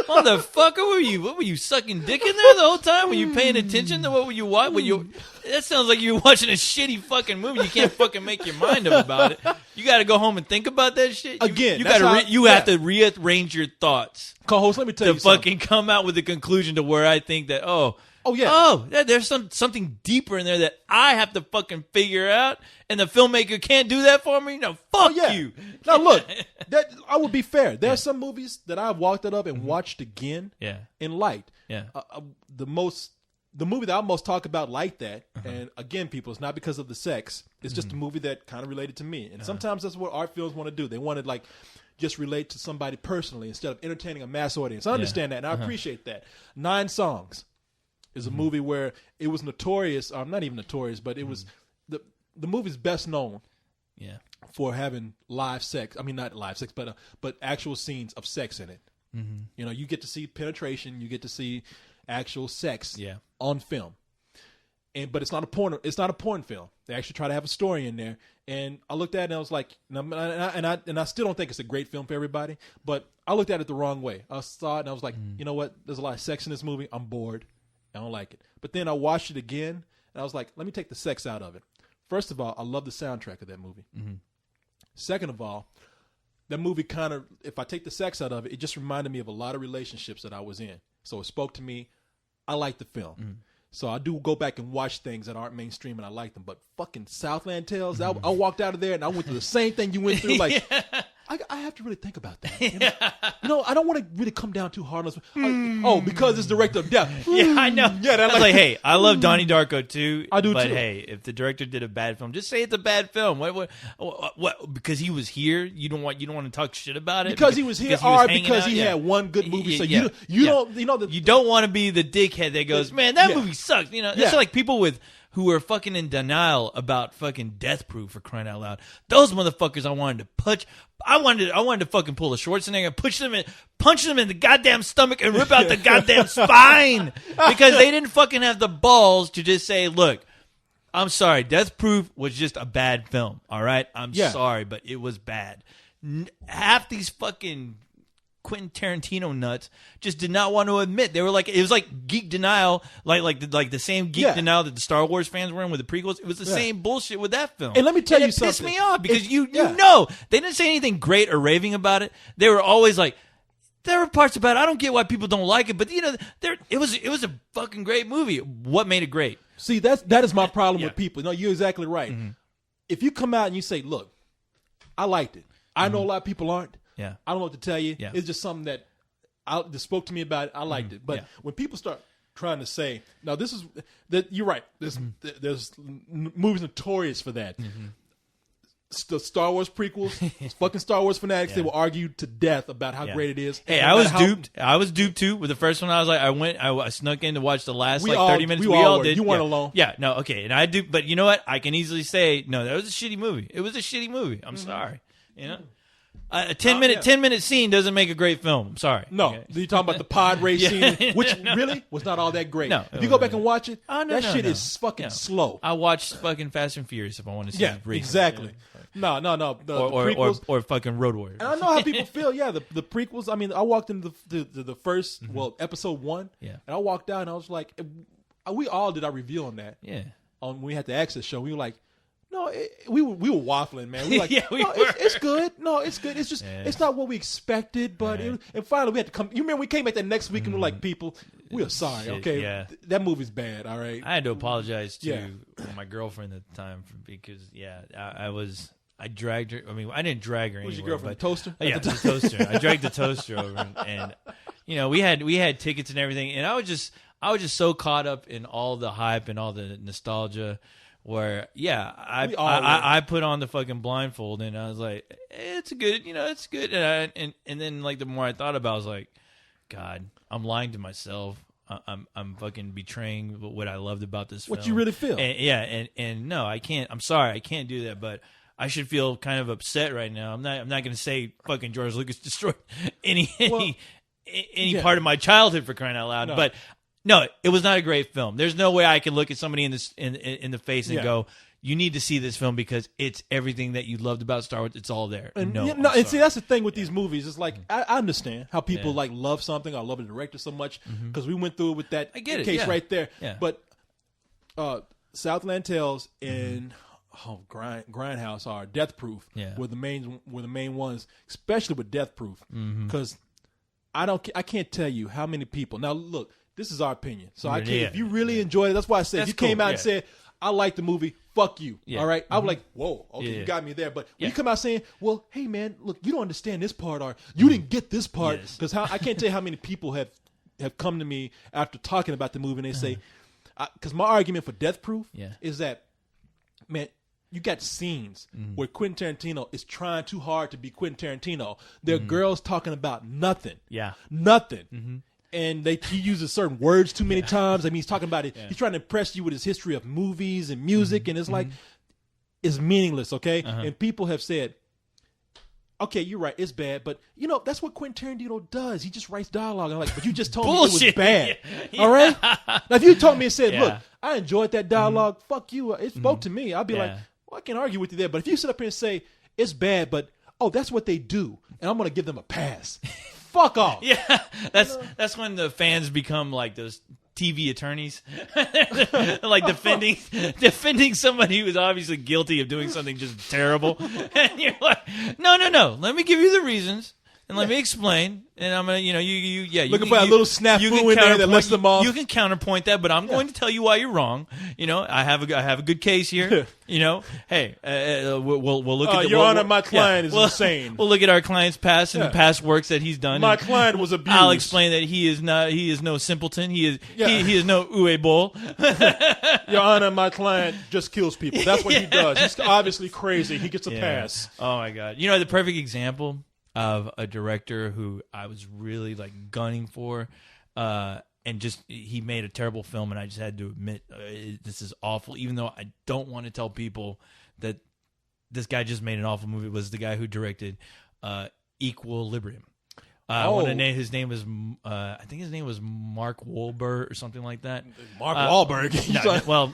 [SPEAKER 2] motherfucker, what were you sucking dick in there the whole time? Were you paying attention to what were you watching? That sounds like you were watching a shitty fucking movie. You can't fucking make your mind up about it. You got to go home and think about that shit.
[SPEAKER 1] Again,
[SPEAKER 2] you have to rearrange your thoughts.
[SPEAKER 1] Co-host, let me tell you
[SPEAKER 2] to fucking come out with a conclusion to where I think that there's something deeper in there that I have to fucking figure out, and the filmmaker can't do that for me. No, fuck you.
[SPEAKER 1] Now look, I would be fair. There are some movies that I've walked it up and watched again. In light. The movie that I most talk about like that, and again, people, it's not because of the sex. It's just a movie that kind of related to me. And sometimes that's what art films want to do. They want to like just relate to somebody personally instead of entertaining a mass audience. I understand that, and I appreciate that. 9 Songs is a movie where it was notorious, or not even notorious, but it was the movie's best known
[SPEAKER 2] Yeah.
[SPEAKER 1] for having live sex. I mean, not live sex, but actual scenes of sex in it.
[SPEAKER 2] Mm-hmm.
[SPEAKER 1] You know, you get to see penetration, you get to see actual sex
[SPEAKER 2] Yeah.
[SPEAKER 1] on film. But it's not a porn. It's not a porn film. They actually try to have a story in there. And I looked at it and I was like, and I still don't think it's a great film for everybody. But I looked at it the wrong way. I saw it and I was like, you know what? There's a lot of sex in this movie. I'm bored. I don't like it. But then I watched it again and I was like, let me take the sex out of it. First of all, I love the soundtrack of that movie.
[SPEAKER 2] Mm-hmm.
[SPEAKER 1] Second of all, that movie kind of, if I take the sex out of it, it just reminded me of a lot of relationships that I was in. So it spoke to me. I like the film. Mm-hmm. So I do go back and watch things that aren't mainstream and I like them. But fucking Southland Tales, I walked out of there and I went through the same thing you went through. Like, I have to really think about that. You know, I don't want to really come down too hard on oh, because it's director of death.
[SPEAKER 2] Yeah, I know.
[SPEAKER 1] Yeah,
[SPEAKER 2] I was like, hey, I love Donnie Darko too.
[SPEAKER 1] I do
[SPEAKER 2] but
[SPEAKER 1] too.
[SPEAKER 2] Hey, if the director did a bad film, just say it's a bad film. What? Because he was here, you don't want to talk shit about it
[SPEAKER 1] because he was here, or because he had one good movie. So you
[SPEAKER 2] don't want to be the dickhead that goes, man, that movie sucks. You know, it's like people who are fucking in denial about fucking Death Proof, for crying out loud. Those motherfuckers I wanted to punch. I wanted to fucking pull a Schwarzenegger, punch them in the goddamn stomach and rip out the goddamn spine because they didn't fucking have the balls to just say, look, I'm sorry, Death Proof was just a bad film, all right? I'm sorry, but it was bad. Half these fucking Quentin Tarantino nuts just did not want to admit. They were like, it was like geek denial, like the same geek denial that the Star Wars fans were in with the prequels. It was the same bullshit with that film.
[SPEAKER 1] And let me tell you
[SPEAKER 2] it
[SPEAKER 1] something.
[SPEAKER 2] Pissed me off because you know they didn't say anything great or raving about it. They were always like, there were parts about it. I don't get why people don't like it, but you know, it was a fucking great movie. What made it great?
[SPEAKER 1] See, that is my problem with people. No, you're exactly right. Mm-hmm. If you come out and you say, look, I liked it. I know a lot of people aren't.
[SPEAKER 2] Yeah.
[SPEAKER 1] I don't know what to tell you.
[SPEAKER 2] Yeah.
[SPEAKER 1] It's just something that spoke to me about it. I liked it. But when people start trying to say, now this is that you're right. There's movies notorious for that. Mm-hmm. The Star Wars prequels, fucking Star Wars fanatics, they will argue to death about how great it is.
[SPEAKER 2] Hey, I was duped. I was duped too with the first one. I was like, I snuck in to watch the last 30 minutes. We all did.
[SPEAKER 1] You weren't alone.
[SPEAKER 2] Yeah, no, okay. And I do, but you know what? I can easily say, no, that was a shitty movie. It was a shitty movie. I'm sorry. You know? A 10-minute scene doesn't make a great film. I'm sorry.
[SPEAKER 1] No, you're talking about the pod race scene, which really was not all that great.
[SPEAKER 2] No,
[SPEAKER 1] if you go back and watch it, that shit is fucking slow.
[SPEAKER 2] I watched fucking Fast and Furious if I want to see it.
[SPEAKER 1] Exactly. No. The prequels,
[SPEAKER 2] or fucking Road Warrior.
[SPEAKER 1] And I know how people feel. Yeah, the prequels. I mean, I walked into the first, episode 1.
[SPEAKER 2] Yeah.
[SPEAKER 1] And I walked out and I was like, we all did our review on that.
[SPEAKER 2] Yeah.
[SPEAKER 1] When we had the Access show, we were like, no, we were waffling, man. We were like,
[SPEAKER 2] were.
[SPEAKER 1] It's good. No, it's good. It's just, it's not what we expected. But and finally, we had to come. You remember we came back the next week and we're like, people, we are sorry. Okay, that movie's bad. All right.
[SPEAKER 2] I had to apologize to my girlfriend at the time because I dragged her. I mean, I didn't drag her.
[SPEAKER 1] Was your
[SPEAKER 2] anywhere,
[SPEAKER 1] girlfriend
[SPEAKER 2] but,
[SPEAKER 1] the toaster?
[SPEAKER 2] Yeah, the toaster. I dragged the toaster over, and you know, we had tickets and everything, and I was just so caught up in all the hype and all the nostalgia. Where I put on the fucking blindfold and I was like, it's good, you know, it's good, and then like the more I thought about it, I was like, God, I'm lying to myself. I'm fucking betraying what I loved about this film.
[SPEAKER 1] What you really feel?
[SPEAKER 2] And no, I can't. I'm sorry, I can't do that. But I should feel kind of upset right now. I'm not going to say fucking George Lucas destroyed any part of my childhood, for crying out loud.
[SPEAKER 1] No.
[SPEAKER 2] But no, it was not a great film. There's no way I can look at somebody in the face and go, you need to see this film because it's everything that you loved about Star Wars. It's all there.
[SPEAKER 1] And and see, that's the thing with these movies. It's like I understand how people like love something or love a director so much because we went through it with that case right there.
[SPEAKER 2] Yeah.
[SPEAKER 1] But Southland Tales and Grindhouse are Death Proof were the main ones, especially with Death Proof because I can't tell you how many people. Now look, this is our opinion, so I can't. If you really enjoy it, that's why I said if you came out and said, I like the movie, fuck you. All right? I was like, whoa, okay, you got me there. But when you come out saying, well, hey, man, look, you don't understand this part or you didn't get this part. Because I can't tell you how many people have come to me after talking about the movie and they say, because my argument for Death Proof is that, man, you got scenes where Quentin Tarantino is trying too hard to be Quentin Tarantino. There are girls talking about nothing.
[SPEAKER 2] Yeah.
[SPEAKER 1] Nothing. And he uses certain words too many times. I mean, he's talking about it. He's trying to impress you with his history of movies and music. And it's like, is meaningless, okay? And people have said, okay, you're right, it's bad, but that's what Quentin Tarantino does. He just writes dialogue. I'm like, but you just told me it was bad.
[SPEAKER 2] Yeah.
[SPEAKER 1] All right? Now, if you told me and said,
[SPEAKER 2] Yeah.
[SPEAKER 1] look, I enjoyed that dialogue, fuck you, it spoke to me, I'd be like,
[SPEAKER 2] Yeah.
[SPEAKER 1] well, I can argue with you there. But if you sit up here and say, it's bad, but, oh, that's what they do, and I'm going to give them a pass. Fuck off.
[SPEAKER 2] Yeah, that's when the fans become like those TV attorneys, like defending somebody who is obviously guilty of doing something just terrible. And you're like, no, let me give you the reasons and let me explain. And I'm gonna,
[SPEAKER 1] Looking for a little snafu in there that lets them off.
[SPEAKER 2] You can counterpoint that, but I'm going to tell you why you're wrong. I have a good case here. Hey, we'll look at
[SPEAKER 1] Your Honor, my client is insane.
[SPEAKER 2] We'll look at our client's past and past works that he's done.
[SPEAKER 1] My client was abused.
[SPEAKER 2] I'll explain that he is no simpleton. He is no uwe-bull.
[SPEAKER 1] Your Honor, my client just kills people. That's what he does. He's obviously crazy. He gets a pass.
[SPEAKER 2] Oh my God! The perfect example of a director who I was really like gunning for, and just he made a terrible film, and I just had to admit this is awful. Even though I don't want to tell people that this guy just made an awful movie, was the guy who directed Equilibrium. I want to name his name was I think his name was Mark Wahlberg or something like that.
[SPEAKER 1] Mark Wahlberg.
[SPEAKER 2] Well.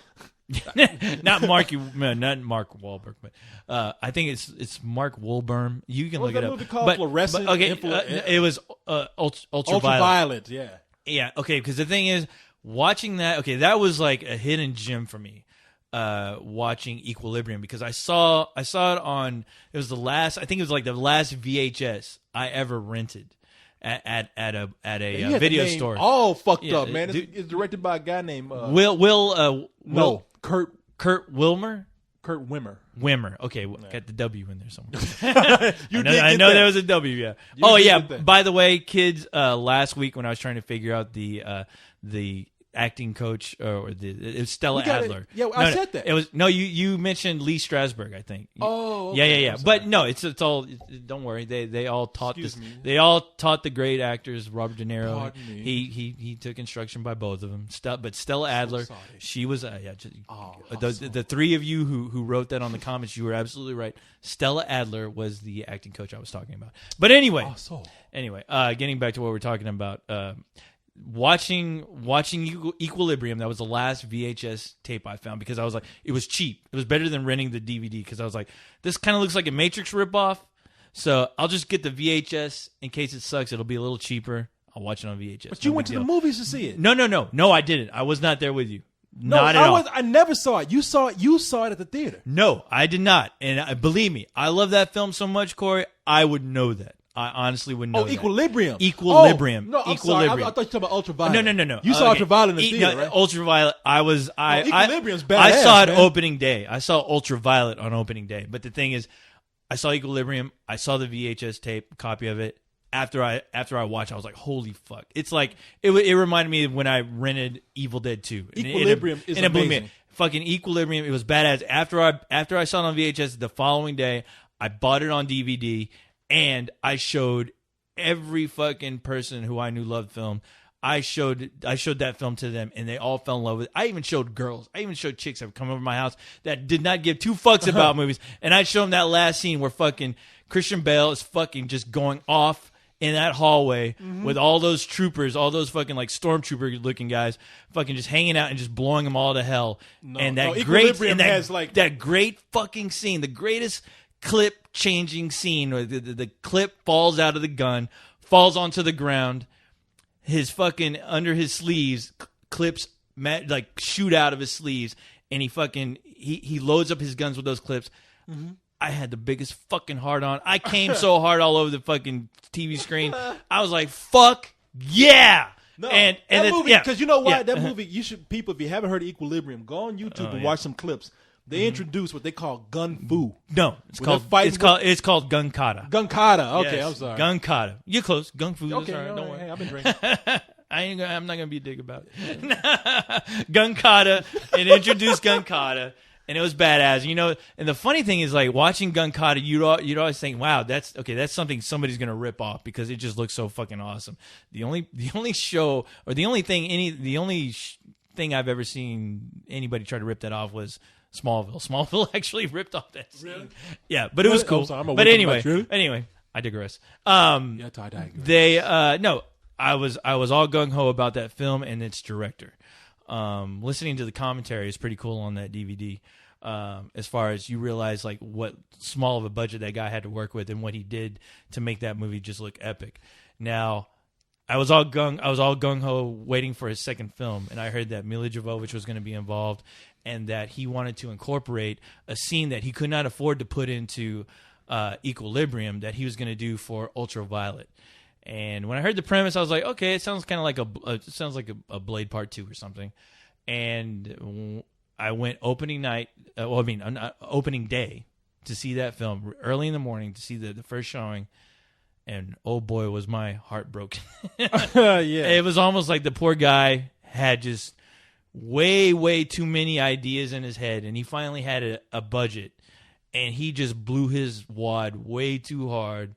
[SPEAKER 2] not Mark Wahlberg, but I think it's Mark Wahlberg. You can look it up.
[SPEAKER 1] Movie called Fluorescent?
[SPEAKER 2] It was Ultraviolet.
[SPEAKER 1] Ultraviolet, yeah.
[SPEAKER 2] Yeah, okay, because the thing is, watching that, that was like a hidden gem for me. Watching Equilibrium, because I saw it on. It was the last VHS I ever rented at a video store.
[SPEAKER 1] All fucked up, man. It's directed by a guy named
[SPEAKER 2] Kurt Wilmer.
[SPEAKER 1] Kurt Wimmer.
[SPEAKER 2] Wimmer. Okay, got the W in there somewhere. I know there was a W. Yeah.
[SPEAKER 1] Yeah.
[SPEAKER 2] By the way, kids, last week when I was trying to figure out the acting coach it was Stella Adler.
[SPEAKER 1] I said that.
[SPEAKER 2] It was you mentioned Lee Strasberg, I think.
[SPEAKER 1] Oh, okay.
[SPEAKER 2] Yeah. But no, it's all. Don't worry, they all taught
[SPEAKER 1] Excuse
[SPEAKER 2] this.
[SPEAKER 1] me.
[SPEAKER 2] They all taught the great actors. Robert De Niro.
[SPEAKER 1] Pardon me.
[SPEAKER 2] He took instruction by both of them. But Stella Adler,
[SPEAKER 1] sorry.
[SPEAKER 2] she was the three of you who wrote that on the comments. You were absolutely right. Stella Adler was the acting coach I was talking about. But anyway, getting back to what we're talking about. Watching Equilibrium, that was the last VHS tape I found, because I was like, it was cheap. It was better than renting the DVD, because I was like, this kind of looks like a Matrix ripoff, so I'll just get the VHS in case it sucks. It'll be a little cheaper. I'll watch it on VHS.
[SPEAKER 1] But you went to the movies to see it.
[SPEAKER 2] No, I didn't. I was not there with you. Not at all.
[SPEAKER 1] I never saw it. You saw it at the theater.
[SPEAKER 2] No, I did not. And believe me, I love that film so much, Corey. I would know that. I honestly would know.
[SPEAKER 1] Equilibrium.
[SPEAKER 2] Equilibrium.
[SPEAKER 1] No, I'm
[SPEAKER 2] Equilibrium.
[SPEAKER 1] sorry. I thought you were talking about Ultraviolet.
[SPEAKER 2] No.
[SPEAKER 1] You saw Ultraviolet in the theater, right?
[SPEAKER 2] Ultraviolet.
[SPEAKER 1] Equilibrium's badass,
[SPEAKER 2] I saw it
[SPEAKER 1] man.
[SPEAKER 2] opening day. I saw Ultraviolet on opening day. But the thing is, I saw Equilibrium. I saw the VHS tape copy of it. After I watched, I was like, holy fuck! It's like it reminded me of when I rented Evil Dead 2.
[SPEAKER 1] Equilibrium is amazing.
[SPEAKER 2] Fucking Equilibrium. It was badass. After I saw it on VHS the following day, I bought it on DVD and I showed every fucking person who I knew loved film. I showed that film to them, and they all fell in love with it. I even showed girls. I even showed chicks that would come over to my house that did not give two fucks about movies. And I showed them that last scene where fucking Christian Bale is fucking just going off in that hallway with all those troopers, all those fucking like stormtrooper looking guys, fucking just hanging out and just blowing them all to hell. That great fucking scene, the greatest clip changing scene where the clip falls out of the gun, falls onto the ground, his fucking under his sleeves clips like shoot out of his sleeves, and he loads up his guns with those clips. I had the biggest fucking heart on. I came so hard all over the fucking TV screen. I was like, fuck yeah.
[SPEAKER 1] No,
[SPEAKER 2] and
[SPEAKER 1] that movie, because you know why?
[SPEAKER 2] Yeah.
[SPEAKER 1] That movie, you should, people, if you haven't heard of Equilibrium, go on YouTube and watch some clips. They introduce what they call gun fu.
[SPEAKER 2] No, it's called gun kata.
[SPEAKER 1] Gun kata. Okay,
[SPEAKER 2] Yes,
[SPEAKER 1] I'm sorry.
[SPEAKER 2] Gun kata. You're close. Gun fu.
[SPEAKER 1] Okay,
[SPEAKER 2] Sorry,
[SPEAKER 1] all
[SPEAKER 2] don't
[SPEAKER 1] right.
[SPEAKER 2] worry.
[SPEAKER 1] Hey, I've been drinking.
[SPEAKER 2] I'm not gonna be a dick about it. Gun kata. It introduced gun kata, and it was badass. And the funny thing is, like watching gun kata, you'd always think, wow, that's something somebody's gonna rip off because it just looks so fucking awesome. The only show or the only thing I've ever seen anybody try to rip that off was Smallville actually ripped off that scene. Really? Yeah, but it was
[SPEAKER 1] Oh,
[SPEAKER 2] cool.
[SPEAKER 1] sorry, I'm a
[SPEAKER 2] But
[SPEAKER 1] week
[SPEAKER 2] anyway,
[SPEAKER 1] much, really?
[SPEAKER 2] anyway, I digress.
[SPEAKER 1] Yeah, I digress.
[SPEAKER 2] They no, I was all gung ho about that film and its director. Listening to the commentary is pretty cool on that DVD. As far as you realize like what small of a budget that guy had to work with and what he did to make that movie just look epic. Now, I was all gung ho waiting for his second film, and I heard that Mila Jovovich was going to be involved, and that he wanted to incorporate a scene that he could not afford to put into Equilibrium that he was going to do for Ultraviolet. And when I heard the premise, I was like, okay, it sounds kind of like a Blade Part 2 or something. And I went opening day to see that film early in the morning to see the first showing. And oh boy, was my heart broken.
[SPEAKER 1] Yeah.
[SPEAKER 2] It was almost like the poor guy had just way too many ideas in his head, and he finally had a budget, and he just blew his wad way too hard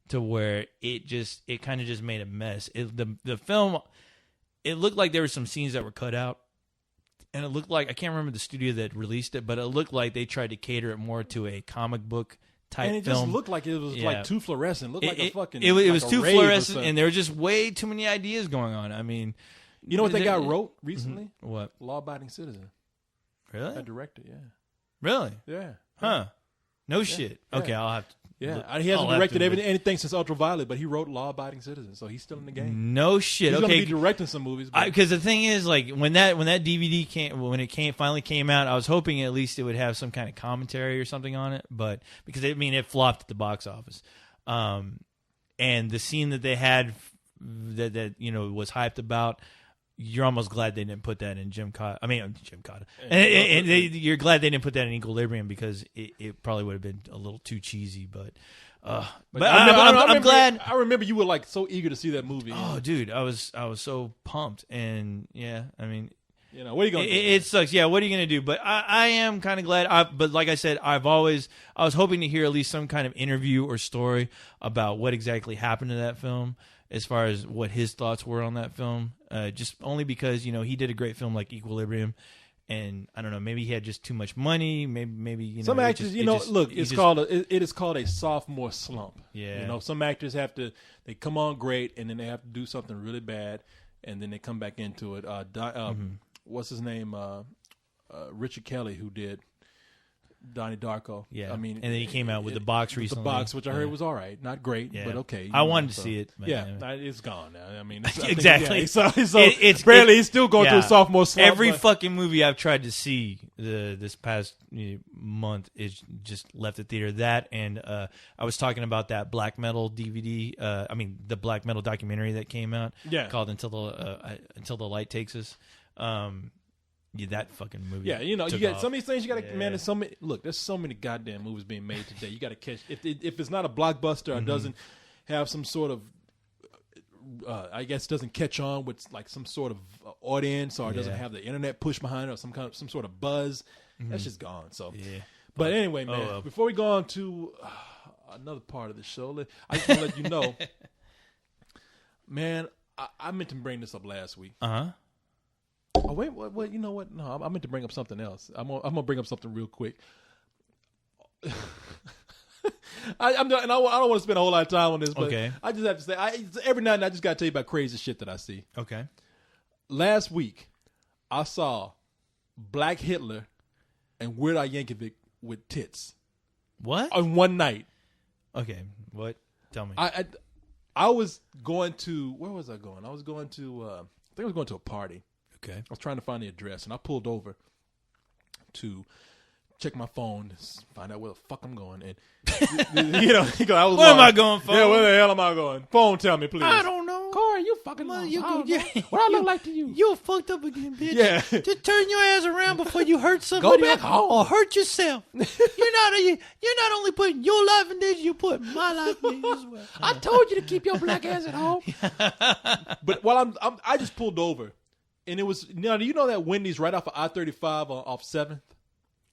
[SPEAKER 2] to where it kind of just made a mess. The film, it looked like there were some scenes that were cut out, and it looked like, I can't remember the studio that released it, but it looked like they tried to cater it more to a comic book type
[SPEAKER 1] and it
[SPEAKER 2] film.
[SPEAKER 1] just looked like it was like too fluorescent. It looked like a fucking.
[SPEAKER 2] It
[SPEAKER 1] like
[SPEAKER 2] was
[SPEAKER 1] a
[SPEAKER 2] too
[SPEAKER 1] rave or
[SPEAKER 2] fluorescent,
[SPEAKER 1] something.
[SPEAKER 2] and there were just way too many ideas going on. I mean,
[SPEAKER 1] You know what they got wrote recently?
[SPEAKER 2] What?
[SPEAKER 1] Law-abiding citizen.
[SPEAKER 2] Really?
[SPEAKER 1] That director, yeah.
[SPEAKER 2] Really?
[SPEAKER 1] Yeah.
[SPEAKER 2] Huh? No shit.
[SPEAKER 1] Yeah.
[SPEAKER 2] Okay, I'll have to.
[SPEAKER 1] Yeah. He hasn't directed anything since Ultraviolet, but he wrote Law-abiding citizen, so he's still in the game.
[SPEAKER 2] No shit.
[SPEAKER 1] He's
[SPEAKER 2] Okay.
[SPEAKER 1] going to be directing some movies.
[SPEAKER 2] Because the thing is, like when that DVD finally came out, I was hoping at least it would have some kind of commentary or something on it, but because it flopped at the box office, and the scene that they had that was hyped about, you're almost glad they didn't put that in Jim Cotta. And you're glad they didn't put that in Equilibrium because it probably would have been a little too cheesy, but I'm glad.
[SPEAKER 1] I remember you were like so eager to see that movie.
[SPEAKER 2] Oh, dude, I was so pumped, and yeah, I mean,
[SPEAKER 1] what are you gonna do?
[SPEAKER 2] It sucks. Yeah, what are you gonna do? But I am kind of glad. But like I said, I was hoping to hear at least some kind of interview or story about what exactly happened to that film, as far as what his thoughts were on that film. Just only because he did a great film like Equilibrium. And I don't know, maybe he had just too much money. Maybe
[SPEAKER 1] some actors, it is called a sophomore slump.
[SPEAKER 2] Yeah,
[SPEAKER 1] some actors they come on great, and then they have to do something really bad, and then they come back into it. What's his name? Richard Kelly, who did Donnie Darko.
[SPEAKER 2] Yeah,
[SPEAKER 1] I mean,
[SPEAKER 2] and then he came out with The Box recently.
[SPEAKER 1] The Box, which I heard was all right, not great, but okay.
[SPEAKER 2] I wanted to see it. But
[SPEAKER 1] it's gone now. I mean,
[SPEAKER 2] exactly.
[SPEAKER 1] It's barely. He's still going through a sophomore slump.
[SPEAKER 2] Every fucking movie I've tried to see this past month is just left the theater. That and I was talking about that black metal DVD. The black metal documentary that came out.
[SPEAKER 1] Yeah.
[SPEAKER 2] Called Until the Light Takes Us. That fucking movie.
[SPEAKER 1] Yeah, you got some of these things you got to, man, there's so many goddamn movies being made today. You got to catch, if it's not a blockbuster or doesn't have some sort of, I guess doesn't catch on with like some sort of audience, or doesn't have the internet push behind it, or some sort of buzz, that's just gone. So, but anyway, man, before we go on to another part of the show, I just want to let you know, man, I meant to bring this up last week. Oh wait, what? You know what? No, I meant to bring up something else. I'm gonna bring up something real quick. I don't want to spend a whole lot of time on this, but I just have to say, every night I just gotta tell you about crazy shit that I see.
[SPEAKER 2] Okay.
[SPEAKER 1] Last week, I saw Black Hitler and Weird Al Yankovic with tits.
[SPEAKER 2] What?
[SPEAKER 1] On one night.
[SPEAKER 2] Okay. What? Tell me.
[SPEAKER 1] I was going to, where was I going? I was going to, I think I was going to a party.
[SPEAKER 2] Okay.
[SPEAKER 1] I was trying to find the address, and I pulled over to check my phone, find out where the fuck I'm going. And I was
[SPEAKER 2] where am I going, phone?
[SPEAKER 1] Yeah, where the hell am I going? Phone, tell me, please.
[SPEAKER 2] I don't know.
[SPEAKER 1] Corey, you fucking
[SPEAKER 2] What
[SPEAKER 1] I look like to you?
[SPEAKER 2] You're fucked up again, bitch.
[SPEAKER 1] Yeah.
[SPEAKER 2] Just turn your ass around before you hurt somebody.
[SPEAKER 1] Go back home.
[SPEAKER 2] Or hurt yourself. You're not only putting your life in danger, you're putting my life in danger as well.
[SPEAKER 1] I told you to keep your black ass at home. But while I just pulled over. And it was, do you know that Wendy's right off of I-35 off 7th?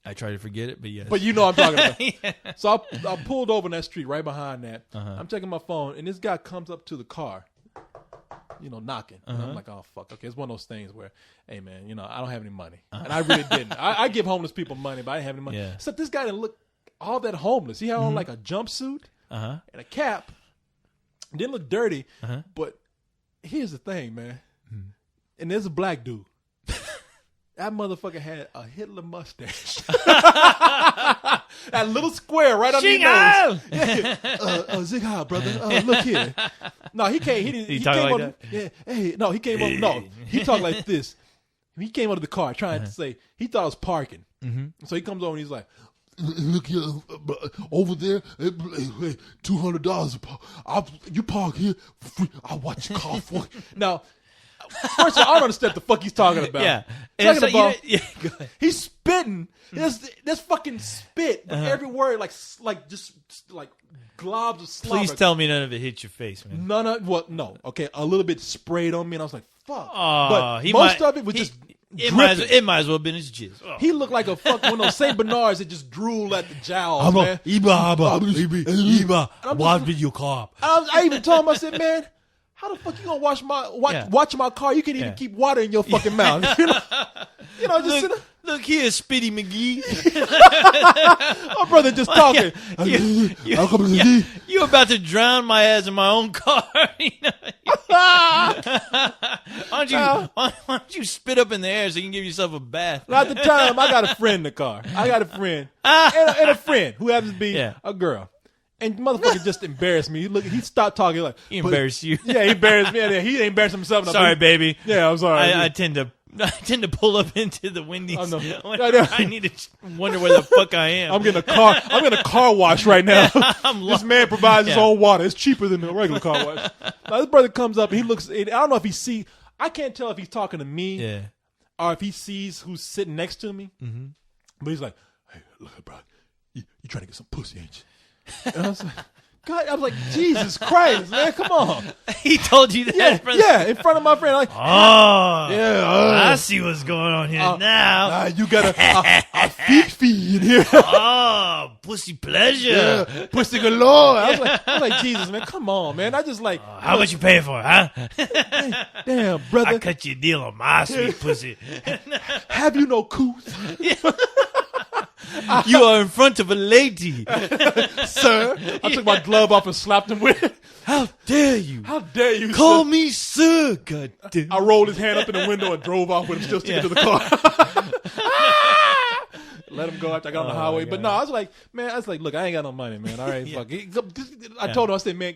[SPEAKER 2] I try to forget it, but yes.
[SPEAKER 1] But you know what I'm talking about. So I pulled over on that street right behind that. I'm checking my phone, and this guy comes up to the car. knocking. And I'm like, oh fuck, okay. It's one of those things where, hey man, I don't have any money, and I really didn't. I give homeless people money, but I didn't have any money.
[SPEAKER 2] Yeah.
[SPEAKER 1] Except this guy didn't look all that homeless. He had on like a jumpsuit and a cap. Didn't look dirty, but here's the thing, man. And there's a black dude. That motherfucker had a Hitler mustache. That little square right under your nose. Zig Heil, brother. Look here. No, he came. He
[SPEAKER 2] talk
[SPEAKER 1] came
[SPEAKER 2] like
[SPEAKER 1] on.
[SPEAKER 2] that?
[SPEAKER 1] Yeah. Hey, no, he came on. No, he talked like this. He came out of the car trying to say he thought I was parking. So he comes over and he's like,
[SPEAKER 4] Look here, over there, $200. You park here for free. I'll watch your car for you.
[SPEAKER 1] now. First of all, I don't understand what the fuck he's talking about.
[SPEAKER 2] Yeah.
[SPEAKER 1] Talking
[SPEAKER 2] So,
[SPEAKER 1] about,
[SPEAKER 2] go ahead.
[SPEAKER 1] he's spitting. There's fucking spit, but every word like globs of slobber.
[SPEAKER 2] Please tell me none of it hit your face, man.
[SPEAKER 1] None of no. Okay, a little bit sprayed on me, and I was like, "Fuck!"
[SPEAKER 2] Oh,
[SPEAKER 1] but most of it was just
[SPEAKER 2] It
[SPEAKER 1] dripping.
[SPEAKER 2] might as well have been his jizz. Oh.
[SPEAKER 1] He looked like a fuck one of those Saint Bernards that just drool at the jowls, man.
[SPEAKER 3] Watch with your car.
[SPEAKER 1] I even told him, I said, "Man, how the fuck you gonna watch my car? You can't even keep water in your fucking mouth." Just
[SPEAKER 2] Look here, Spitty McGee.
[SPEAKER 1] my brother just talking.
[SPEAKER 2] You about to drown my ass in my own car. Why don't you spit up in the air so you can give yourself a bath?
[SPEAKER 1] At the time, I got a friend in the car. I got a friend and a friend who happens to be a girl. And motherfucker just embarrassed me. He stopped talking like
[SPEAKER 2] He embarrassed you.
[SPEAKER 1] Yeah, he embarrassed me. And he embarrassed himself.
[SPEAKER 2] Sorry, baby.
[SPEAKER 1] Yeah, I'm sorry.
[SPEAKER 2] I tend to pull up into the Wendy's.
[SPEAKER 1] I know.
[SPEAKER 2] I need to wonder where the fuck I am.
[SPEAKER 1] I'm getting a car wash right now. This man provides his own water. It's cheaper than a regular car wash. Now, this brother comes up and he looks. I don't know if he see. I can't tell if he's talking to me or if he sees who's sitting next to me. Mm-hmm. But he's like, "Hey, look, bro, you trying to get some pussy, ain't you?" And I was like, God, I was like, Jesus Christ, man, come on.
[SPEAKER 2] He told you that?
[SPEAKER 1] In front of my friend. Like,
[SPEAKER 2] I see what's going on here now.
[SPEAKER 1] You got a feet in here.
[SPEAKER 2] Pussy pleasure.
[SPEAKER 1] Yeah, pussy galore. I was like, Jesus, man, come on, man. I just like.
[SPEAKER 2] How much you paying for it, huh?
[SPEAKER 1] Damn, brother.
[SPEAKER 2] I cut you a deal on my sweet pussy.
[SPEAKER 1] Have you no coos?
[SPEAKER 2] You are in front of a lady.
[SPEAKER 1] Sir. I took my glove off and slapped him with it.
[SPEAKER 2] How dare you?
[SPEAKER 1] How dare you,
[SPEAKER 2] Call
[SPEAKER 1] sir?
[SPEAKER 2] me sir, goddamn.
[SPEAKER 1] I rolled his hand up in the window and drove off with him still sticking to the car. Let him go after I got on the highway. But no, I was like, look, I ain't got no money, man. All right, fuck. I told him, I said, man,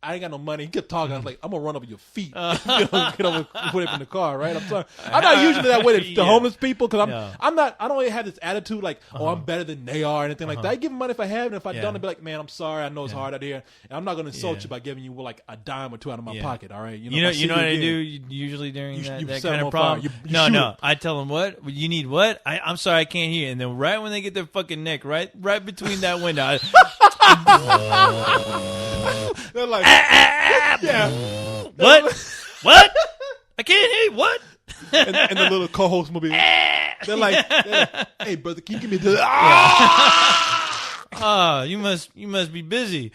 [SPEAKER 1] I ain't got no money. He kept talking. I was like, I'm gonna run over your feet. Get over, put it in the car, right? I'm sorry. I'm not usually that way to homeless people because I'm not. I don't have this attitude like, oh, I'm better than they are, or anything like that. I give them money if I have, and if I don't, I'll be like, man, I'm sorry. I know it's hard out here, and I'm not gonna insult you by giving you like a dime or two out of my pocket. All right,
[SPEAKER 2] you know what I do usually during that
[SPEAKER 1] set
[SPEAKER 2] kind
[SPEAKER 1] them
[SPEAKER 2] of
[SPEAKER 1] on
[SPEAKER 2] problem.
[SPEAKER 1] fire. You
[SPEAKER 2] No. I tell them what you need. What I'm sorry, I can't hear. And then right when they get their fucking neck right between that window.
[SPEAKER 1] They're like,
[SPEAKER 2] What? I can't hear you. What?
[SPEAKER 1] and the little co-host will be. They're like, hey brother, can you give me the?
[SPEAKER 2] You must be busy.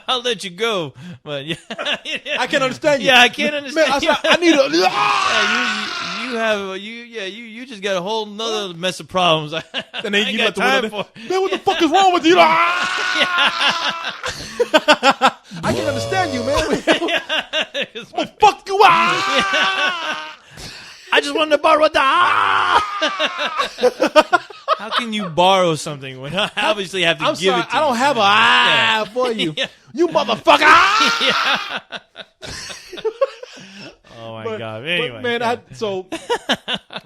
[SPEAKER 2] I'll let you go, but
[SPEAKER 1] I can't understand you.
[SPEAKER 2] Yeah, I can't understand.
[SPEAKER 1] Man, I need a.
[SPEAKER 2] You just got a whole nother mess of problems.
[SPEAKER 1] And then you let the
[SPEAKER 2] time
[SPEAKER 1] window. Man, what the fuck is wrong with you? I can't understand you, man. Well, fuck you.
[SPEAKER 2] I just wanted to borrow the. How can you borrow something when I obviously have to give it to you?
[SPEAKER 1] I don't have a for you. You motherfucker.
[SPEAKER 2] Oh my God. Anyway.
[SPEAKER 1] But, man, so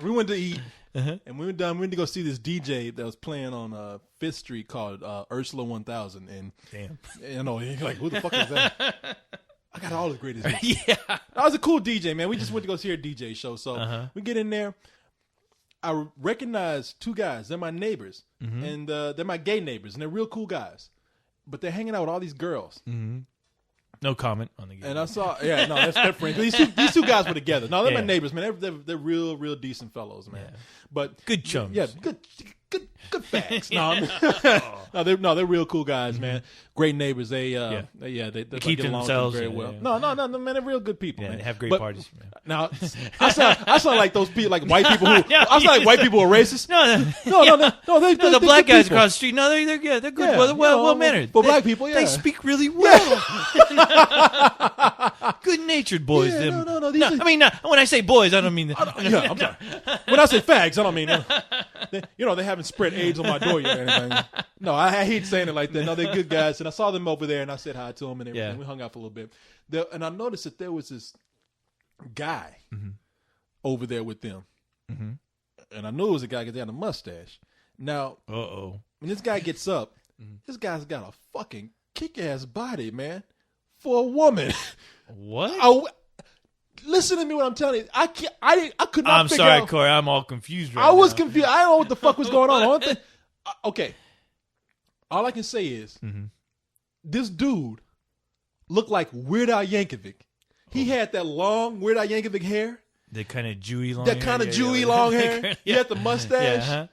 [SPEAKER 1] we went to eat. And we went to go see this DJ that was playing on 5th Street called Ursula 1000. And
[SPEAKER 2] damn.
[SPEAKER 1] You know, you're like, who the fuck is that? I got all the greatest hits.
[SPEAKER 2] Yeah.
[SPEAKER 1] That was a cool DJ, man. We just went to go see her DJ show. So we get in there. I recognize two guys. They're my neighbors. And they're my gay neighbors. And they're real cool guys. But they're hanging out with all these girls.
[SPEAKER 2] No comment on the game.
[SPEAKER 1] And I saw, that's their friends. These two guys were together. No, they're my neighbors, man. They're real decent fellows, man.
[SPEAKER 2] Yeah.
[SPEAKER 1] But
[SPEAKER 2] good chums.
[SPEAKER 1] Yeah, good good facts. They're real cool guys, man. Great neighbors. They
[SPEAKER 2] keep
[SPEAKER 1] get
[SPEAKER 2] to
[SPEAKER 1] along
[SPEAKER 2] themselves.
[SPEAKER 1] very well. No, man, they're real good people.
[SPEAKER 2] Yeah,
[SPEAKER 1] man.
[SPEAKER 2] they have great
[SPEAKER 1] But
[SPEAKER 2] parties. Man.
[SPEAKER 1] Now, I sound like those people, like white people who. I sound like white people are racist.
[SPEAKER 2] No,
[SPEAKER 1] They're
[SPEAKER 2] the black
[SPEAKER 1] good
[SPEAKER 2] guys
[SPEAKER 1] people.
[SPEAKER 2] across the street. No, they're good. They're good.
[SPEAKER 1] Yeah,
[SPEAKER 2] well mannered.
[SPEAKER 1] For black people, yeah.
[SPEAKER 2] They speak really well. Good natured boys.
[SPEAKER 1] Yeah,
[SPEAKER 2] them.
[SPEAKER 1] no.
[SPEAKER 2] I mean, when I say boys, I don't mean.
[SPEAKER 1] Yeah, I'm sorry. When I say fags, I don't mean. They haven't spread AIDS on my door yet or anything. No, I hate saying it like that. No, they're good guys, and I saw them over there, and I said hi to them and everything.
[SPEAKER 2] Yeah.
[SPEAKER 1] We hung out for a little bit, and I noticed that there was this guy over there with them, and I knew it was a guy because he had a mustache. Now, when this guy gets up, this guy's got a fucking kick-ass body, man, for a woman.
[SPEAKER 2] What?
[SPEAKER 1] Listen to me when I'm telling you. I could not
[SPEAKER 2] I'm
[SPEAKER 1] figure
[SPEAKER 2] sorry,
[SPEAKER 1] out.
[SPEAKER 2] Corey. I'm all confused right
[SPEAKER 1] I was
[SPEAKER 2] now.
[SPEAKER 1] confused. I don't know what the fuck was going on. The only thing, okay. All I can say is this dude looked like Weird Al Yankovic. He had that long Weird Al Yankovic hair.
[SPEAKER 2] The kind of Jewy long
[SPEAKER 1] That
[SPEAKER 2] hair.
[SPEAKER 1] kind of Jewy long hair. He had the mustache.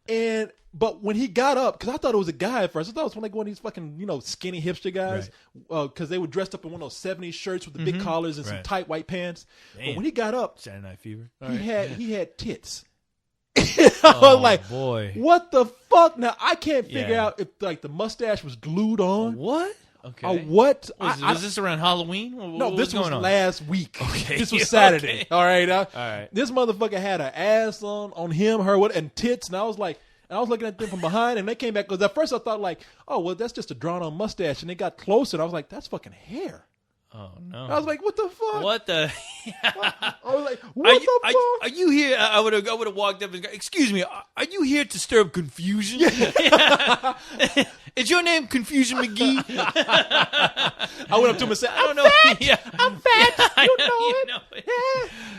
[SPEAKER 2] Yeah,
[SPEAKER 1] But when he got up, because I thought it was a guy at first. I thought it was like one of these fucking, skinny hipster guys. Because they were dressed up in one of those 70s shirts with the big collars and some tight white pants.
[SPEAKER 2] Damn.
[SPEAKER 1] But when he got up,
[SPEAKER 2] Saturday Night Fever.
[SPEAKER 1] he had tits. I was like,
[SPEAKER 2] boy.
[SPEAKER 1] what the fuck? Now, I can't figure
[SPEAKER 2] Yeah.
[SPEAKER 1] out if like the mustache was glued on.
[SPEAKER 2] What? Okay.
[SPEAKER 1] Or what?
[SPEAKER 2] Was this around Halloween?
[SPEAKER 1] No,
[SPEAKER 2] What
[SPEAKER 1] this was
[SPEAKER 2] going on?
[SPEAKER 1] last week.
[SPEAKER 2] Okay.
[SPEAKER 1] This was Saturday.
[SPEAKER 2] Okay.
[SPEAKER 1] All right.
[SPEAKER 2] All right.
[SPEAKER 1] This motherfucker had an ass on him, her, what, and tits. And I was like, looking at them from behind, and they came back. Because at first I thought like, oh, well, that's just a drawn on mustache. And they got closer, and I was like, that's fucking hair.
[SPEAKER 2] Oh, no.
[SPEAKER 1] I was like, what the fuck?
[SPEAKER 2] What the?
[SPEAKER 1] I was like, what the fuck?
[SPEAKER 2] Are you here? I would have walked up and go, excuse me, are you here to stir up confusion? Is your name Confusion McGee?
[SPEAKER 1] I went up to him and said,
[SPEAKER 2] I don't know. Yeah.
[SPEAKER 1] I'm fat. You know it.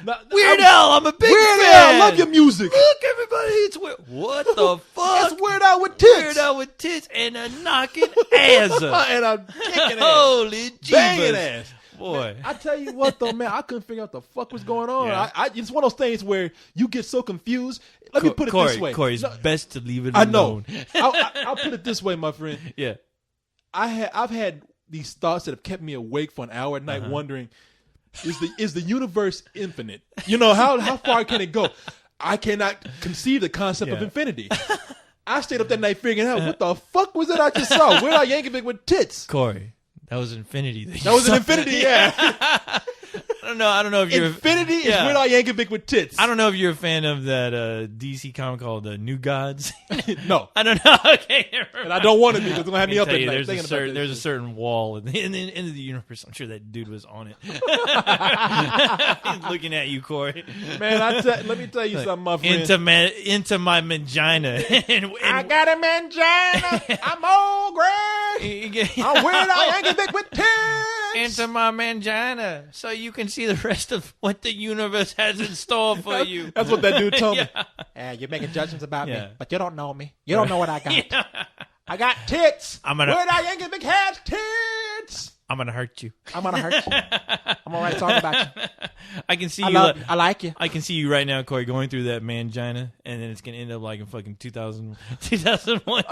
[SPEAKER 2] Yeah. Weird Al, I'm a big
[SPEAKER 1] Weird
[SPEAKER 2] fan.
[SPEAKER 1] Al, I love your music.
[SPEAKER 2] Look, everybody, it's Weird. What the fuck?
[SPEAKER 1] It's Weird Al with tits.
[SPEAKER 2] Weird Al with tits and a knocking ass up.
[SPEAKER 1] And I'm kicking ass.
[SPEAKER 2] Holy
[SPEAKER 1] Banging
[SPEAKER 2] jeebus.
[SPEAKER 1] ass.
[SPEAKER 2] Boy.
[SPEAKER 1] I tell you what, though, man, I couldn't figure out what the fuck was going on.
[SPEAKER 2] Yeah.
[SPEAKER 1] It's one of those things where you get so confused. Let me put it this way.
[SPEAKER 2] Corey, it's best to leave it
[SPEAKER 1] I
[SPEAKER 2] alone.
[SPEAKER 1] know. I'll put it this way, my friend.
[SPEAKER 2] Yeah.
[SPEAKER 1] I've had these thoughts that have kept me awake for an hour at night, wondering, is the universe infinite? How far can it go? I cannot conceive the concept of infinity. I stayed up that night figuring out what the fuck was it I just saw? Weird Al Yankovic with tits.
[SPEAKER 2] Corey, that was infinity.
[SPEAKER 1] That was an infinity, yeah.
[SPEAKER 2] I don't know if you're
[SPEAKER 1] Infinity is
[SPEAKER 2] Yeah.
[SPEAKER 1] Weird Al Yankovic with tits.
[SPEAKER 2] I don't know if you're a fan of that DC comic called New Gods.
[SPEAKER 1] No.
[SPEAKER 2] I don't know. Okay,
[SPEAKER 1] And I don't want to be because it's going to have me up
[SPEAKER 2] tell
[SPEAKER 1] at
[SPEAKER 2] you,
[SPEAKER 1] night
[SPEAKER 2] there's
[SPEAKER 1] thinking
[SPEAKER 2] a
[SPEAKER 1] about
[SPEAKER 2] certain,
[SPEAKER 1] this
[SPEAKER 2] there's a
[SPEAKER 1] shit.
[SPEAKER 2] certain wall in the end of the universe. I'm sure that dude was on it. He's looking at you, Corey.
[SPEAKER 1] Man, let me tell you something, my friend.
[SPEAKER 2] Into my mangina.
[SPEAKER 1] I got a mangina. I'm old gray. I'm Weird Al Yankovic with tits.
[SPEAKER 2] Into my mangina, so you can see the rest of what the universe has in store for you.
[SPEAKER 1] That's what that dude told me.
[SPEAKER 2] Yeah.
[SPEAKER 1] You're making judgments about
[SPEAKER 2] Yeah.
[SPEAKER 1] me, but you don't know me. You don't know what I got.
[SPEAKER 2] Yeah.
[SPEAKER 1] I got tits.
[SPEAKER 2] I'm gonna-
[SPEAKER 1] Weird Al Yankovic has tits.
[SPEAKER 2] I'm gonna hurt you.
[SPEAKER 1] I'm gonna hurt you. I'm gonna write a song about you.
[SPEAKER 2] I can see
[SPEAKER 1] I
[SPEAKER 2] you.
[SPEAKER 1] love you. I like you.
[SPEAKER 2] I can see you right now, Corey, going through that mangina, and then it's gonna end up like in fucking 2001.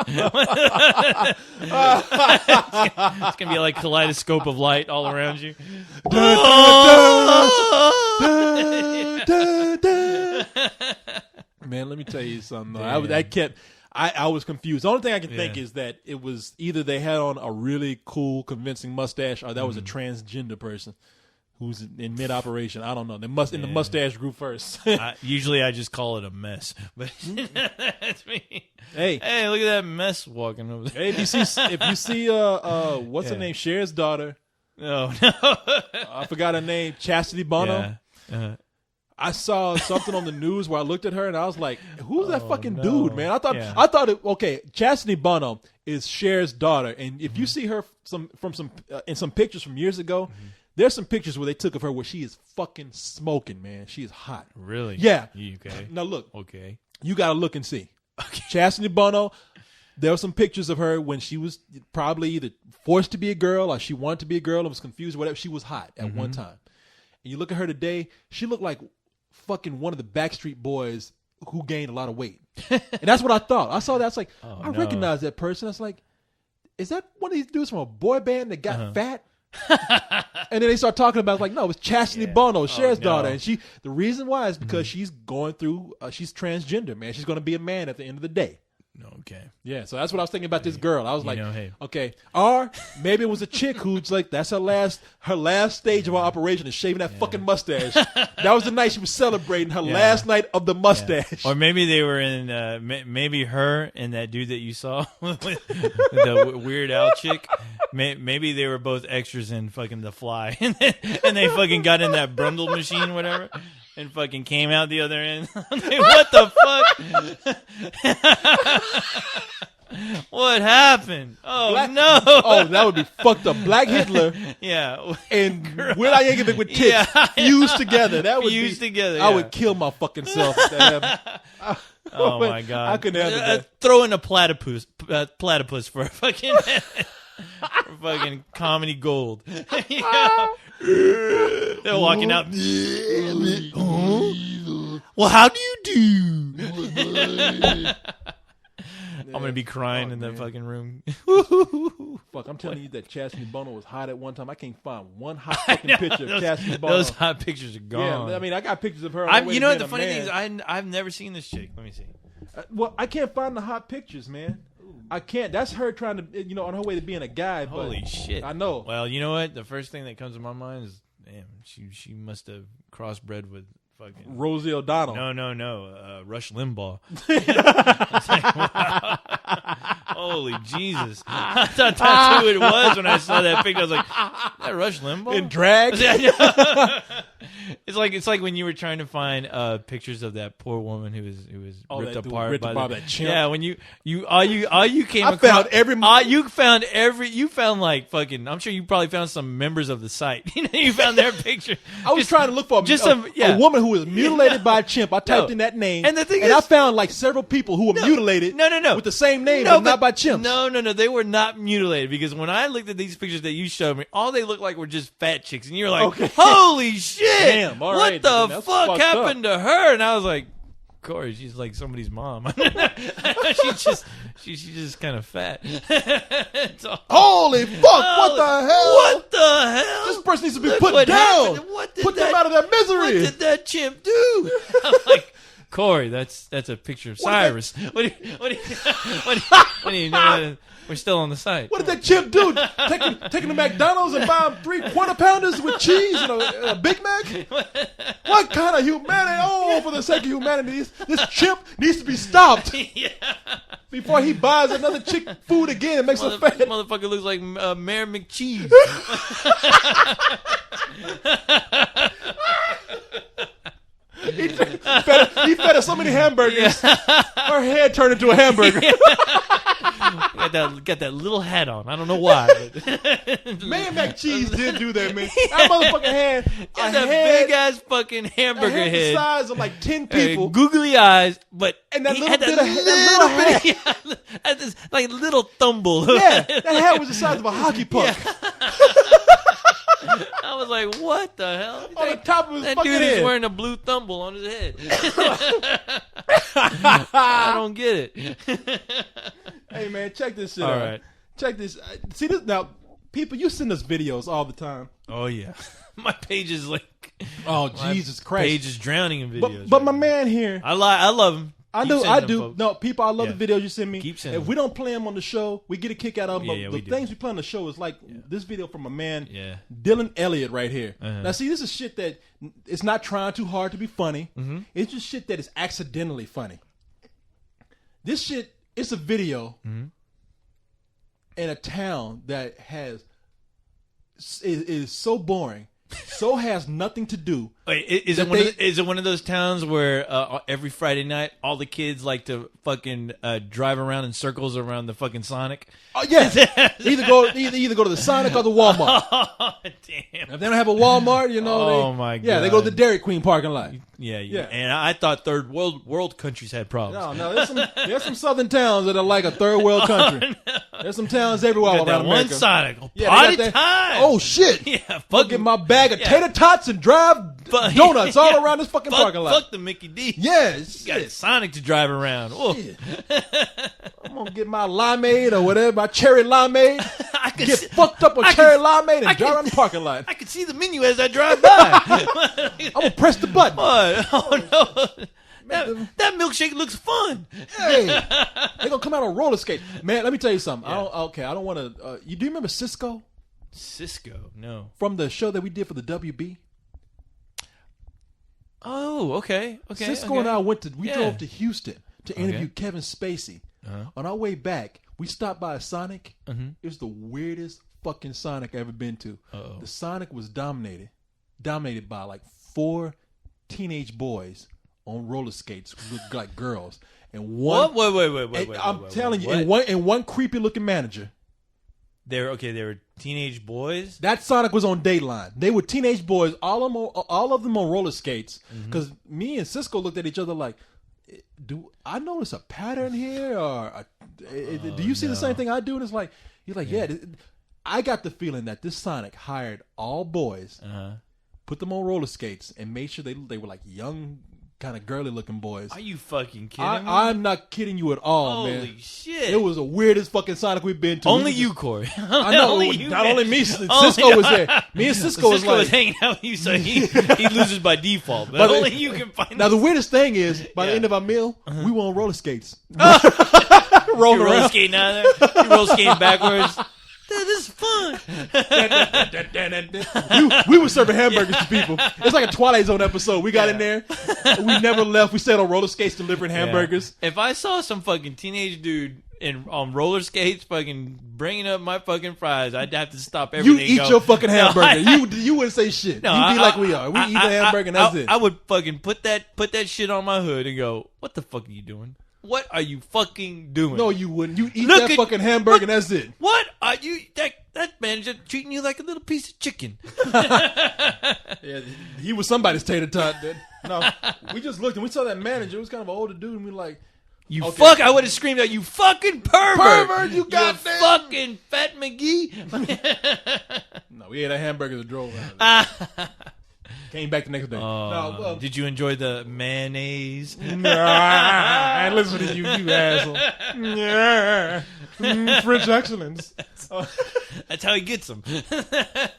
[SPEAKER 2] It's gonna be like kaleidoscope of light all around you.
[SPEAKER 1] Man, let me tell you something. Though.
[SPEAKER 2] Damn.
[SPEAKER 1] I was confused. The only thing I can think
[SPEAKER 2] Yeah.
[SPEAKER 1] is that it was either they had on a really cool, convincing mustache, or that was a transgender person who's in mid operation. I don't know. They must in the mustache group first.
[SPEAKER 2] Usually, I just call it a mess, but that's me.
[SPEAKER 1] Hey,
[SPEAKER 2] Hey, look at that mess walking over there.
[SPEAKER 1] hey, if you see what's her
[SPEAKER 2] Yeah.
[SPEAKER 1] name, Cher's daughter.
[SPEAKER 2] No.
[SPEAKER 1] I forgot her name, Chastity Bono.
[SPEAKER 2] Yeah.
[SPEAKER 1] I saw something on the news where I looked at her and I was like, "Who's that fucking
[SPEAKER 2] no.
[SPEAKER 1] dude, man?" I thought Chastity Bono is Cher's daughter, and if you see her in some pictures from years ago, there's some pictures where they took of her where she is fucking smoking, man. She is hot.
[SPEAKER 2] Really?
[SPEAKER 1] Yeah.
[SPEAKER 2] You okay?
[SPEAKER 1] Now look,
[SPEAKER 2] Okay.
[SPEAKER 1] you got to look and see. Chastity Bono. There were some pictures of her when she was probably either forced to be a girl or she wanted to be a girl and was confused, or whatever. She was hot at one time. And you look at her today, she looked like fucking one of the Backstreet Boys who gained a lot of weight. And that's what I thought. I saw that. I was like, I
[SPEAKER 2] no.
[SPEAKER 1] recognize that person. I was like, is that one of these dudes from a boy band that got fat? And then they start talking about like, no, it's Chastity Bono, Cher's daughter, and the reason why is because she's going through, she's transgender, man. She's going to be a man at the end of the day.
[SPEAKER 2] Okay.
[SPEAKER 1] Yeah, so that's what I was thinking about this girl. I was like,
[SPEAKER 2] hey.
[SPEAKER 1] okay, or maybe it was a chick who's like, that's her last stage of her operation is shaving that fucking mustache. That was the night she was celebrating her last night of the mustache.
[SPEAKER 2] Or maybe they were in, maybe her and that dude that you saw, with the Weird Al chick, maybe they were both extras in fucking The Fly. And they fucking got in that Brundle machine, whatever. And fucking came out the other end. Like, what the fuck? What happened? Oh, no.
[SPEAKER 1] Oh, that would be fucked up. Black Hitler
[SPEAKER 2] Yeah.
[SPEAKER 1] and Weird Al Yankovic with tits fused together. That would
[SPEAKER 2] Fused together,
[SPEAKER 1] I
[SPEAKER 2] yeah.
[SPEAKER 1] would kill my fucking self. If that happened.
[SPEAKER 2] Oh, my God.
[SPEAKER 1] I couldn't handle that.
[SPEAKER 2] Throw in a platypus for a fucking... for fucking comedy gold. Yeah. They're walking out. Well, how do you do? I'm gonna be crying in the fucking room.
[SPEAKER 1] Fuck, I'm telling you that Chastity Bono was hot at one time. I can't find one hot fucking picture of Chastity Bono.
[SPEAKER 2] Those hot pictures are gone.
[SPEAKER 1] Yeah, I mean, I got pictures of her.
[SPEAKER 2] You know what the funny thing is? I've never seen this chick. Let me see.
[SPEAKER 1] Well, I can't find the hot pictures, man. I can't. That's her trying to, on her way to being a guy. But
[SPEAKER 2] Holy shit!
[SPEAKER 1] I know.
[SPEAKER 2] Well, you know what? The first thing that comes to my mind is, damn, she must have crossbred with fucking
[SPEAKER 1] Rosie O'Donnell.
[SPEAKER 2] No. Rush Limbaugh. It's like, wow. Holy Jesus! I thought that's who it was when I saw that picture. I was like, is that Rush Limbaugh
[SPEAKER 1] In drag.
[SPEAKER 2] It's like when you were trying to find pictures of that poor woman who was ripped apart by
[SPEAKER 1] that chimp.
[SPEAKER 2] Yeah, when you came
[SPEAKER 1] I
[SPEAKER 2] across
[SPEAKER 1] found
[SPEAKER 2] you found like fucking. I'm sure you probably found some members of the site. You found their picture.
[SPEAKER 1] I was trying to look for a woman who was mutilated by a chimp. I typed in that name,
[SPEAKER 2] and the thing
[SPEAKER 1] is, I found like several people who were mutilated.
[SPEAKER 2] No,
[SPEAKER 1] with the same name, but not by chimps.
[SPEAKER 2] No, they were not mutilated because when I looked at these pictures that you showed me, all they looked like were just fat chicks, and you were like, "Holy shit!
[SPEAKER 1] Damn, all
[SPEAKER 2] what
[SPEAKER 1] right,
[SPEAKER 2] the
[SPEAKER 1] that's
[SPEAKER 2] fuck
[SPEAKER 1] fucked
[SPEAKER 2] happened to her?" And I was like, "Corey, she's like somebody's mom. she's just kind of fat."
[SPEAKER 1] Holy fuck! What the hell?
[SPEAKER 2] What the hell?
[SPEAKER 1] This person needs to be
[SPEAKER 2] Look
[SPEAKER 1] put
[SPEAKER 2] what
[SPEAKER 1] down.
[SPEAKER 2] happened.
[SPEAKER 1] Put them out of their misery.
[SPEAKER 2] What did that chimp do? I'm like, Corey, that's a picture of Cyrus. What do you know? We're still on the site.
[SPEAKER 1] What did that chimp do? Taking to McDonald's and buying 3 quarter-pounders with cheese and a Big Mac? What kind of humanity? Oh, for the sake of humanity, this chimp needs to be stopped before he buys another chick food again and makes her fat.
[SPEAKER 2] Motherfucker looks like Mayor McCheese.
[SPEAKER 1] He fed her so many hamburgers, her head turned into a hamburger.
[SPEAKER 2] Got that little hat on. I don't know why.
[SPEAKER 1] Man, McCheese did do that, man. That motherfucker had a
[SPEAKER 2] big ass fucking hamburger
[SPEAKER 1] head
[SPEAKER 2] head.
[SPEAKER 1] the size of like 10 people.
[SPEAKER 2] Googly eyes, but
[SPEAKER 1] And that
[SPEAKER 2] he
[SPEAKER 1] little
[SPEAKER 2] had
[SPEAKER 1] bit of little hat.
[SPEAKER 2] had this like little thumble.
[SPEAKER 1] Yeah, that hat was the size of a hockey puck.
[SPEAKER 2] I was like, what the hell?
[SPEAKER 1] On the top of his
[SPEAKER 2] That
[SPEAKER 1] fucking
[SPEAKER 2] dude
[SPEAKER 1] head.
[SPEAKER 2] is wearing a blue thumble on his head. I don't get it.
[SPEAKER 1] Hey, man, check this shit
[SPEAKER 2] All
[SPEAKER 1] out.
[SPEAKER 2] right.
[SPEAKER 1] Check this. See this now. People, you send us videos all the time.
[SPEAKER 2] Oh yeah, my page is like,
[SPEAKER 1] Oh,
[SPEAKER 2] my
[SPEAKER 1] Jesus Christ.
[SPEAKER 2] page is drowning in videos.
[SPEAKER 1] But
[SPEAKER 2] right
[SPEAKER 1] my
[SPEAKER 2] now.
[SPEAKER 1] man here,
[SPEAKER 2] I love him.
[SPEAKER 1] I
[SPEAKER 2] Keep
[SPEAKER 1] do.
[SPEAKER 2] sending
[SPEAKER 1] I
[SPEAKER 2] them,
[SPEAKER 1] do.
[SPEAKER 2] folks.
[SPEAKER 1] No, people, I love the videos you send me.
[SPEAKER 2] Keep sending
[SPEAKER 1] If we don't play them on the show, we get a kick out of them.
[SPEAKER 2] Yeah,
[SPEAKER 1] but
[SPEAKER 2] we
[SPEAKER 1] the
[SPEAKER 2] do.
[SPEAKER 1] things we play on the show is like this video from a man,
[SPEAKER 2] Yeah.
[SPEAKER 1] Dylan Elliott, right here.
[SPEAKER 2] Uh-huh.
[SPEAKER 1] Now, see, this is shit that it's not trying too hard to be funny.
[SPEAKER 2] Mm-hmm.
[SPEAKER 1] It's just shit that is accidentally funny. This shit, it's a video
[SPEAKER 2] Mm-hmm.
[SPEAKER 1] in a town that is so boring, so has nothing to do.
[SPEAKER 2] Wait, is it one of those towns where every Friday night all the kids like to fucking drive around in circles around the fucking Sonic?
[SPEAKER 1] Oh yeah, either go to the Sonic or the Walmart.
[SPEAKER 2] Oh, damn.
[SPEAKER 1] If they don't have a Walmart, you know.
[SPEAKER 2] Oh, my
[SPEAKER 1] Yeah, they
[SPEAKER 2] God.
[SPEAKER 1] go to the Dairy Queen parking lot.
[SPEAKER 2] Yeah. And I thought third world countries had problems.
[SPEAKER 1] No, there's some southern towns that are like a third world country. There's some towns everywhere
[SPEAKER 2] Got
[SPEAKER 1] around
[SPEAKER 2] that one
[SPEAKER 1] America.
[SPEAKER 2] Sonic. Oh,
[SPEAKER 1] Yeah, they
[SPEAKER 2] party
[SPEAKER 1] got that-
[SPEAKER 2] time.
[SPEAKER 1] Oh shit!
[SPEAKER 2] Yeah,
[SPEAKER 1] I'll get my bag of tater tots and drive donuts all around this fucking parking lot.
[SPEAKER 2] Fuck the Mickey D.
[SPEAKER 1] Yes.
[SPEAKER 2] You got Sonic to drive around. Whoa.
[SPEAKER 1] I'm gonna get my limeade or whatever, my cherry limeade.
[SPEAKER 2] I could
[SPEAKER 1] Get
[SPEAKER 2] see,
[SPEAKER 1] fucked up on
[SPEAKER 2] I
[SPEAKER 1] cherry
[SPEAKER 2] could-
[SPEAKER 1] limeade
[SPEAKER 2] I
[SPEAKER 1] and drive
[SPEAKER 2] could-
[SPEAKER 1] around the parking lot.
[SPEAKER 2] I can see the menu as I drive by.
[SPEAKER 1] I'm gonna press the button.
[SPEAKER 2] What? Oh no. That milkshake looks fun.
[SPEAKER 1] Hey, they're gonna come out on roller skates, man. Let me tell you something. I don't want to. Do you remember Cisco
[SPEAKER 2] Cisco, no.
[SPEAKER 1] from the show that we did for the WB?
[SPEAKER 2] Oh, okay.
[SPEAKER 1] Cisco and I drove to Houston to interview
[SPEAKER 2] Okay.
[SPEAKER 1] Kevin Spacey. On our way back, we stopped by a Sonic.
[SPEAKER 2] Mm-hmm.
[SPEAKER 1] It was the weirdest fucking Sonic I ever been to.
[SPEAKER 2] Uh-oh.
[SPEAKER 1] The Sonic was dominated by like 4 teenage boys on roller skates who looked like girls, and one.
[SPEAKER 2] What? Wait.
[SPEAKER 1] I'm telling you,
[SPEAKER 2] what?
[SPEAKER 1] and one creepy looking manager.
[SPEAKER 2] They were teenage boys.
[SPEAKER 1] That Sonic was on Dateline. They were teenage boys, all of them on roller skates. Because me and Cisco looked at each other like, "Do I notice a pattern here, or do you see the same thing I do?" And it's like, you're like, yeah. I got the feeling that this Sonic hired all boys, put them on roller skates, and made sure they were like young, kind of girly looking boys.
[SPEAKER 2] Are you fucking kidding me?
[SPEAKER 1] I'm not kidding you at all,
[SPEAKER 2] Holy
[SPEAKER 1] man.
[SPEAKER 2] shit!
[SPEAKER 1] It was the weirdest fucking Sonic we've been to.
[SPEAKER 2] Only you, Corey.
[SPEAKER 1] I know.
[SPEAKER 2] Only you,
[SPEAKER 1] not
[SPEAKER 2] man.
[SPEAKER 1] only me. Cisco was there. Me and Cisco was like.
[SPEAKER 2] hanging out with you, so he loses by default. But only you can find.
[SPEAKER 1] Now the weirdest thing is, by the
[SPEAKER 2] Yeah.
[SPEAKER 1] end of our meal, we were on roller skates,
[SPEAKER 2] You're
[SPEAKER 1] rolling
[SPEAKER 2] roller
[SPEAKER 1] around.
[SPEAKER 2] skating out there. You're roller skating backwards. This is fun.
[SPEAKER 1] we were serving hamburgers to people. It's like a Twilight Zone episode. We got in there. We never left. We stayed on roller skates delivering hamburgers.
[SPEAKER 2] Yeah. If I saw some fucking teenage dude on roller skates fucking bringing up my fucking fries, I'd have to stop
[SPEAKER 1] You
[SPEAKER 2] everything.
[SPEAKER 1] eat
[SPEAKER 2] and go,
[SPEAKER 1] your fucking
[SPEAKER 2] "No,
[SPEAKER 1] hamburger. You wouldn't say shit.
[SPEAKER 2] No,
[SPEAKER 1] You'd be like we are. We eat the hamburger and that's it.
[SPEAKER 2] I would fucking put that shit on my hood and go, "What the fuck are you doing? What are you fucking doing?
[SPEAKER 1] No, you wouldn't. You eat
[SPEAKER 2] Look
[SPEAKER 1] that
[SPEAKER 2] at-
[SPEAKER 1] fucking hamburger and that's it.
[SPEAKER 2] What are you? That manager treating you like a little piece of chicken."
[SPEAKER 1] Yeah, he was somebody's tater tot. No, we just looked and we saw that manager. It was kind of an older dude, and we were like,
[SPEAKER 2] You
[SPEAKER 1] Okay.
[SPEAKER 2] fuck! I would have screamed out, "You fucking pervert!
[SPEAKER 1] Pervert, you goddamn-
[SPEAKER 2] fucking fat McGee!"
[SPEAKER 1] no, we ate a hamburger and drove out. Came back the next day.
[SPEAKER 2] Did you enjoy the mayonnaise?
[SPEAKER 1] And listen to you asshole. French excellence.
[SPEAKER 2] That's how he gets them.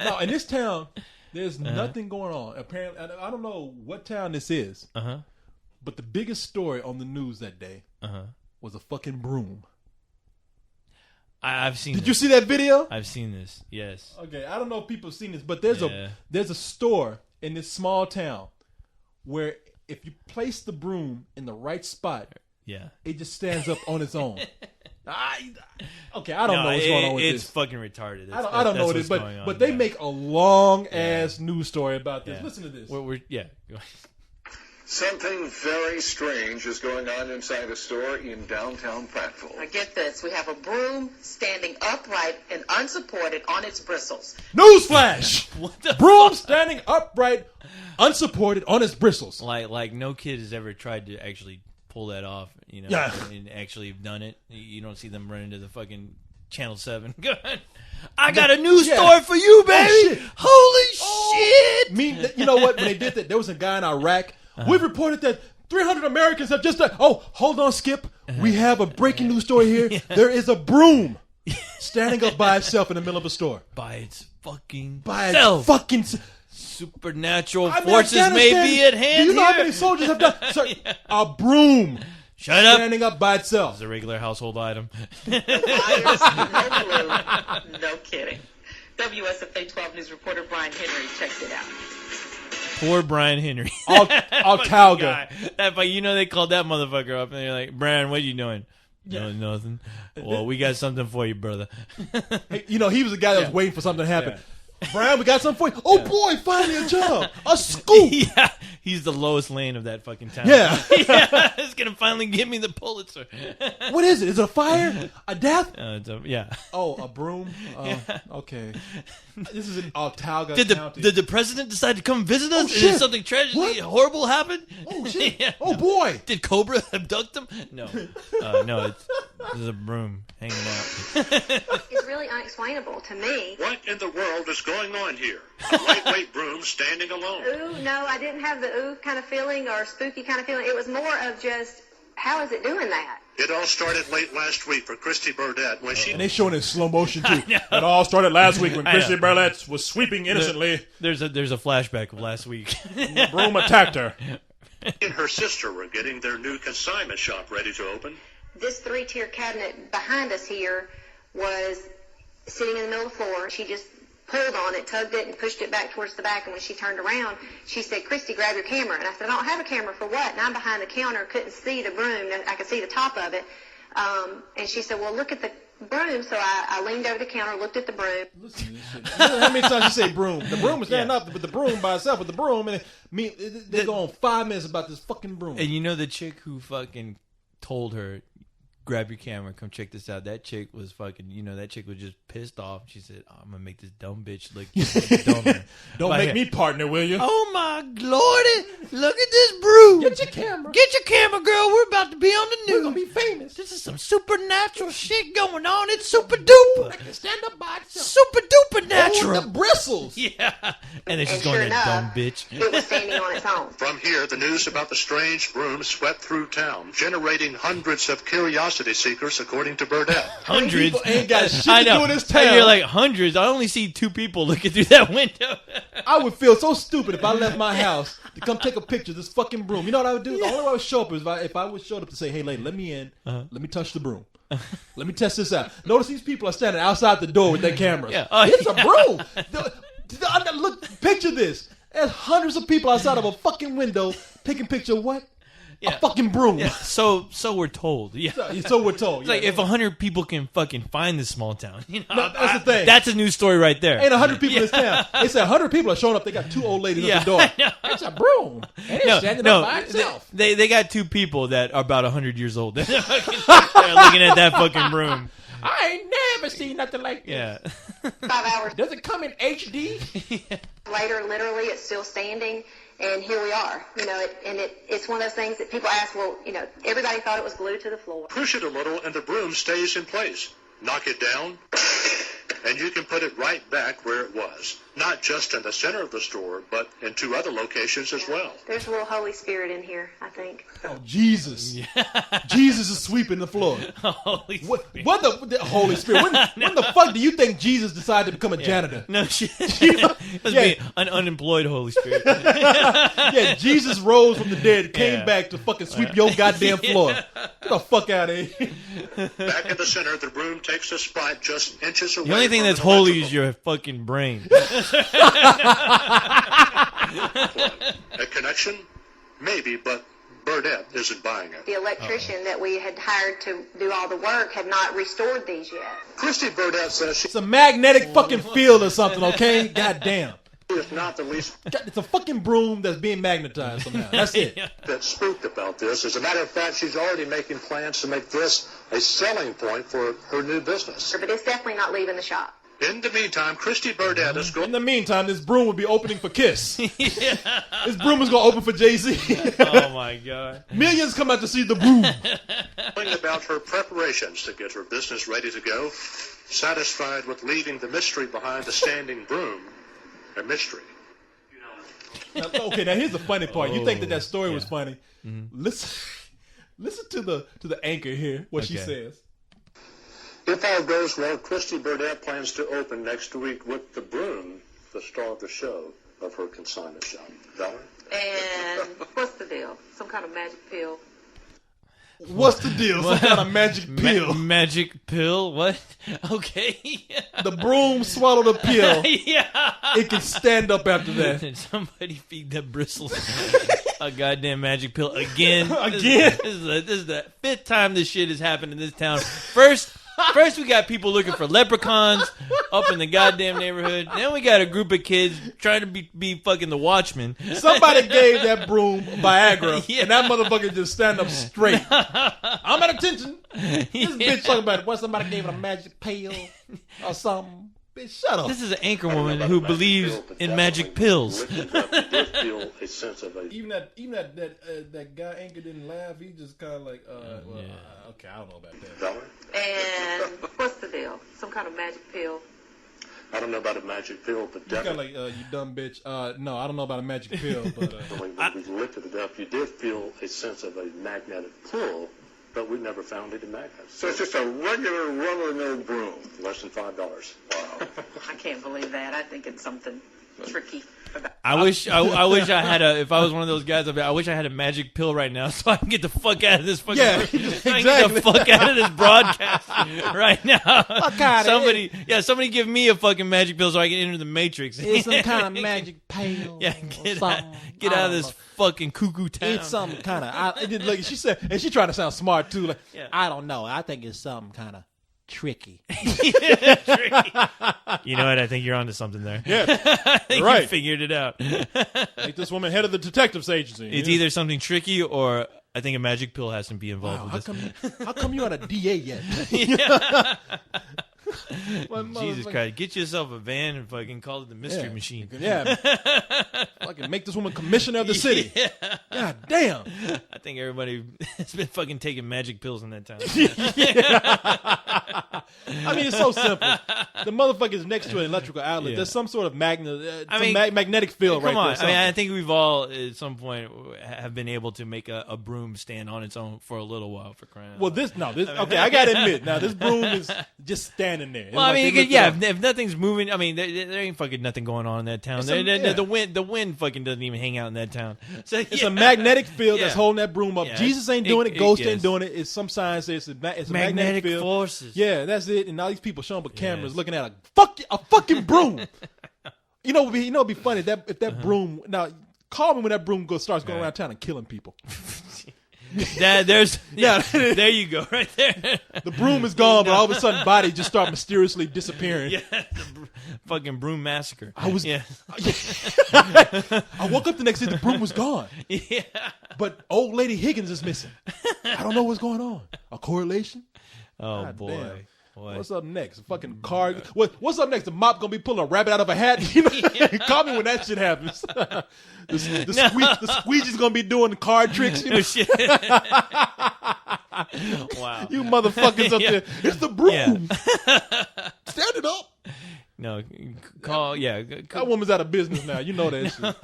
[SPEAKER 1] No, in this town, there's nothing going on. Apparently, I don't know what town this is, but the biggest story on the news that day was a fucking broom.
[SPEAKER 2] I've seen.
[SPEAKER 1] Did
[SPEAKER 2] this.
[SPEAKER 1] you see that video?
[SPEAKER 2] I've seen this. Yes.
[SPEAKER 1] Okay, I don't know if people have seen this, but there's
[SPEAKER 2] Yeah.
[SPEAKER 1] a store in this small town where if you place the broom in the right spot,
[SPEAKER 2] Yeah.
[SPEAKER 1] it just stands up on its own. I don't know what's going on with
[SPEAKER 2] it's
[SPEAKER 1] this.
[SPEAKER 2] fucking retarded.
[SPEAKER 1] I don't know what it is,
[SPEAKER 2] what's going on,
[SPEAKER 1] but they
[SPEAKER 2] yeah.
[SPEAKER 1] make a long ass news story about this.
[SPEAKER 2] Yeah.
[SPEAKER 1] Listen to this.
[SPEAKER 2] Yeah.
[SPEAKER 6] Something very strange is going on inside a store in downtown Prattville.
[SPEAKER 7] Now get this, we have a broom standing upright and unsupported on its bristles.
[SPEAKER 1] Newsflash!
[SPEAKER 2] What the
[SPEAKER 1] Broom standing upright, unsupported on its bristles.
[SPEAKER 2] Like no kid has ever tried to actually pull that off, you know,
[SPEAKER 1] Yeah.
[SPEAKER 2] and actually have done it. You don't see them run into the fucking Channel 7. I got a new
[SPEAKER 1] Yeah.
[SPEAKER 2] store for you, baby.
[SPEAKER 1] shit.
[SPEAKER 2] Holy shit.
[SPEAKER 1] You know what? When they did that, there was a guy in Iraq. We've reported that 300 Americans have just died. Oh, hold on, Skip. We have a breaking news story here. There is a broom standing up by itself in the middle of a store.
[SPEAKER 2] By its fucking
[SPEAKER 1] By
[SPEAKER 2] self.
[SPEAKER 1] its fucking...
[SPEAKER 2] Supernatural
[SPEAKER 1] I mean,
[SPEAKER 2] forces may
[SPEAKER 1] Afghanistan,
[SPEAKER 2] be at hand
[SPEAKER 1] do you know how
[SPEAKER 2] here.
[SPEAKER 1] many soldiers have done? Sir, a broom
[SPEAKER 2] Shut up.
[SPEAKER 1] standing up by itself.
[SPEAKER 2] It's a regular household item.
[SPEAKER 7] Wires, no glue. No kidding. WSFA 12 News reporter Brian Henry checks it out.
[SPEAKER 2] Poor Brian Henry.
[SPEAKER 1] Altalga.
[SPEAKER 2] You know, they called that motherfucker up and they're like, "Brian, what are you doing?" No, nothing. Well, we got something for you, brother.
[SPEAKER 1] Hey, you know, he was the guy that was waiting for something to happen. Brian, we got something for you. Oh boy, finally a job. A scoop.
[SPEAKER 2] Yeah, he's the Lois Lane of that fucking town.
[SPEAKER 1] Yeah.
[SPEAKER 2] Yeah, it's gonna finally give me the Pulitzer.
[SPEAKER 1] What is it? Is it a fire? A death?
[SPEAKER 2] Yeah.
[SPEAKER 1] Oh, a broom? Okay. This is in Altalga
[SPEAKER 2] Did
[SPEAKER 1] County.
[SPEAKER 2] the president decide to come visit us?
[SPEAKER 1] Oh,
[SPEAKER 2] And
[SPEAKER 1] shit.
[SPEAKER 2] did something tragically
[SPEAKER 1] What?
[SPEAKER 2] horrible happen?
[SPEAKER 1] Oh, shit.
[SPEAKER 2] Yeah.
[SPEAKER 1] Oh, boy.
[SPEAKER 2] Did Cobra abduct him? No, no. There's a broom hanging out.
[SPEAKER 8] It's really unexplainable to me.
[SPEAKER 6] What in the world is going on here? A lightweight broom standing alone.
[SPEAKER 8] Ooh, no, I didn't have the ooh kind of feeling or spooky kind of feeling. It was more of just, how is it doing that?
[SPEAKER 6] It all started late last week for Christy Burdett when she...
[SPEAKER 1] And they showing it in slow motion, too. It all started last week when Christy Burdett was sweeping innocently.
[SPEAKER 2] There's a flashback of last week.
[SPEAKER 1] The broom attacked her.
[SPEAKER 6] and her sister were getting their new consignment shop ready to open.
[SPEAKER 8] This 3-tier cabinet behind us here was sitting in the middle of the floor. She just pulled on it, tugged it, and pushed it back towards the back. And when she turned around, she said, "Christy, grab your camera." And I said, "I don't have a camera for what?" And I'm behind the counter, couldn't see the broom. I could see the top of it. And she said, "Well, look at the broom." So I leaned over the counter, looked at the broom.
[SPEAKER 1] Listen to this shit. How many times you say broom? The broom is standing up with the broom by itself with the broom, and they go on 5 minutes about this fucking broom.
[SPEAKER 2] And you know the chick who fucking told her, "Grab your camera, come check this out." That chick was fucking, that chick was just pissed off. She said, "I'm gonna make this dumb bitch look dumber."
[SPEAKER 1] Don't make me partner, will you?
[SPEAKER 2] Oh my lordy! Look at this broom.
[SPEAKER 1] Get your camera.
[SPEAKER 2] Get your camera, girl. We're about to be on the news.
[SPEAKER 1] We're gonna be famous.
[SPEAKER 2] This is some supernatural shit going on. It's super duper.
[SPEAKER 1] I can stand up by itself.
[SPEAKER 2] Super duper natural.
[SPEAKER 1] Oh, the bristles.
[SPEAKER 2] Yeah. And then she's
[SPEAKER 8] And
[SPEAKER 2] going,
[SPEAKER 8] sure
[SPEAKER 2] "That dumb
[SPEAKER 8] enough,
[SPEAKER 2] bitch."
[SPEAKER 8] It was standing on its own.
[SPEAKER 6] From here, the news about the strange broom swept through town, generating hundreds of curiosity seekers, according to Burdett.
[SPEAKER 2] Hundreds.
[SPEAKER 1] People ain't got shit
[SPEAKER 2] I
[SPEAKER 1] to
[SPEAKER 2] know.
[SPEAKER 1] do in this
[SPEAKER 2] And
[SPEAKER 1] town.
[SPEAKER 2] you're like, hundreds. I only see 2 people looking through that window.
[SPEAKER 1] I would feel so stupid if I left my house to come take a picture of this fucking broom. You know what I would do? The only way I would show up is if I would show up to say, "Hey, lady, let me in. Let me touch the broom. Let me test this out." Notice these people are standing outside the door with their cameras.
[SPEAKER 2] Yeah.
[SPEAKER 1] It's a broom. Look, picture this. There's hundreds of people outside of a fucking window taking picture of what?
[SPEAKER 2] Yeah.
[SPEAKER 1] A fucking broom.
[SPEAKER 2] Yeah. So we're told. Yeah.
[SPEAKER 1] So we're told.
[SPEAKER 2] It's like if 100 people can fucking find this small town,
[SPEAKER 1] No, that's the thing.
[SPEAKER 2] That's a news story right there.
[SPEAKER 1] Ain't 100 people in this town. They said 100 people are showing up. They got 2 old ladies at the door.
[SPEAKER 2] I know.
[SPEAKER 1] It's a broom. And it's standing up by itself.
[SPEAKER 2] They got 2 people that are about 100 years old. They're looking at that fucking room.
[SPEAKER 1] I ain't never seen nothing like this.
[SPEAKER 2] Yeah.
[SPEAKER 8] 5 hours
[SPEAKER 1] Does it come in HD?
[SPEAKER 8] later, literally, it's still standing, and here we are. It's one of those things that people ask, well, everybody thought it was glued to the floor.
[SPEAKER 6] Push it a little and the broom stays in place. Knock it down, and you can put it right back where it was. Not just in the center of the store, but in 2 other locations as well.
[SPEAKER 8] There's a little Holy Spirit in here, I think.
[SPEAKER 1] Oh, Jesus. Jesus is sweeping the floor.
[SPEAKER 2] Holy
[SPEAKER 1] What the Holy Spirit? When the fuck do you think Jesus decided to become a janitor?
[SPEAKER 2] No shit. It must be an unemployed Holy Spirit.
[SPEAKER 1] Yeah, Jesus rose from the dead, came
[SPEAKER 2] Yeah.
[SPEAKER 1] back to fucking sweep your goddamn floor. Get the fuck out of here.
[SPEAKER 6] Back in the center, the broom takes a spot just inches away.
[SPEAKER 2] The only thing
[SPEAKER 6] from
[SPEAKER 2] that's
[SPEAKER 6] an
[SPEAKER 2] holy
[SPEAKER 6] electrical
[SPEAKER 2] is your fucking brain.
[SPEAKER 6] A connection? Maybe, but Burdett isn't buying it.
[SPEAKER 8] The electrician that we had hired to do all the work had not restored these yet.
[SPEAKER 6] Christy Burdett says she
[SPEAKER 1] It's a magnetic fucking field or something, okay? Goddamn.
[SPEAKER 6] is not the least
[SPEAKER 1] It's a fucking broom that's being magnetized somehow. That's it.
[SPEAKER 6] bit spooked about this. As a matter of fact, she's already making plans to make this a selling point for her new business.
[SPEAKER 8] But it's definitely not leaving the shop.
[SPEAKER 6] In the meantime, Christy Burdett is
[SPEAKER 1] In
[SPEAKER 6] going
[SPEAKER 1] the meantime, this broom will be opening for Kiss. This broom is going to open for Jay-Z.
[SPEAKER 2] Oh my god.
[SPEAKER 1] Millions come out to see the broom.
[SPEAKER 6] about her preparations to get her business ready to go, satisfied with leaving the mystery behind the standing broom a mystery.
[SPEAKER 1] Okay, now here's the funny part. You think that story was funny. Listen to the anchor here, what she
[SPEAKER 2] Okay.
[SPEAKER 1] says.
[SPEAKER 6] If all goes well, Christy Burdett plans to open next week with the broom, the star of the show of her consignment shop. Valerie?
[SPEAKER 8] And what's the deal? Some kind of magic pill?
[SPEAKER 1] What's the deal? Some kind of magic pill.
[SPEAKER 2] Magic pill? What? Okay.
[SPEAKER 1] The broom swallowed a pill.
[SPEAKER 2] Yeah.
[SPEAKER 1] It can stand up after that.
[SPEAKER 2] Did somebody feed the bristles a goddamn magic pill again?
[SPEAKER 1] Again?
[SPEAKER 2] This is the 5th time this shit has happened in this town. First we got people looking for leprechauns up in the goddamn neighborhood. Then we got a group of kids trying to be fucking the Watchmen.
[SPEAKER 1] Somebody gave that broom Viagra,
[SPEAKER 2] Yeah.
[SPEAKER 1] and that motherfucker just stand up straight. I'm at attention. This bitch talking about what somebody gave it a magic pill or something. Bitch, shut up.
[SPEAKER 2] This is an anchor woman who believes in magic pills.
[SPEAKER 6] Lifted up, you did feel a sense of a
[SPEAKER 1] Even that guy anchor didn't laugh. He just kind of like, okay, I don't know about that.
[SPEAKER 6] dollar.
[SPEAKER 7] And what's the deal? Some kind of magic pill?
[SPEAKER 6] I don't know about a magic pill, but
[SPEAKER 1] He's kind of
[SPEAKER 6] definitely
[SPEAKER 1] like, you dumb bitch. No, I don't know about a magic pill, but
[SPEAKER 6] when we lifted it up, you did feel a sense of a magnetic pull, but we never found any magnets.
[SPEAKER 4] So it's just a regular run-of-the-mill broom.
[SPEAKER 6] Less than $5. Wow.
[SPEAKER 7] I can't believe that. I think it's something tricky about
[SPEAKER 2] I wish I had if I was one of those guys, I wish I had a magic pill right now so I can get the fuck out of this fucking.
[SPEAKER 1] Yeah,
[SPEAKER 2] so I can get the fuck out of this broadcast right now. Somebody give me a fucking magic pill so I can enter the Matrix.
[SPEAKER 3] It's some kind of magic pill.
[SPEAKER 2] Yeah, get out of this fucking cuckoo town.
[SPEAKER 3] It's some kind of.
[SPEAKER 1] like she said, and she trying to sound smart too. Like,
[SPEAKER 3] I don't know. I think it's something kind of tricky.
[SPEAKER 2] Tricky. You know what? I think you're onto something there.
[SPEAKER 1] yeah,
[SPEAKER 2] I think
[SPEAKER 1] right.
[SPEAKER 2] you figured it out.
[SPEAKER 1] Make this woman head of the detectives agency.
[SPEAKER 2] It's either something tricky or I think a magic pill has to be involved with this.
[SPEAKER 1] How come you on a DA yet?
[SPEAKER 2] Jesus Christ. Get yourself a van and fucking call it the mystery machine.
[SPEAKER 1] Yeah. Fucking make this woman commissioner of the city. God damn.
[SPEAKER 2] I think everybody has been fucking taking magic pills in that town.
[SPEAKER 1] I mean, it's so simple. The motherfucker is next to an electrical outlet.
[SPEAKER 2] Yeah.
[SPEAKER 1] There's some sort of
[SPEAKER 2] mean,
[SPEAKER 1] magnetic field right
[SPEAKER 2] Come on.
[SPEAKER 1] there.
[SPEAKER 2] I mean, I think we've all at some point have been able to make a broom stand on its own for a little while, for crying out loud.
[SPEAKER 1] Okay, I gotta admit, now this broom is just standing there. It's
[SPEAKER 2] Well, I
[SPEAKER 1] like
[SPEAKER 2] mean,
[SPEAKER 1] they looked
[SPEAKER 2] yeah,
[SPEAKER 1] it up.
[SPEAKER 2] if nothing's moving, I mean, there ain't fucking nothing going on in that town. The wind fucking doesn't even hang out in that town. So,
[SPEAKER 1] It's a magnetic field that's
[SPEAKER 2] Yeah.
[SPEAKER 1] holding that broom up.
[SPEAKER 2] Yeah.
[SPEAKER 1] Jesus ain't doing it. Ghost
[SPEAKER 2] yes.
[SPEAKER 1] ain't doing it. It's some signs say it's a magnetic
[SPEAKER 2] magnetic
[SPEAKER 1] field.
[SPEAKER 2] forces.
[SPEAKER 1] Yeah, that's it. And all these people showing up with cameras
[SPEAKER 2] Yes.
[SPEAKER 1] looking at a fucking broom. It'd be funny if that broom. Now, call me when that broom starts going around town and killing people.
[SPEAKER 2] There you go, right there.
[SPEAKER 1] The broom is gone, but all of a sudden, bodies just start mysteriously disappearing.
[SPEAKER 2] Yeah, the fucking broom massacre.
[SPEAKER 1] I was.
[SPEAKER 2] Yeah.
[SPEAKER 1] I woke up the next day, the broom was gone.
[SPEAKER 2] Yeah.
[SPEAKER 1] But old lady Higgins is missing. I don't know what's going on. A correlation?
[SPEAKER 2] Oh
[SPEAKER 1] God
[SPEAKER 2] boy.
[SPEAKER 1] damn.
[SPEAKER 2] Boy.
[SPEAKER 1] What's up next? A fucking car. What's up next? The mop gonna be pulling a rabbit out of a hat? Call me when that shit happens. The squeegee's gonna be doing the card tricks.
[SPEAKER 2] Oh, shit. Wow.
[SPEAKER 1] You motherfuckers up there. It's the broom.
[SPEAKER 2] Yeah.
[SPEAKER 1] Stand it up.
[SPEAKER 2] No, call. Yeah.
[SPEAKER 1] That woman's out of business now. You know that shit.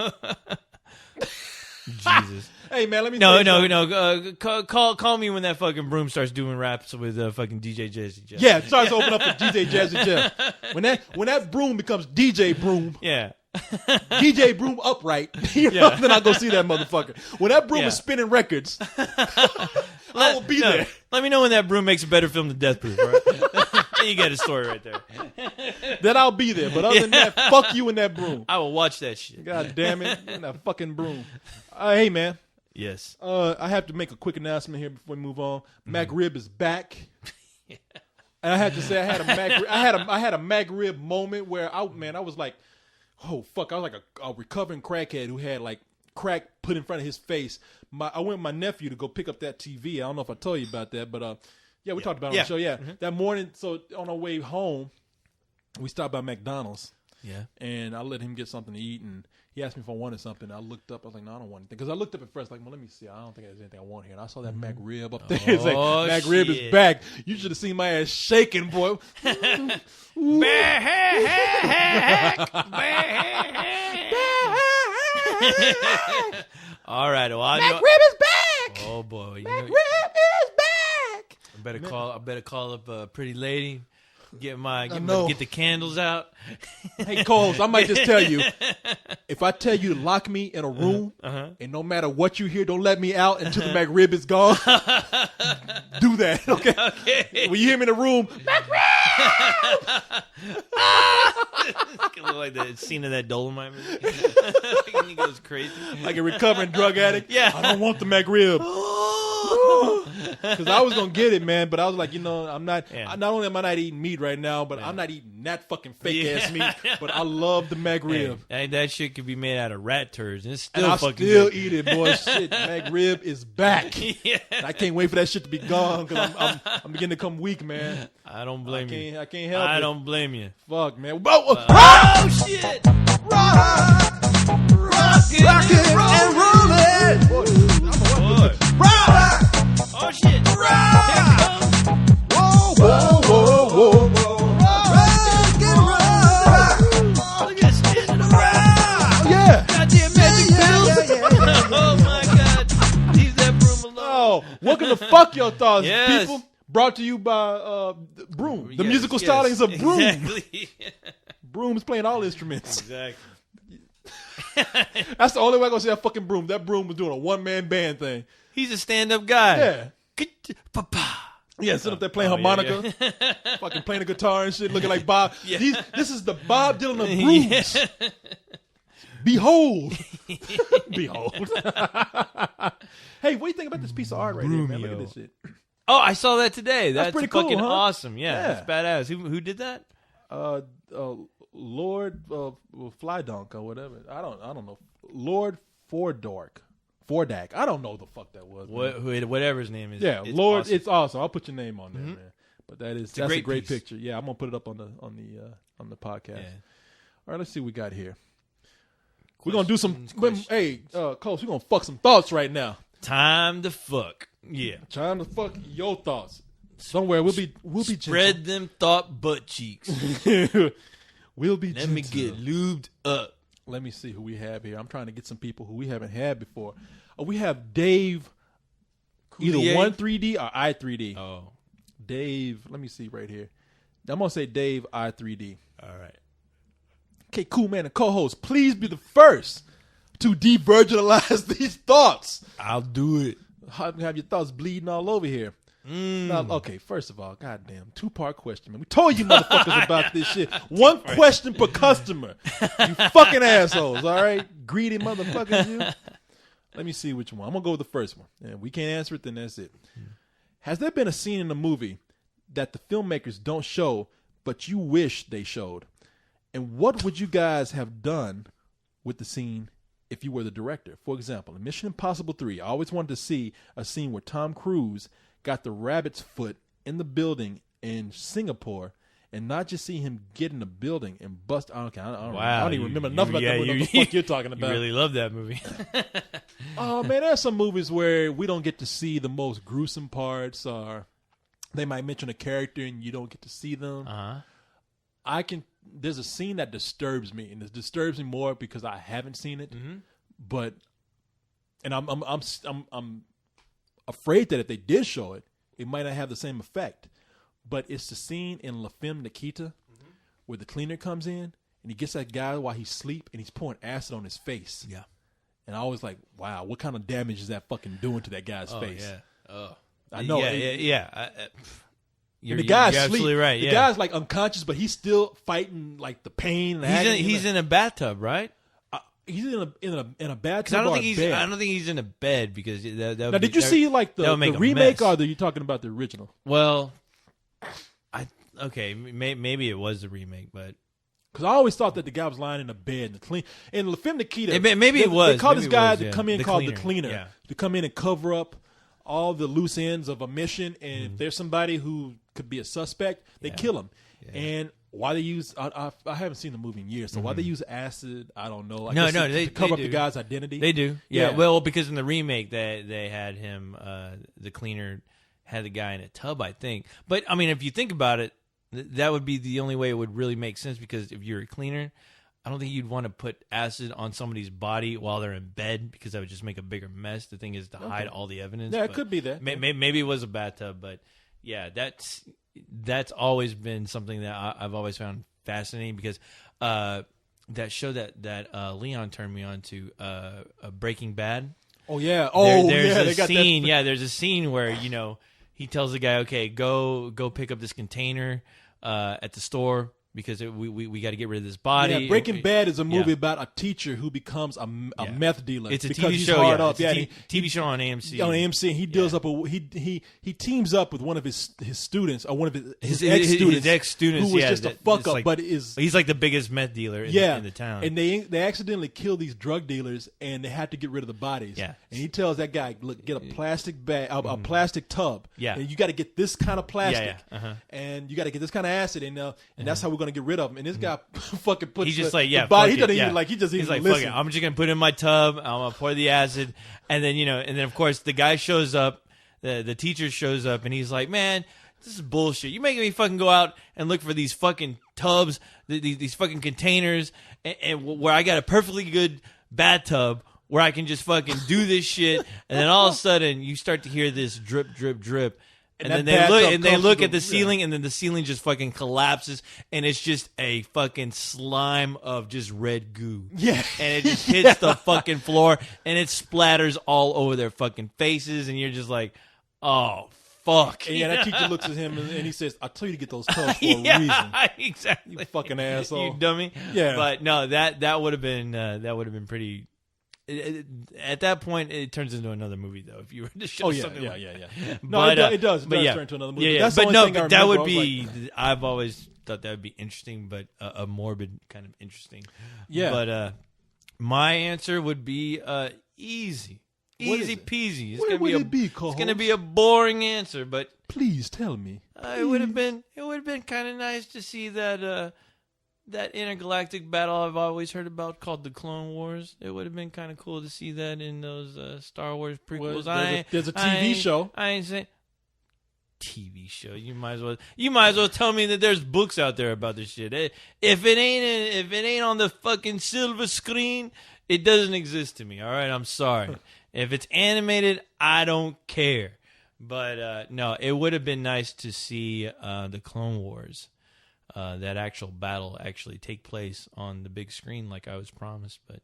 [SPEAKER 2] Jesus.
[SPEAKER 1] Hey man, let me tell you something.
[SPEAKER 2] Call me when that fucking broom starts doing raps with fucking DJ Jazzy Jeff.
[SPEAKER 1] Yeah, it starts to open up for DJ Jazzy Jeff. When that broom becomes DJ Broom,
[SPEAKER 2] Yeah.
[SPEAKER 1] DJ Broom upright, then I'll go see that motherfucker. When that broom is spinning records, I will be there.
[SPEAKER 2] Let me know when that broom makes a better film than Death Proof, all right? You got a story right there.
[SPEAKER 1] Then I'll be there. But other than that, fuck you and that broom.
[SPEAKER 2] I will watch that shit.
[SPEAKER 1] God damn it. And that fucking broom. Hey man.
[SPEAKER 2] Yes.
[SPEAKER 1] I have to make a quick announcement here before we move on. Mac Rib is back. And I have to say I had a Mac Rib moment where I was like, oh fuck, I was like a recovering crackhead who had like crack put in front of his face. I went with my nephew to go pick up that TV. I don't know if I told you about that, but we talked about it on the show. Yeah. That morning, so on our way home, we stopped by McDonald's.
[SPEAKER 2] Yeah.
[SPEAKER 1] And I let him get something to eat, and he asked me if I wanted something. I looked up. I was like, no, I don't want anything. Because I looked up at first, like, well, let me see. I don't think there's anything I want here. And I saw that Mac Rib up there. It's like, Mac Rib is back. You should have seen my ass shaking, boy.
[SPEAKER 2] All right. Well,
[SPEAKER 3] Mac Rib is back.
[SPEAKER 2] Oh boy.
[SPEAKER 3] Mac Rib is back.
[SPEAKER 2] I better call up a pretty lady. Get the candles out.
[SPEAKER 1] Hey, Coles, I might just tell you, if I tell you to lock me in a room, and no matter what you hear, don't let me out until the Mac Rib is gone. Do that, okay? When you hear me in the room, Mac Rib!
[SPEAKER 2] It look like the scene of that Dolomite movie. He goes crazy.
[SPEAKER 1] Like a recovering drug addict.
[SPEAKER 2] Yeah.
[SPEAKER 1] I don't want the Mac Rib. Because I was gonna get it, man, but I was like, I'm not.
[SPEAKER 2] Yeah.
[SPEAKER 1] Not only am I not eating meat right now, but I'm not eating that fucking fake ass meat. But I love the mag rib.
[SPEAKER 2] Hey, that shit could be made out of rat turds, and it's
[SPEAKER 1] And
[SPEAKER 2] still
[SPEAKER 1] I
[SPEAKER 2] fucking
[SPEAKER 1] still
[SPEAKER 2] good.
[SPEAKER 1] eat it, boy. Shit, mag rib is back.
[SPEAKER 2] Yeah.
[SPEAKER 1] And I can't wait for that shit to be gone because I'm beginning to come weak, man.
[SPEAKER 2] I don't blame you.
[SPEAKER 1] I can't help it.
[SPEAKER 2] I don't blame you.
[SPEAKER 1] Fuck, man.
[SPEAKER 2] Oh shit!
[SPEAKER 3] Rockin' and rollin'.
[SPEAKER 2] Boy. Oh shit! Here it comes.
[SPEAKER 1] Whoa, whoa, whoa, whoa.
[SPEAKER 2] Look at spinning around.
[SPEAKER 1] Yeah.
[SPEAKER 2] Goddamn magic pills. Oh my god! Leave that broom alone.
[SPEAKER 1] Oh, welcome to Fuck Your Thoughts,
[SPEAKER 2] Yes.
[SPEAKER 1] people. Brought to you by Broom, the
[SPEAKER 2] Yes,
[SPEAKER 1] musical
[SPEAKER 2] yes,
[SPEAKER 1] stylings of Broom.
[SPEAKER 2] Exactly.
[SPEAKER 1] Broom's playing all instruments.
[SPEAKER 2] Exactly.
[SPEAKER 1] That's the only way I'm gonna say that fucking Broom. That Broom was doing a one-man band thing.
[SPEAKER 2] He's a stand-up guy.
[SPEAKER 1] Yeah.
[SPEAKER 2] Pa-pa.
[SPEAKER 1] Yeah, sitting up there playing
[SPEAKER 2] Oh,
[SPEAKER 1] harmonica, fucking playing a guitar and shit, looking like Bob.
[SPEAKER 2] Yeah.
[SPEAKER 1] This is the Bob Dylan of Brooms. Behold. Behold. Hey, what do you think about this piece of art right here, man? Look at this shit.
[SPEAKER 2] Oh, I saw that today. That's
[SPEAKER 1] pretty cool,
[SPEAKER 2] fucking
[SPEAKER 1] huh?
[SPEAKER 2] awesome. Yeah,
[SPEAKER 1] Yeah.
[SPEAKER 2] that's badass. Who did that?
[SPEAKER 1] Lord Fly Donk or whatever. I don't know. Lord Fordak. I don't know what the fuck that was. man.
[SPEAKER 2] Whatever his name is.
[SPEAKER 1] Yeah,
[SPEAKER 2] it's
[SPEAKER 1] Lord,
[SPEAKER 2] awesome.
[SPEAKER 1] it's awesome. I'll put your name on there, man. But that's a great
[SPEAKER 2] piece.
[SPEAKER 1] picture. Yeah, I'm gonna put it up on the podcast.
[SPEAKER 2] Yeah.
[SPEAKER 1] All right, let's see what we got here. We're gonna do some.
[SPEAKER 2] Questions.
[SPEAKER 1] Hey, Coach, we're gonna fuck some thoughts right now.
[SPEAKER 2] Time to fuck. Yeah.
[SPEAKER 1] Trying to fuck your thoughts. Somewhere we'll be
[SPEAKER 2] Spread them thought butt cheeks.
[SPEAKER 1] gentle. We'll be.
[SPEAKER 2] Let me
[SPEAKER 1] gentle.
[SPEAKER 2] get lubed up.
[SPEAKER 1] Let me see who we have here. I'm trying to get some people who we haven't had before. We have Dave, either
[SPEAKER 2] Coulier?
[SPEAKER 1] 1-3D or I3D.
[SPEAKER 2] Oh,
[SPEAKER 1] Dave, let me see right here. I'm going to say Dave I3D.
[SPEAKER 2] all right.
[SPEAKER 1] Okay, cool, man. The co-host, please be the first to de-virginalize these thoughts.
[SPEAKER 2] I'll do it.
[SPEAKER 1] Have your thoughts bleeding all over here. Now, okay, first of all, goddamn, 2-part question, man. We told you motherfuckers about this shit. One question per customer. You fucking assholes, all right? Greedy motherfuckers, you. Let me see which one. I'm going to go with the first one. And if we can't answer it, then that's it. Has there been a scene in the movie that the filmmakers don't show, but you wish they showed? And what would you guys have done with the scene if you were the director? For example, in Mission Impossible 3, I always wanted to see a scene where Tom Cruise got the rabbit's foot in the building in Singapore, and not just see him get in the building and bust. I don't even remember enough about that. What the fuck you're talking about?
[SPEAKER 2] You really love that movie.
[SPEAKER 1] Oh man, there's some movies where we don't get to see the most gruesome parts, or they might mention a character and you don't get to see them. There's a scene that disturbs me, and it disturbs me more because I haven't seen it. But I'm afraid that if they did show it, it might not have the same effect. But it's the scene in La Femme Nikita where the cleaner comes in and he gets that guy while he's asleep and he's pouring acid on his face.
[SPEAKER 2] Yeah.
[SPEAKER 1] And I was like, wow, what kind of damage is that fucking doing to that guy's face?
[SPEAKER 2] Yeah. Oh.
[SPEAKER 1] I know.
[SPEAKER 2] Yeah.
[SPEAKER 1] The guy's
[SPEAKER 2] you're
[SPEAKER 1] asleep.
[SPEAKER 2] absolutely right.
[SPEAKER 1] The
[SPEAKER 2] Yeah.
[SPEAKER 1] guy's like unconscious, but he's still fighting like the pain. And agony.
[SPEAKER 2] He's in a bathtub, right?
[SPEAKER 1] He's in a bathtub.
[SPEAKER 2] I don't
[SPEAKER 1] or
[SPEAKER 2] think
[SPEAKER 1] a bed.
[SPEAKER 2] I don't think he's in a bed because that
[SPEAKER 1] Now, did you see like the remake, or are you talking about the original?
[SPEAKER 2] Well, maybe it was the remake, but
[SPEAKER 1] Because I always thought that the guy was lying in a bed in La Femme Nikita.
[SPEAKER 2] Maybe it was.
[SPEAKER 1] They called
[SPEAKER 2] Maybe
[SPEAKER 1] this guy
[SPEAKER 2] it was,
[SPEAKER 1] to
[SPEAKER 2] yeah.
[SPEAKER 1] come in
[SPEAKER 2] The
[SPEAKER 1] called
[SPEAKER 2] cleaner.
[SPEAKER 1] the cleaner
[SPEAKER 2] Yeah.
[SPEAKER 1] to come in and cover up all the loose ends of a mission. And if there's somebody who could be a suspect, they kill him. Yeah. And why they use I haven't seen the movie in years, so why they use acid, I don't know. I guess to cover up the guy's identity.
[SPEAKER 2] They do. Yeah. Well, because in the remake they had him the cleaner had the guy in a tub, I think. But I mean, if you think about it, that would be the only way it would really make sense, because if you're a cleaner, I don't think you'd want to put acid on somebody's body while they're in bed, because that would just make a bigger mess. The thing is to hide all the evidence.
[SPEAKER 1] Yeah, it could be that.
[SPEAKER 2] Maybe it was a bathtub, but yeah, that's always been something that I've always found fascinating, because that show that Leon turned me on to, Breaking Bad.
[SPEAKER 1] Oh yeah.
[SPEAKER 2] There's
[SPEAKER 1] they
[SPEAKER 2] a
[SPEAKER 1] got
[SPEAKER 2] scene.
[SPEAKER 1] that.
[SPEAKER 2] Yeah, there's a scene where he tells the guy, okay, go pick up this container at the store, because we got to get rid of this body.
[SPEAKER 1] Yeah, Breaking Bad is a movie about a teacher who becomes a meth dealer.
[SPEAKER 2] It's a
[SPEAKER 1] because
[SPEAKER 2] TV
[SPEAKER 1] he's
[SPEAKER 2] show.
[SPEAKER 1] hard
[SPEAKER 2] Yeah,
[SPEAKER 1] up.
[SPEAKER 2] it's a TV show on AMC.
[SPEAKER 1] On AMC, and he deals up. He teams up with one of his students or one of his
[SPEAKER 2] his ex-students
[SPEAKER 1] who was just a fuck up,
[SPEAKER 2] like,
[SPEAKER 1] but
[SPEAKER 2] he's like the biggest meth dealer in the town.
[SPEAKER 1] And they accidentally kill these drug dealers, and they had to get rid of the bodies.
[SPEAKER 2] Yeah.
[SPEAKER 1] And he tells that guy, look, get a plastic bag, a plastic tub.
[SPEAKER 2] Yeah.
[SPEAKER 1] And you got to get this kind of plastic.
[SPEAKER 2] Yeah. Uh-huh.
[SPEAKER 1] And you got to get this kind of acid, and that's how we're gonna get rid of him. And this guy fucking puts
[SPEAKER 2] He's just
[SPEAKER 1] the,
[SPEAKER 2] like,
[SPEAKER 1] the body. He doesn't even
[SPEAKER 2] He's like, fuck it. I'm just gonna put it in my tub. I'm gonna pour the acid, and then of course the guy shows up. The teacher shows up, and he's like, man, this is bullshit. You're making me fucking go out and look for these fucking tubs, these fucking containers, and where I got a perfectly good bathtub where I can just fucking do this shit, and then all of a sudden you start to hear this drip, drip, drip. And then they look at the ceiling, and then the ceiling just fucking collapses, and it's just a fucking slime of just red goo.
[SPEAKER 1] Yeah.
[SPEAKER 2] And it just hits the fucking floor, and it splatters all over their fucking faces, and you're just like, oh, fuck.
[SPEAKER 1] And that teacher looks at him, and he says, I'll tell you to get those tubs for a reason.
[SPEAKER 2] Exactly.
[SPEAKER 1] You fucking asshole.
[SPEAKER 2] You dummy.
[SPEAKER 1] Yeah.
[SPEAKER 2] But no, that would have been pretty... at that point, it turns into another movie, though. If you were to show something,
[SPEAKER 1] yeah. No,
[SPEAKER 2] but,
[SPEAKER 1] it does. It does turn into another movie.
[SPEAKER 2] Yeah,
[SPEAKER 1] That's the
[SPEAKER 2] but
[SPEAKER 1] only thing I
[SPEAKER 2] but that
[SPEAKER 1] remember.
[SPEAKER 2] would be. I've always thought that would be interesting, but a morbid kind of interesting.
[SPEAKER 1] Yeah.
[SPEAKER 2] But my answer would be easy
[SPEAKER 1] it?
[SPEAKER 2] peasy.
[SPEAKER 1] What would it be,
[SPEAKER 2] It's going to be a boring answer, but
[SPEAKER 1] please tell me.
[SPEAKER 2] it would have been kind of nice to see that intergalactic battle I've always heard about called the Clone Wars. It would have been kind of cool to see that in those Star Wars prequels.
[SPEAKER 1] Well, there's a TV show.
[SPEAKER 2] I ain't saying TV show. You might as well tell me that there's books out there about this shit. If it ain't on the fucking silver screen, it doesn't exist to me. All right, I'm sorry. If it's animated, I don't care. But no, it would have been nice to see the Clone Wars. That actual battle actually take place on the big screen like I was promised, but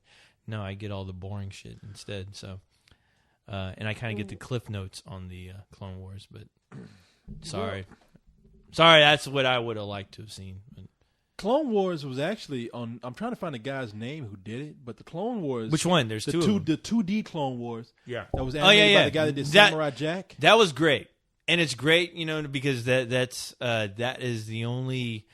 [SPEAKER 2] no, I get all the boring shit instead. So, and I kind of get the cliff notes on the Clone Wars, but sorry, that's what I would have liked to have seen. But,
[SPEAKER 1] Clone Wars was actually on. I'm trying to find the guy's name who did it, but the Clone Wars.
[SPEAKER 2] Which one? There's two of them.
[SPEAKER 1] The 2D Clone Wars.
[SPEAKER 2] Yeah,
[SPEAKER 1] that was animated by the guy that did Samurai Jack.
[SPEAKER 2] That was great, and it's great, because that is the only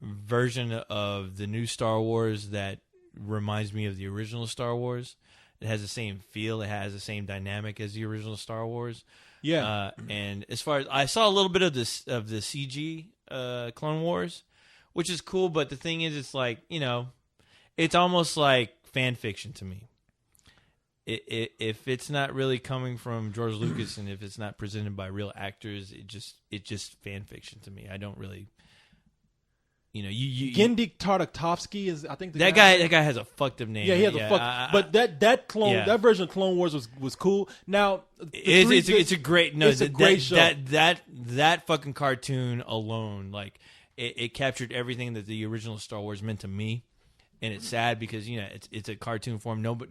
[SPEAKER 2] version of the new Star Wars that reminds me of the original Star Wars. It has the same feel, it has the same dynamic as the original Star Wars.
[SPEAKER 1] Yeah.
[SPEAKER 2] And as far as I saw a little bit of the CG Clone Wars, which is cool, but the thing is, it's like, it's almost like fan fiction to me. If it's not really coming from George Lucas and if it's not presented by real actors, it's just fan fiction to me. I don't really.
[SPEAKER 1] Gendik Tartakovsky is, I think,
[SPEAKER 2] that guy has a fucked up name.
[SPEAKER 1] Yeah, he has a fuck. But that version of Clone Wars was cool. Now,
[SPEAKER 2] it's a great
[SPEAKER 1] show.
[SPEAKER 2] That fucking cartoon alone, like it captured everything that the original Star Wars meant to me, and it's sad because it's a cartoon form. No, but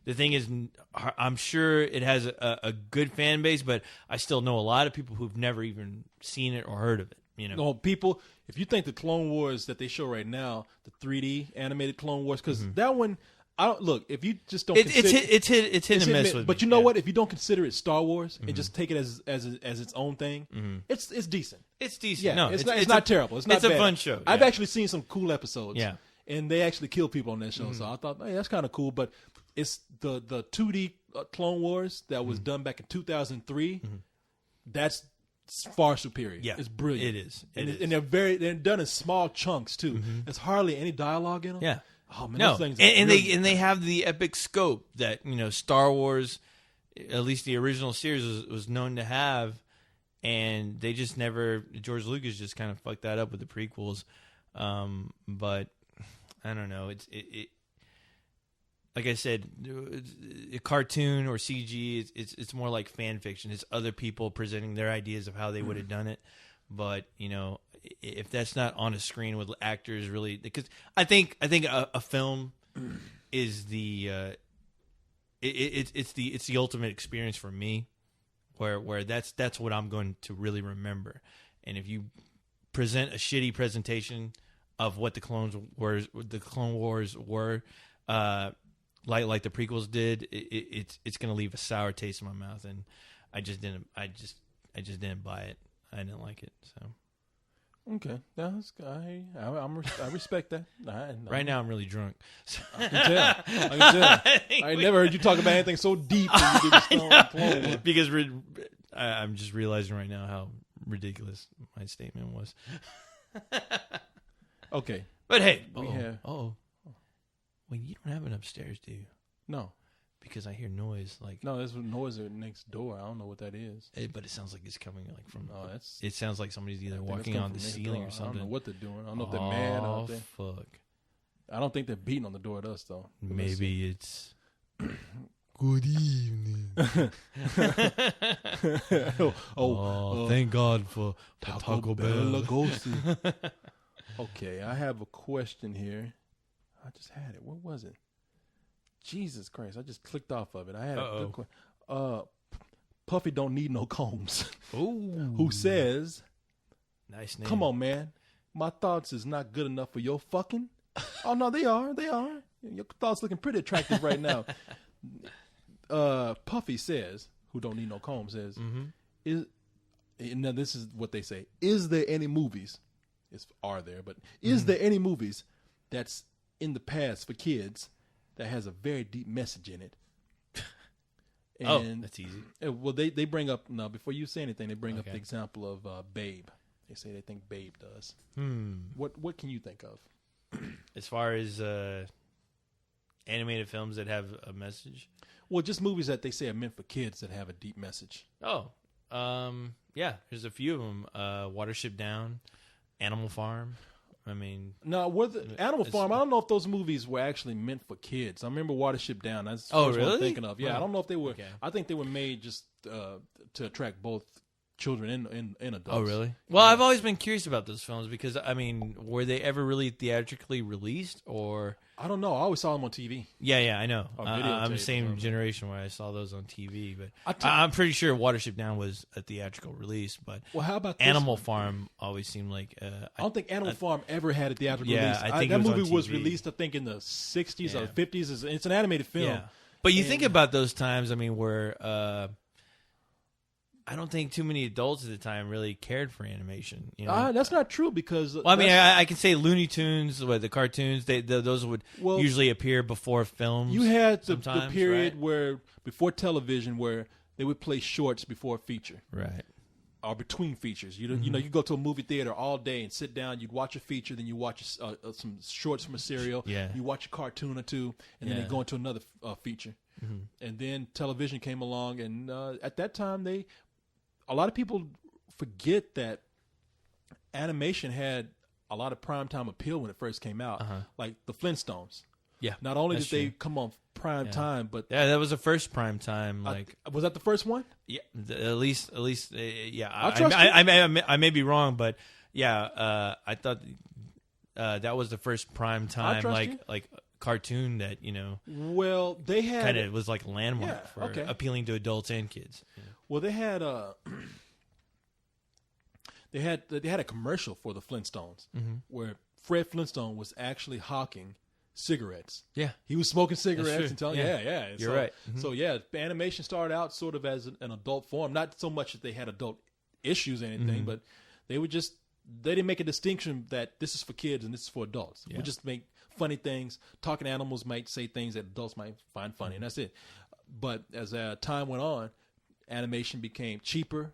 [SPEAKER 2] the thing is, I'm sure it has a good fan base, but I still know a lot of people who've never even seen it or heard of it.
[SPEAKER 1] No, people, if you think the Clone Wars that they show right now, the 3D animated Clone Wars, because that one, if you just don't consider
[SPEAKER 2] it's hit and miss with
[SPEAKER 1] but
[SPEAKER 2] me.
[SPEAKER 1] You know what? If you don't consider it Star Wars and just take it as its own thing, it's decent.
[SPEAKER 2] It's decent.
[SPEAKER 1] Yeah,
[SPEAKER 2] no,
[SPEAKER 1] it's not terrible. It's not
[SPEAKER 2] It's
[SPEAKER 1] bad.
[SPEAKER 2] a fun show.
[SPEAKER 1] I've
[SPEAKER 2] yeah.
[SPEAKER 1] actually seen some cool episodes.
[SPEAKER 2] Yeah.
[SPEAKER 1] And they actually kill people on that show, so I thought, hey, that's kind of cool. But it's the 2D Clone Wars that was done back in 2003. That's far superior.
[SPEAKER 2] Yeah,
[SPEAKER 1] it's brilliant.
[SPEAKER 2] It is.
[SPEAKER 1] And they're done in small chunks too. There's hardly any dialogue in them.
[SPEAKER 2] Yeah.
[SPEAKER 1] Oh man,
[SPEAKER 2] no,
[SPEAKER 1] those things
[SPEAKER 2] and they have the epic scope that Star Wars, at least the original series, was known to have, and they just never. George Lucas just kind of fucked that up with the prequels. But I don't know. It like I said, a cartoon or CG. It's more like fan fiction. It's other people presenting their ideas of how they would have done it. But if that's not on a screen with actors, really, because I think a film is it's the ultimate experience for me, where that's what I'm going to really remember. And if you present a shitty presentation of what the Clone Wars were, like the prequels did, it's going to leave a sour taste in my mouth, and I just didn't buy it. I didn't like it. So
[SPEAKER 1] Okay, I respect that.
[SPEAKER 2] right now I'm really drunk. So.
[SPEAKER 1] I can tell. I never heard you talk about anything so deep when you did the Clone Wars.
[SPEAKER 2] Because I'm just realizing right now how ridiculous my statement was.
[SPEAKER 1] Okay,
[SPEAKER 2] but hey,
[SPEAKER 1] have.
[SPEAKER 2] Well, you don't have it upstairs, do you?
[SPEAKER 1] No,
[SPEAKER 2] because I hear noise. Like
[SPEAKER 1] no, there's noise next door. I don't know what that is.
[SPEAKER 2] But it sounds like it's coming like from.
[SPEAKER 1] No, that's.
[SPEAKER 2] It sounds like somebody's either
[SPEAKER 1] I think
[SPEAKER 2] walking
[SPEAKER 1] it's
[SPEAKER 2] on the
[SPEAKER 1] coming from
[SPEAKER 2] ceiling
[SPEAKER 1] next
[SPEAKER 2] or
[SPEAKER 1] door.
[SPEAKER 2] something.
[SPEAKER 1] I don't know what they're doing. I don't know if they're mad.
[SPEAKER 2] Oh fuck!
[SPEAKER 1] I don't think they're beating on the door at us though.
[SPEAKER 2] Maybe it's. Good evening. Thank God for Taco Bell.
[SPEAKER 1] Okay, I have a question here. I just had it. What was it? Jesus Christ! I just clicked off of it. I had a good question. Puffy don't need no combs.
[SPEAKER 2] Ooh.
[SPEAKER 1] Who says?
[SPEAKER 2] Nice name.
[SPEAKER 1] Come on, man. My thoughts is not good enough for your fucking. Oh no, they are. They are. Your thoughts looking pretty attractive right now. Puffy says, who don't need no comb, says, now this is what they say. Is there any movies? Are there? But is there any movies that's in the past for kids that has a very deep message in it? And,
[SPEAKER 2] that's easy.
[SPEAKER 1] Well, they bring up now before you say anything. They bring up the example of Babe. They say they think Babe does. What can you think of?
[SPEAKER 2] As far as animated films that have a message?
[SPEAKER 1] Well, just movies that they say are meant for kids that have a deep message.
[SPEAKER 2] Oh, yeah. There's a few of them. Watership Down, Animal Farm. I mean,
[SPEAKER 1] no, Animal Farm. I don't know if those movies were actually meant for kids. I remember Watership Down. That's
[SPEAKER 2] what
[SPEAKER 1] I'm thinking of. Yeah,
[SPEAKER 2] Well,
[SPEAKER 1] I don't know if they were.
[SPEAKER 2] okay.
[SPEAKER 1] I think they were made just to attract both children and adults.
[SPEAKER 2] Oh, really? Well, I've always been curious about those films because, I mean, were they ever really theatrically released or?
[SPEAKER 1] I don't know. I always saw them on TV.
[SPEAKER 2] Yeah, I know.
[SPEAKER 1] Or
[SPEAKER 2] I'm
[SPEAKER 1] videotape
[SPEAKER 2] the
[SPEAKER 1] or
[SPEAKER 2] same
[SPEAKER 1] something.
[SPEAKER 2] generation where I saw those on TV, but
[SPEAKER 1] I
[SPEAKER 2] I'm pretty sure Watership Down was a theatrical release. But
[SPEAKER 1] Well, how about this
[SPEAKER 2] Animal
[SPEAKER 1] one?
[SPEAKER 2] Farm always seemed like
[SPEAKER 1] I don't think Animal Farm ever had a theatrical
[SPEAKER 2] Yeah,
[SPEAKER 1] release.
[SPEAKER 2] I think
[SPEAKER 1] that
[SPEAKER 2] it was on
[SPEAKER 1] movie was
[SPEAKER 2] TV.
[SPEAKER 1] released, I think, in the 60s or
[SPEAKER 2] Yeah.
[SPEAKER 1] 50s. It's an animated film.
[SPEAKER 2] Yeah. But you think about those times, I mean, where I don't think too many adults at the time really cared for animation. You know?
[SPEAKER 1] That's not true because.
[SPEAKER 2] Well, I mean, I can say Looney Tunes, the cartoons, those would usually appear before films.
[SPEAKER 1] You had the
[SPEAKER 2] sometimes,
[SPEAKER 1] period
[SPEAKER 2] right?
[SPEAKER 1] where, before television, where they would play shorts before a feature.
[SPEAKER 2] Right.
[SPEAKER 1] Or between features. You know, you go to a movie theater all day and sit down, you'd watch a feature, then you watch some shorts from a serial,
[SPEAKER 2] Yeah.
[SPEAKER 1] you watch a cartoon or two, and then
[SPEAKER 2] Yeah.
[SPEAKER 1] they go into another feature. And then television came along, and at that time, a lot of people forget that animation had a lot of primetime appeal when it first came out, like the Flintstones.
[SPEAKER 2] Yeah.
[SPEAKER 1] Not only
[SPEAKER 2] that's
[SPEAKER 1] did they
[SPEAKER 2] true.
[SPEAKER 1] come on prime time, but
[SPEAKER 2] Yeah, that was the first prime time.
[SPEAKER 1] was that the first one?
[SPEAKER 2] Yeah, at least, yeah.
[SPEAKER 1] I'll trust you.
[SPEAKER 2] I may be wrong, but yeah, I thought that was the first prime time,
[SPEAKER 1] trust you.
[SPEAKER 2] like cartoon that
[SPEAKER 1] Well, they had
[SPEAKER 2] kind of was like a landmark
[SPEAKER 1] Yeah,
[SPEAKER 2] for
[SPEAKER 1] okay.
[SPEAKER 2] appealing to adults and kids.
[SPEAKER 1] Well, they had they had a commercial for the Flintstones where Fred Flintstone was actually hawking cigarettes.
[SPEAKER 2] Yeah.
[SPEAKER 1] He was smoking cigarettes
[SPEAKER 2] true.
[SPEAKER 1] and telling,
[SPEAKER 2] Yeah.
[SPEAKER 1] yeah. And
[SPEAKER 2] You're
[SPEAKER 1] so,
[SPEAKER 2] right.
[SPEAKER 1] So yeah, animation started out sort of as an adult form. Not so much that they had adult issues or anything, but they didn't make a distinction that this is for kids and this is for adults.
[SPEAKER 2] Yeah.
[SPEAKER 1] We just make funny things. Talking animals might say things that adults might find funny, and that's it. But as time went on, animation became cheaper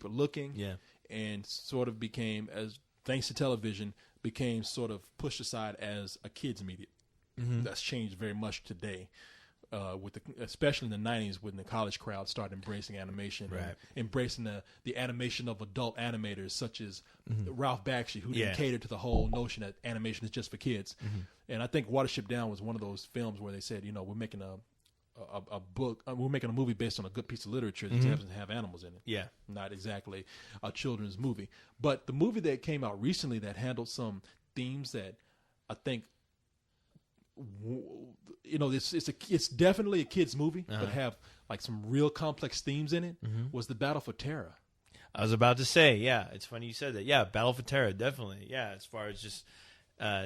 [SPEAKER 1] looking, and sort of became, as thanks to television, became sort of pushed aside as a kids media. That's changed very much today, especially in the 90s when the college crowd started embracing animation, and embracing the animation of adult animators such as Ralph Bakshi, who didn't cater to the whole notion that animation is just for kids. And I think Watership Down was one of those films where they said, we're making a book, we're making a movie based on a good piece of literature that doesn't have animals in it.
[SPEAKER 2] Yeah.
[SPEAKER 1] Not exactly a children's movie. But the movie that came out recently that handled some themes that I think, it's definitely a kid's movie, but have like some real complex themes in it, was The Battle for Terra.
[SPEAKER 2] I was about to say, yeah, it's funny you said that. Yeah, Battle for Terra, definitely. Yeah, as far as just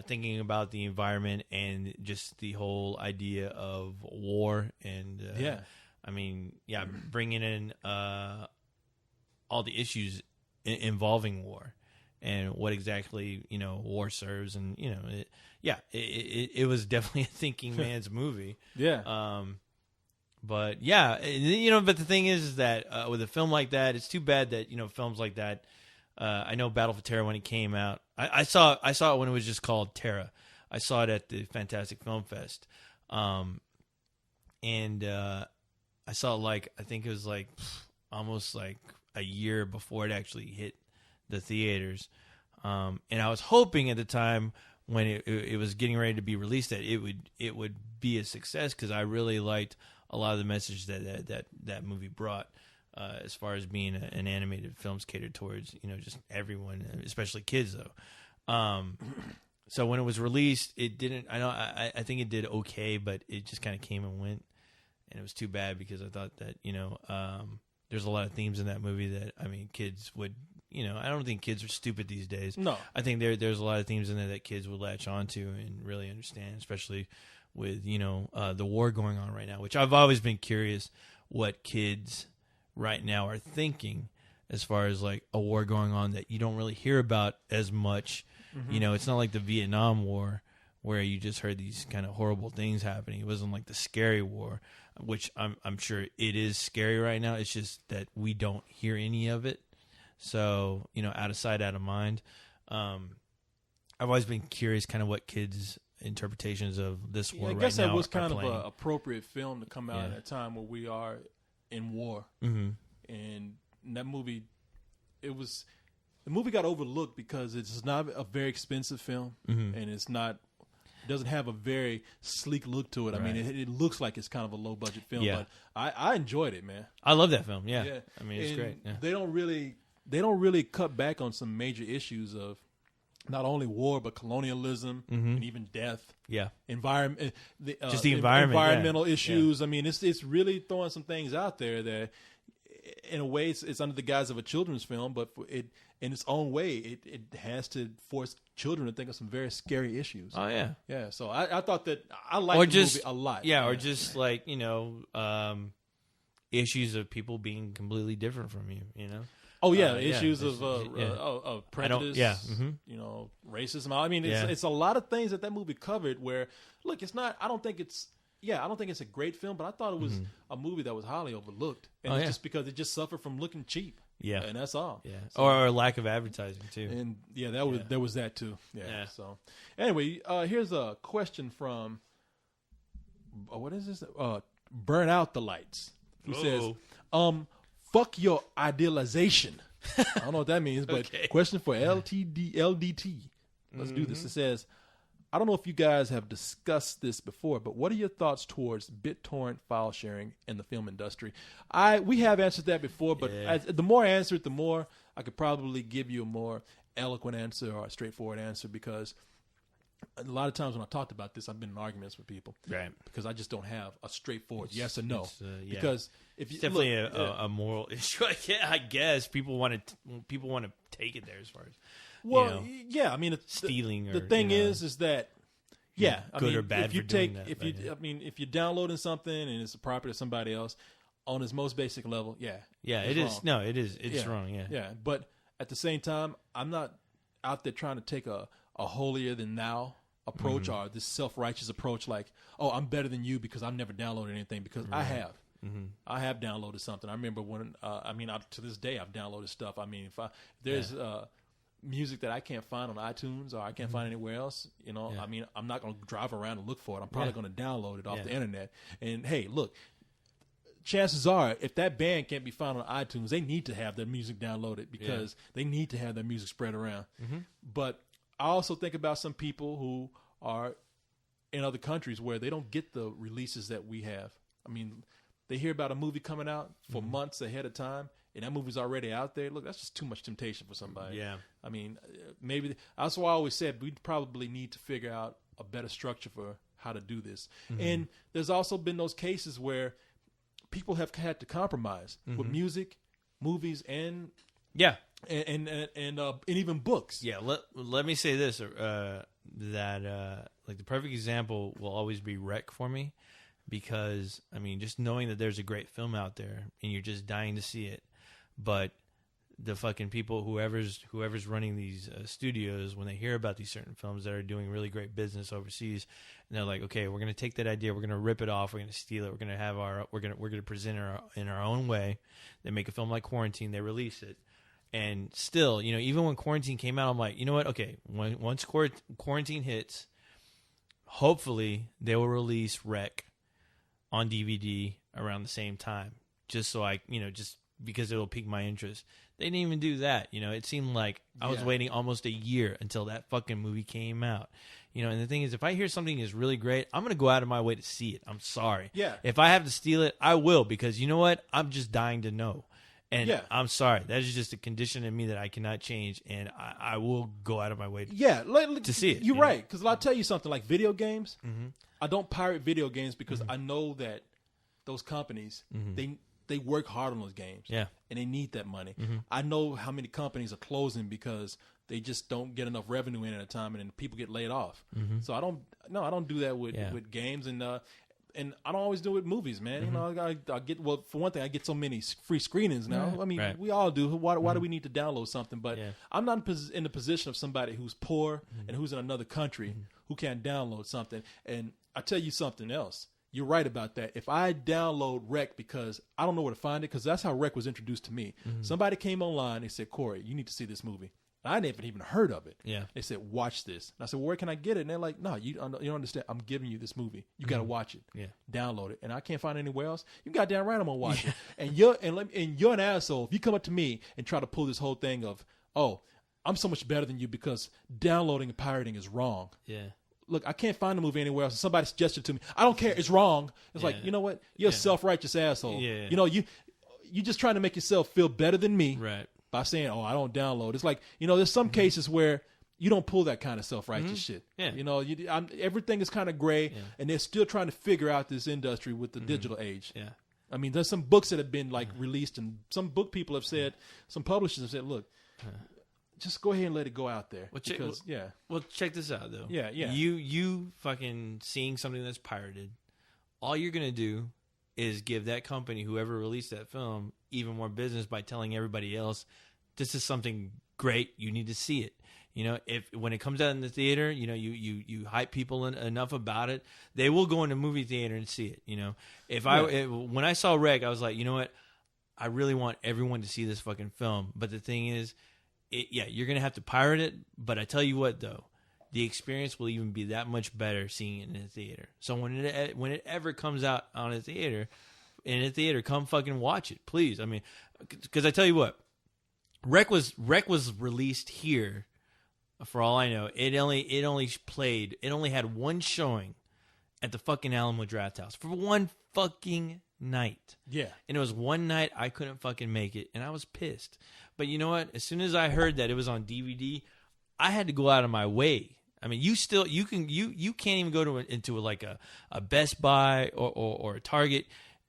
[SPEAKER 2] thinking about the environment and just the whole idea of war and bringing in all the issues involving war and what exactly war serves, and it was definitely a thinking man's movie. But but the thing is that with a film like that, it's too bad that films like that. I know Battle for Terra when it came out. I saw it when it was just called Terra. I saw it at the Fantastic Film Fest, and I saw it I think it was almost a year before it actually hit the theaters. And I was hoping at the time when it was getting ready to be released that it would be a success, because I really liked a lot of the message that movie brought. As far as being an animated film's catered towards, just everyone, especially kids, though. So when it was released, it didn't. I think it did okay, but it just kind of came and went, and it was too bad, because I thought that there's a lot of themes in that movie that kids would. I don't think kids are stupid these days.
[SPEAKER 1] No,
[SPEAKER 2] I think there's a lot of themes in there that kids would latch onto and really understand, especially with the war going on right now, which I've always been curious what kids right now are thinking as far as a war going on that you don't really hear about as much. It's not like the Vietnam War where you just heard these kind of horrible things happening. It wasn't like the scary war, which I'm sure it is scary right now. It's just that we don't hear any of it. So, out of sight, out of mind. I've always been curious kind of what kids' interpretations of this war right now are.
[SPEAKER 1] I guess that was kind of an appropriate film to come out at a time where we are in war. And that movie, the movie got overlooked because it's not a very expensive film, and it doesn't have a very sleek look to it. I mean, it looks like it's kind of a low budget film, but I enjoyed it, man.
[SPEAKER 2] I love that film. Yeah. It's great. Yeah.
[SPEAKER 1] They don't really cut back on some major issues of not only war but colonialism and even death.
[SPEAKER 2] Yeah,
[SPEAKER 1] environment,
[SPEAKER 2] just the environment,
[SPEAKER 1] environmental issues. I mean, it's really throwing some things out there that, in a way, it's under the guise of a children's film, but in its own way, it has to force children to think of some very scary issues.
[SPEAKER 2] Oh yeah,
[SPEAKER 1] yeah. So I thought that I liked the movie a lot.
[SPEAKER 2] Yeah, or just issues of people being completely different from you.
[SPEAKER 1] Oh yeah, issues of prejudice, racism. I mean, it's a lot of things that movie covered. Where, look, it's not. I don't think it's a great film, but I thought it was a movie that was highly overlooked, and it's just because it just suffered from looking cheap. Yeah, and that's all.
[SPEAKER 2] Yeah, so, or lack of advertising too.
[SPEAKER 1] And there was that too. Yeah. So anyway, here's a question from what is this? Burn Out the Lights, who says, fuck your idealization. I don't know what that means, but question for LDT. Let's do this. It says, I don't know if you guys have discussed this before, but what are your thoughts towards BitTorrent file sharing in the film industry? We have answered that before, but the more I answer it, the more I could probably give you a more eloquent answer or a straightforward answer, because a lot of times when I talked about this, I've been in arguments with people, right? Because I just don't have a straightforward yes or no. Because if you,
[SPEAKER 2] it's definitely a moral issue, I guess people want to take it there as far as
[SPEAKER 1] I mean,
[SPEAKER 2] stealing.
[SPEAKER 1] The thing is that
[SPEAKER 2] good or bad.
[SPEAKER 1] If you're downloading something and it's a property of somebody else on its most basic level,
[SPEAKER 2] it is. No, it is. It's wrong. Yeah.
[SPEAKER 1] But at the same time, I'm not out there trying to take a holier than thou approach or this self-righteous approach, like, oh, I'm better than you because I've never downloaded anything, because I have. I have downloaded something. I remember when to this day I've downloaded stuff. I mean, if there's music that I can't find on iTunes or I can't find anywhere else, I mean, I'm not going to drive around and look for it. I'm probably going to download it off the internet. And hey, look, chances are, if that band can't be found on iTunes, they need to have their music downloaded, because they need to have their music spread around. But I also think about some people who are in other countries where they don't get the releases that we have. I mean, they hear about a movie coming out for months ahead of time, and that movie's already out there. Look, that's just too much temptation for somebody. Yeah. I mean, maybe that's why I always said we'd probably need to figure out a better structure for how to do this. And there's also been those cases where people have had to compromise with music, movies, and even books.
[SPEAKER 2] Yeah, let me say this. that like the perfect example will always be Rec for me, because I mean, just knowing that there's a great film out there and you're just dying to see it, but the fucking people, whoever's running these studios, when they hear about these certain films that are doing really great business overseas, and they're like, okay, we're gonna take that idea, we're gonna rip it off, we're gonna steal it, we're gonna present it in our own way. They make a film like Quarantine, they release it, and still, you know, even when Quarantine came out, I'm like, you know what? Okay, once Quarantine hits, hopefully they will release Rec on DVD around the same time, just so I, you know, just because it'll pique my interest. They didn't even do that. You know, it seemed like I was waiting almost a year until that fucking movie came out. You know, and the thing is, if I hear something is really great, I'm going to go out of my way to see it. I'm sorry.
[SPEAKER 1] Yeah.
[SPEAKER 2] If I have to steal it, I will, because you know what? I'm just dying to know. And I'm sorry. That is just a condition in me that I cannot change, and I will go out of my way to see it.
[SPEAKER 1] You're right, because I'll tell you something, like video games, I don't pirate video games because I know that those companies, they work hard on those games.
[SPEAKER 2] Yeah.
[SPEAKER 1] And they need that money. I know how many companies are closing because they just don't get enough revenue in at a time, and then people get laid off. So I don't do that with games, and I don't always do it with movies, man. You know, I get, well, for one thing, I get so many free screenings now. I mean, we all do. Why do we need to download something? But I'm not in the position of somebody who's poor and who's in another country who can't download something. And I tell you something else. You're right about that. If I download Rec because I don't know where to find it, because that's how Rec was introduced to me. Somebody came online and said, Corey, you need to see this movie. I didn't even heard of it.
[SPEAKER 2] Yeah.
[SPEAKER 1] They said, watch this. And I said, well, where can I get it? And they're like, no, you don't understand. I'm giving you this movie. You got to watch it.
[SPEAKER 2] Yeah.
[SPEAKER 1] Download it. And I can't find it anywhere else. You goddamn right I'm going to watch it. And you're an asshole if you come up to me and try to pull this whole thing of, oh, I'm so much better than you because downloading and pirating is wrong.
[SPEAKER 2] Yeah.
[SPEAKER 1] Look, I can't find the movie anywhere else. Somebody suggested it to me. I don't care. It's wrong. It's like, you know what? You're a self-righteous asshole.
[SPEAKER 2] Yeah.
[SPEAKER 1] You know, you just trying to make yourself feel better than me.
[SPEAKER 2] Right.
[SPEAKER 1] By saying, oh, I don't download. It's like, you know, there's some cases where you don't pull that kind of self-righteous shit.
[SPEAKER 2] Yeah.
[SPEAKER 1] You know, everything is kind of gray, and they're still trying to figure out this industry with the digital age.
[SPEAKER 2] Yeah.
[SPEAKER 1] I mean, there's some books that have been, like, released, and some book people have said, some publishers have said, look, just go ahead and let it go out there.
[SPEAKER 2] Well, check this out, though.
[SPEAKER 1] Yeah.
[SPEAKER 2] You fucking seeing something that's pirated, all you're going to do is give that company, whoever released that film, even more business by telling everybody else, this is something great, you need to see it. You know, when it comes out in the theater, you know, you hype people enough about it, they will go in a movie theater and see it. You know, when I saw Rec, I was like, you know what, I really want everyone to see this fucking film. But the thing is, you're gonna have to pirate it. But I tell you what, though, the experience will even be that much better seeing it in a theater. So when it ever comes out in a theater, come fucking watch it, please. I mean, because I tell you what, Rec was released here. For all I know, it only had one showing at the fucking Alamo Drafthouse for one fucking night.
[SPEAKER 1] Yeah. And
[SPEAKER 2] it was one night I couldn't fucking make it, and I was pissed. But you know what? As soon as I heard that it was on DVD, I had to go out of my way. I mean, you can't even go into like a Best Buy or a Target.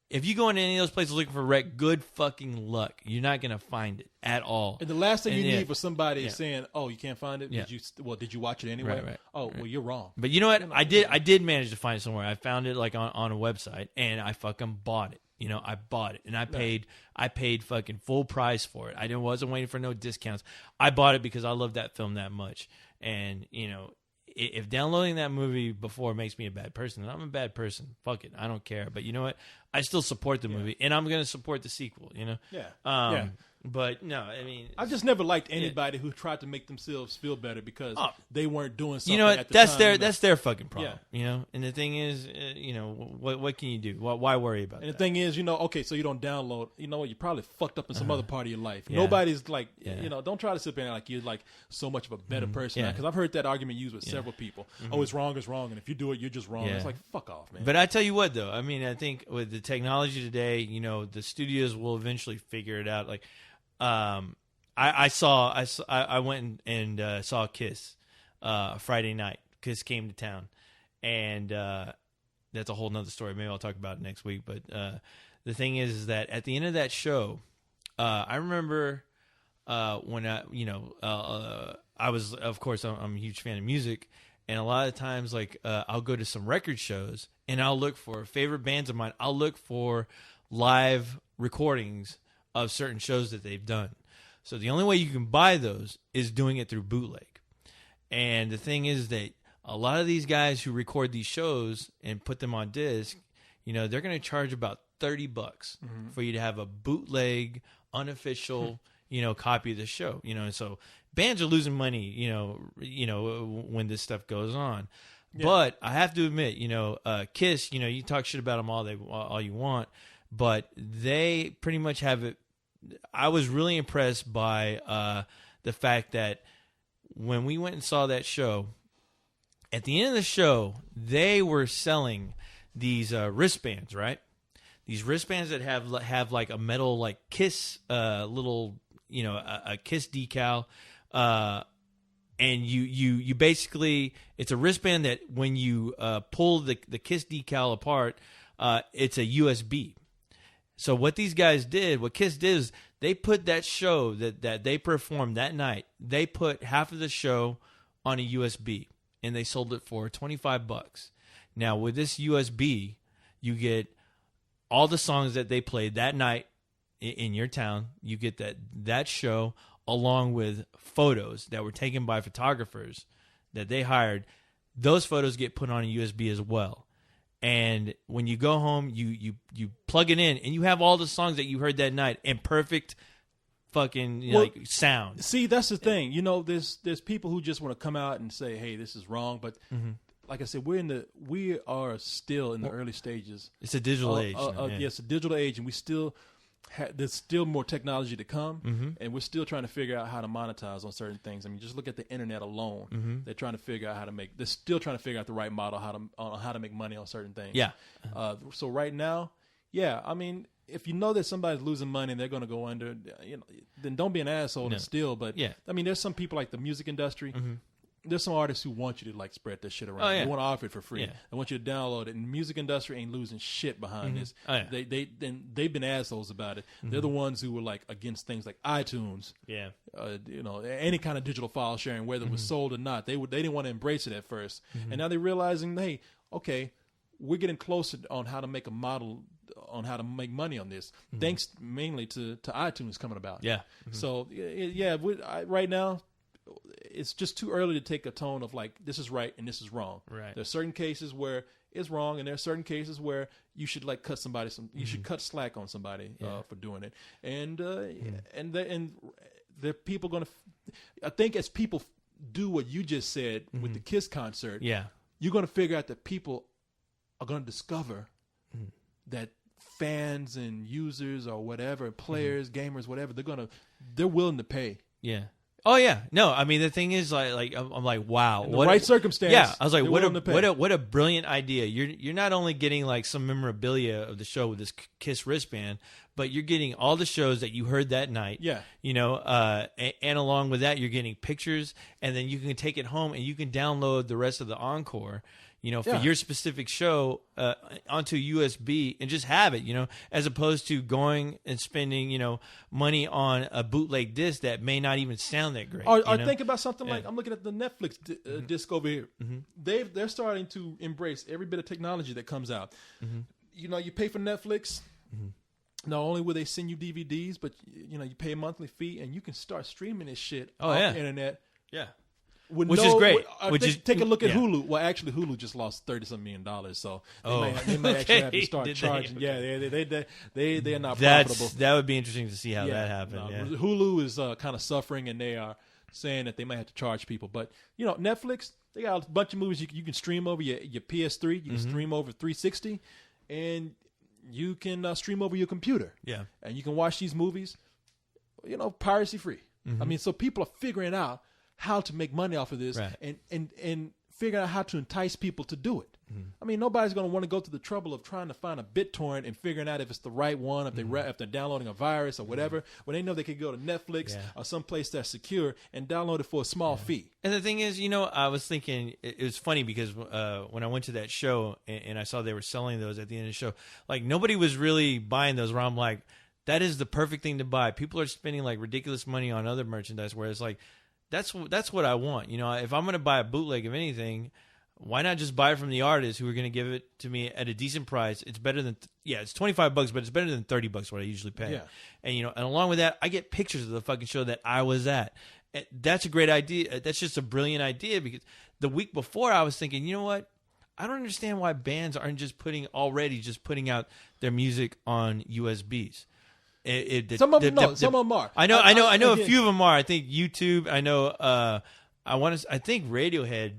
[SPEAKER 2] If you go into any of those places looking for Rec, good fucking luck. You're not gonna find it at all.
[SPEAKER 1] And the last thing you need for somebody is saying, "Oh, you can't find it." Yeah. Did you watch it anyway?
[SPEAKER 2] Right.
[SPEAKER 1] Oh, well, you're wrong.
[SPEAKER 2] But you know what? I did manage to find it somewhere. I found it like on a website, and I fucking bought it. You know, I bought it, and I paid fucking full price for it. I wasn't waiting for no discounts. I bought it because I love that film that much, and you know. If downloading that movie before makes me a bad person, then I'm a bad person. Fuck it. I don't care. But you know what? I still support the movie, and I'm going to support the sequel, you know?
[SPEAKER 1] Yeah.
[SPEAKER 2] But, no, I mean...
[SPEAKER 1] I just never liked anybody who tried to make themselves feel better because they weren't doing something
[SPEAKER 2] you know what?
[SPEAKER 1] at the time.
[SPEAKER 2] That's their fucking problem, you know? And the thing is, you know, what can you do? Why worry about that?
[SPEAKER 1] And the thing is, you know, okay, so you don't download. You know what? You probably fucked up in some other part of your life. Nobody's like, you know, don't try to sit there like you're like so much of a better person. Because I've heard that argument used with several people. Oh, it's wrong, and if you do it, you're just wrong. It's like, fuck off, man.
[SPEAKER 2] But I tell you what, though, I mean, I think with the technology today, you know, the studios will eventually figure it out. Like, I went and saw Kiss Friday night. Kiss came to town, and that's a whole nother story. Maybe I'll talk about it next week. But the thing is that at the end of that show, I remember when I was, of course, I'm a huge fan of music, And a lot of times, like, I'll go to some record shows and I'll look for favorite bands of mine. I'll look for live recordings of certain shows that they've done. So the only way you can buy those is doing it through bootleg. And the thing is that a lot of these guys who record these shows and put them on disc, you know, they're going to charge about $30 for you to have a bootleg, unofficial, you know, copy of the show. You know, and so bands are losing money, you know, when this stuff goes on. Yeah. But I have to admit, you know, Kiss, you know, you talk shit about them all you want, but they pretty much have it. I was really impressed by the fact that when we went and saw that show, at the end of the show, they were selling these wristbands, right? These wristbands that have like a metal, like Kiss little, you know, a Kiss decal. And you basically, it's a wristband that when you pull the Kiss decal apart, it's a USB. So what these guys did, what Kiss did is they put that show that they performed that night, they put half of the show on a USB and they sold it for $25. Now with this USB, you get all the songs that they played that night in your town. You get that show along with photos that were taken by photographers that they hired. Those photos get put on a USB as well. And when you go home, you plug it in, and you have all the songs that you heard that night in perfect fucking like sound.
[SPEAKER 1] See, that's the thing. You know, there's people who just want to come out and say, "Hey, this is wrong," but like I said, we are still in the early stages.
[SPEAKER 2] It's a digital age.
[SPEAKER 1] Yes, a digital age, and we still there's still more technology to come, and we're still trying to figure out how to monetize on certain things. I mean, just look at the internet alone. They're trying to figure out they're still trying to figure out the right model, how to make money on certain things.
[SPEAKER 2] Yeah.
[SPEAKER 1] So right now, yeah, I mean, if you know that somebody's losing money and they're going to go under, you know, then don't be an asshole and steal. But
[SPEAKER 2] yeah,
[SPEAKER 1] I mean, there's some people like the music industry. There's some artists who want you to like spread this shit around.
[SPEAKER 2] Oh, yeah.
[SPEAKER 1] They want to offer it for free.
[SPEAKER 2] Yeah.
[SPEAKER 1] They want you to download it. And the music industry ain't losing shit behind this.
[SPEAKER 2] Oh, yeah.
[SPEAKER 1] They've been assholes about it. They're the ones who were like against things like iTunes.
[SPEAKER 2] Yeah.
[SPEAKER 1] You know, any kind of digital file sharing, whether it was sold or not. They didn't want to embrace it at first, and now they're realizing, hey, okay, we're getting closer on how to make a model on how to make money on this, thanks mainly to iTunes coming about.
[SPEAKER 2] Yeah.
[SPEAKER 1] So yeah, right now, it's just too early to take a tone of like this is right and this is wrong.
[SPEAKER 2] Right.
[SPEAKER 1] There's certain cases where it's wrong, and there are certain cases where you should like cut somebody you should cut slack on somebody for doing it. And and there are people going to. I think as people do what you just said with the Kiss concert, you're going to figure out that people are going to discover that fans and users or whatever, players, gamers, whatever, they're willing to pay.
[SPEAKER 2] Yeah. Oh yeah, no. I mean, the thing is, like I'm like, wow,
[SPEAKER 1] in the right circumstance.
[SPEAKER 2] Yeah, I was like, what a brilliant idea. You're not only getting like some memorabilia of the show with this Kiss wristband, but you're getting all the shows that you heard that night.
[SPEAKER 1] Yeah,
[SPEAKER 2] you know, and along with that, you're getting pictures, and then you can take it home and you can download the rest of the encore. You know, for your specific show onto USB and just have it, you know, as opposed to going and spending, you know, money on a bootleg disc that may not even sound that great.
[SPEAKER 1] Or think about something like, I'm looking at the Netflix disc over here. They're starting to embrace every bit of technology that comes out. You know, you pay for Netflix. Not only will they send you DVDs, but, you know, you pay a monthly fee and you can start streaming this shit off the internet.
[SPEAKER 2] Yeah.
[SPEAKER 1] Which
[SPEAKER 2] is great.
[SPEAKER 1] Take a look at Hulu. Well, actually, Hulu just lost $30-some million, so they may actually have to start charging. They're not profitable.
[SPEAKER 2] That would be interesting to see how that happened.
[SPEAKER 1] Hulu is kind of suffering, and they are saying that they might have to charge people. But you know, Netflix, they got a bunch of movies you can stream over your PS3. You can stream over 360, and you can stream over your computer.
[SPEAKER 2] Yeah,
[SPEAKER 1] and you can watch these movies, you know, piracy free. I mean, so people are figuring out how to make money off of this, and figure out how to entice people to do it. I mean, nobody's going to want to go to the trouble of trying to find a BitTorrent and figuring out if it's the right one, if they're downloading a virus or whatever, when they know they could go to Netflix or someplace that's secure and download it for a small fee.
[SPEAKER 2] And the thing is, you know, I was thinking, it was funny because when I went to that show and I saw they were selling those at the end of the show, like nobody was really buying those, where I'm like, that is the perfect thing to buy. People are spending like ridiculous money on other merchandise, where it's like, That's what I want. You know, if I'm going to buy a bootleg of anything, why not just buy it from the artist who are going to give it to me at a decent price? It's better than it's $25, but it's better than $30 what I usually pay.
[SPEAKER 1] Yeah.
[SPEAKER 2] And and along with that, I get pictures of the fucking show that I was at. And that's a great idea. That's just a brilliant idea, because the week before I was thinking, you know what? I don't understand why bands aren't just putting out their music on USBs.
[SPEAKER 1] Some of them are.
[SPEAKER 2] I know a few of them are. I think YouTube. I know. I think Radiohead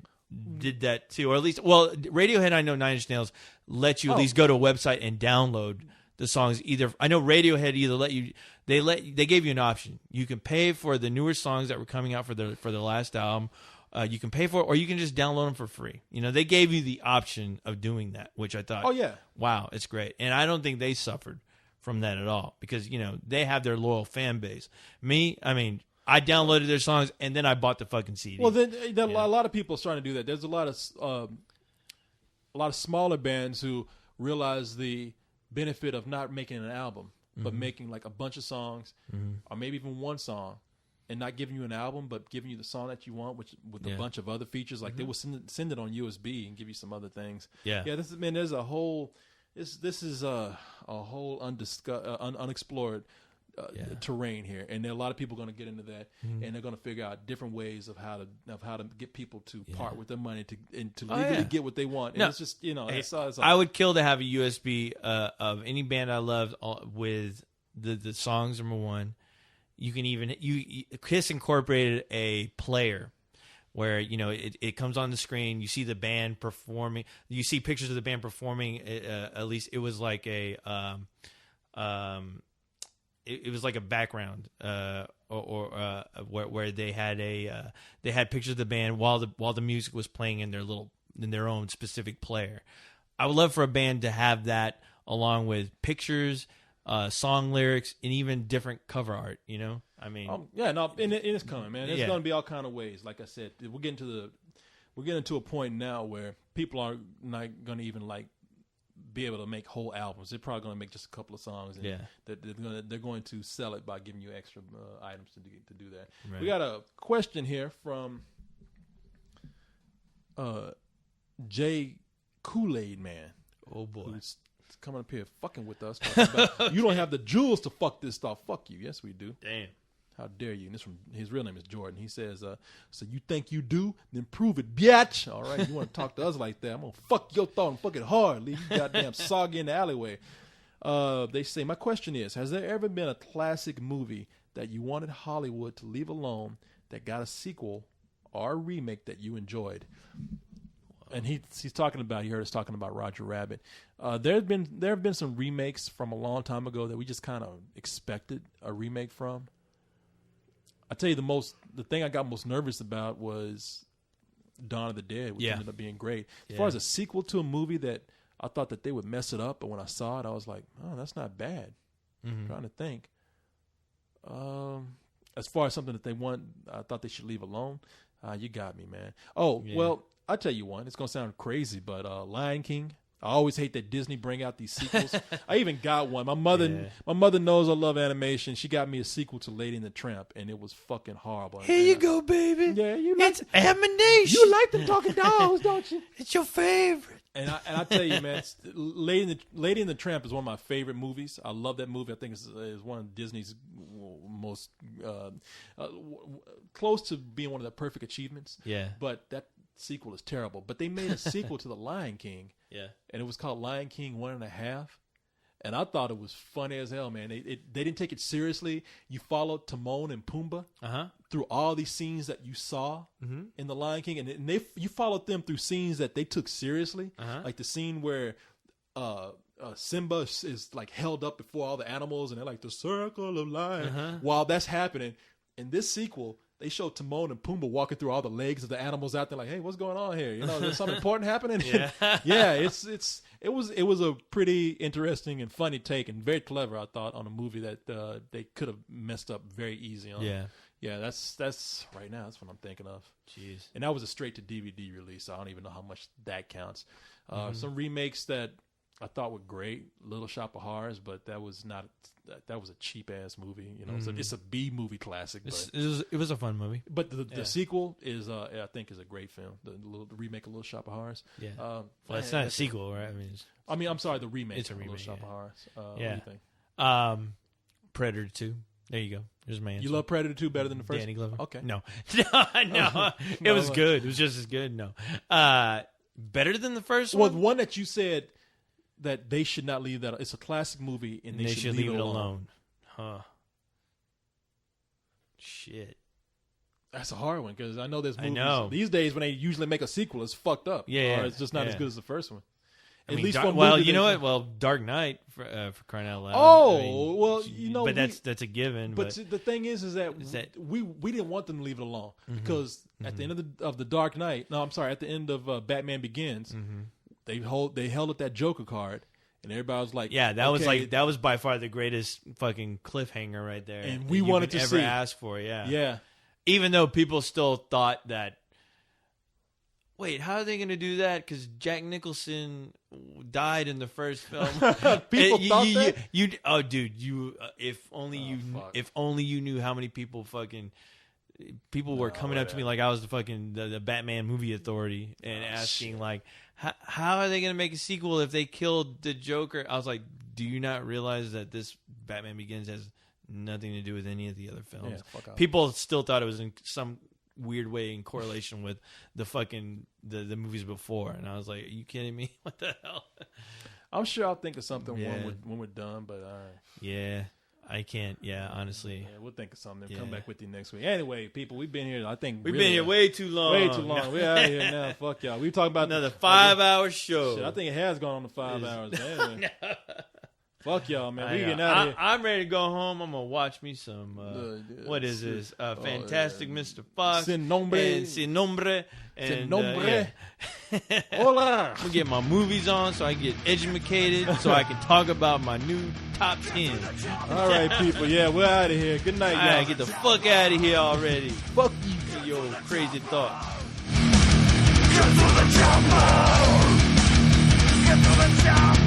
[SPEAKER 2] did that too, or at least. Well, Radiohead. I know Nine Inch Nails let you at least go to a website and download the songs. I know Radiohead either let you. They gave you an option. You can pay for the newer songs that were coming out for the last album. You can pay for it, or you can just download them for free. They gave you the option of doing that, which I thought, wow, it's great. And I don't think they suffered from that at all, because, they have their loyal fan base. Me, I mean, I downloaded their songs and then I bought the fucking CD.
[SPEAKER 1] Well, then a lot of people are starting to do that. There's a lot of smaller bands who realize the benefit of not making an album, but making like a bunch of songs, or maybe even one song. And not giving you an album, but giving you the song that you want, with a bunch of other features. Like they will send it on USB and give you some other things.
[SPEAKER 2] Yeah.
[SPEAKER 1] There's a whole. This is a whole unexplored terrain here, and there are a lot of people going to get into that, and they're going to figure out different ways of how to get people to part with their money to legally get what they want. And it's just
[SPEAKER 2] I would kill to have a USB of any band I loved with the songs. Number one. You can Kiss incorporated a player where it comes on the screen. You see the band performing. You see pictures of the band performing. At least it was like it was like a background, where they had pictures of the band while the music was playing in their own specific player. I would love for a band to have that along with pictures, song lyrics, and even different cover art. I mean,
[SPEAKER 1] it's coming, man. There's going to be all kind of ways. Like I said, we're getting to a point now where people are not going to even be able to make whole albums. They're probably going to make just a couple of songs, and they're going to sell it by giving you extra items to do that. Right. We got a question here from Jay Kool-Aid Man.
[SPEAKER 2] Oh boy.
[SPEAKER 1] Who's coming up here fucking with us, talking about, you don't have the jewels to fuck this stuff. Fuck you. Yes, we do.
[SPEAKER 2] Damn.
[SPEAKER 1] How dare you? And this from his real name is Jordan. He says, so you think you do? Then prove it, bitch. All right, you want to talk to us like that? I'm going to fuck your thought and fuck it hard. Leave you goddamn soggy in the alleyway. They say, my question is, has there ever been a classic movie that you wanted Hollywood to leave alone that got a sequel or a remake that you enjoyed? And he's talking about, you heard us talking about Roger Rabbit. There have been some remakes from a long time ago that we just kind of expected a remake from. I tell you, the thing I got most nervous about was Dawn of the Dead, which ended up being great. As far as a sequel to a movie that I thought that they would mess it up, but when I saw it, I was like, oh, that's not bad. I'm trying to think. As far as something that I thought they should leave alone, you got me, man. Well, I'll tell you one. It's going to sound crazy, but Lion King. I always hate that Disney bring out these sequels. I even got one. My mother knows I love animation. She got me a sequel to Lady and the Tramp, and it was fucking horrible.
[SPEAKER 2] Here you go, baby.
[SPEAKER 1] Yeah,
[SPEAKER 2] it's Ammunition.
[SPEAKER 1] You like the talking dogs, don't you?
[SPEAKER 2] It's your favorite.
[SPEAKER 1] And I tell you, man, Lady and the Tramp is one of my favorite movies. I love that movie. I think it's one of Disney's most close to being one of their perfect achievements.
[SPEAKER 2] Yeah.
[SPEAKER 1] But that sequel is terrible. But they made a sequel to The Lion King.
[SPEAKER 2] Yeah.
[SPEAKER 1] And it was called Lion King 1.5. And I thought it was funny as hell, man. They didn't take it seriously. You followed Timon and Pumbaa through all these scenes that you saw in The Lion King, and you followed them through scenes that they took seriously, like the scene where Simba is like held up before all the animals, and they're like the circle of life. While that's happening, in this sequel, they show Timon and Pumbaa walking through all the legs of the animals out there, like, hey, what's going on here? There's something important happening. It was a pretty interesting and funny take, and very clever, I thought, on a movie that they could have messed up very easy on. Yeah, that's right now. That's what I'm thinking of.
[SPEAKER 2] Jeez.
[SPEAKER 1] And that was a straight to DVD release. So I don't even know how much that counts. Some remakes that I thought were great. Little Shop of Horrors, but that was not. That was a cheap ass movie. You know, it's a B movie classic. But
[SPEAKER 2] It was a fun movie.
[SPEAKER 1] But the sequel is, I think, is a great film. The remake of Little Shop of Horrors.
[SPEAKER 2] Yeah. Well, it's not a sequel, right?
[SPEAKER 1] I'm sorry, the remake.
[SPEAKER 2] It's a
[SPEAKER 1] of
[SPEAKER 2] remake.
[SPEAKER 1] Little Shop of Horrors.
[SPEAKER 2] Yeah.
[SPEAKER 1] What do you think?
[SPEAKER 2] Predator 2. There you go. There's my answer.
[SPEAKER 1] You love Predator 2 better than the first?
[SPEAKER 2] Danny Glover.
[SPEAKER 1] Okay.
[SPEAKER 2] No. No. It was good. It was just as good. No. Better than the first
[SPEAKER 1] Well,
[SPEAKER 2] one?
[SPEAKER 1] the one that you said that they should not leave that. It's a classic movie, and they should leave it alone.
[SPEAKER 2] Huh. Shit.
[SPEAKER 1] That's a hard one because I know there's movies.
[SPEAKER 2] I know.
[SPEAKER 1] These days when they usually make a sequel, it's fucked up.
[SPEAKER 2] Yeah.
[SPEAKER 1] Or it's just not as good as the first one.
[SPEAKER 2] At least you know what? Well, Dark Knight for crying out loud.
[SPEAKER 1] Well, you know,
[SPEAKER 2] but that's a given.
[SPEAKER 1] But the thing is that we didn't want them to leave it alone because at the end of the Dark Knight, at the end of Batman Begins, they held up that Joker card, and everybody was like,
[SPEAKER 2] yeah, that was by far the greatest fucking cliffhanger right there,
[SPEAKER 1] and we wanted to
[SPEAKER 2] ever
[SPEAKER 1] see.
[SPEAKER 2] ask for,
[SPEAKER 1] yeah.
[SPEAKER 2] Even though people still thought that. Wait, how are they going to do that? Because Jack Nicholson died in the first film.
[SPEAKER 1] People thought that.
[SPEAKER 2] Dude, if only you knew how many people were coming up to me like I was the Batman movie authority and asking like, how are they going to make a sequel if they killed the Joker? I was like, do you not realize that this Batman Begins has nothing to do with any of the other films?
[SPEAKER 1] Yeah, fuck off.
[SPEAKER 2] People still thought it was in some weird way in correlation with the movies before, and I was like, are you kidding me? What the hell?
[SPEAKER 1] I'm sure I'll think of something when we're done, but
[SPEAKER 2] I can't. Yeah, honestly,
[SPEAKER 1] we'll think of something and come back with you next week. Anyway, people, we've been here. I think
[SPEAKER 2] we've been here way too long.
[SPEAKER 1] We're out of here now. Fuck y'all. We talking about
[SPEAKER 2] another 5-hour show.
[SPEAKER 1] Shit, I think it has gone on to 5 hours. Anyway. Fuck y'all, man. We getting out of here.
[SPEAKER 2] I'm ready to go home. I'm gonna watch me some. What is this? Fantastic Mr. Fox.
[SPEAKER 1] Sin Nombre.
[SPEAKER 2] Sin Nombre.
[SPEAKER 1] Sin Nombre. Hola.
[SPEAKER 2] I'm gonna get my movies on so I can get educated, so I can talk about my new top 10.
[SPEAKER 1] All right, people. Yeah, we're out of here. Good night, y'all.
[SPEAKER 2] All right, get the fuck out of here already.
[SPEAKER 1] Fuck you.
[SPEAKER 2] Yo, crazy thought.
[SPEAKER 3] Get to the chopper! Get to the chopper!